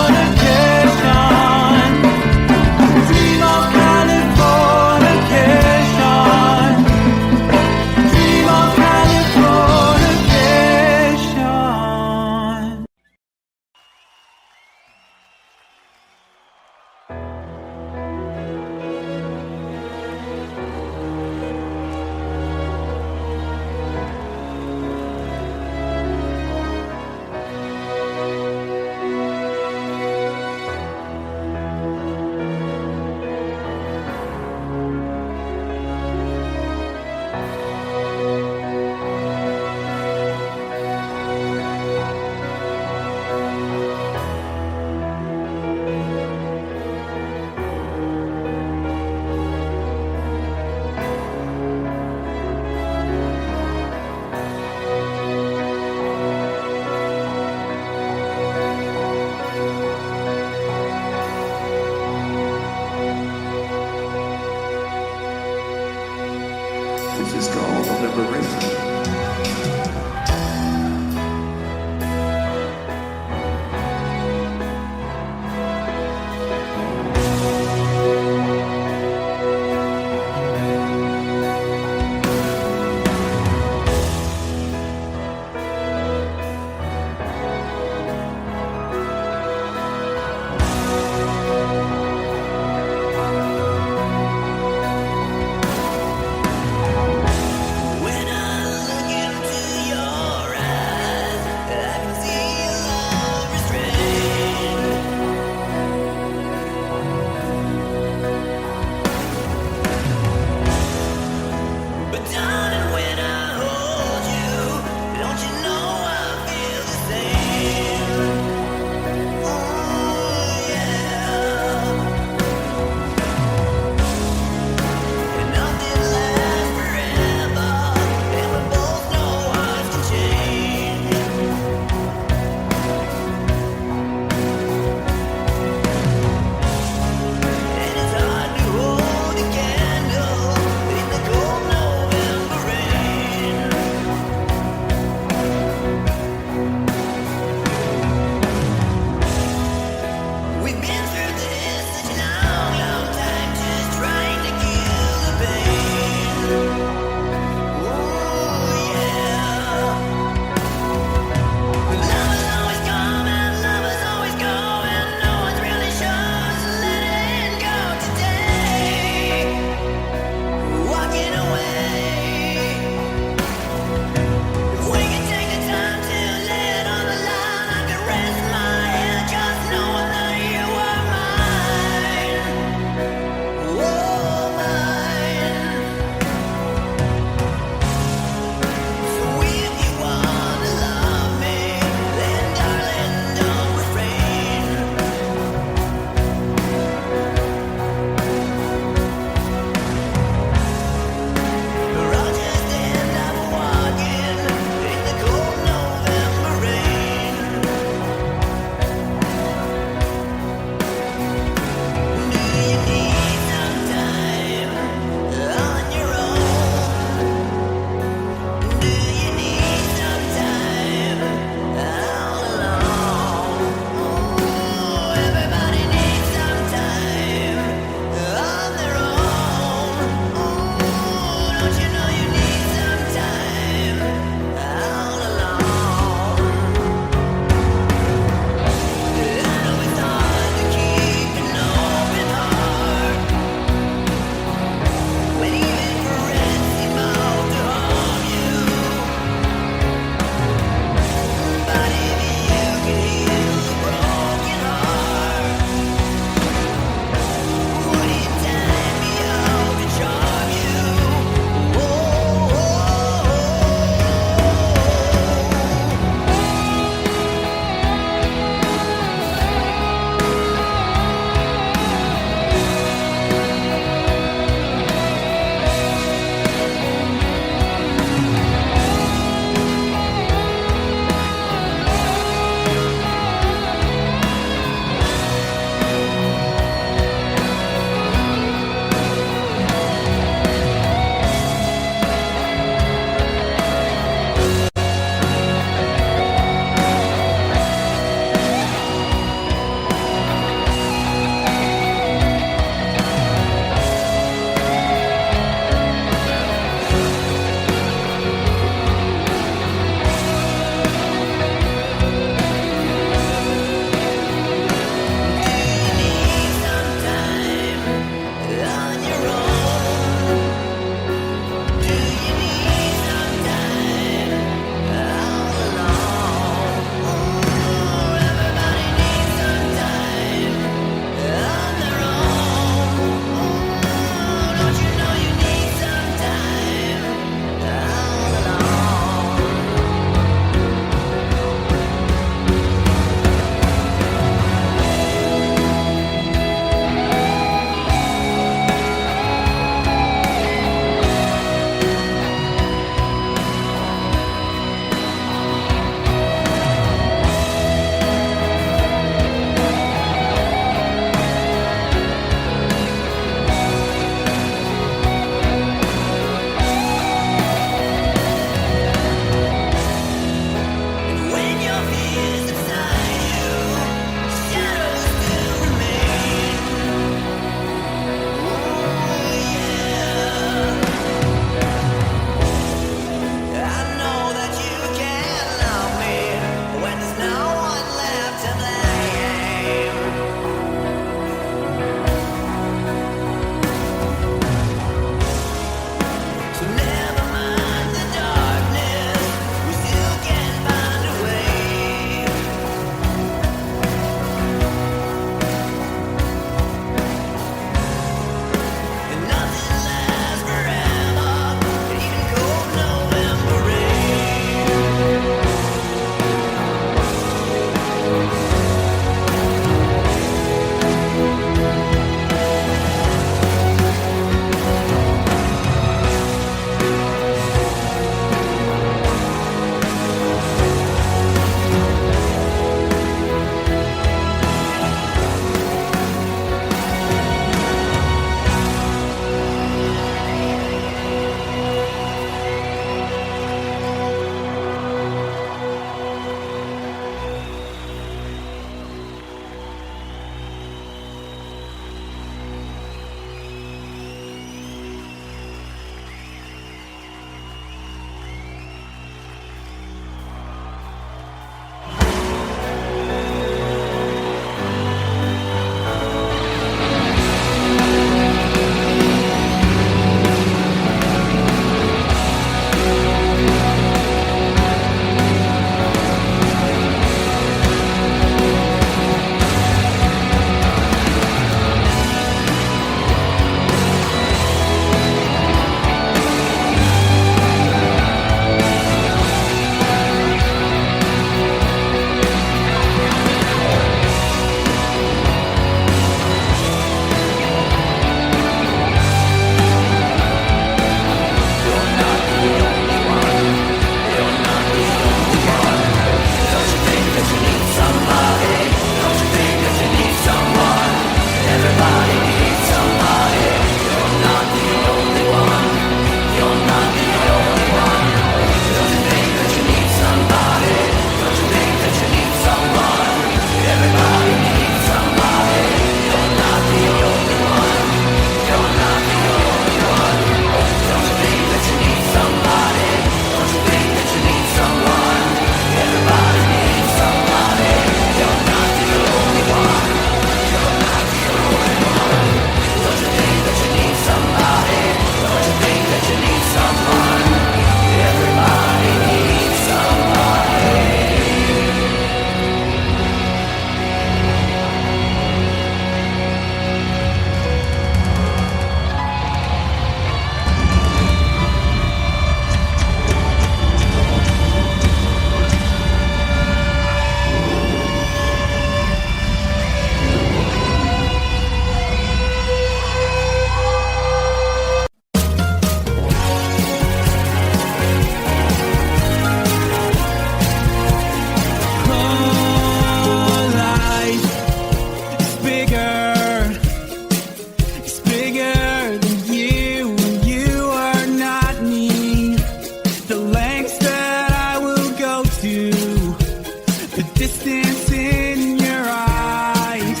distance in your eyes.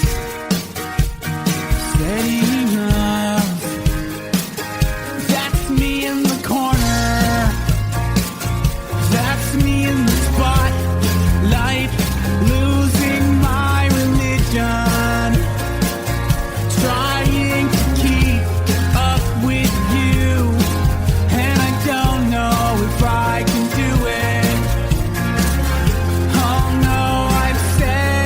Steady enough. That's me in the corner. That's me in the spotlight, losing my religion, trying to keep up with you, and I don't know if I can do it. Oh no, I've said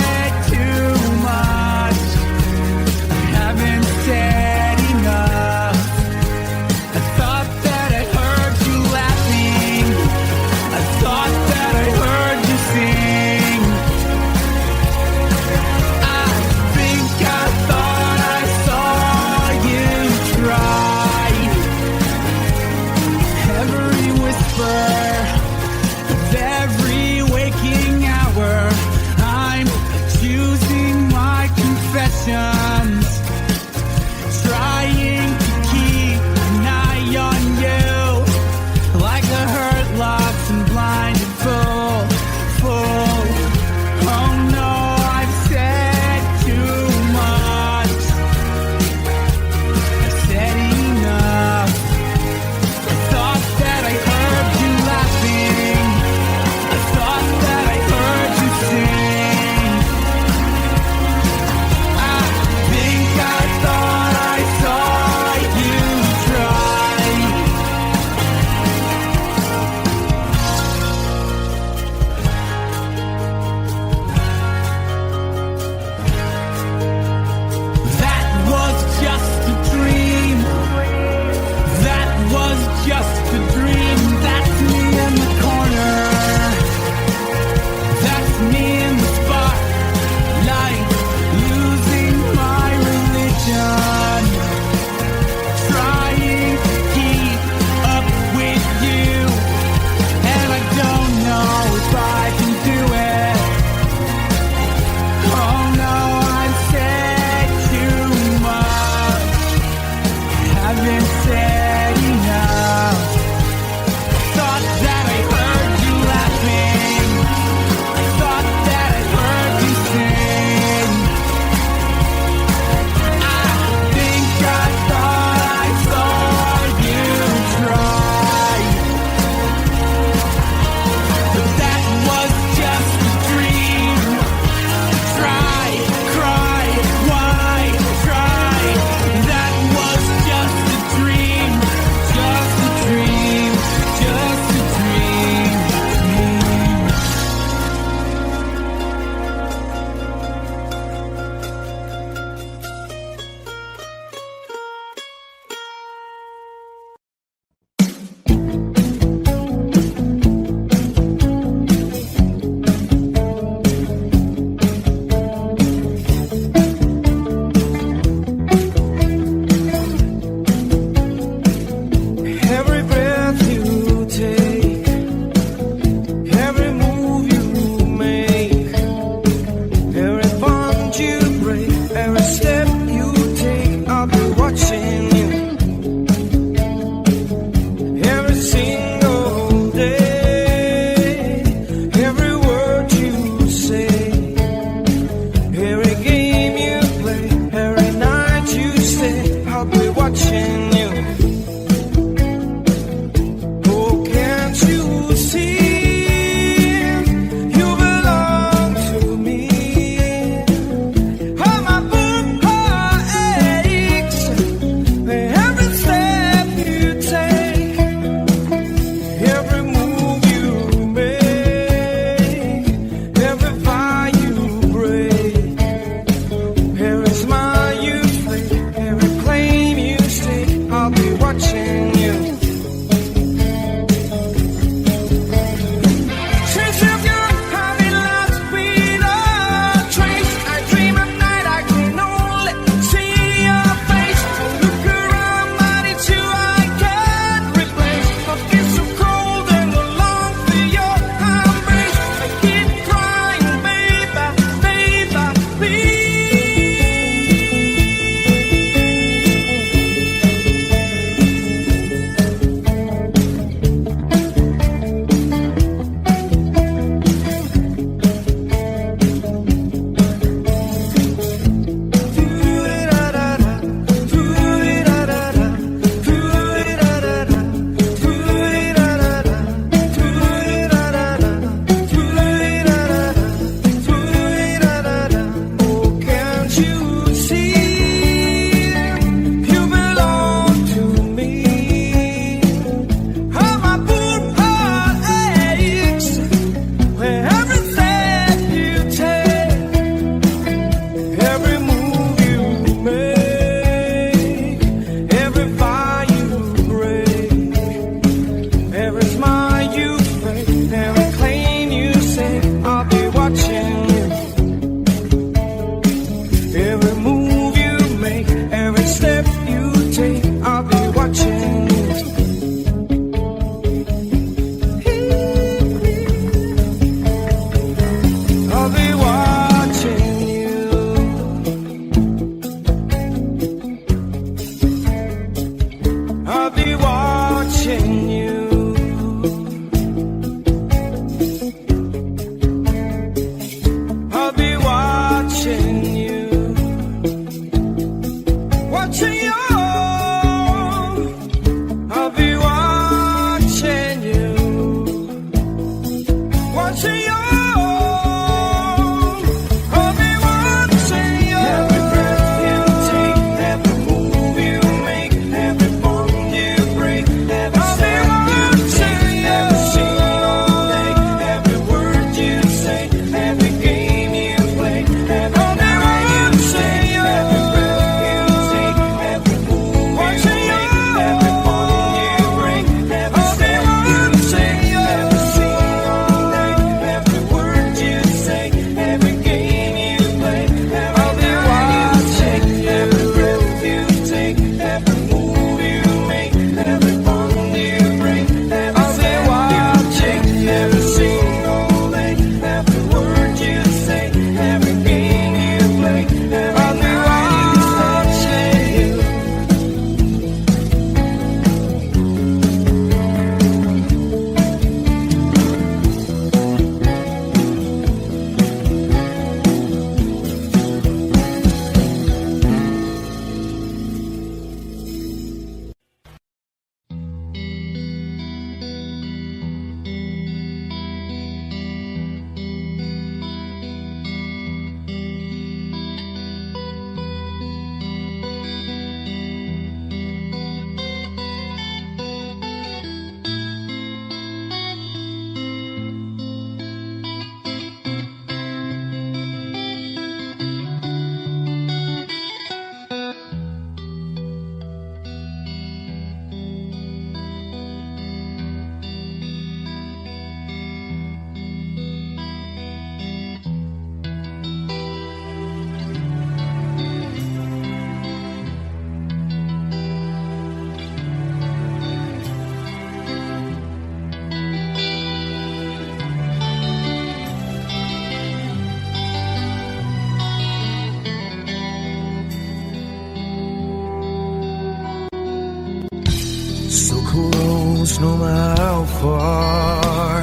no matter how far.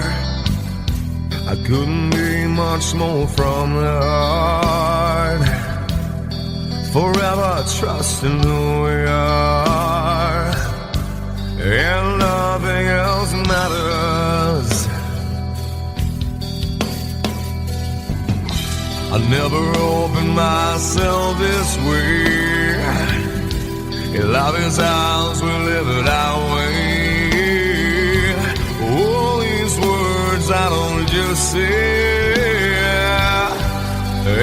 I couldn't be much more from the heart. Forever trusting who we are, and nothing else matters. I never opened myself this way. In love is ours, we live it our way. All these words I don't just say,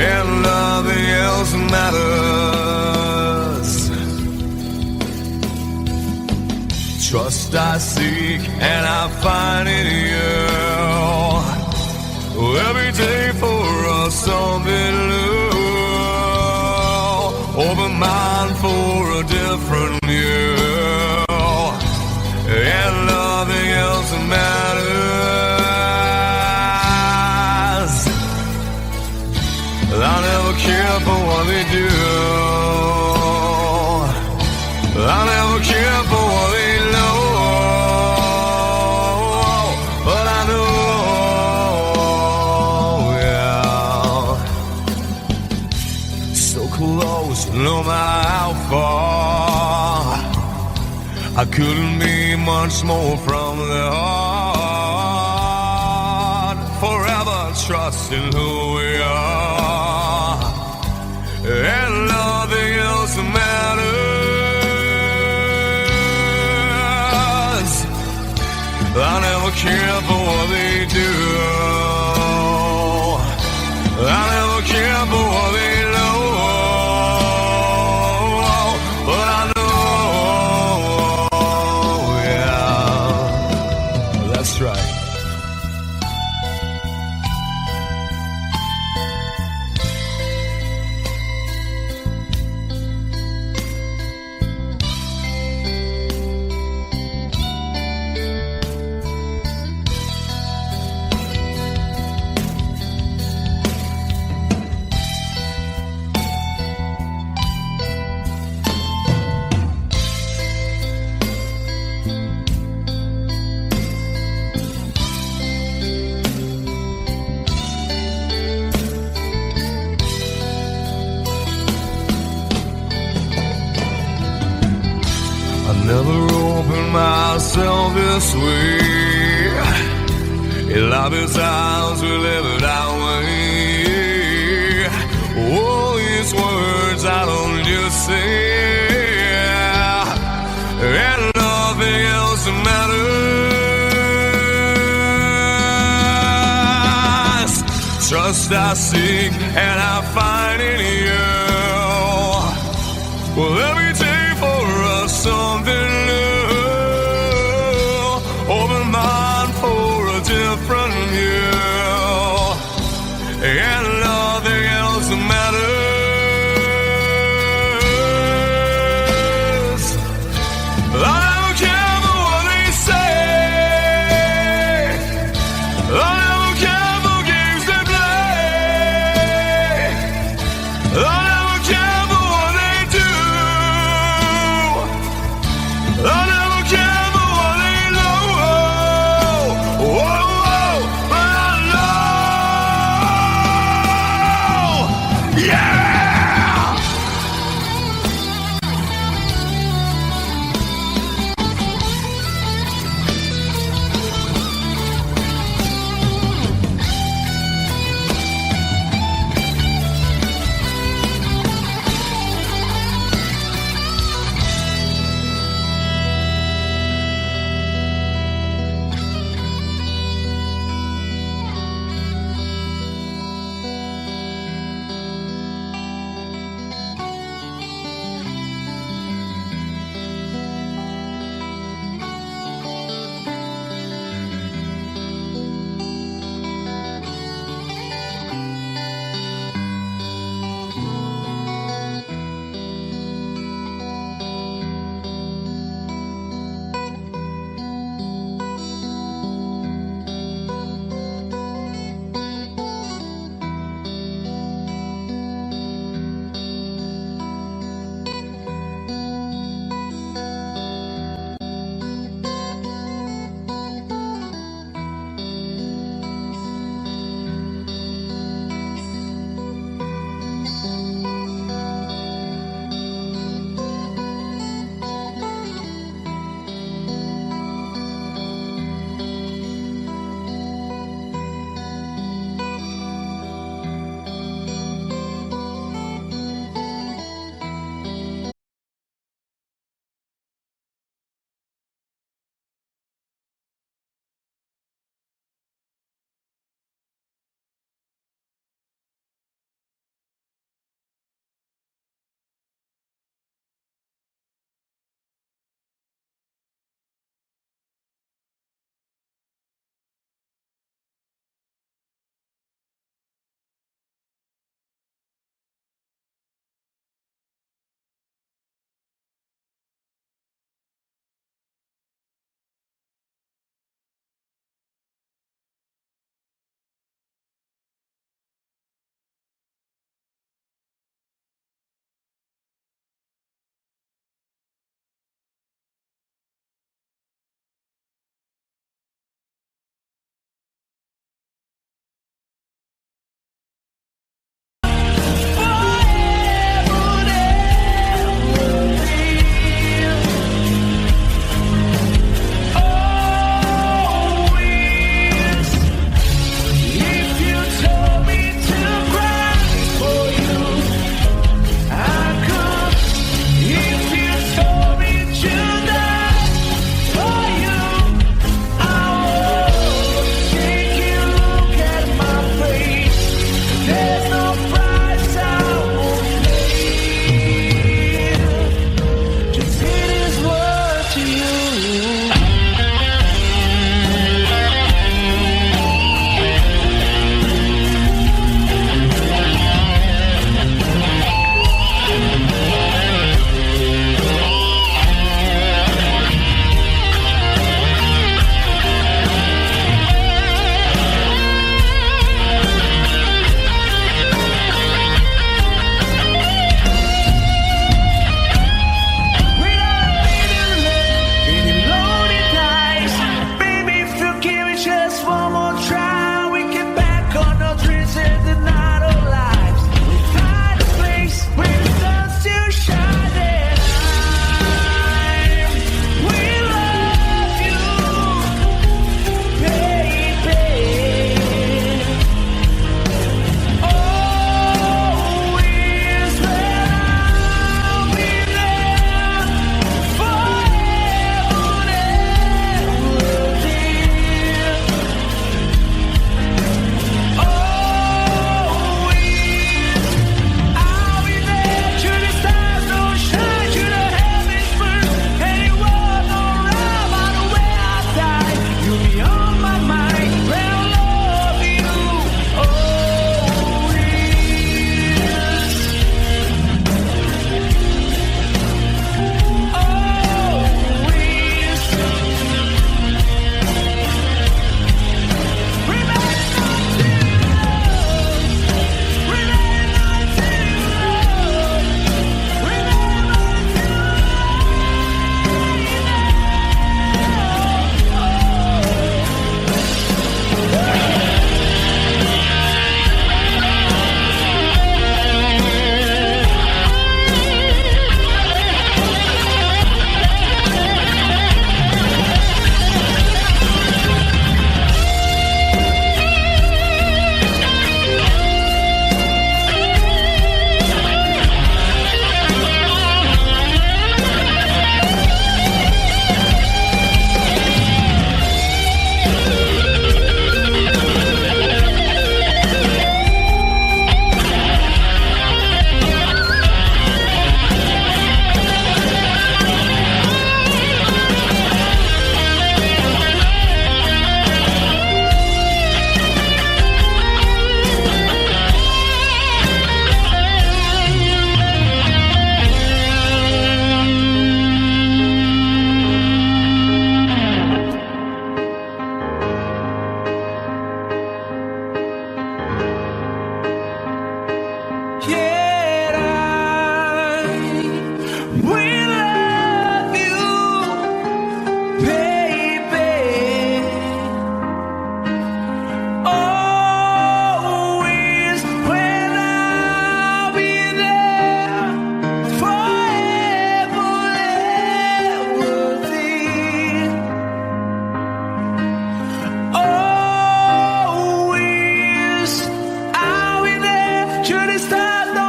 and nothing else matters. Trust I seek and I find in you. Every day for us something new. Open mind for a different view, and nothing else matters. I never care for what they do. I never care for what they know. But I know, yeah, so close, no matter how far. I couldn't be much more from the heart. Forever trusting who we are, and nothing else matters. I never care for what they do. I never care for what they know. But I know, yeah, that's right. Never opened myself this way. In love is ours, we live it our way. All these words I don't just say, and nothing else matters. Trust I seek and I find in you. Well, every day for us something new. Open mind for a different view, and nothing else matters. I don't care for what they say. I don't care for games they play. I don't care for what they do.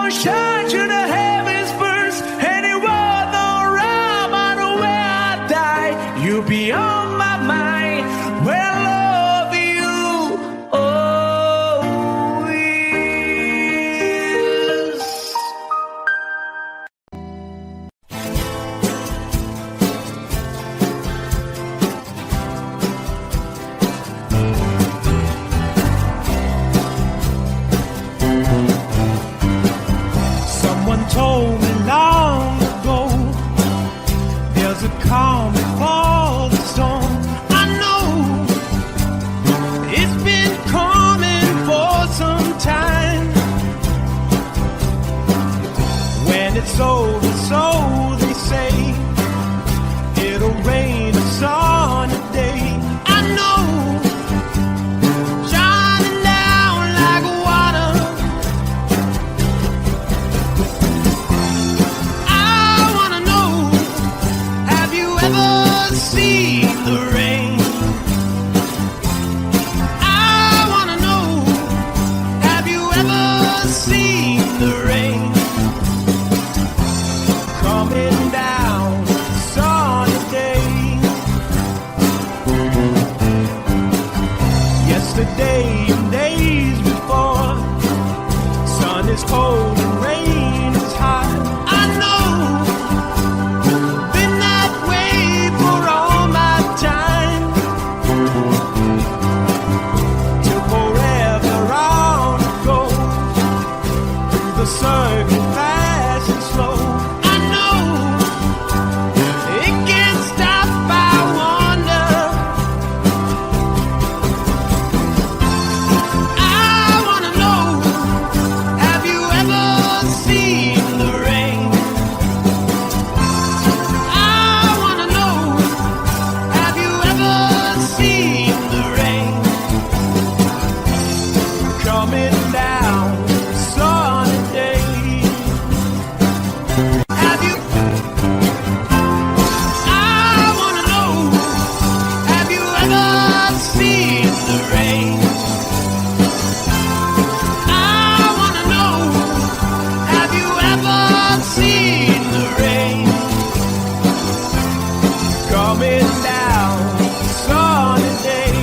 gonna shine to the heavens first. And it was alright, matter where I die. You'll be on my mind. Well, I love you always. Someone told me long ago, there's a calm before the storm. I know it's been coming for some time. When it's over, so they say, it'll rain a sunny day. I know, shining down like water. I wanna know, have you ever seen the rain? I wanna know, have you ever seen the rain? Coming down sunny day. Yesterday and days before, sun is cold and rain is hot. I know, been that way for all my time. Till forever on it goes, through the circle fast and slow. I know, it can't stop, I wonder. I wanna know, have you ever seen the rain? I wanna know, have you ever seen the rain? Coming down sunny day. Have you? I wanna know, have you ever seen the rain? I wanna know, have you ever seen the rain? Coming down sunny day.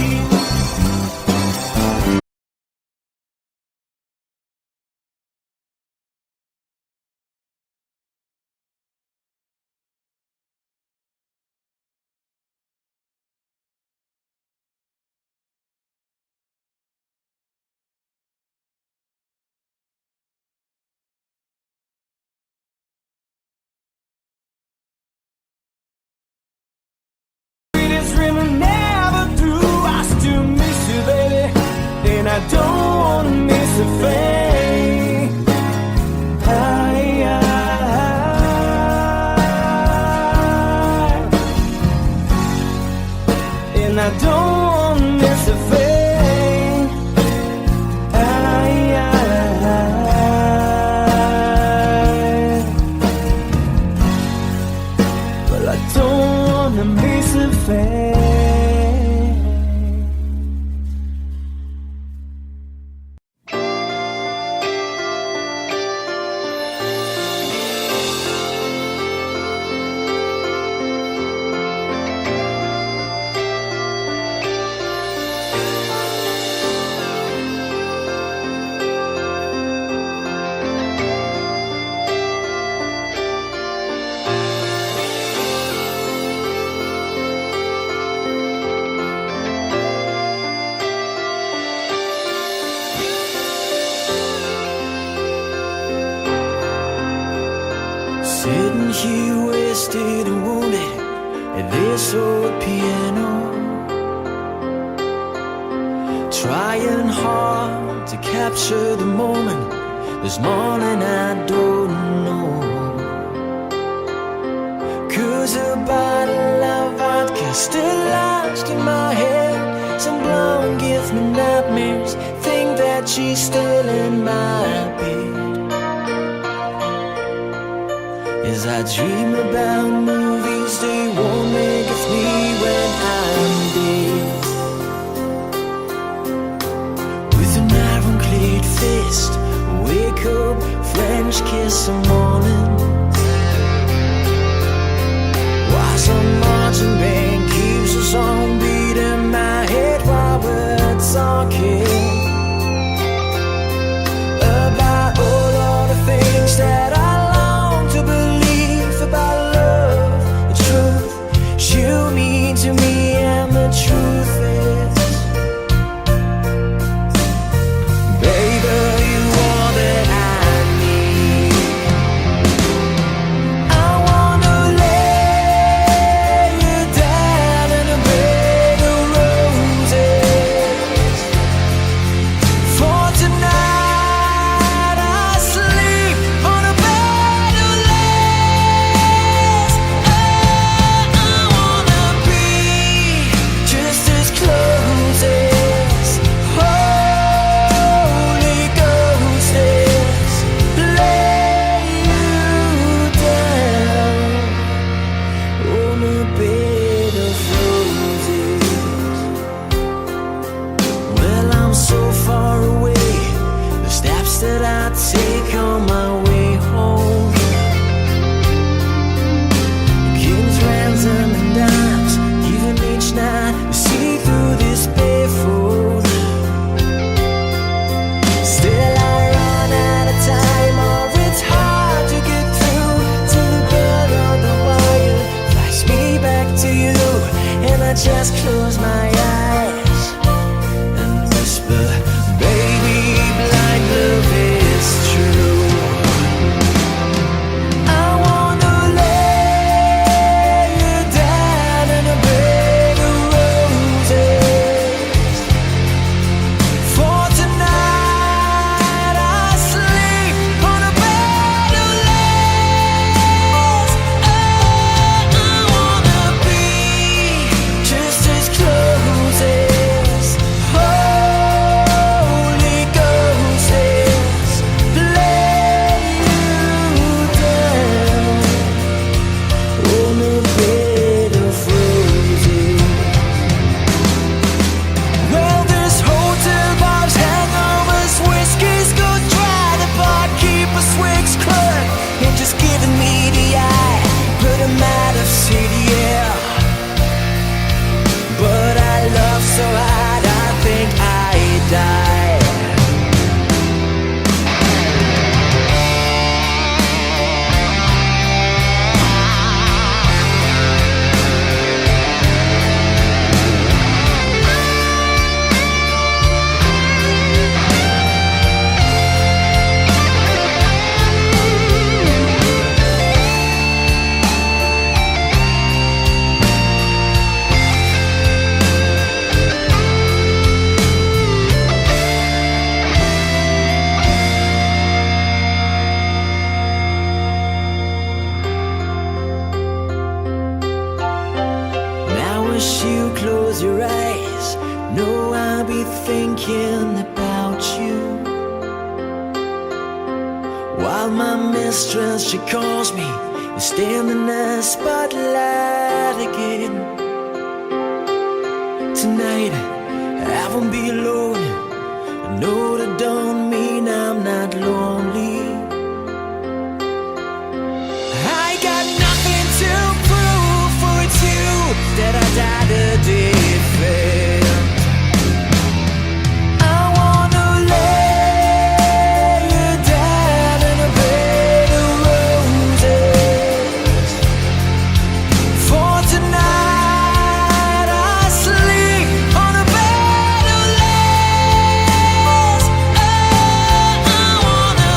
Sweetest river never through. I still miss you, baby, and I don't wanna miss a thing. And I don't wanna miss a thing. Well, I don't wanna miss a thing. Sitting here wasted and wounded at this old piano, trying hard to capture the moment. This morning I don't know, 'cause a bottle of vodka still lodged in my head. Some blonde gives me nightmares, think that she's still in my bed. As I dream about movies they won't make of me when I'm dead. With an ironclad fist, wake up, friend, French kiss some morning. While some marching band keeps us on beating my head while we're talking about all the things that I long to believe about love, the truth you mean to me, and the truth is, baby, you are that I need. I wanna lay you down in a bed of roses. For tonight I sleep on a bed of lace. I wanna be just as close as Holy Ghost is. Lay you down on a bed of roses. Well, I'm so far away, the steps that I take on my way home, kings, rams, and dimes, even each night you see through this barefoot. Still I run out of time, or it's hard to get through till the bell on the wire flies me back to you, and I just close my eyes and whisper, baby, blind love is true. I wanna lay you down in a bed of roses. For tonight I sleep on a bed of lace. I wanna be just as close as Holy Ghost is. Lay you down on a bed of roses. Well, there's hotel bars, hangovers, whiskey's go dry. The barkeeper swigs clerk and just giving me the eye. Put him out of city, yeah. But I love so hard, I think I die. Now as you close your eyes, know I'll be thinking about you. While my mistress, she calls me and stand in the spotlight again. Tonight I won't be alone. I know that don't mean I'm not lonely. I got nothing to prove, for it's you that I died to defend. I wanna lay you down in a bed of roses. For tonight I sleep on a bed of lace. I wanna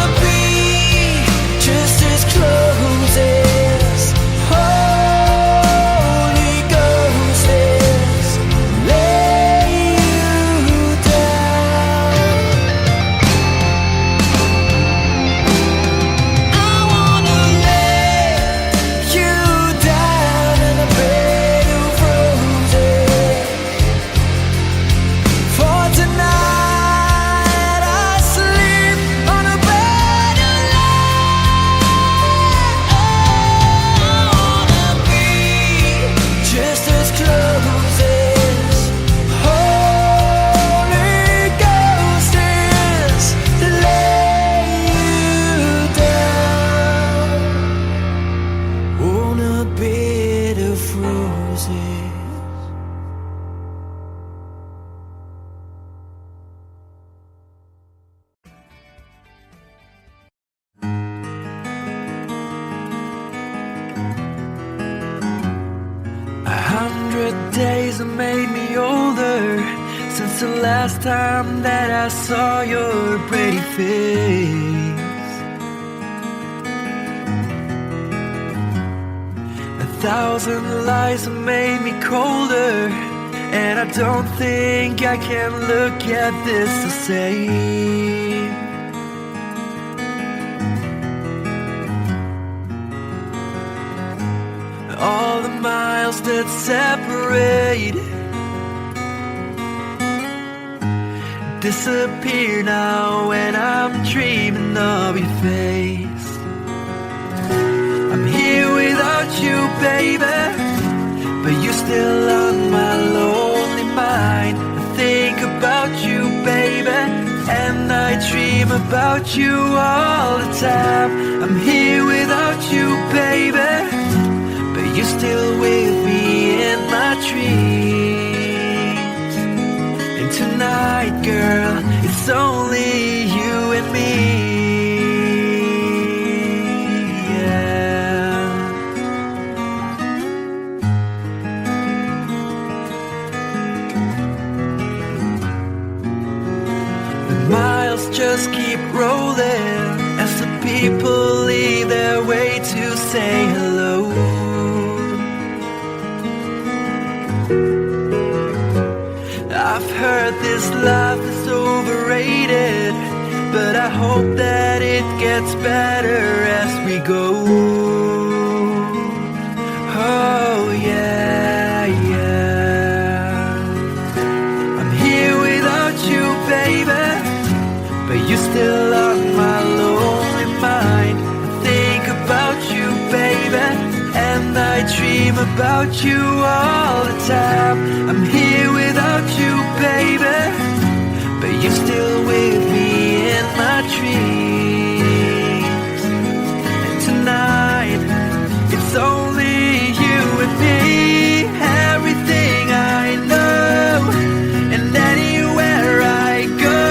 100 days have made me older since the last time that I saw your pretty face. 1,000 lies have made me colder, and I don't think I can look at this the same. All the miles that separate disappear now when I'm dreaming of your face. I'm here without you, baby, but you're still on my lonely mind. I think about you, baby, and I dream about you all the time. I'm here without you, baby, but you're still with me in my dreams. And tonight, girl, it's only you and me. Miles just keep rolling as the people leave their way to say hello. I've heard this life is overrated, but I hope that it gets better as we go. Oh yeah, yeah. I'm here without you, baby, but you're still on my lonely mind. I think about you, baby, and I dream about you all the time. I'm here without you, baby, but you're still with me in my dreams. And tonight, it's only you and me. Everything I know, and anywhere I go,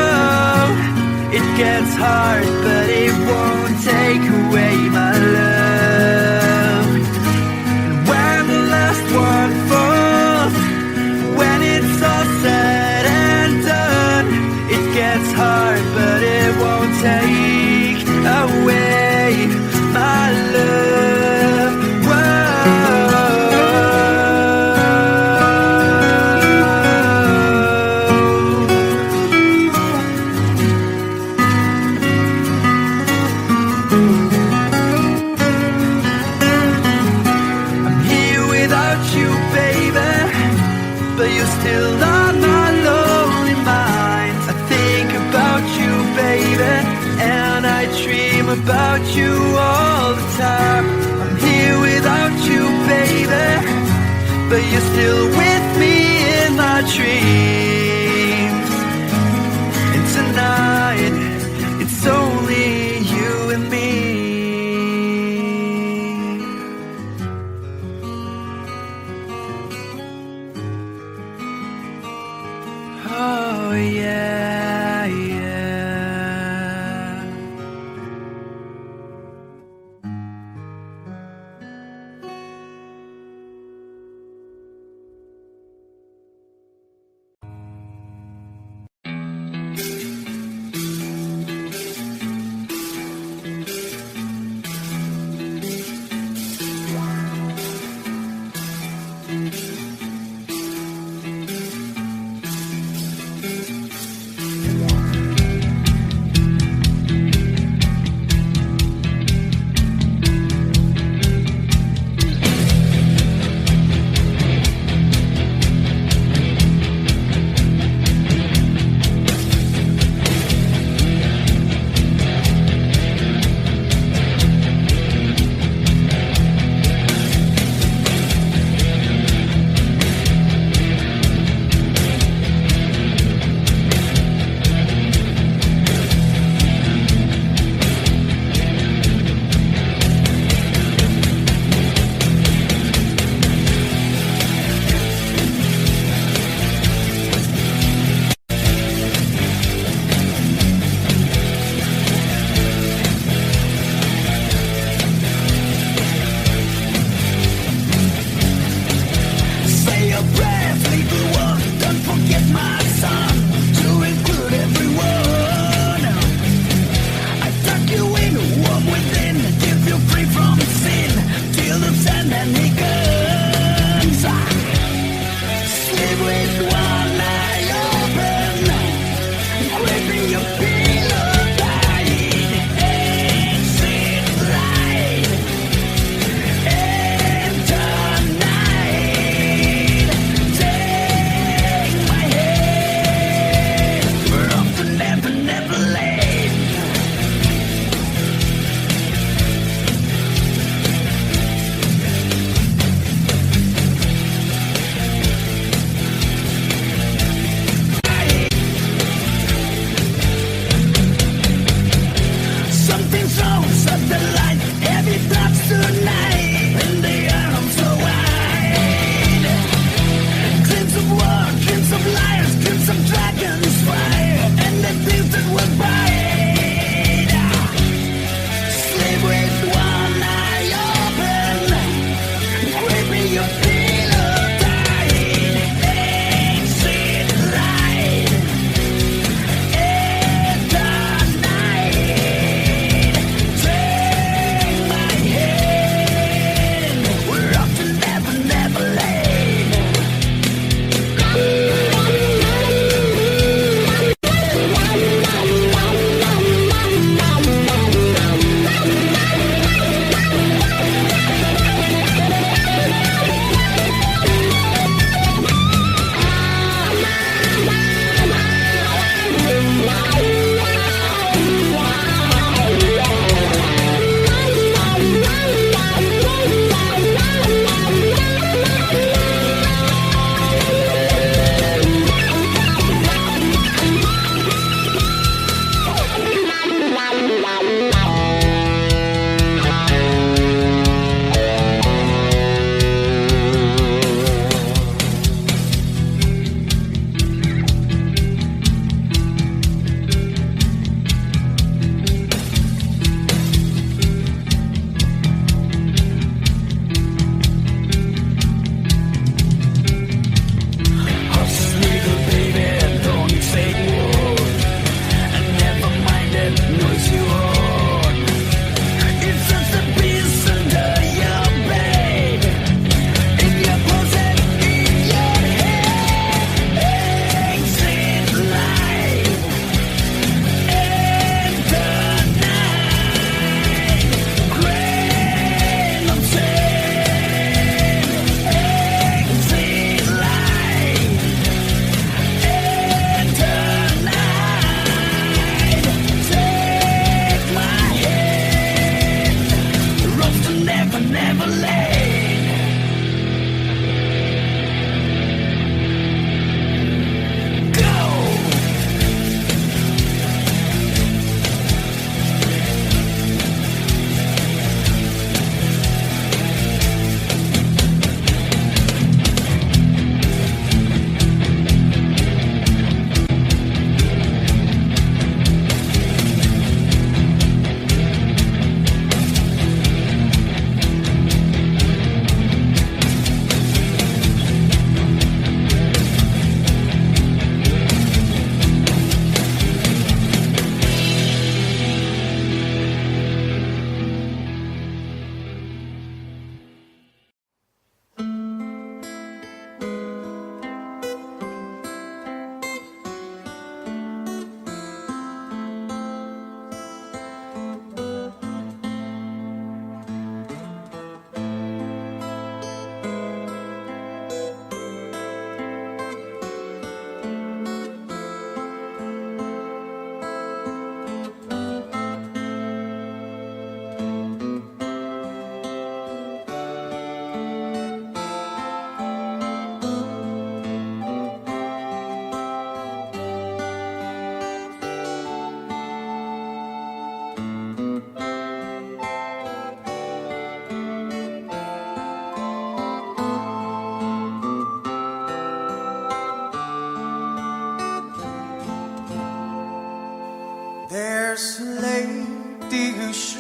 it gets hard, but it won't take away my love. And when the last one falls, when it's all said and done, it gets hard, but it won't take away my love. But you're still on my lonely mind. I think about you, baby, and I dream about you all the time. I'm here without you, baby, but you're still with me in my dreams. And tonight, it's only you and me. Oh yeah, yeah.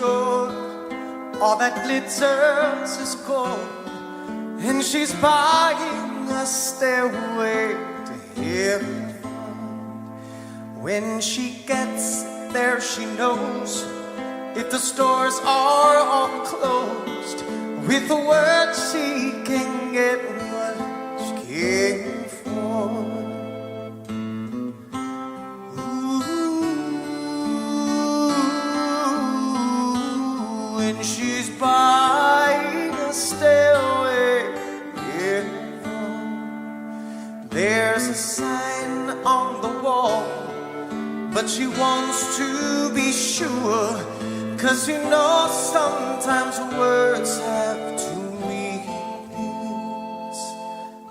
sure all that glitters is gold, and she's buying a stairway to heaven. When she gets there, she knows if the stores are all closed, with the word she can get what she came for. Ooh, and she's buying a stairway in front. There's a sign on the wall, but she wants to be sure, 'cause you know sometimes words have two meanings.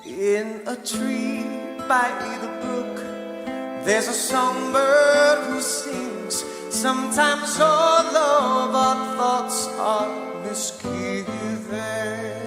In a tree by the brook, there's a songbird who sings. Sometimes all of our thoughts are misgiven.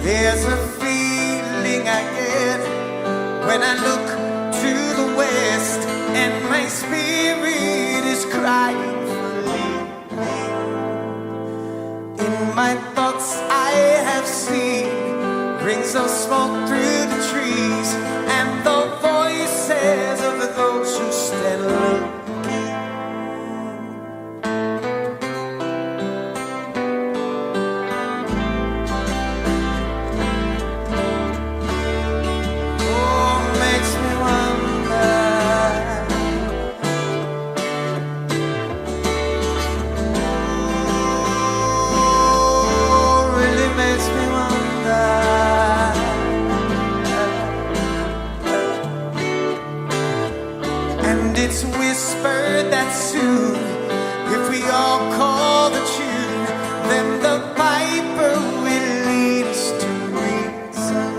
There's a feeling I get when I look to the west, and my spirit is crying for leaving. In my thoughts I have seen rings of smoke through the trees, and the voices of those who stand looking. It's whispered that soon, if we all call the tune, then the piper will lead us to reason,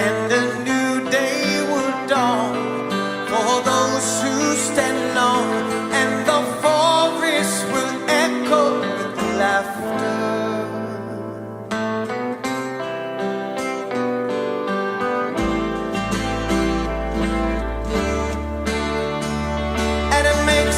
and a new day will dawn for those who stand alone, and the forest will echo with laughter. Makes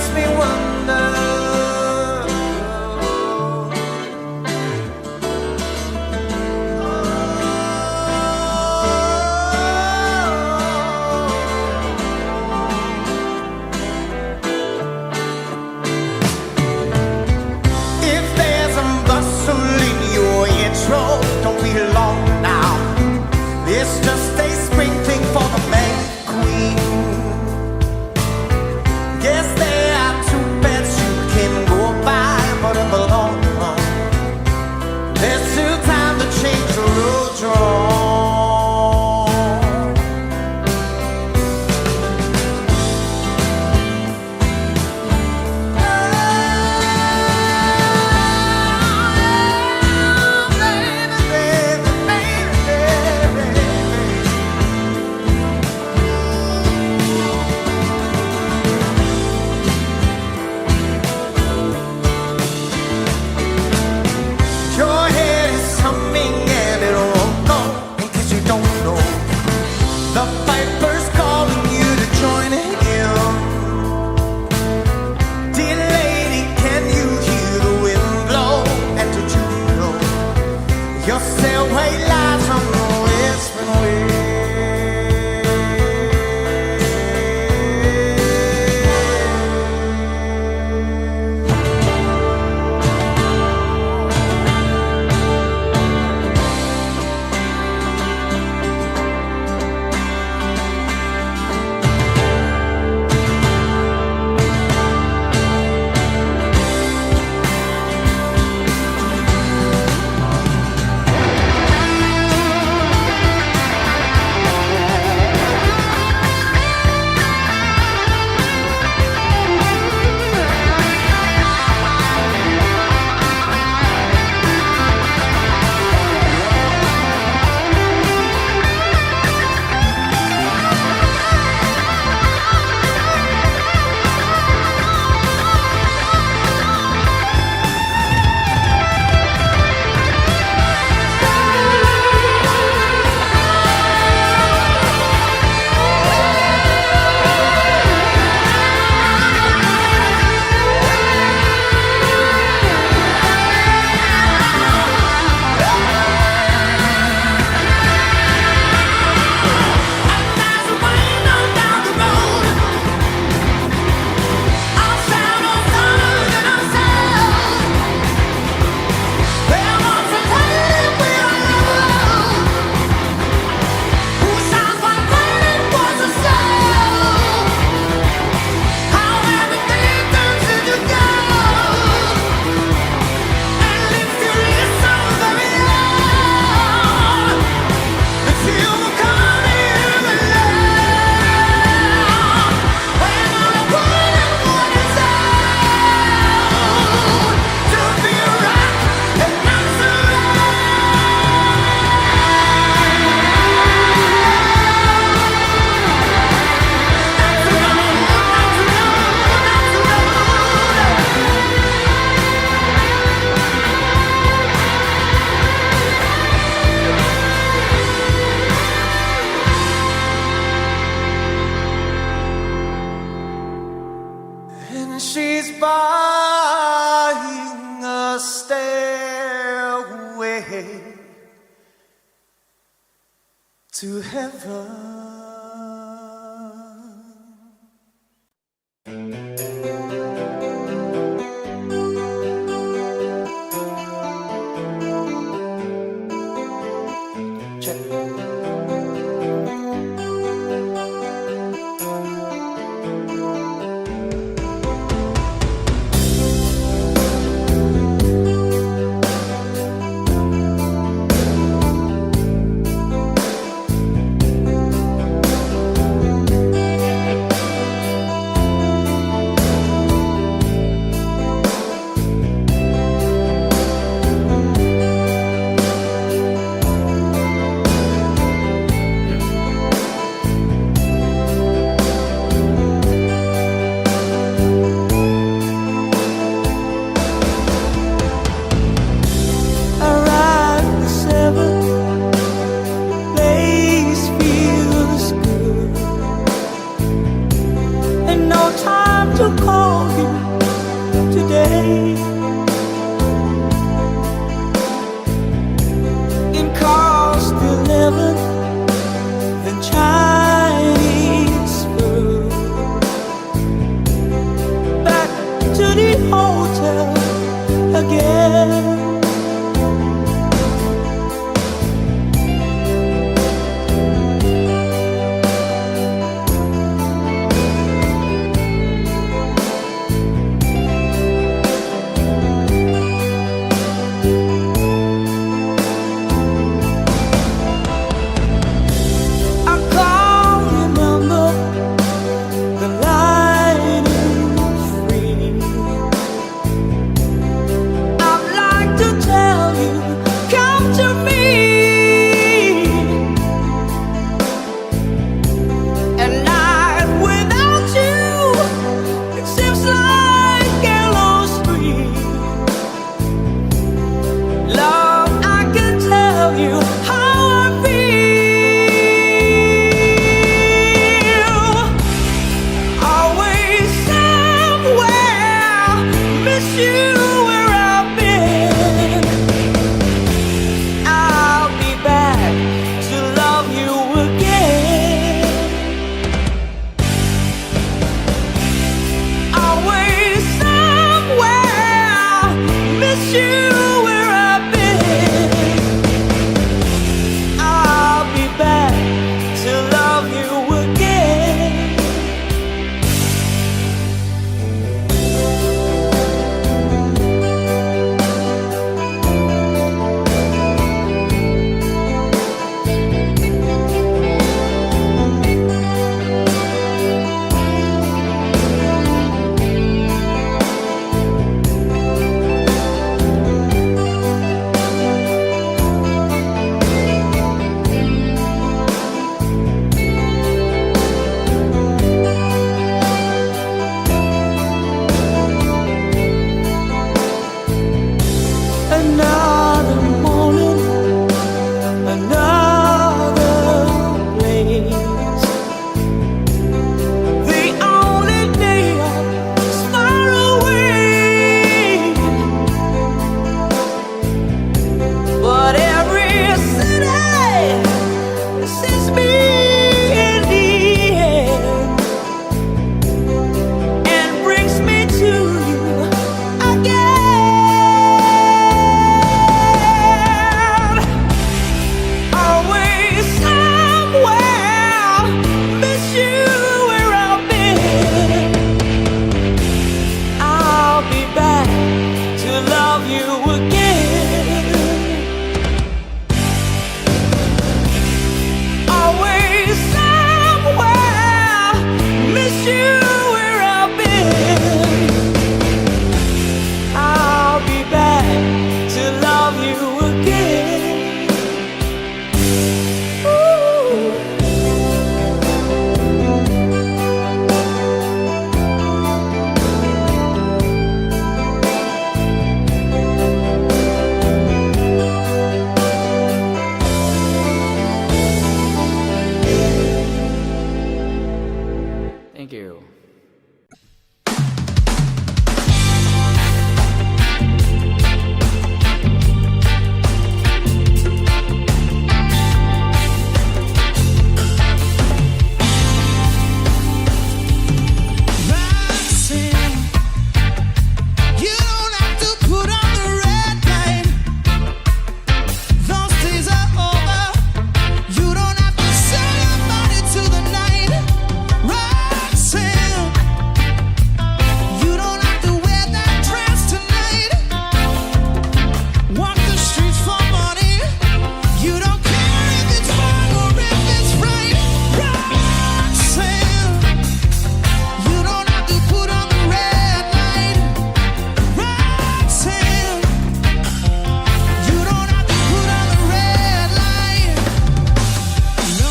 to heaven.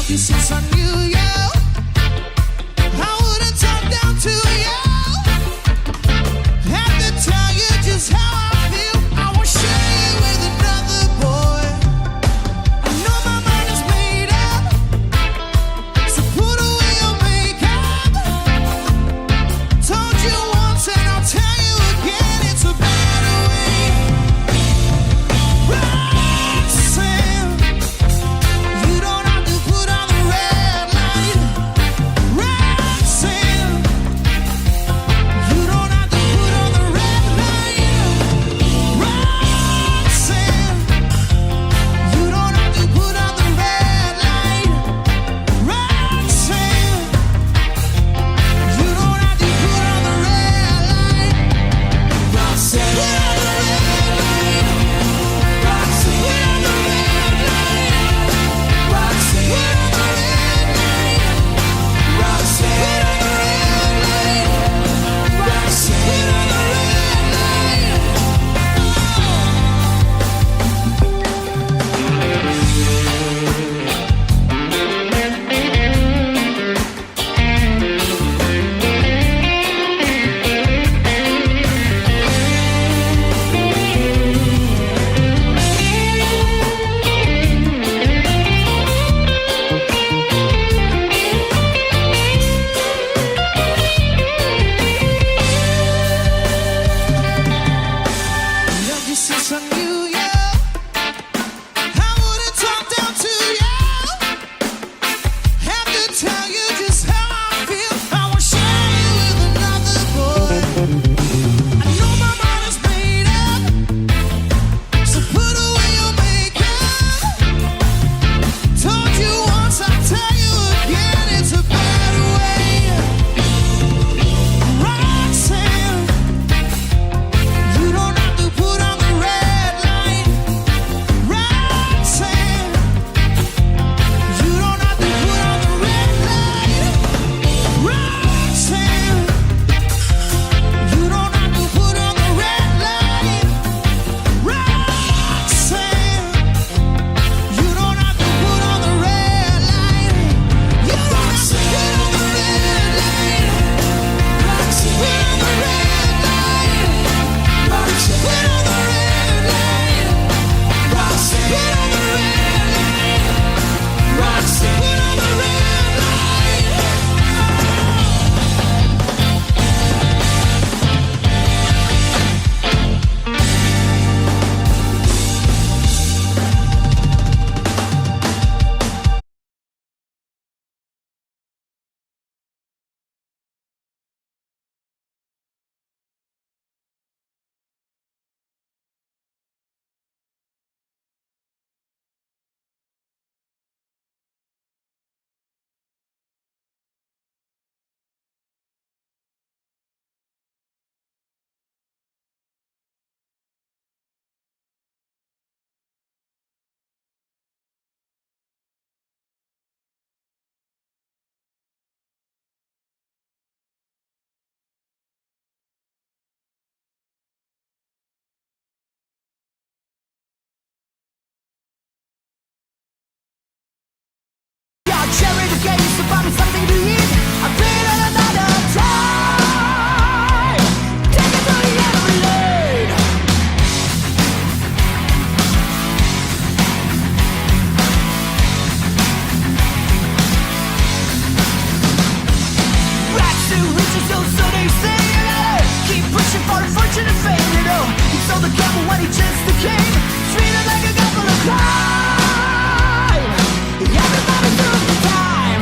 you since I knew you. I wouldn't talk down to you. Have to tell you just how I feel. I won't share you with another boy. I know my mind is made up, so put away your makeup. Told you once and I'll tell you again, it's a better way. Roxanne, you don't have to put on the red light. Roxanne, you don't have to put on the red light. Roxanne, you don't have to put on the red light. Roxanne, you don't have to put on the red light. Roxanne, put on the red light. Roxanne, put on the red light. Roxanne, put on the red light. Roxanne, put on the red light. Roxanne, put on the red Love you since I knew you. I wouldn't talk down to you. Have to tell you just how I feel. I won't share you with another boy. I know my mind is made up, so put away your makeup. Told you once, I'll tell you again, it's a better way. Roxanne, you don't have to put on the red light. Roxanne, you don't have to put on the red light. Roxanne, you don't have to put on the red light. Roxanne, you don't have to put on the red light. You don't have to put on the red light. Roxanne, put on the red light. Roxanne, put on the red light. Roxanne, put on the red light. Roxanne, put on the red light. Cherry the game to find me something to eat. I've been on another time. Take it to the end of the lane. Back to riches, so they say, you know. Keep pushing for the fortune and fame, you know. He sold the gamble when he just came. Treated like a guy full of crime. Everybody took the time.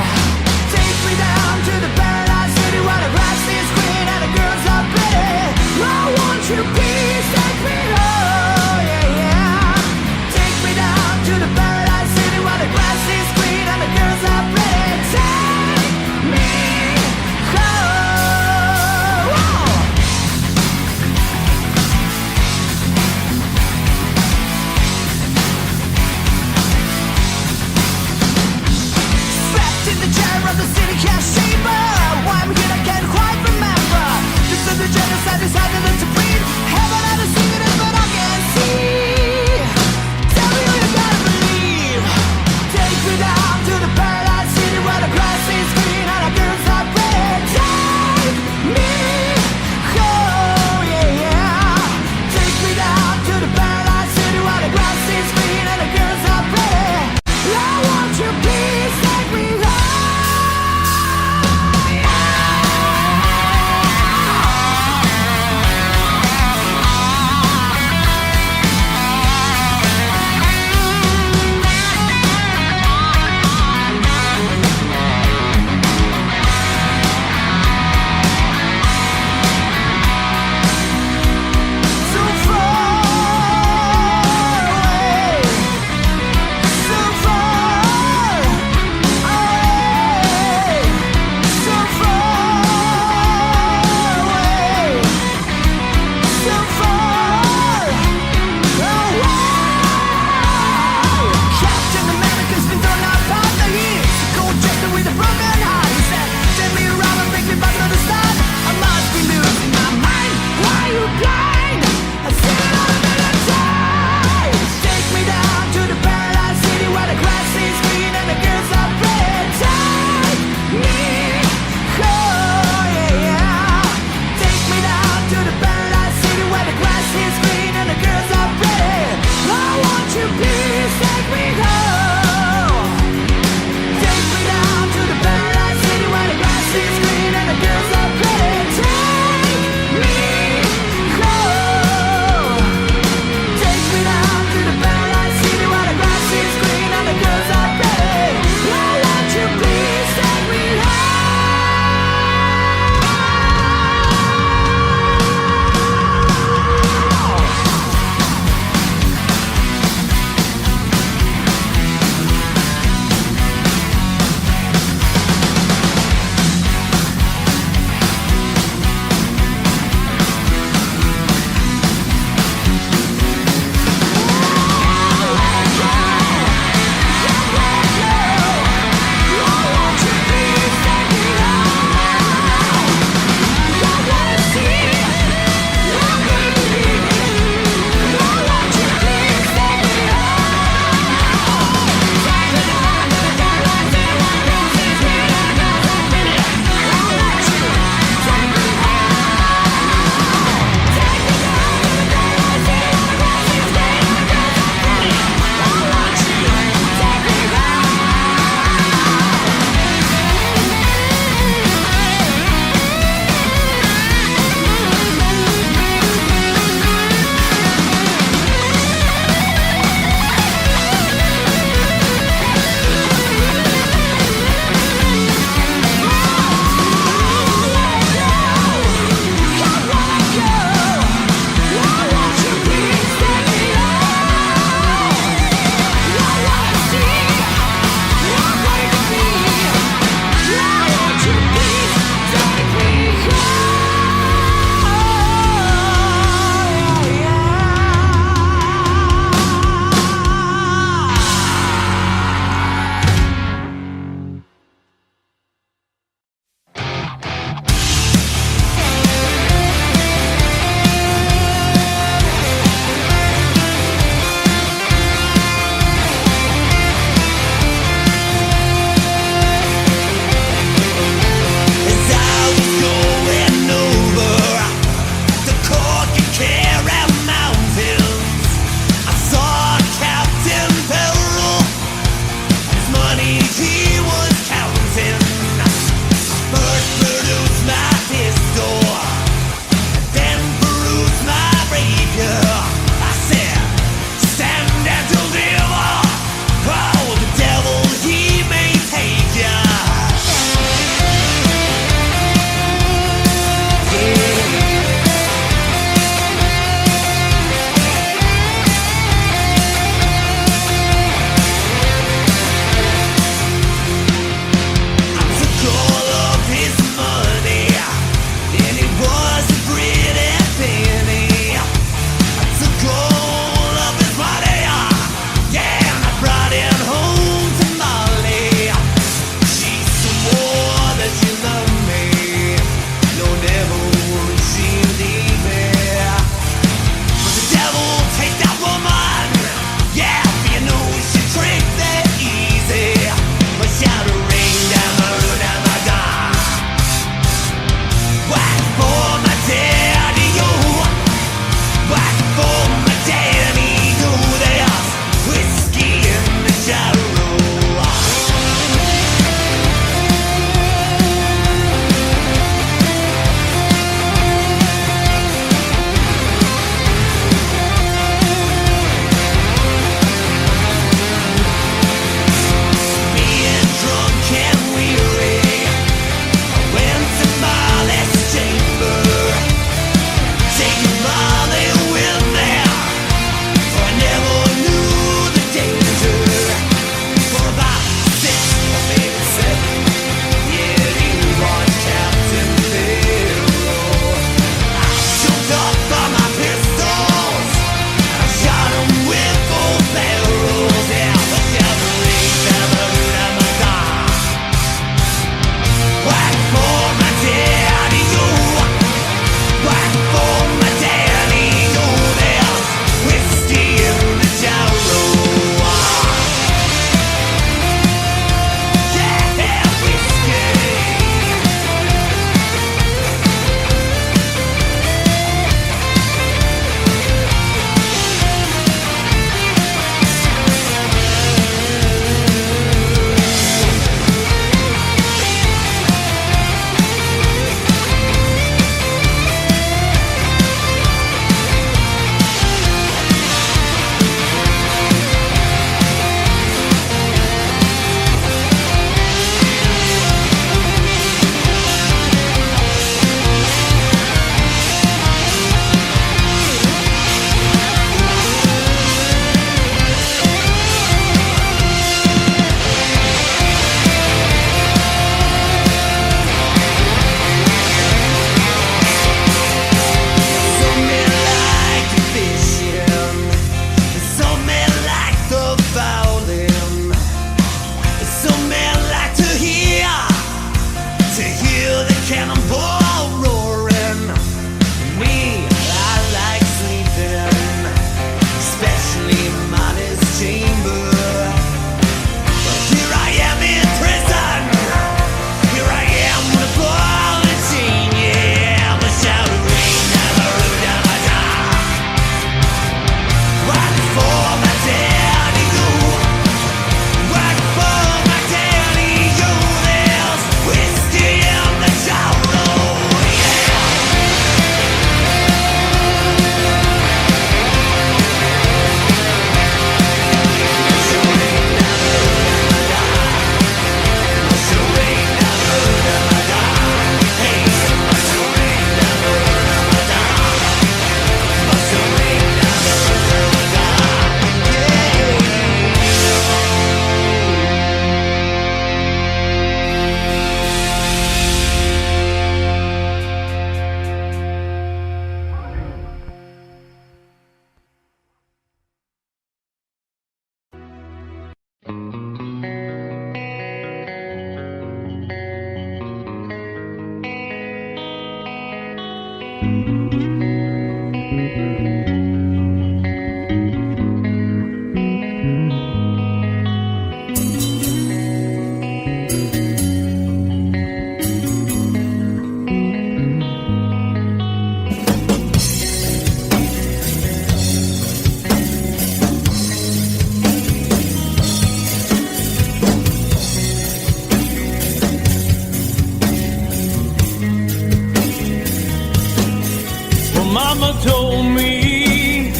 Mama told me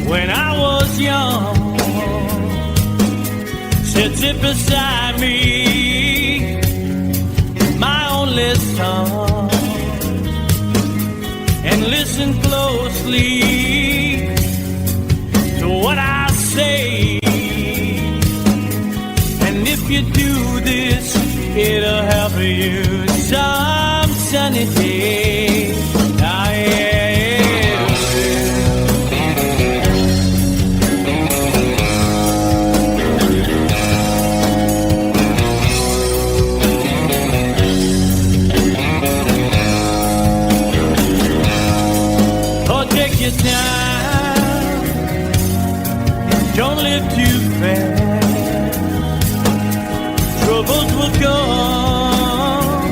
when I was young, said sit beside me, my only son, and listen closely to what I say. And if you do this, it'll help you some sunny day. Your time, don't live too fast. Troubles will come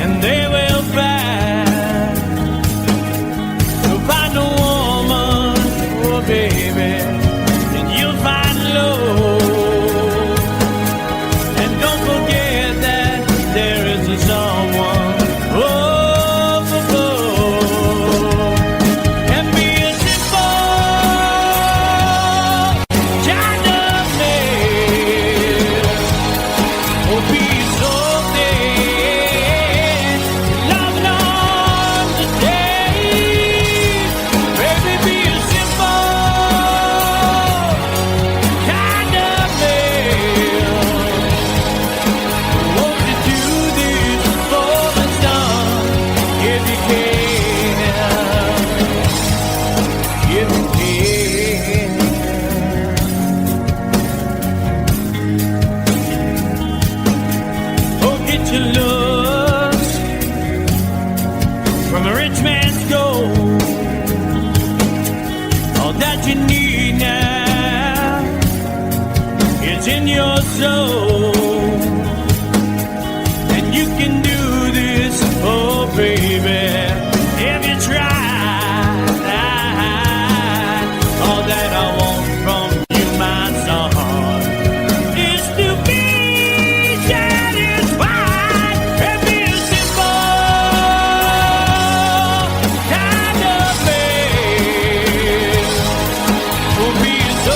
and they will pass. So find a woman, oh baby, and you'll find love. And don't forget that there is a someone. In your soul, and you can do this, oh baby, if you try. All that I want from you, my son, is to be satisfied and be a simple kind of man. Oh, be so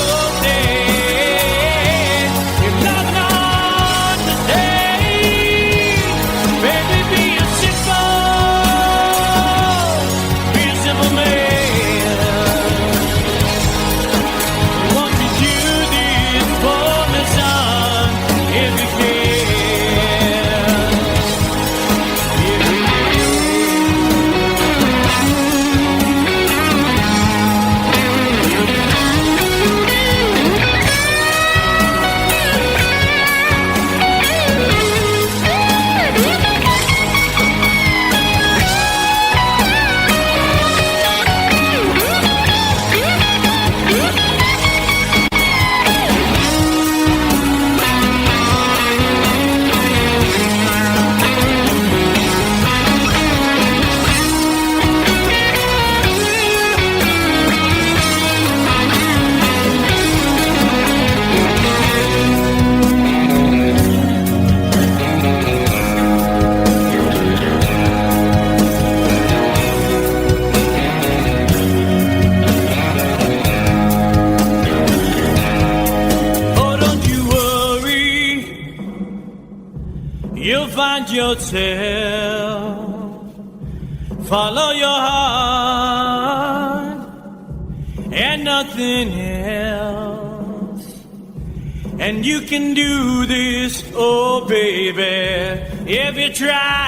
find yourself, follow your heart and nothing else. And you can do this, oh baby, if you try.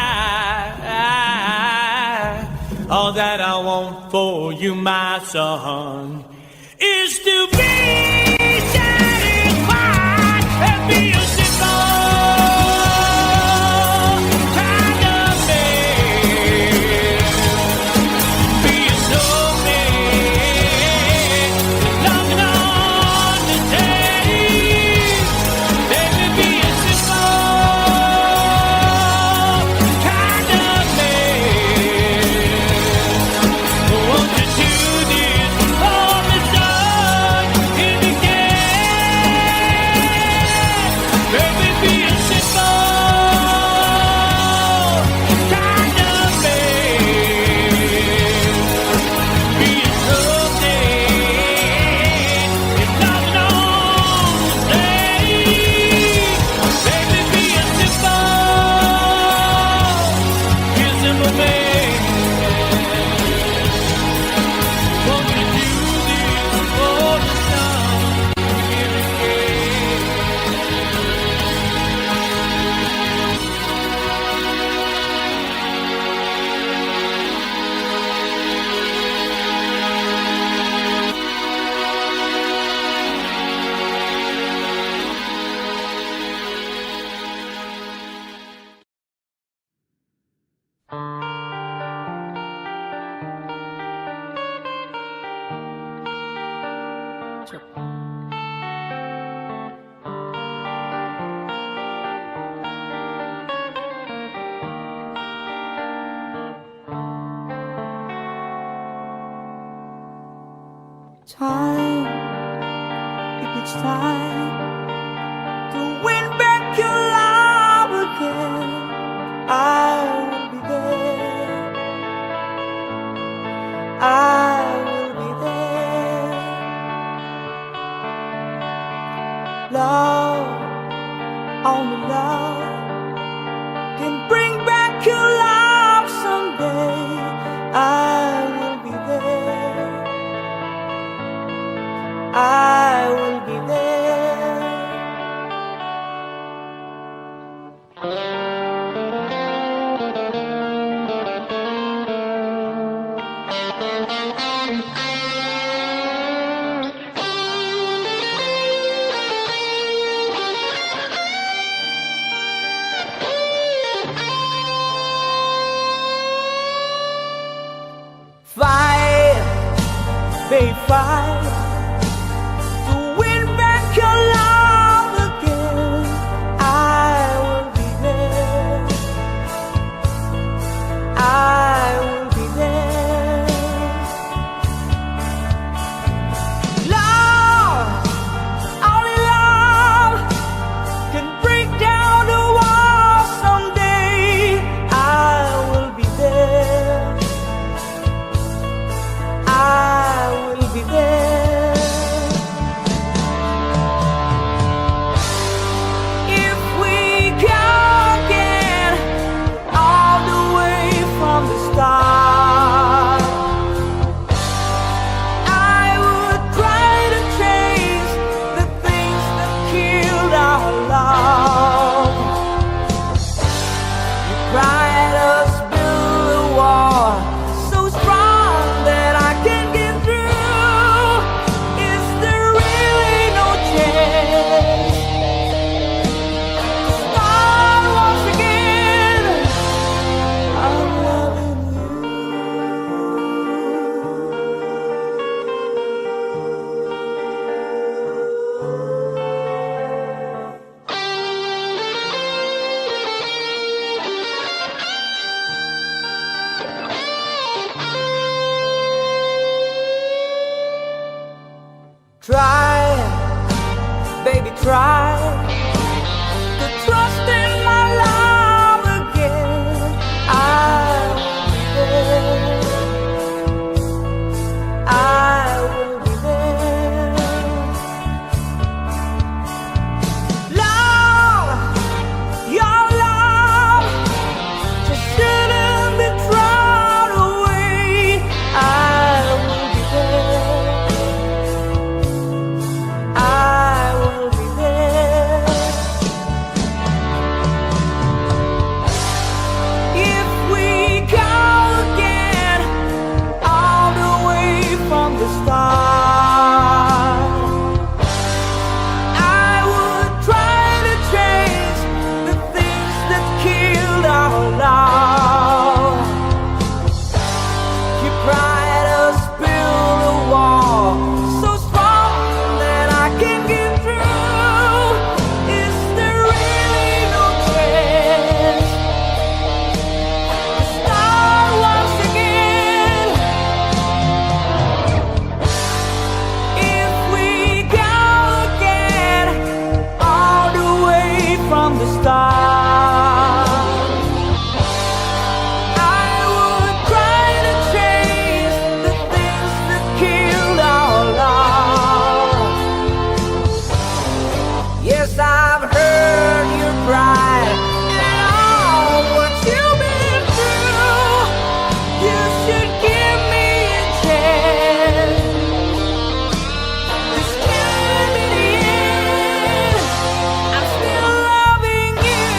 All that I want for you, my son, is to be satisfied and be a simple kind of man. time, if it's time to win back your love again, I will be there. I will be there. Love, only love can bring back your love someday. I will be there. I will be there. Fight, babe, fight to win back your love again. I will be there. I will be there. Love, only love can break down the walls someday. I will be there. I will be there. If we can get all the way from the start, I would try to change the things that killed our love. You cried us build a wall so strong that I can't get through. Is there really no chance to start once again? I'm loving Try, baby, try to trust in my love again. I will be there. I will be there. Love, your love just shouldn't be thrown away. I will be there. I will be there. If we go again all the way from the start, I would try to change the things that killed our love. You cried us build a wall so strong that I can't get through. Is there really no chance to start once again? If we go again all the way from the start, I would try to change the things that killed our love. Yes, I've heard your cry and all what you've been through. You should give me a chance. This can't be the end. I'm still loving you.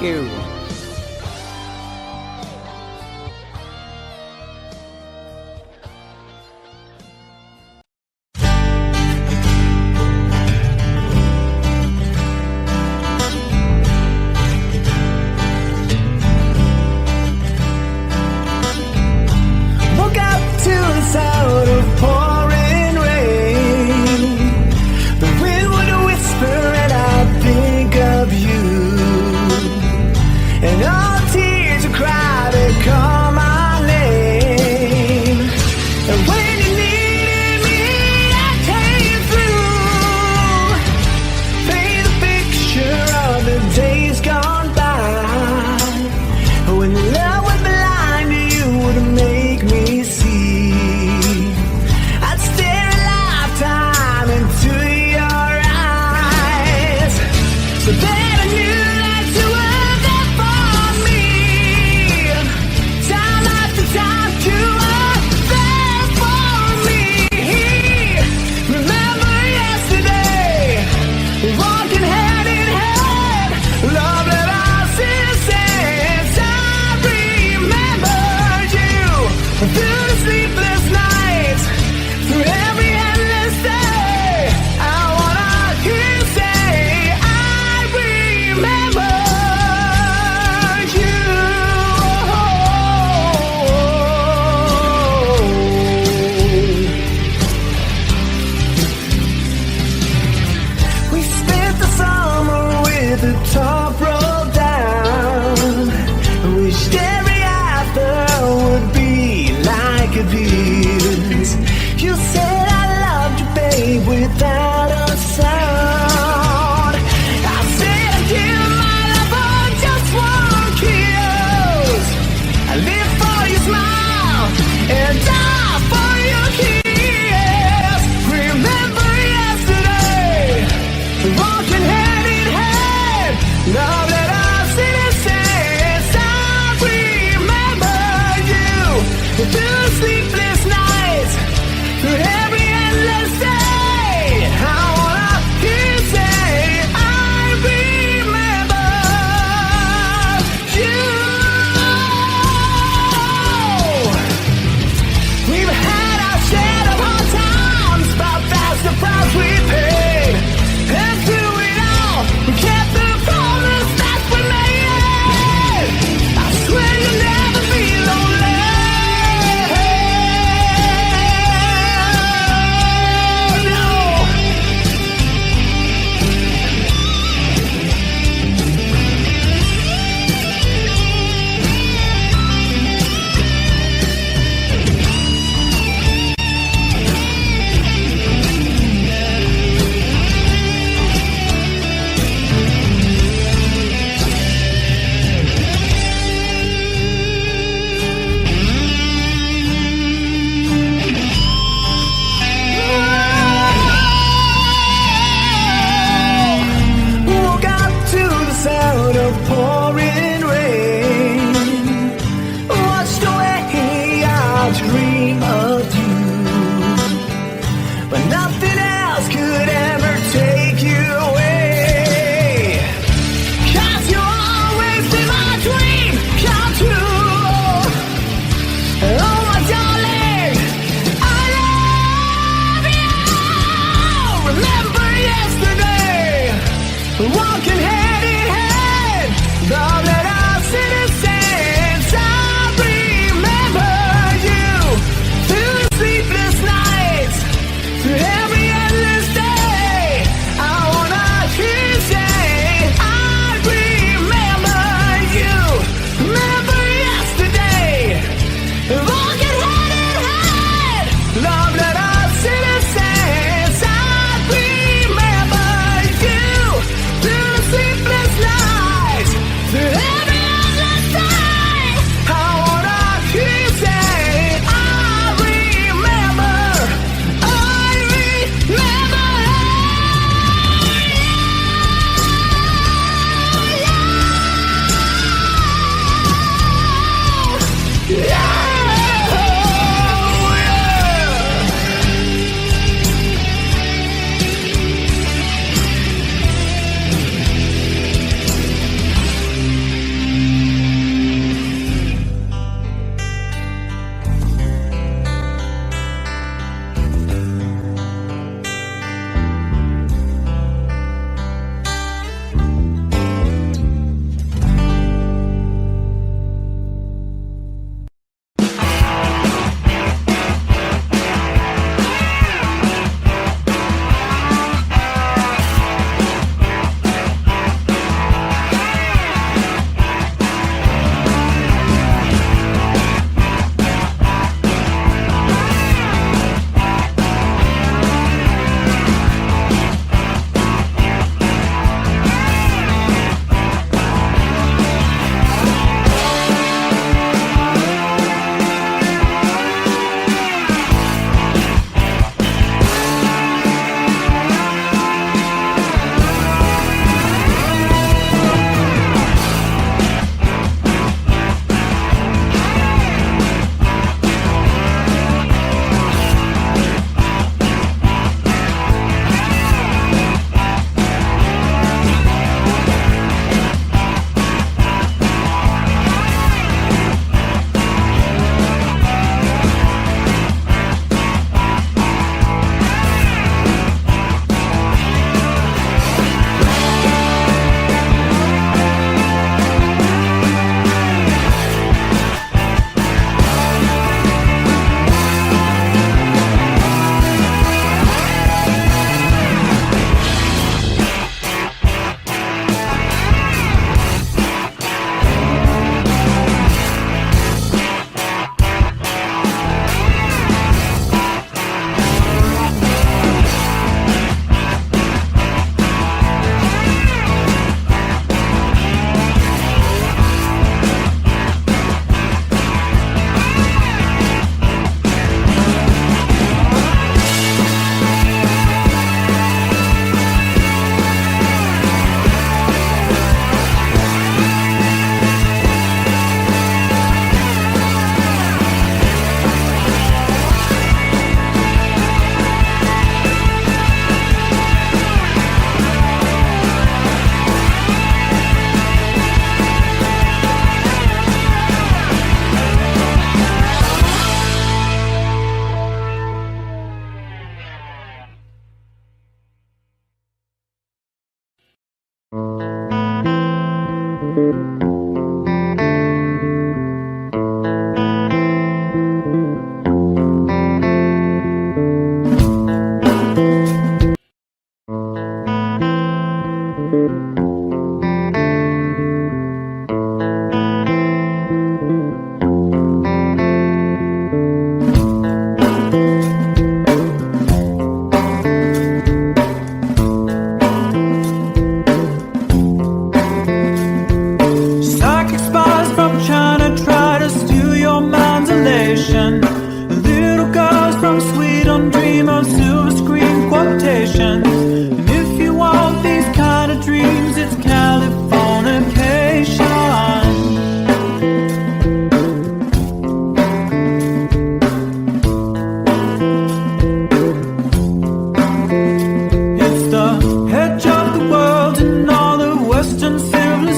you. Woke up to the sound of pouring rain. The wind would whisper and I'd think of you. And all tears would cry to call my name. And when you needed me, I came through. Paint a picture of the days gone by. When love was blind, you would make me see. I'd stare a lifetime into your eyes, so that I knew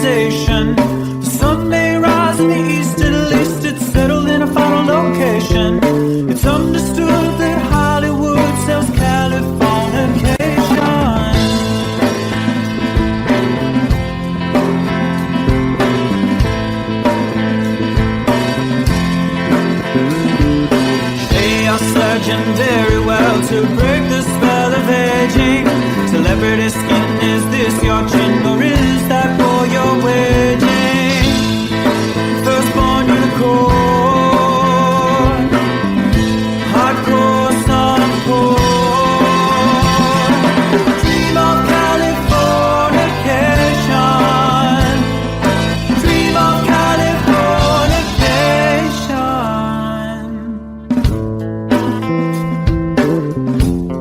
civilization. The sun may rise in the east, at least it's settled in a final location. It's understood that Hollywood sells Californication. They are surgeon very well to break the spell of aging. Celebrity skin, is this your chin or is that for your waging? Firstborn unicorn, hardcore softcore. Dream of Californication. Dream of Californication.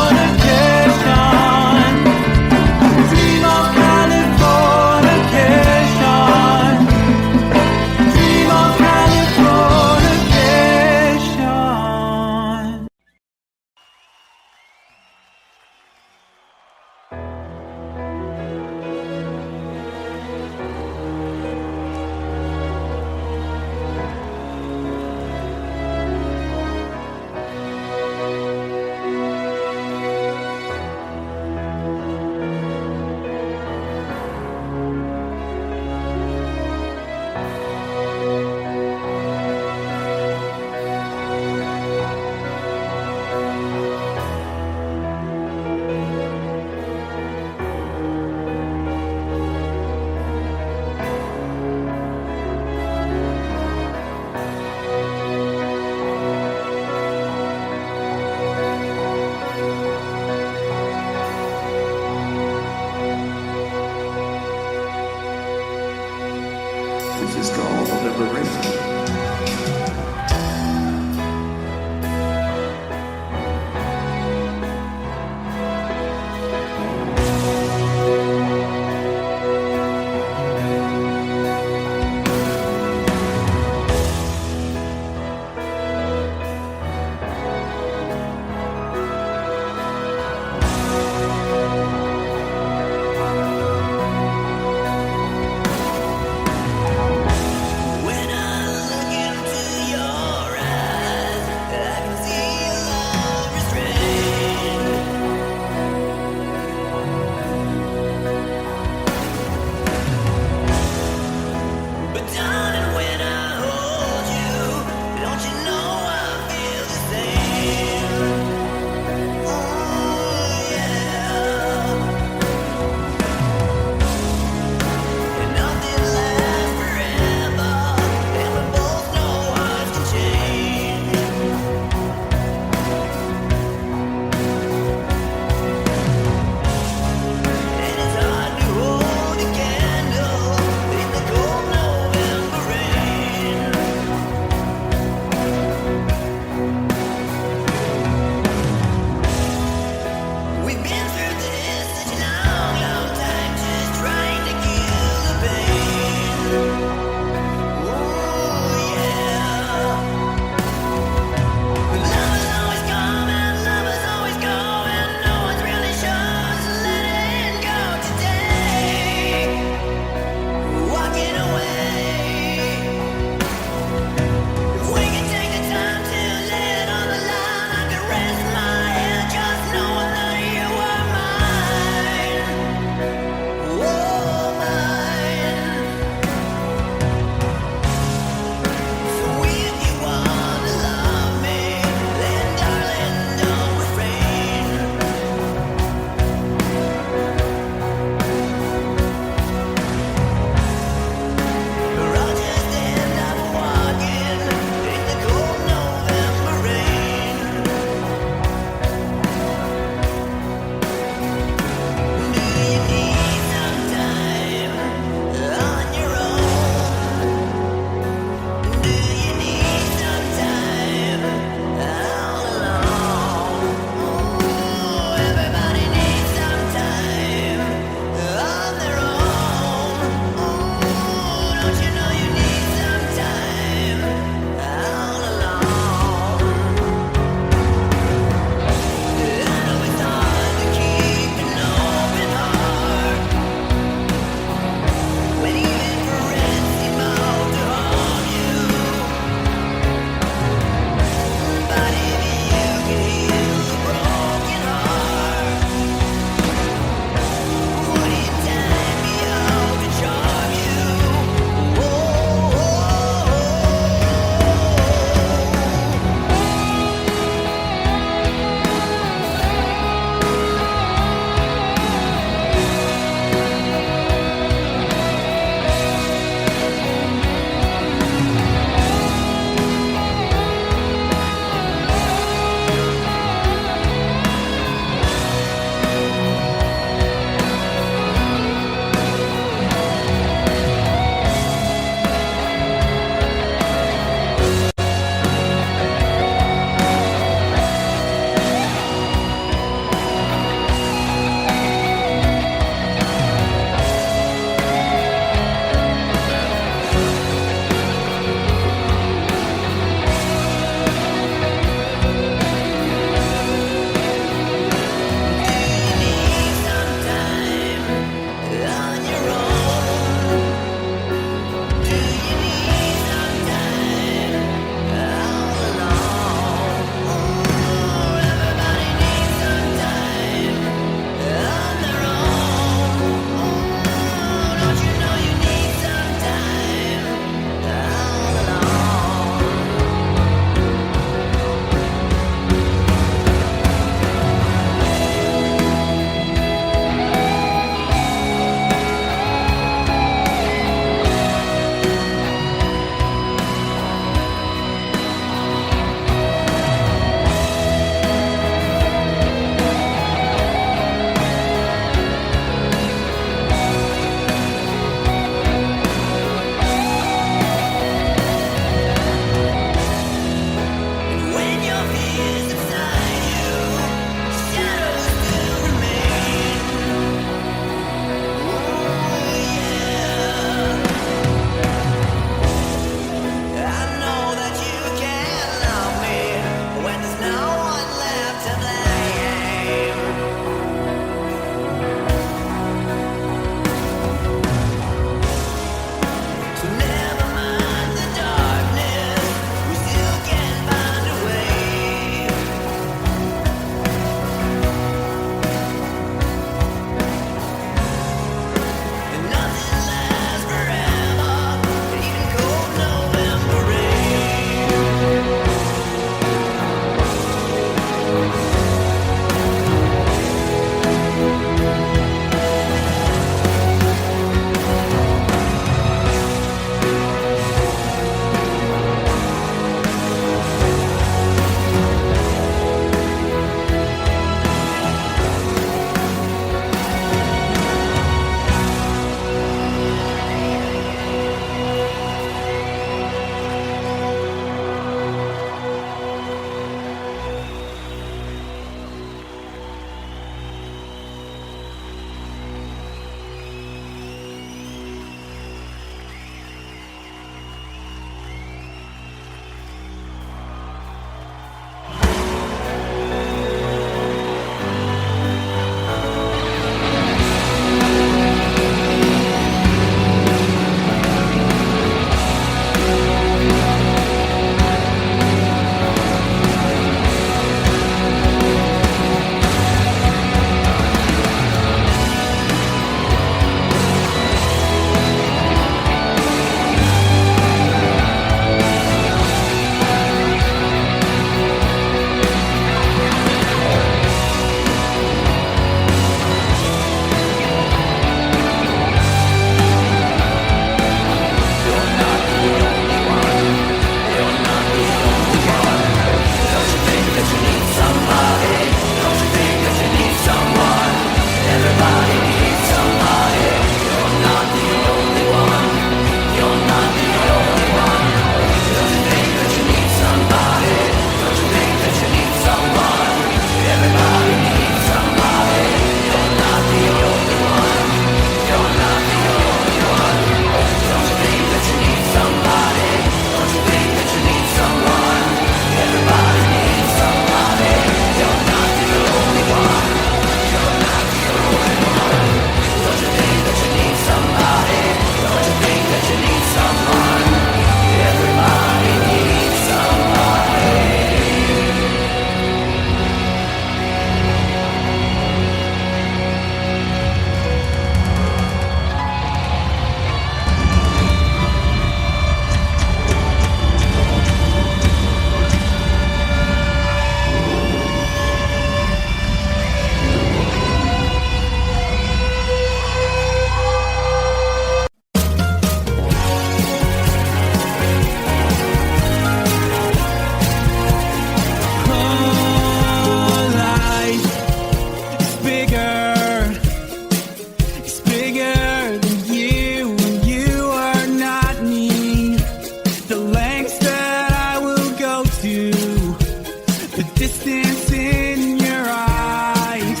in your eyes,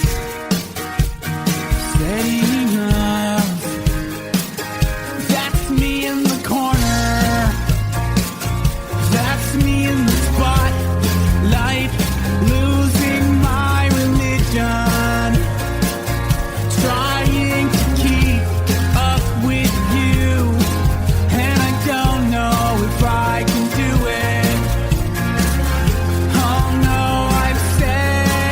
steady enough. That's me in the corner. That's me in the spotlight, losing my religion, trying to keep up with you, and I don't know if I can do it. Oh no, I've said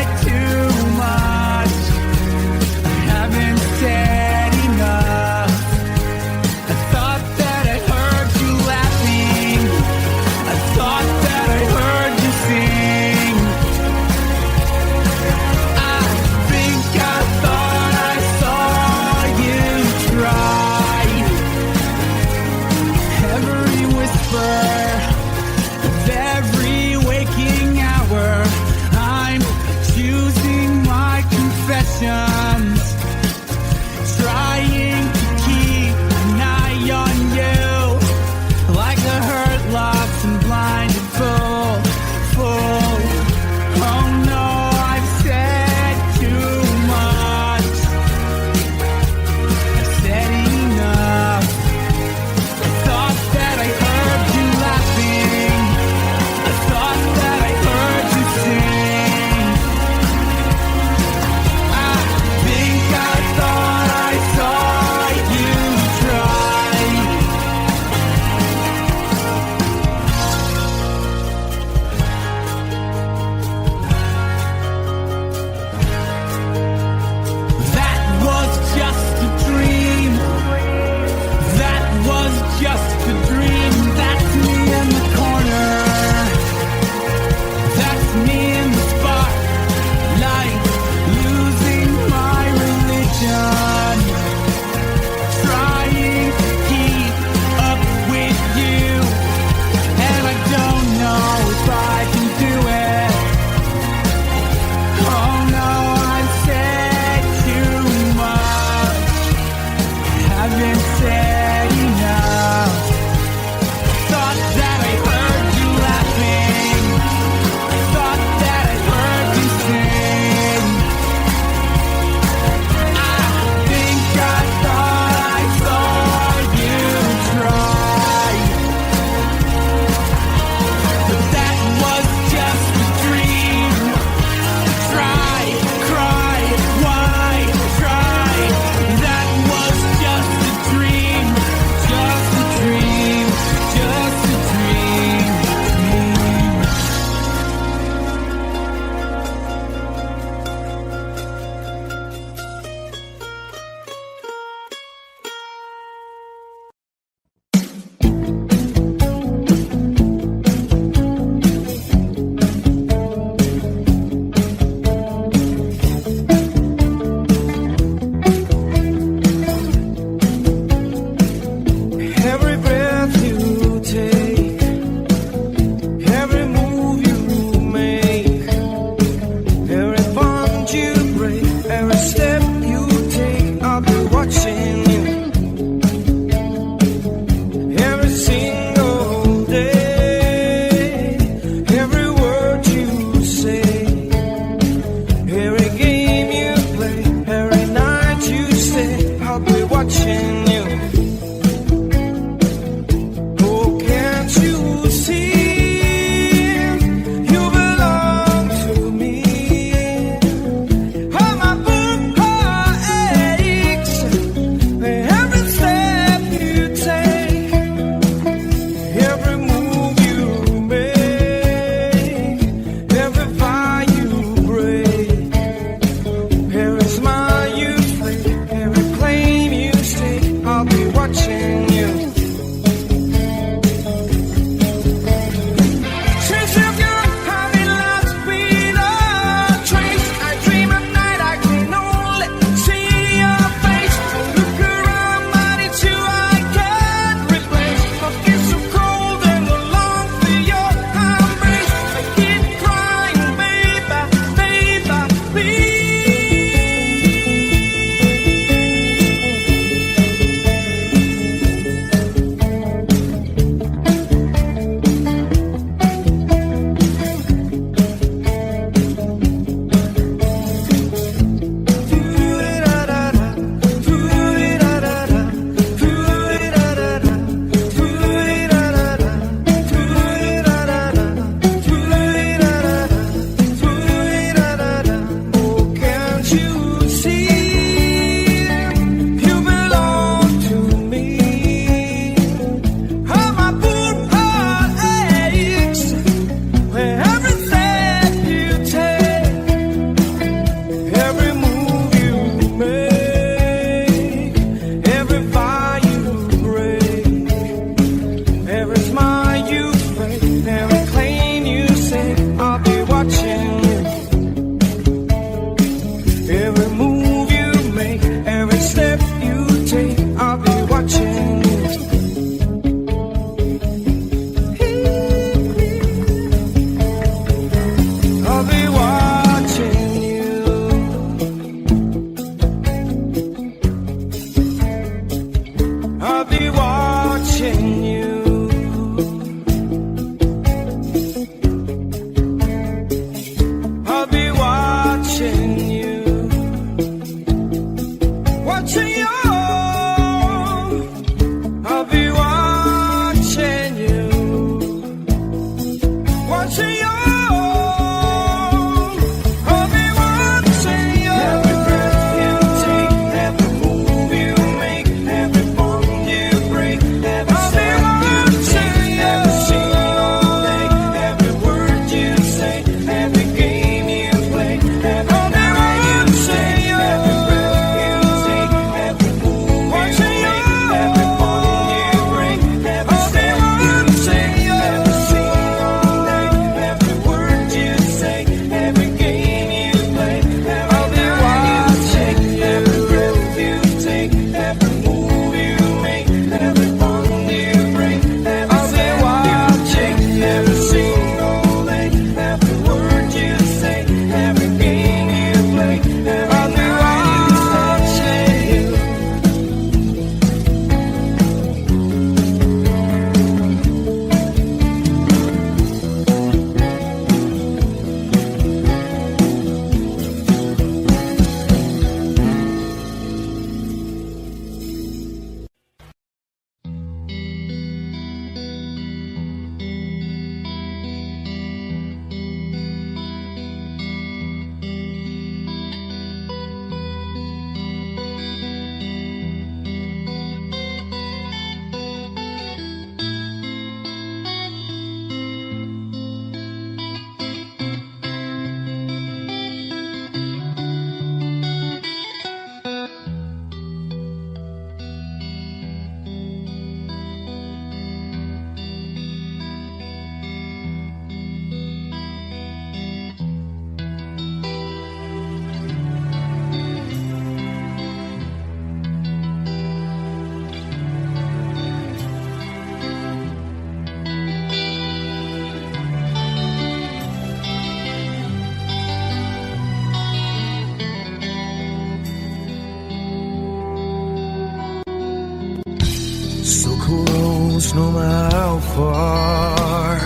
close no matter how far.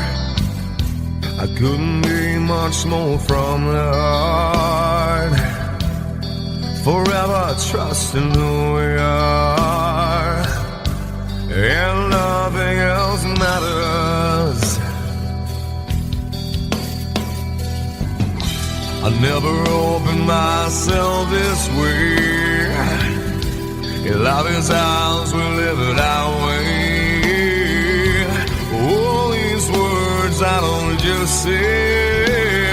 I couldn't be much more from the heart. Forever trusting who we are, and nothing else matters. I never opened myself this way. Love is ours, we live it our way. All these words I don't just say,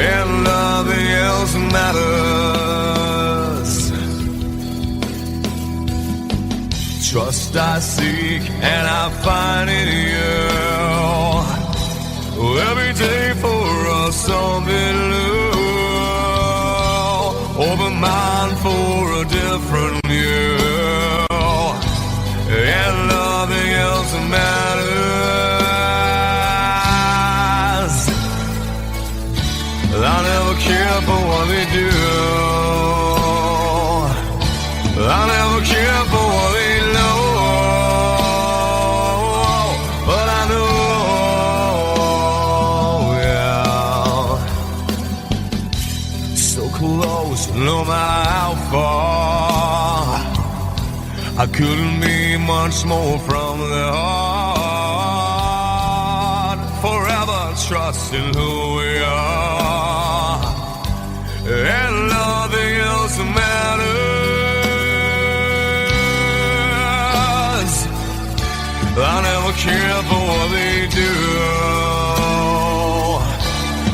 and nothing else matters. Trust I seek and I find in you. Every day for us something new. Open mind for a different view, and nothing else matters. I never care for what they do. I never care for what they know. But I know, yeah, so close, no matter how far. I couldn't be much more from the heart. Forever trusting who we are, and nothing else matters. I never care for what they do.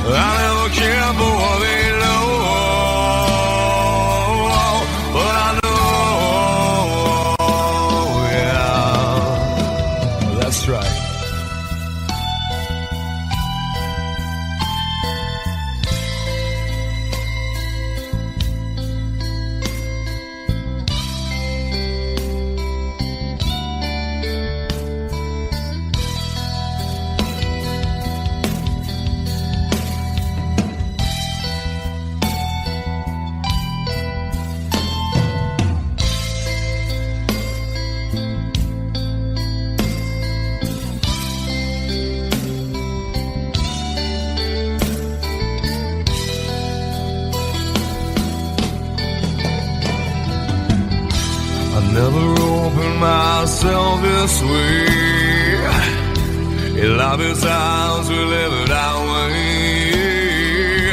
I never care for what they know. But I know, yeah, that's right. Never opened myself this way. Love is ours, we live it our way.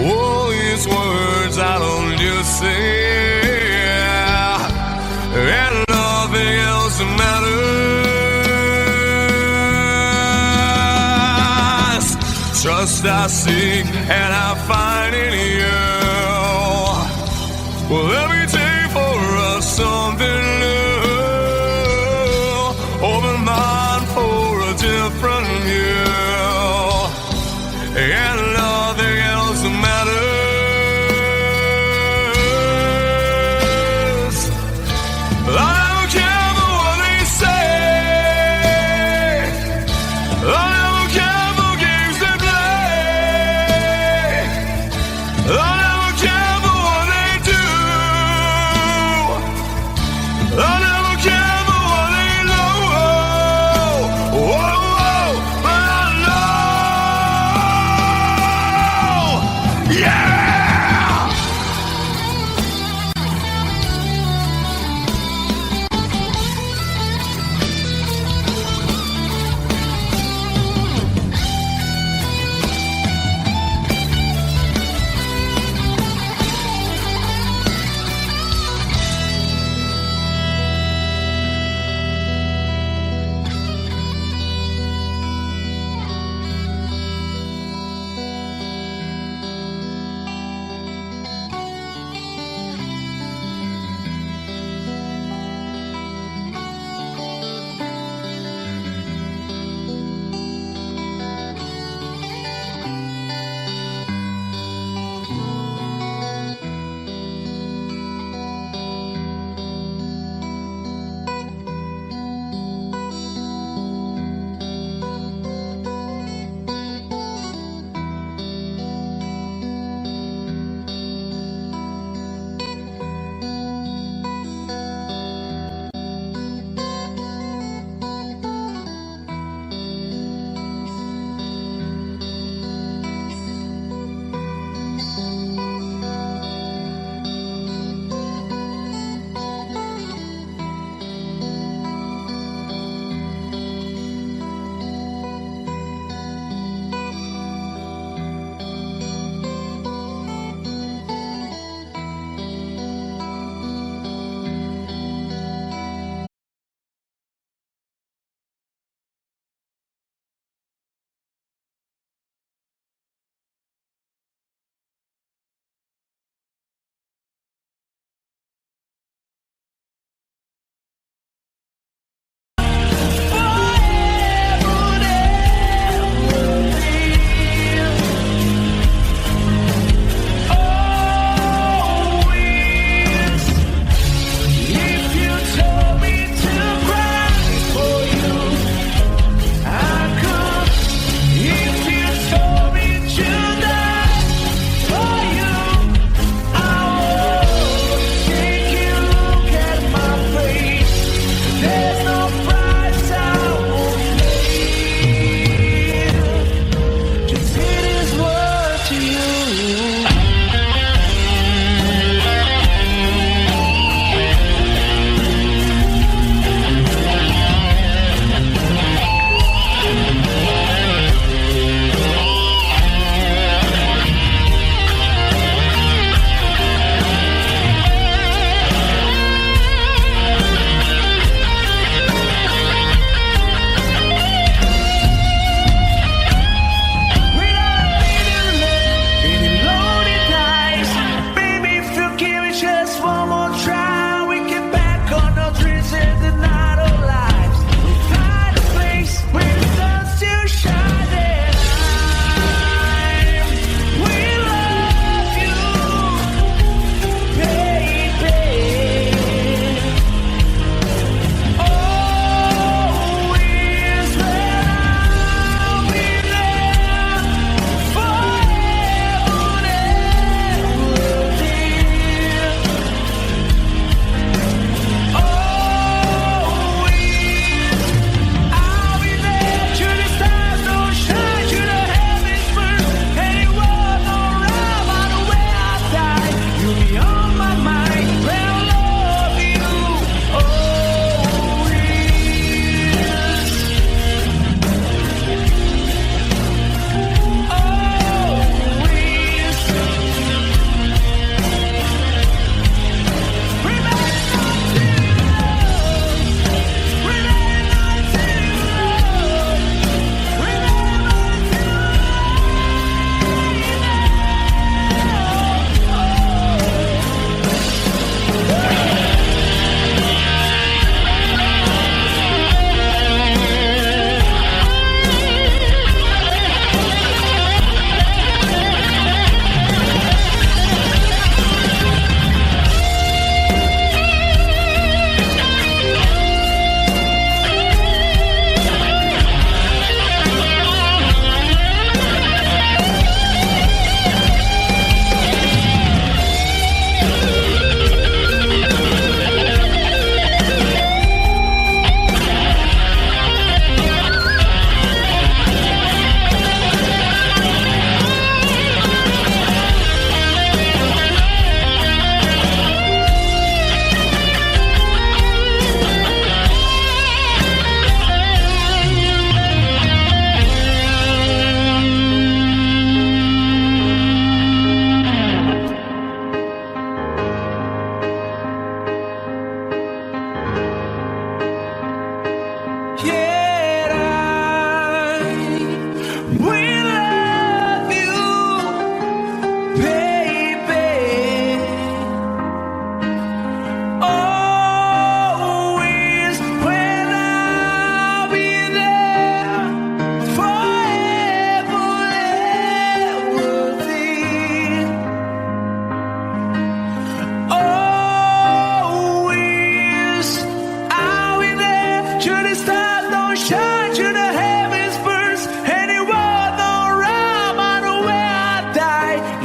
All these words I don't just say, and nothing else matters. Trust I seek and I find in you. Well, every day for us something new. Open mind for a different view, and nothing else matters. I don't care for what they say. I don't care for games they play. I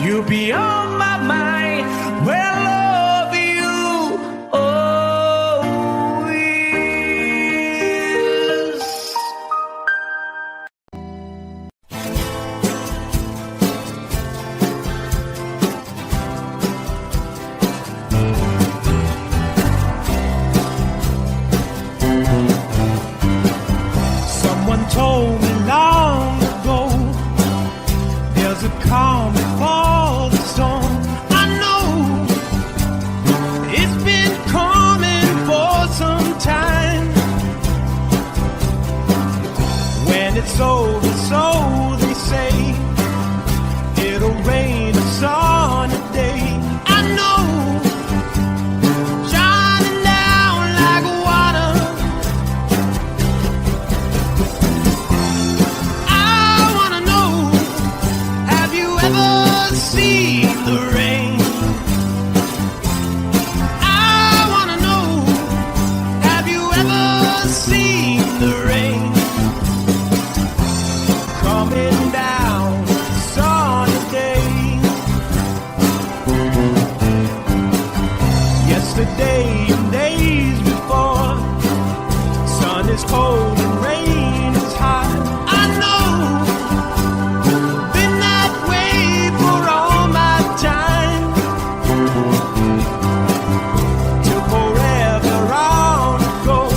You'll be on my mind. Well, I love you always. Someone told me long ago there's a calm before the storm. I know it's been coming for some time. When it's over, so they say, it'll rain a sunny day. I know, shining down like water. I wanna know, have you ever seen the rain? I wanna know, have you ever seen the rain? Coming down sunny day. Yesterday and days before, sun is cold and rain is hot. I know, been that way for all my time. Till forever on it goes,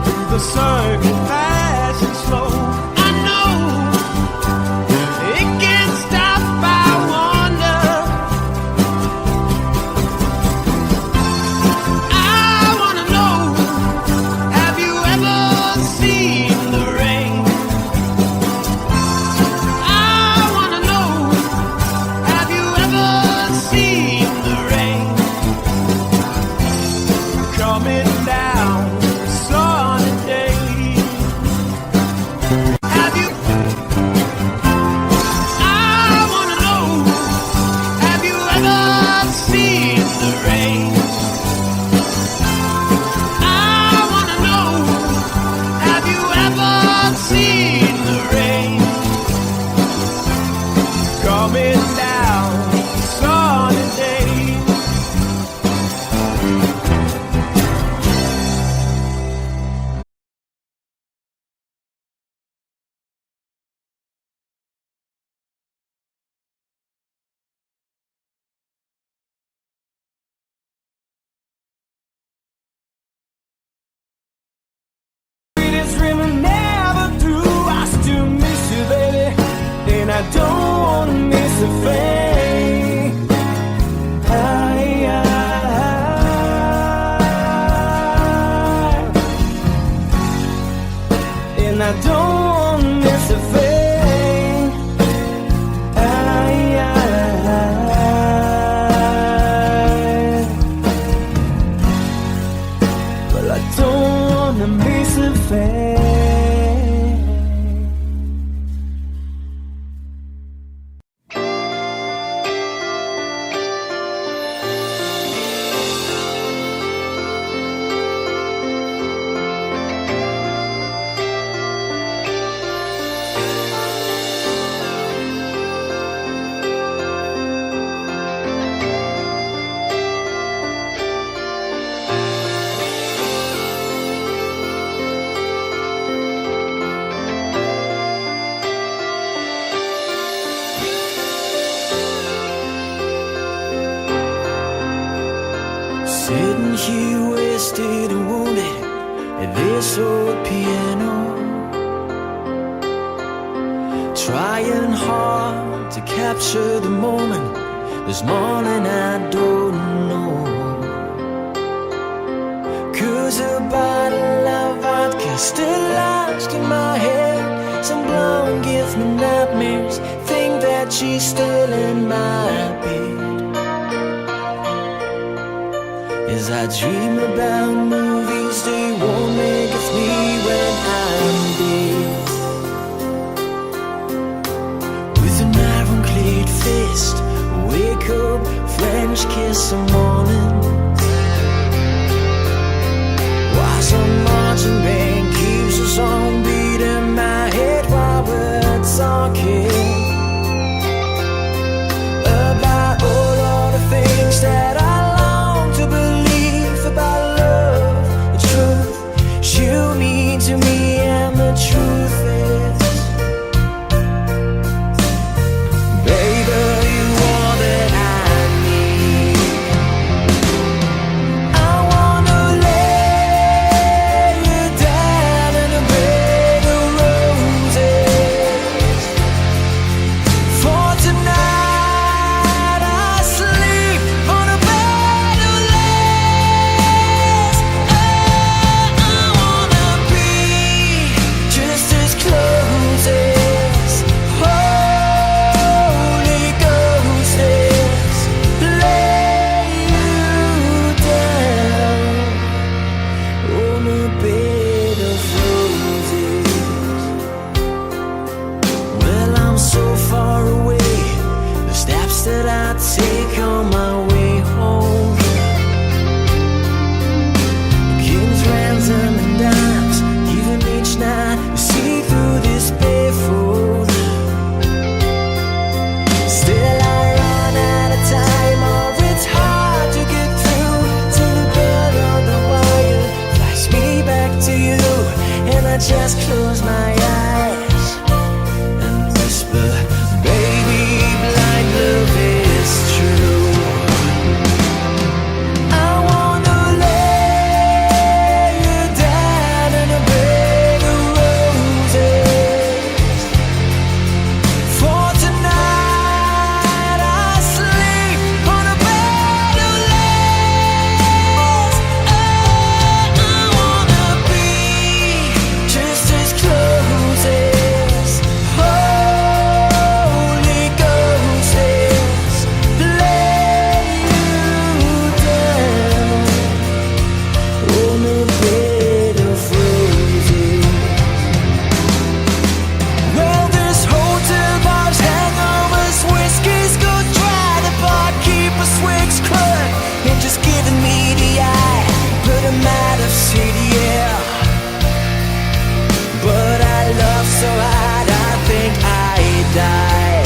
through the circle fast and slow. I know, it can't stop, I wonder. I wanna know, have you ever seen the rain? I wanna know, have you ever seen the rain? Coming down sunny day. Have you? I wanna know, have you ever seen the rain? I wanna know, have you ever seen the rain? Coming down sunny day. Sweetest dream I never through. I still miss you, baby, and I don't wanna miss a thing. And I don't wanna miss a thing. Well, I don't wanna miss a thing. Sitting here wasted and wounded at this old piano, trying hard to capture the moment. This morning I don't know, 'cause a bottle of vodka still lodged in my head. Some blonde gives me nightmares, think that she's still in my bed. As I dream about movies they won't make of me when I'm dead. With an ironclad fist, wake up, French kiss some morning. While some marching band keeps us on beating my head while we're talking. I take on my way home. King's ransom and dimes, given each night, you see through this barefoot. Still I run out of time, or it's hard to get through till the bell on the wire flies me back to you, and I just close my eyes and whisper, baby, blind love is true. I wanna lay you down in a bed of roses. For tonight I sleep on a bed of lace. Oh, I wanna be just as close as Holy Ghost is. Lay you down on a bed of roses. Well, this hotel bar's hangovers, whiskey's go dry, the barkeeper swigs crud and just giving me the eye. But I'm out of city, yeah. But I love so hard, I think I die.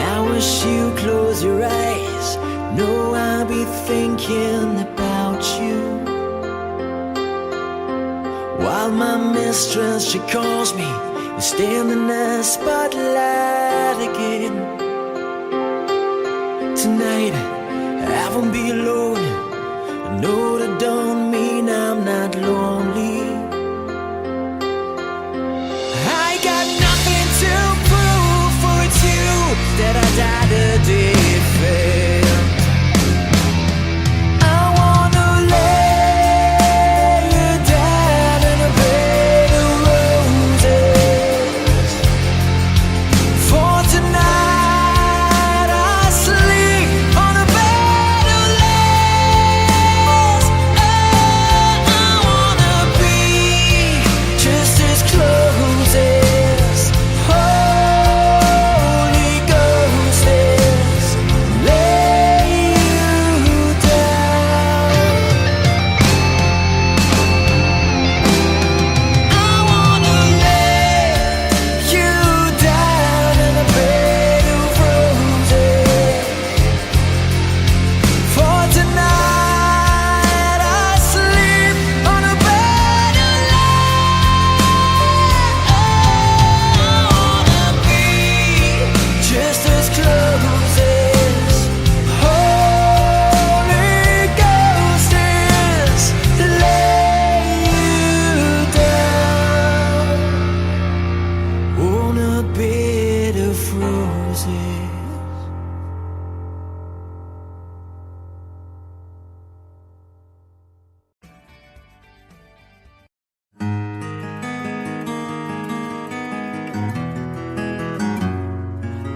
Now as you close your eyes, know I'll be thinking about you. While my mistress, she calls me and stand in the spotlight again. Tonight I won't be alone. I know that don't mean I'm not lonely. I got nothing to prove, for it's you that I died a defend. I wanna lay you down in a bed of roses. For tonight I sleep on a bed of lace. Oh, I wanna be just as close as Holy Ghost is. Lay you down. I wanna lay you down in a bed of roses. For tonight I sleep on a bed of lace. I wanna be just as close as Holy Ghost is. Lay you down on a bed of roses.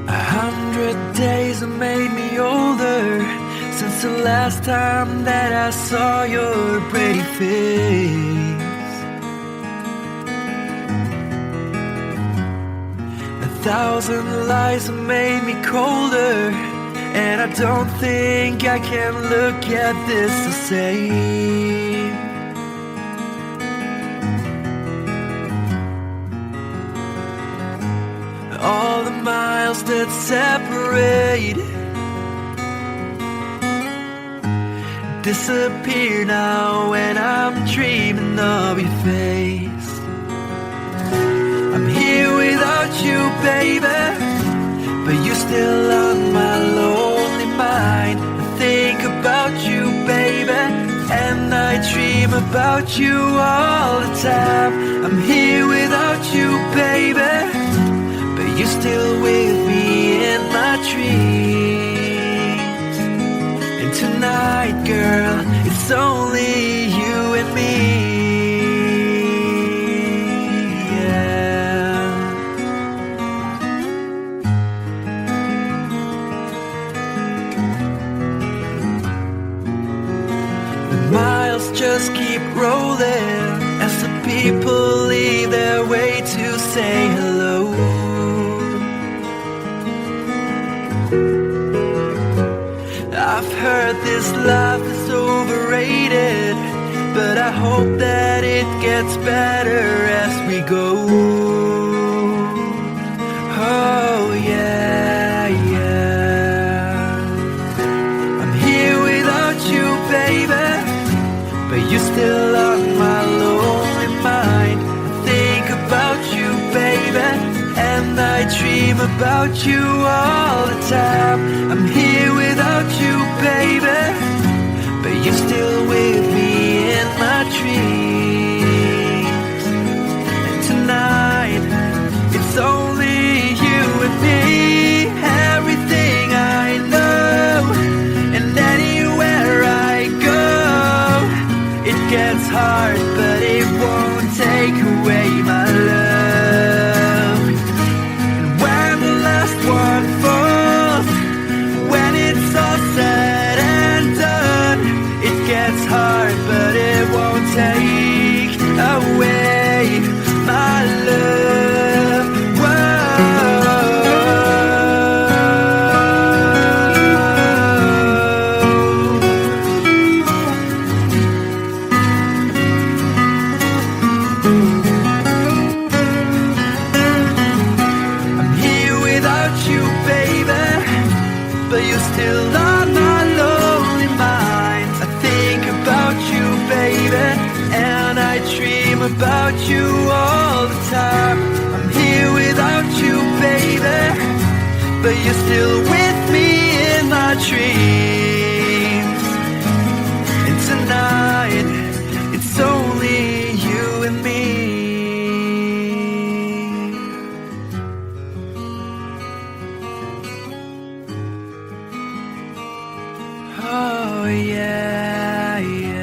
A 100 days have made me older since the last time that I saw your pretty face. 1,000 lies have made me colder, and I don't think I can look at this the same. All the miles that separate disappear now when I'm dreaming of your face. I'm here without you, baby, but you're still on my lonely mind. I think about you, baby, and I dream dream about you all the time. I'm here without you, baby, but you're still with me in my dreams. And tonight, girl, it's only you and me. Miles just keep rolling as the people leave their way to say hello. I've heard this life is overrated, but I hope that it gets better as we go. Oh yeah, yeah. I'm here without you, baby, but you're still on my lonely mind. I think about you, baby, and I dream about you all the time. I'm here without you, baby, but you're still with me in my dreams. And tonight, it's only you and me. Everything I know, and anywhere I go, it gets hard, but it won't take away my love. And when the last one falls, when it's all said and done, it gets hard, but it won't take away my love. But you're still on my lonely mind. I think about you, baby, and I dream about you all the time. I'm here without you, baby, but you're still with me in my dreams. And tonight, it's only you and me. Oh yeah, yeah.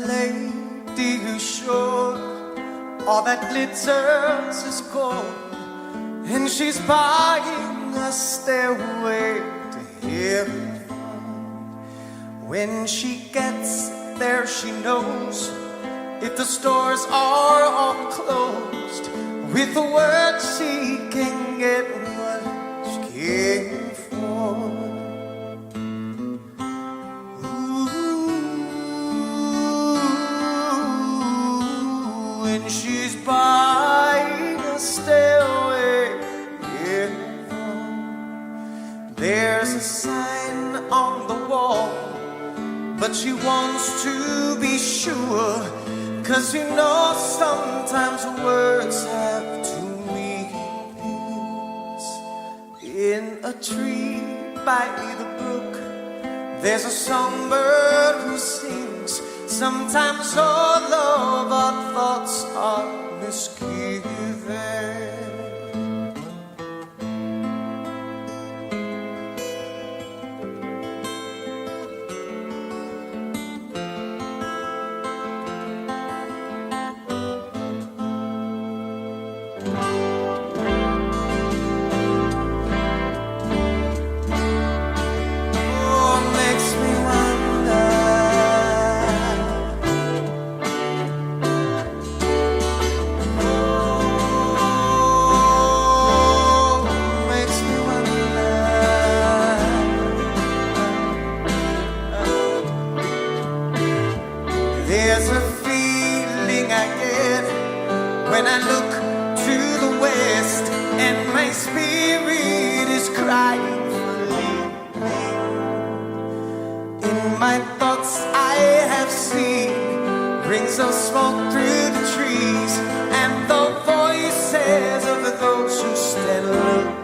lady who's sure all that glitters is gold, and she's buying a stairway to heaven. When she gets there, she knows if the stores are all closed, with the word she can get what she came for. Ooh, and she's buying a stairway here. There's a sign on the wall, but she wants to be sure, 'cause you know sometimes words have two meanings. In a tree by the brook, there's a songbird who sings. Sometimes all of our thoughts are misgiven. There's a feeling I get when I look to the west, and my spirit is crying for leaving. In my thoughts I have seen rings of smoke through the trees, and the voices of those who stand looking.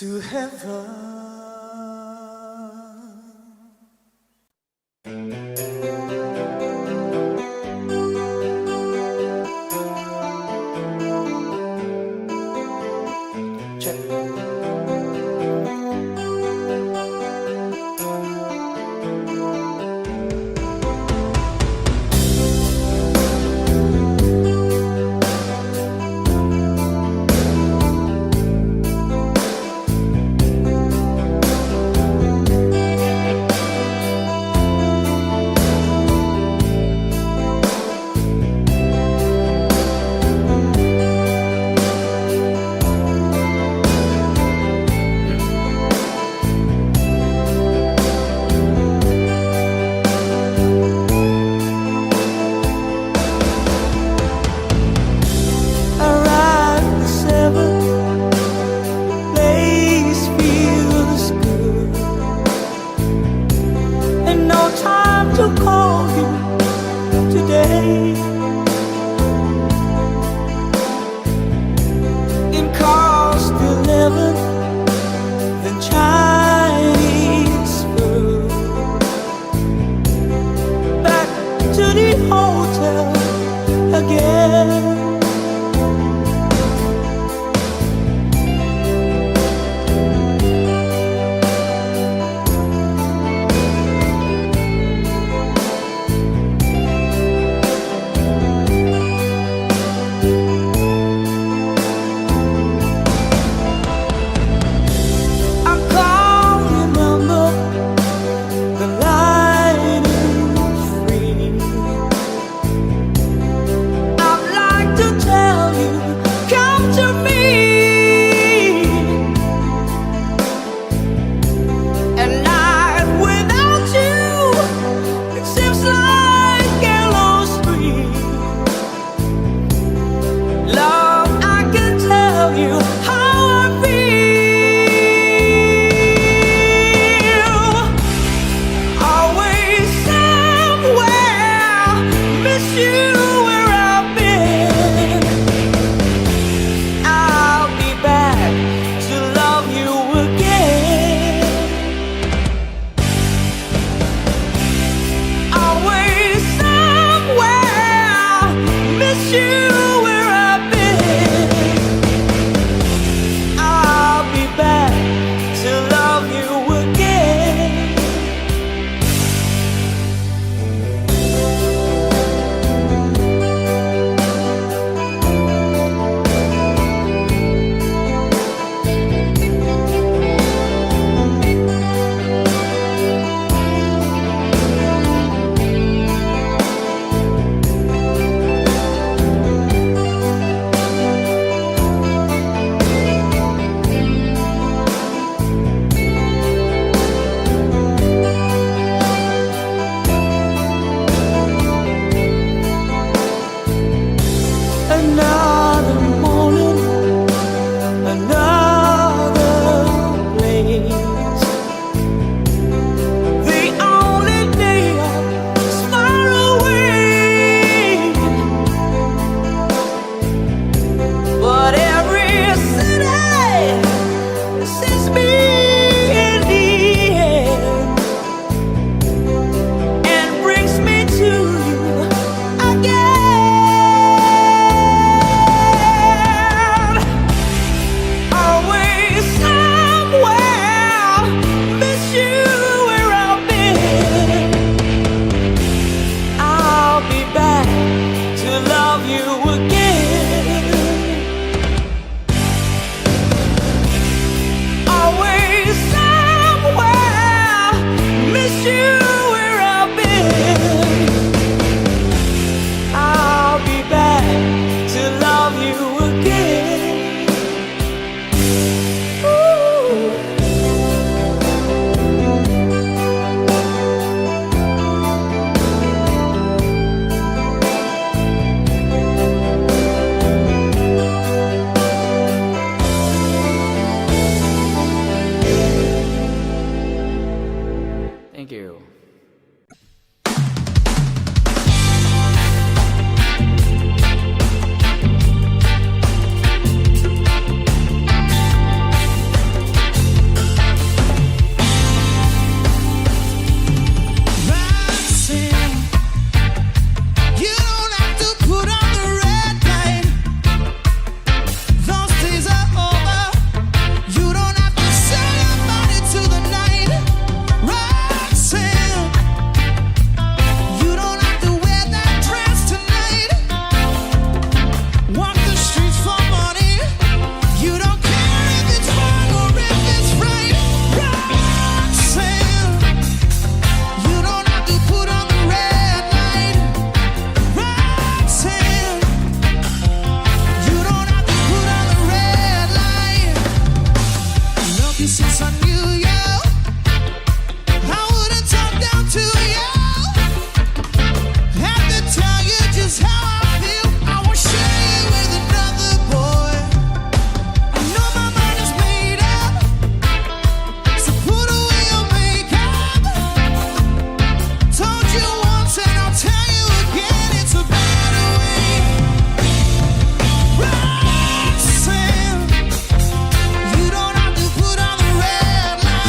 to heaven. you since I knew you. I wouldn't talk down to you. Have to tell you just how I feel. I won't share you with another boy. I know my mind is made up, so put away your makeup. Told you once and I'll tell you again, it's a better way. Roxanne, you don't have to put on the red light.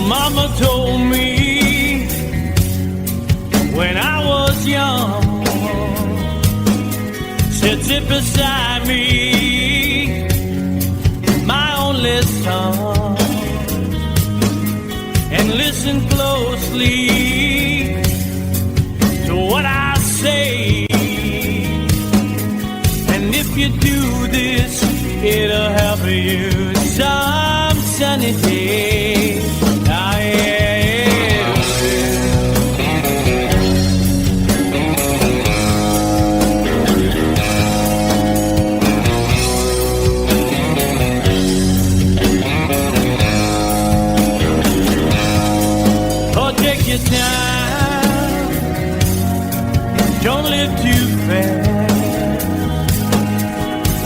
Mama told me when I was young, said sit beside me, my only son, and listen closely to what I say. And if you do this, it'll help you some sunny day. Your time, don't live too fast.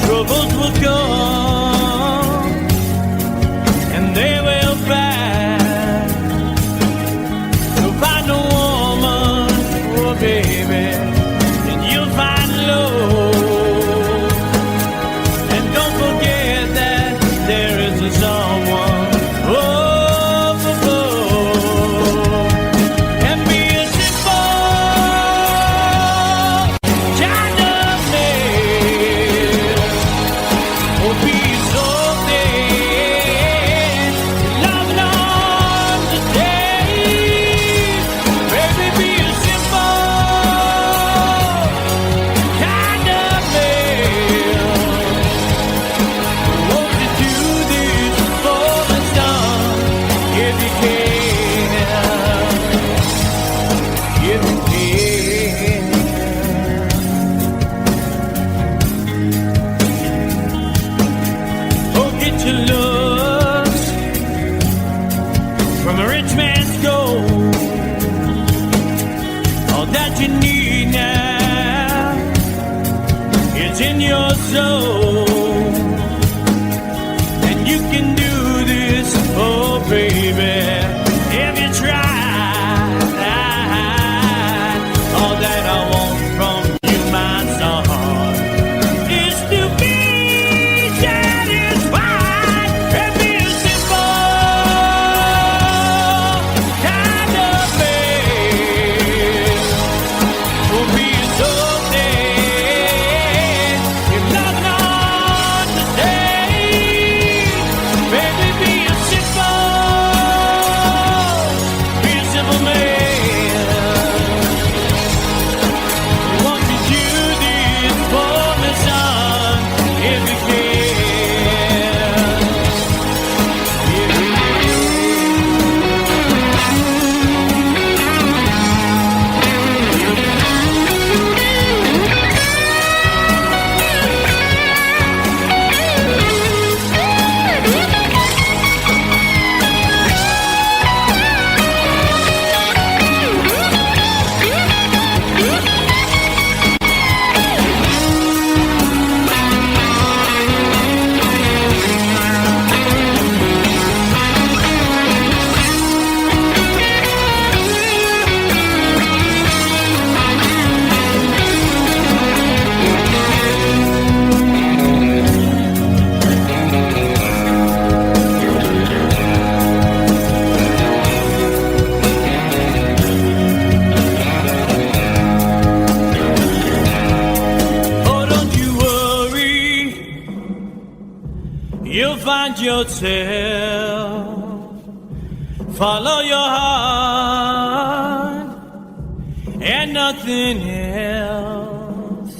Troubles will come and they will pass. So find a woman, oh baby, and you'll find love. And don't forget that there is a someone. In your soul, and you can do this, oh baby, if you try. All that I want from you, my son, is to be satisfied and be a simple kind of man. Will be so find yourself, follow your heart and nothing else.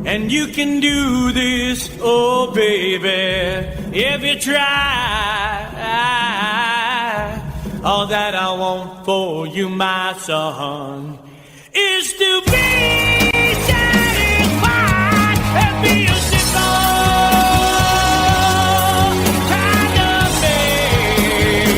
And you can do this, oh baby, if you try. All that I want for you, my son, is to be satisfied and be a simple kind of man.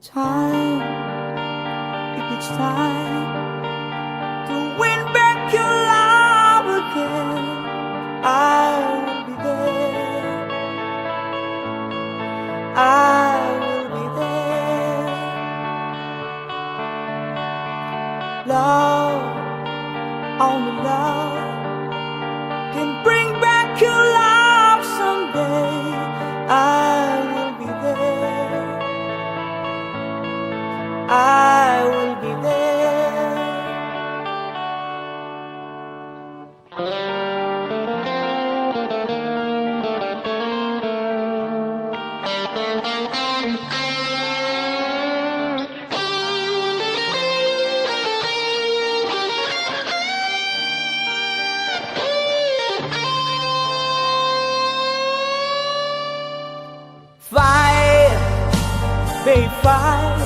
Time, if it's time to win back your love again, I will be there. I will be there. Love, only love can bring back your love someday. I will be there. I will be there. Fight, babe, fight.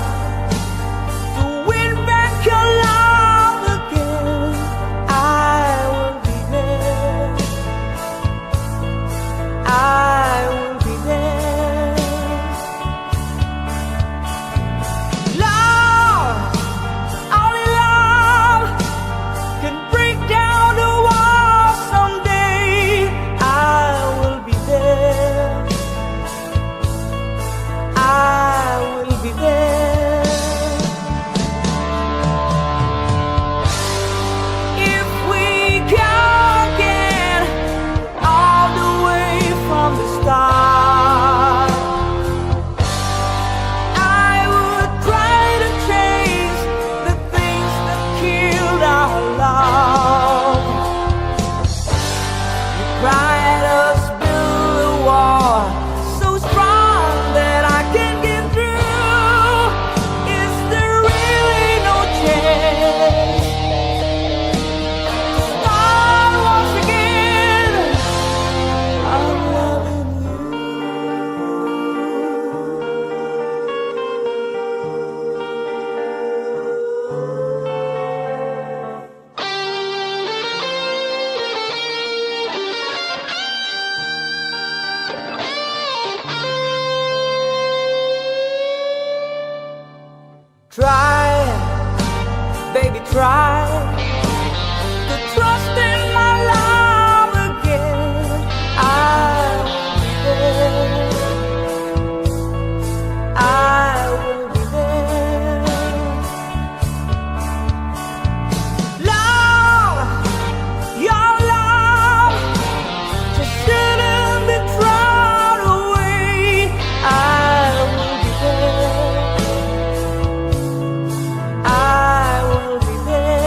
Try, baby, try to trust in my love again. I will be there. I will be there. Love, your love just shouldn't be thrown away. I will be there. I will be there.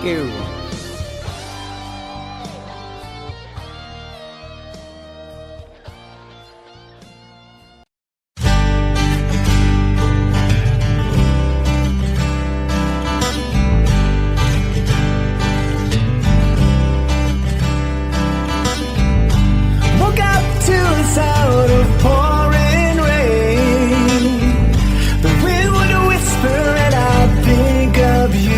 you. Woke up to the sound of pouring rain. The wind would whisper and I think of you.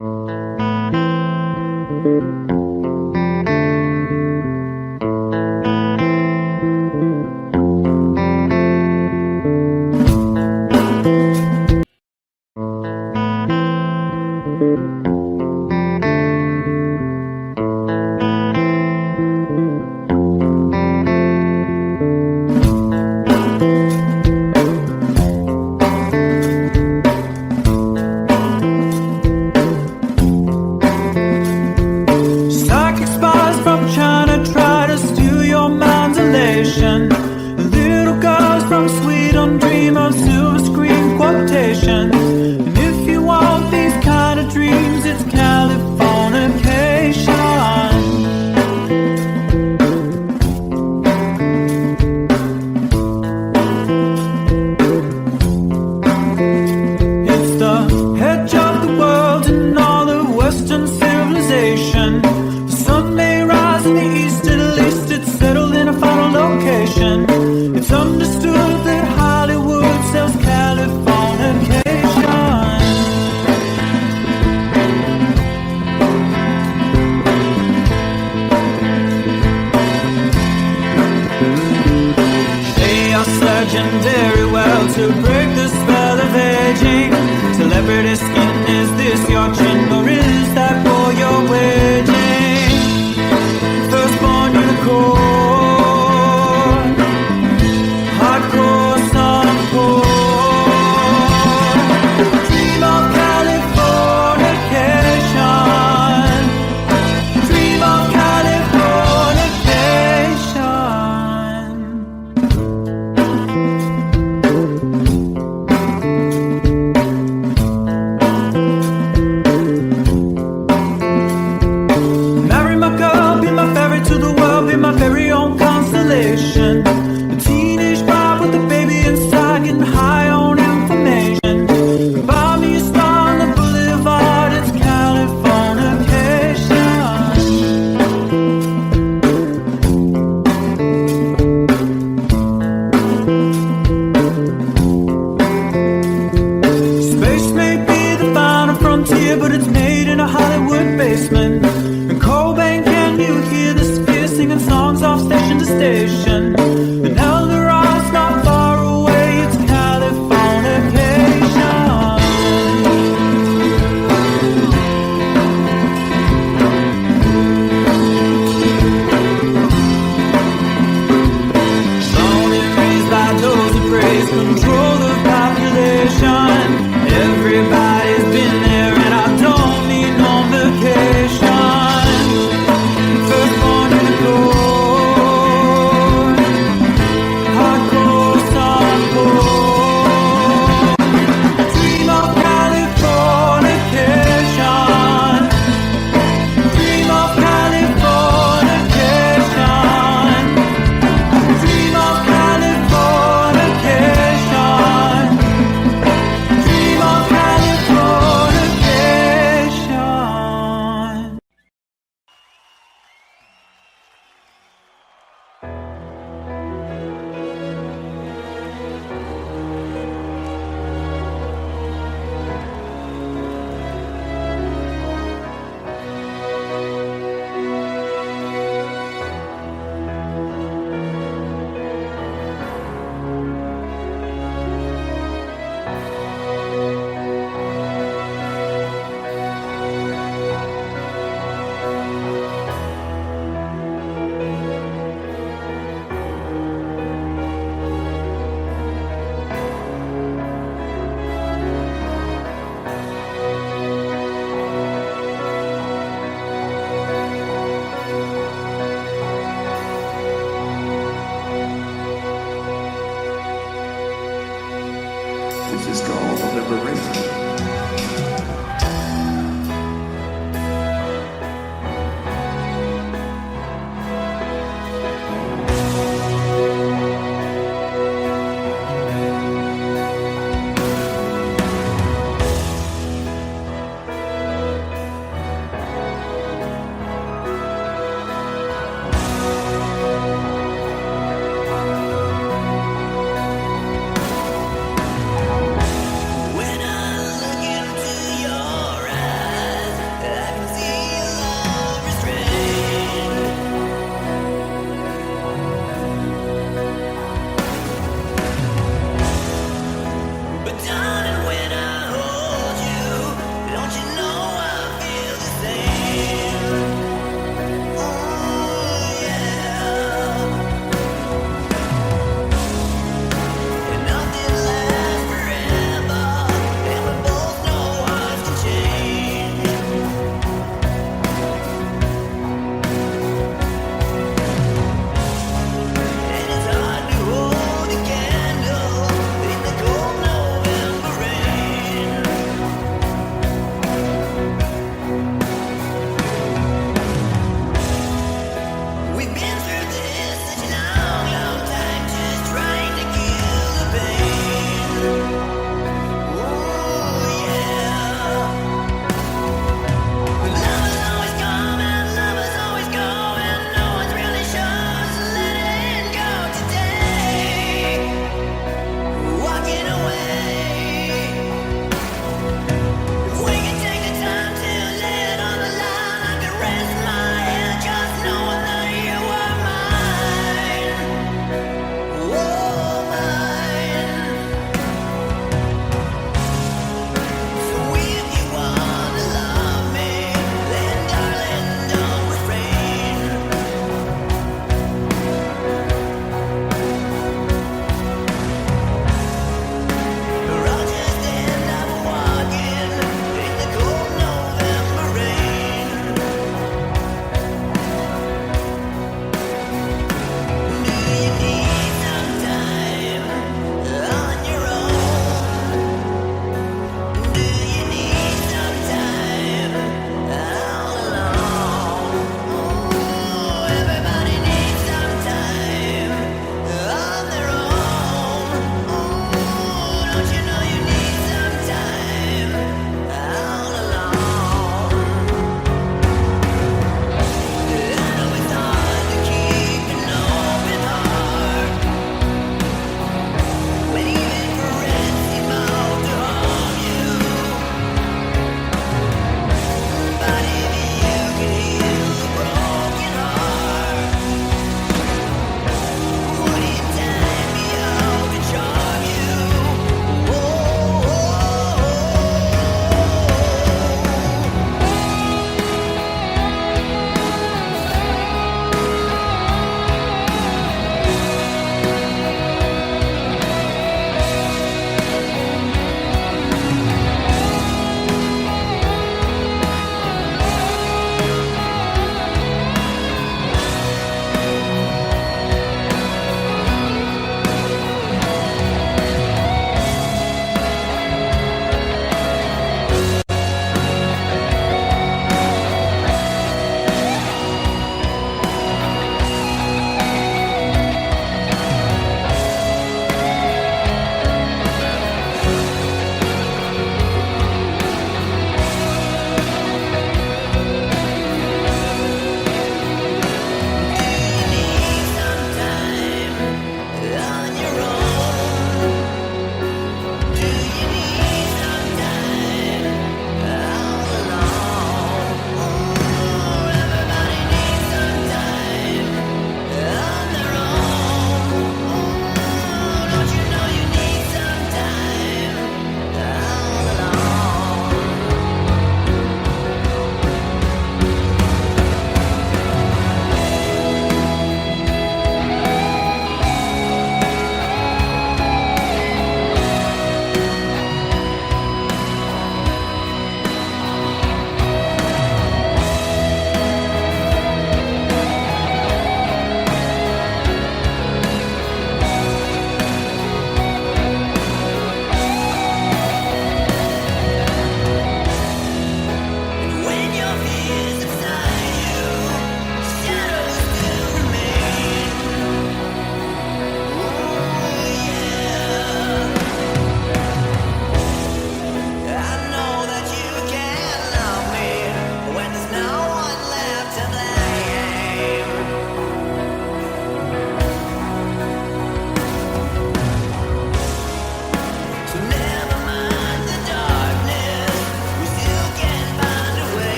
Psychic spies from China try to steal your mind's elation. Little girls from Sweden dream of silver screen quotations. And if you want these kind of dreams, it's Californication. It's the edge of the world and all of Western civilization. The sun may rise in the east, at least it's settled in a final location. It's understood that Hollywood sells Californication. They are surgeon very well to break the spell of aging. Celebrity skin, is this your chin or is that for your waging? Firstborn unicorn, hardcore son of porn. Dream of Californication. Dream of Californication. Marry my girl, be my ferry to the world, be my very own constellation. A teenage bride with a baby inside, getting high on information. Buy me a star on the boulevard, it's Californication. Space may be the final frontier, but it's made in a Hollywood basement. And Cobain, can you hear the sphere singing songs off station to station? And Eldorad's not far away, it's Californication. Born and raised by those who praise control the population. Everybody's been there and I don't need no vacation. Firstborn unicorn, hardcore son of porn. Dream of Californication. Dream of Californication. Dream of Californication. Dream of Californication. This is called liberation. When I look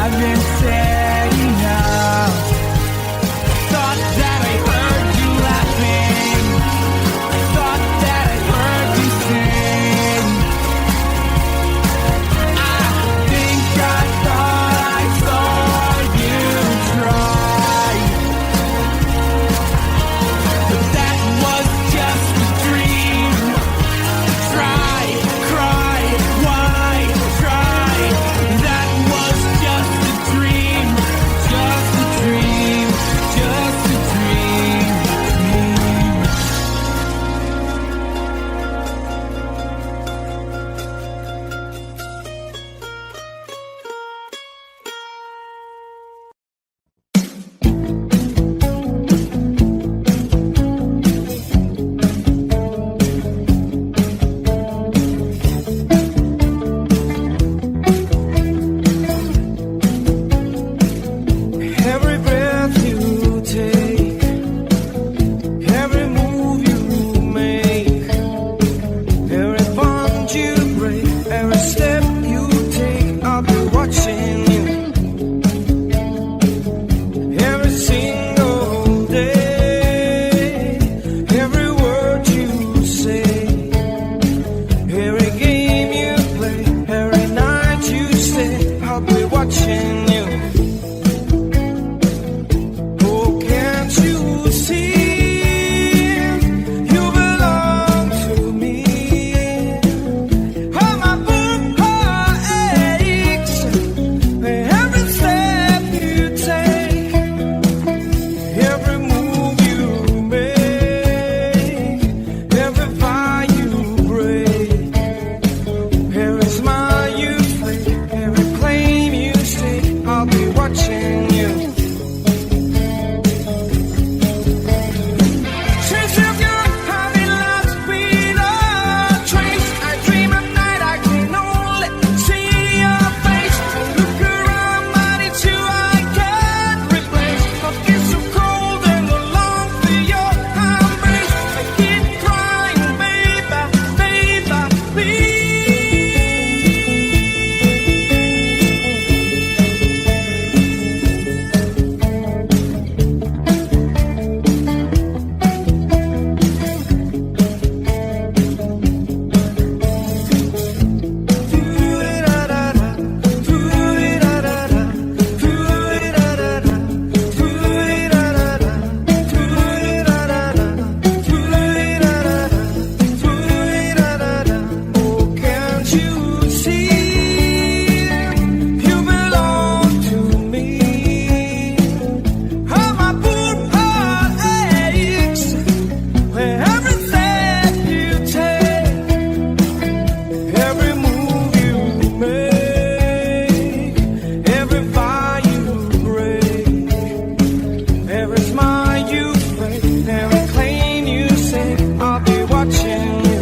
I've been saying now. Thought that I heard you laughing. Thought that I heard you sing. I think I thought I saw you try, but that was just a dream. Try, cry, why try? That was just a dream, just a dream, just a dream. Every breath you take, every move you make, every bond you break, every step you take, I'll be watching you. Every single day, every word you say, every game you play, every night you stay, I'll be watching you. Oh, can't you see you belong to me? Oh, my boom aches every step you take, every move you make, every vow you break, every smile you fake, every claim you stake, I'll be watching you. Since you've gone, I've been lost without trace. I dream at night, I can only see your face. I look around, but it's you I can't replace. My skin so cold and I long for your embrace. I keep crying, baby, baby, Oh, can't you see you belong to me? Oh, my poor heart aches every step you take, every move you make, every vow you break, every smile you fake, every claim you say, I'll be watching you.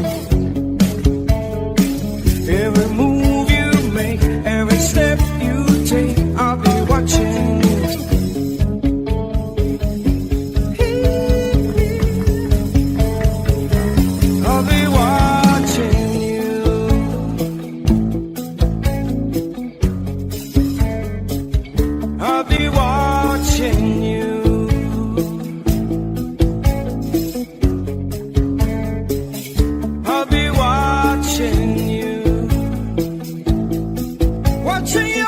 Every move you make, every step you take, I'll be watching you. I'll be watching you. I'll be watching you. I'll be watching you. Watching you.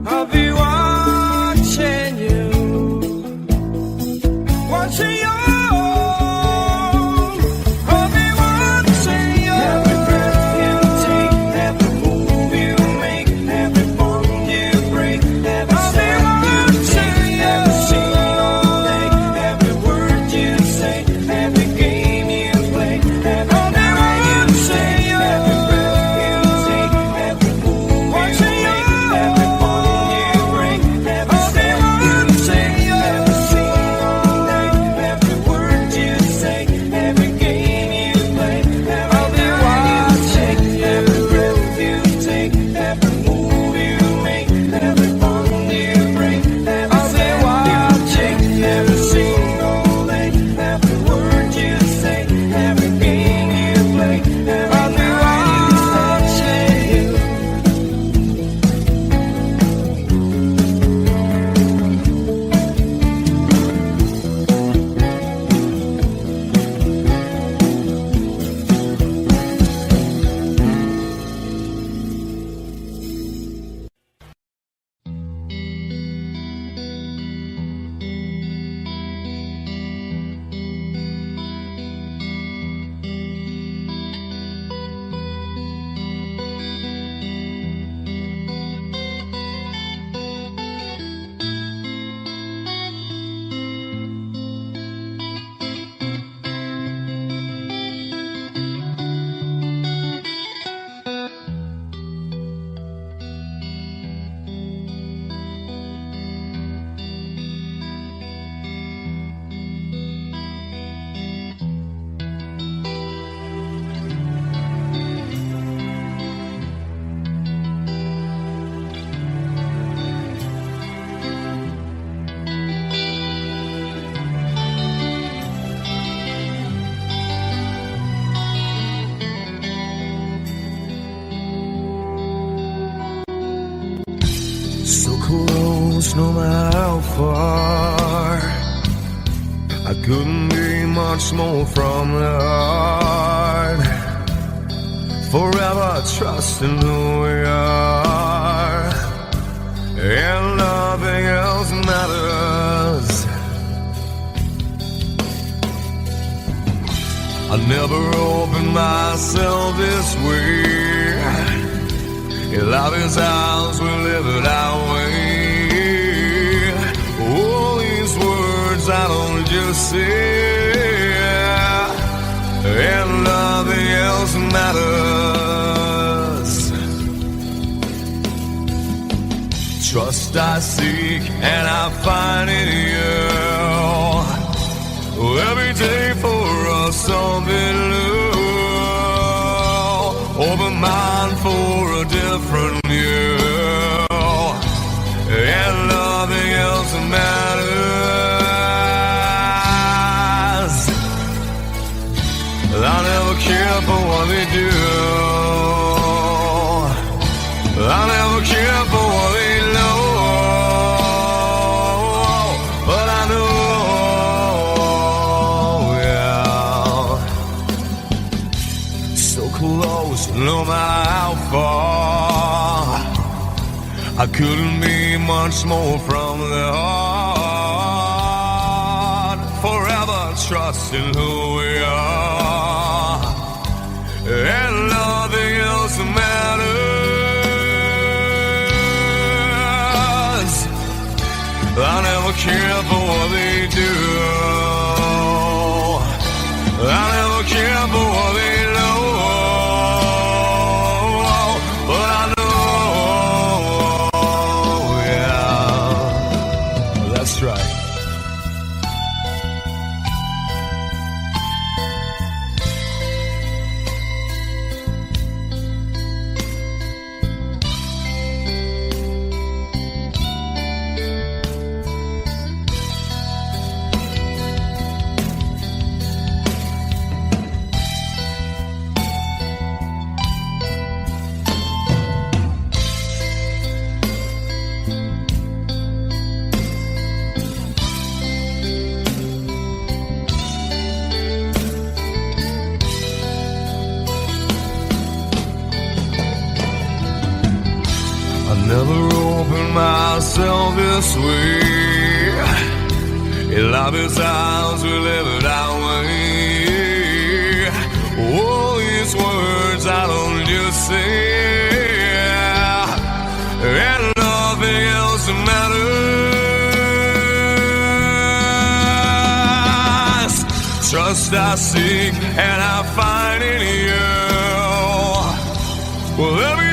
I'll be watching you. Watching you. I'll be watching you. Every breath you take, every move you make, every bond you So close, no matter how far. I couldn't be much more from the heart. Forever trusting who we are, and nothing else matters. I never opened myself this way. Love is ours, we live it our way. All these words I don't just say, and nothing else matters. Trust I seek and I find in you. Every day for us something new. Open mind for a different view, and nothing else matters. I never care for what they do. I never care for what they know. But I know, yeah, so close, no matter how far. I couldn't be much more from the heart. Forever trusting who we are, and nothing else matters. I never care for what they do. I never care for what they know. But I know, yeah, that's right. Never opened myself this way. Love is ours, we live it our way. All these words I don't just say, and nothing else matters. Trust I seek and I find in you. Well, every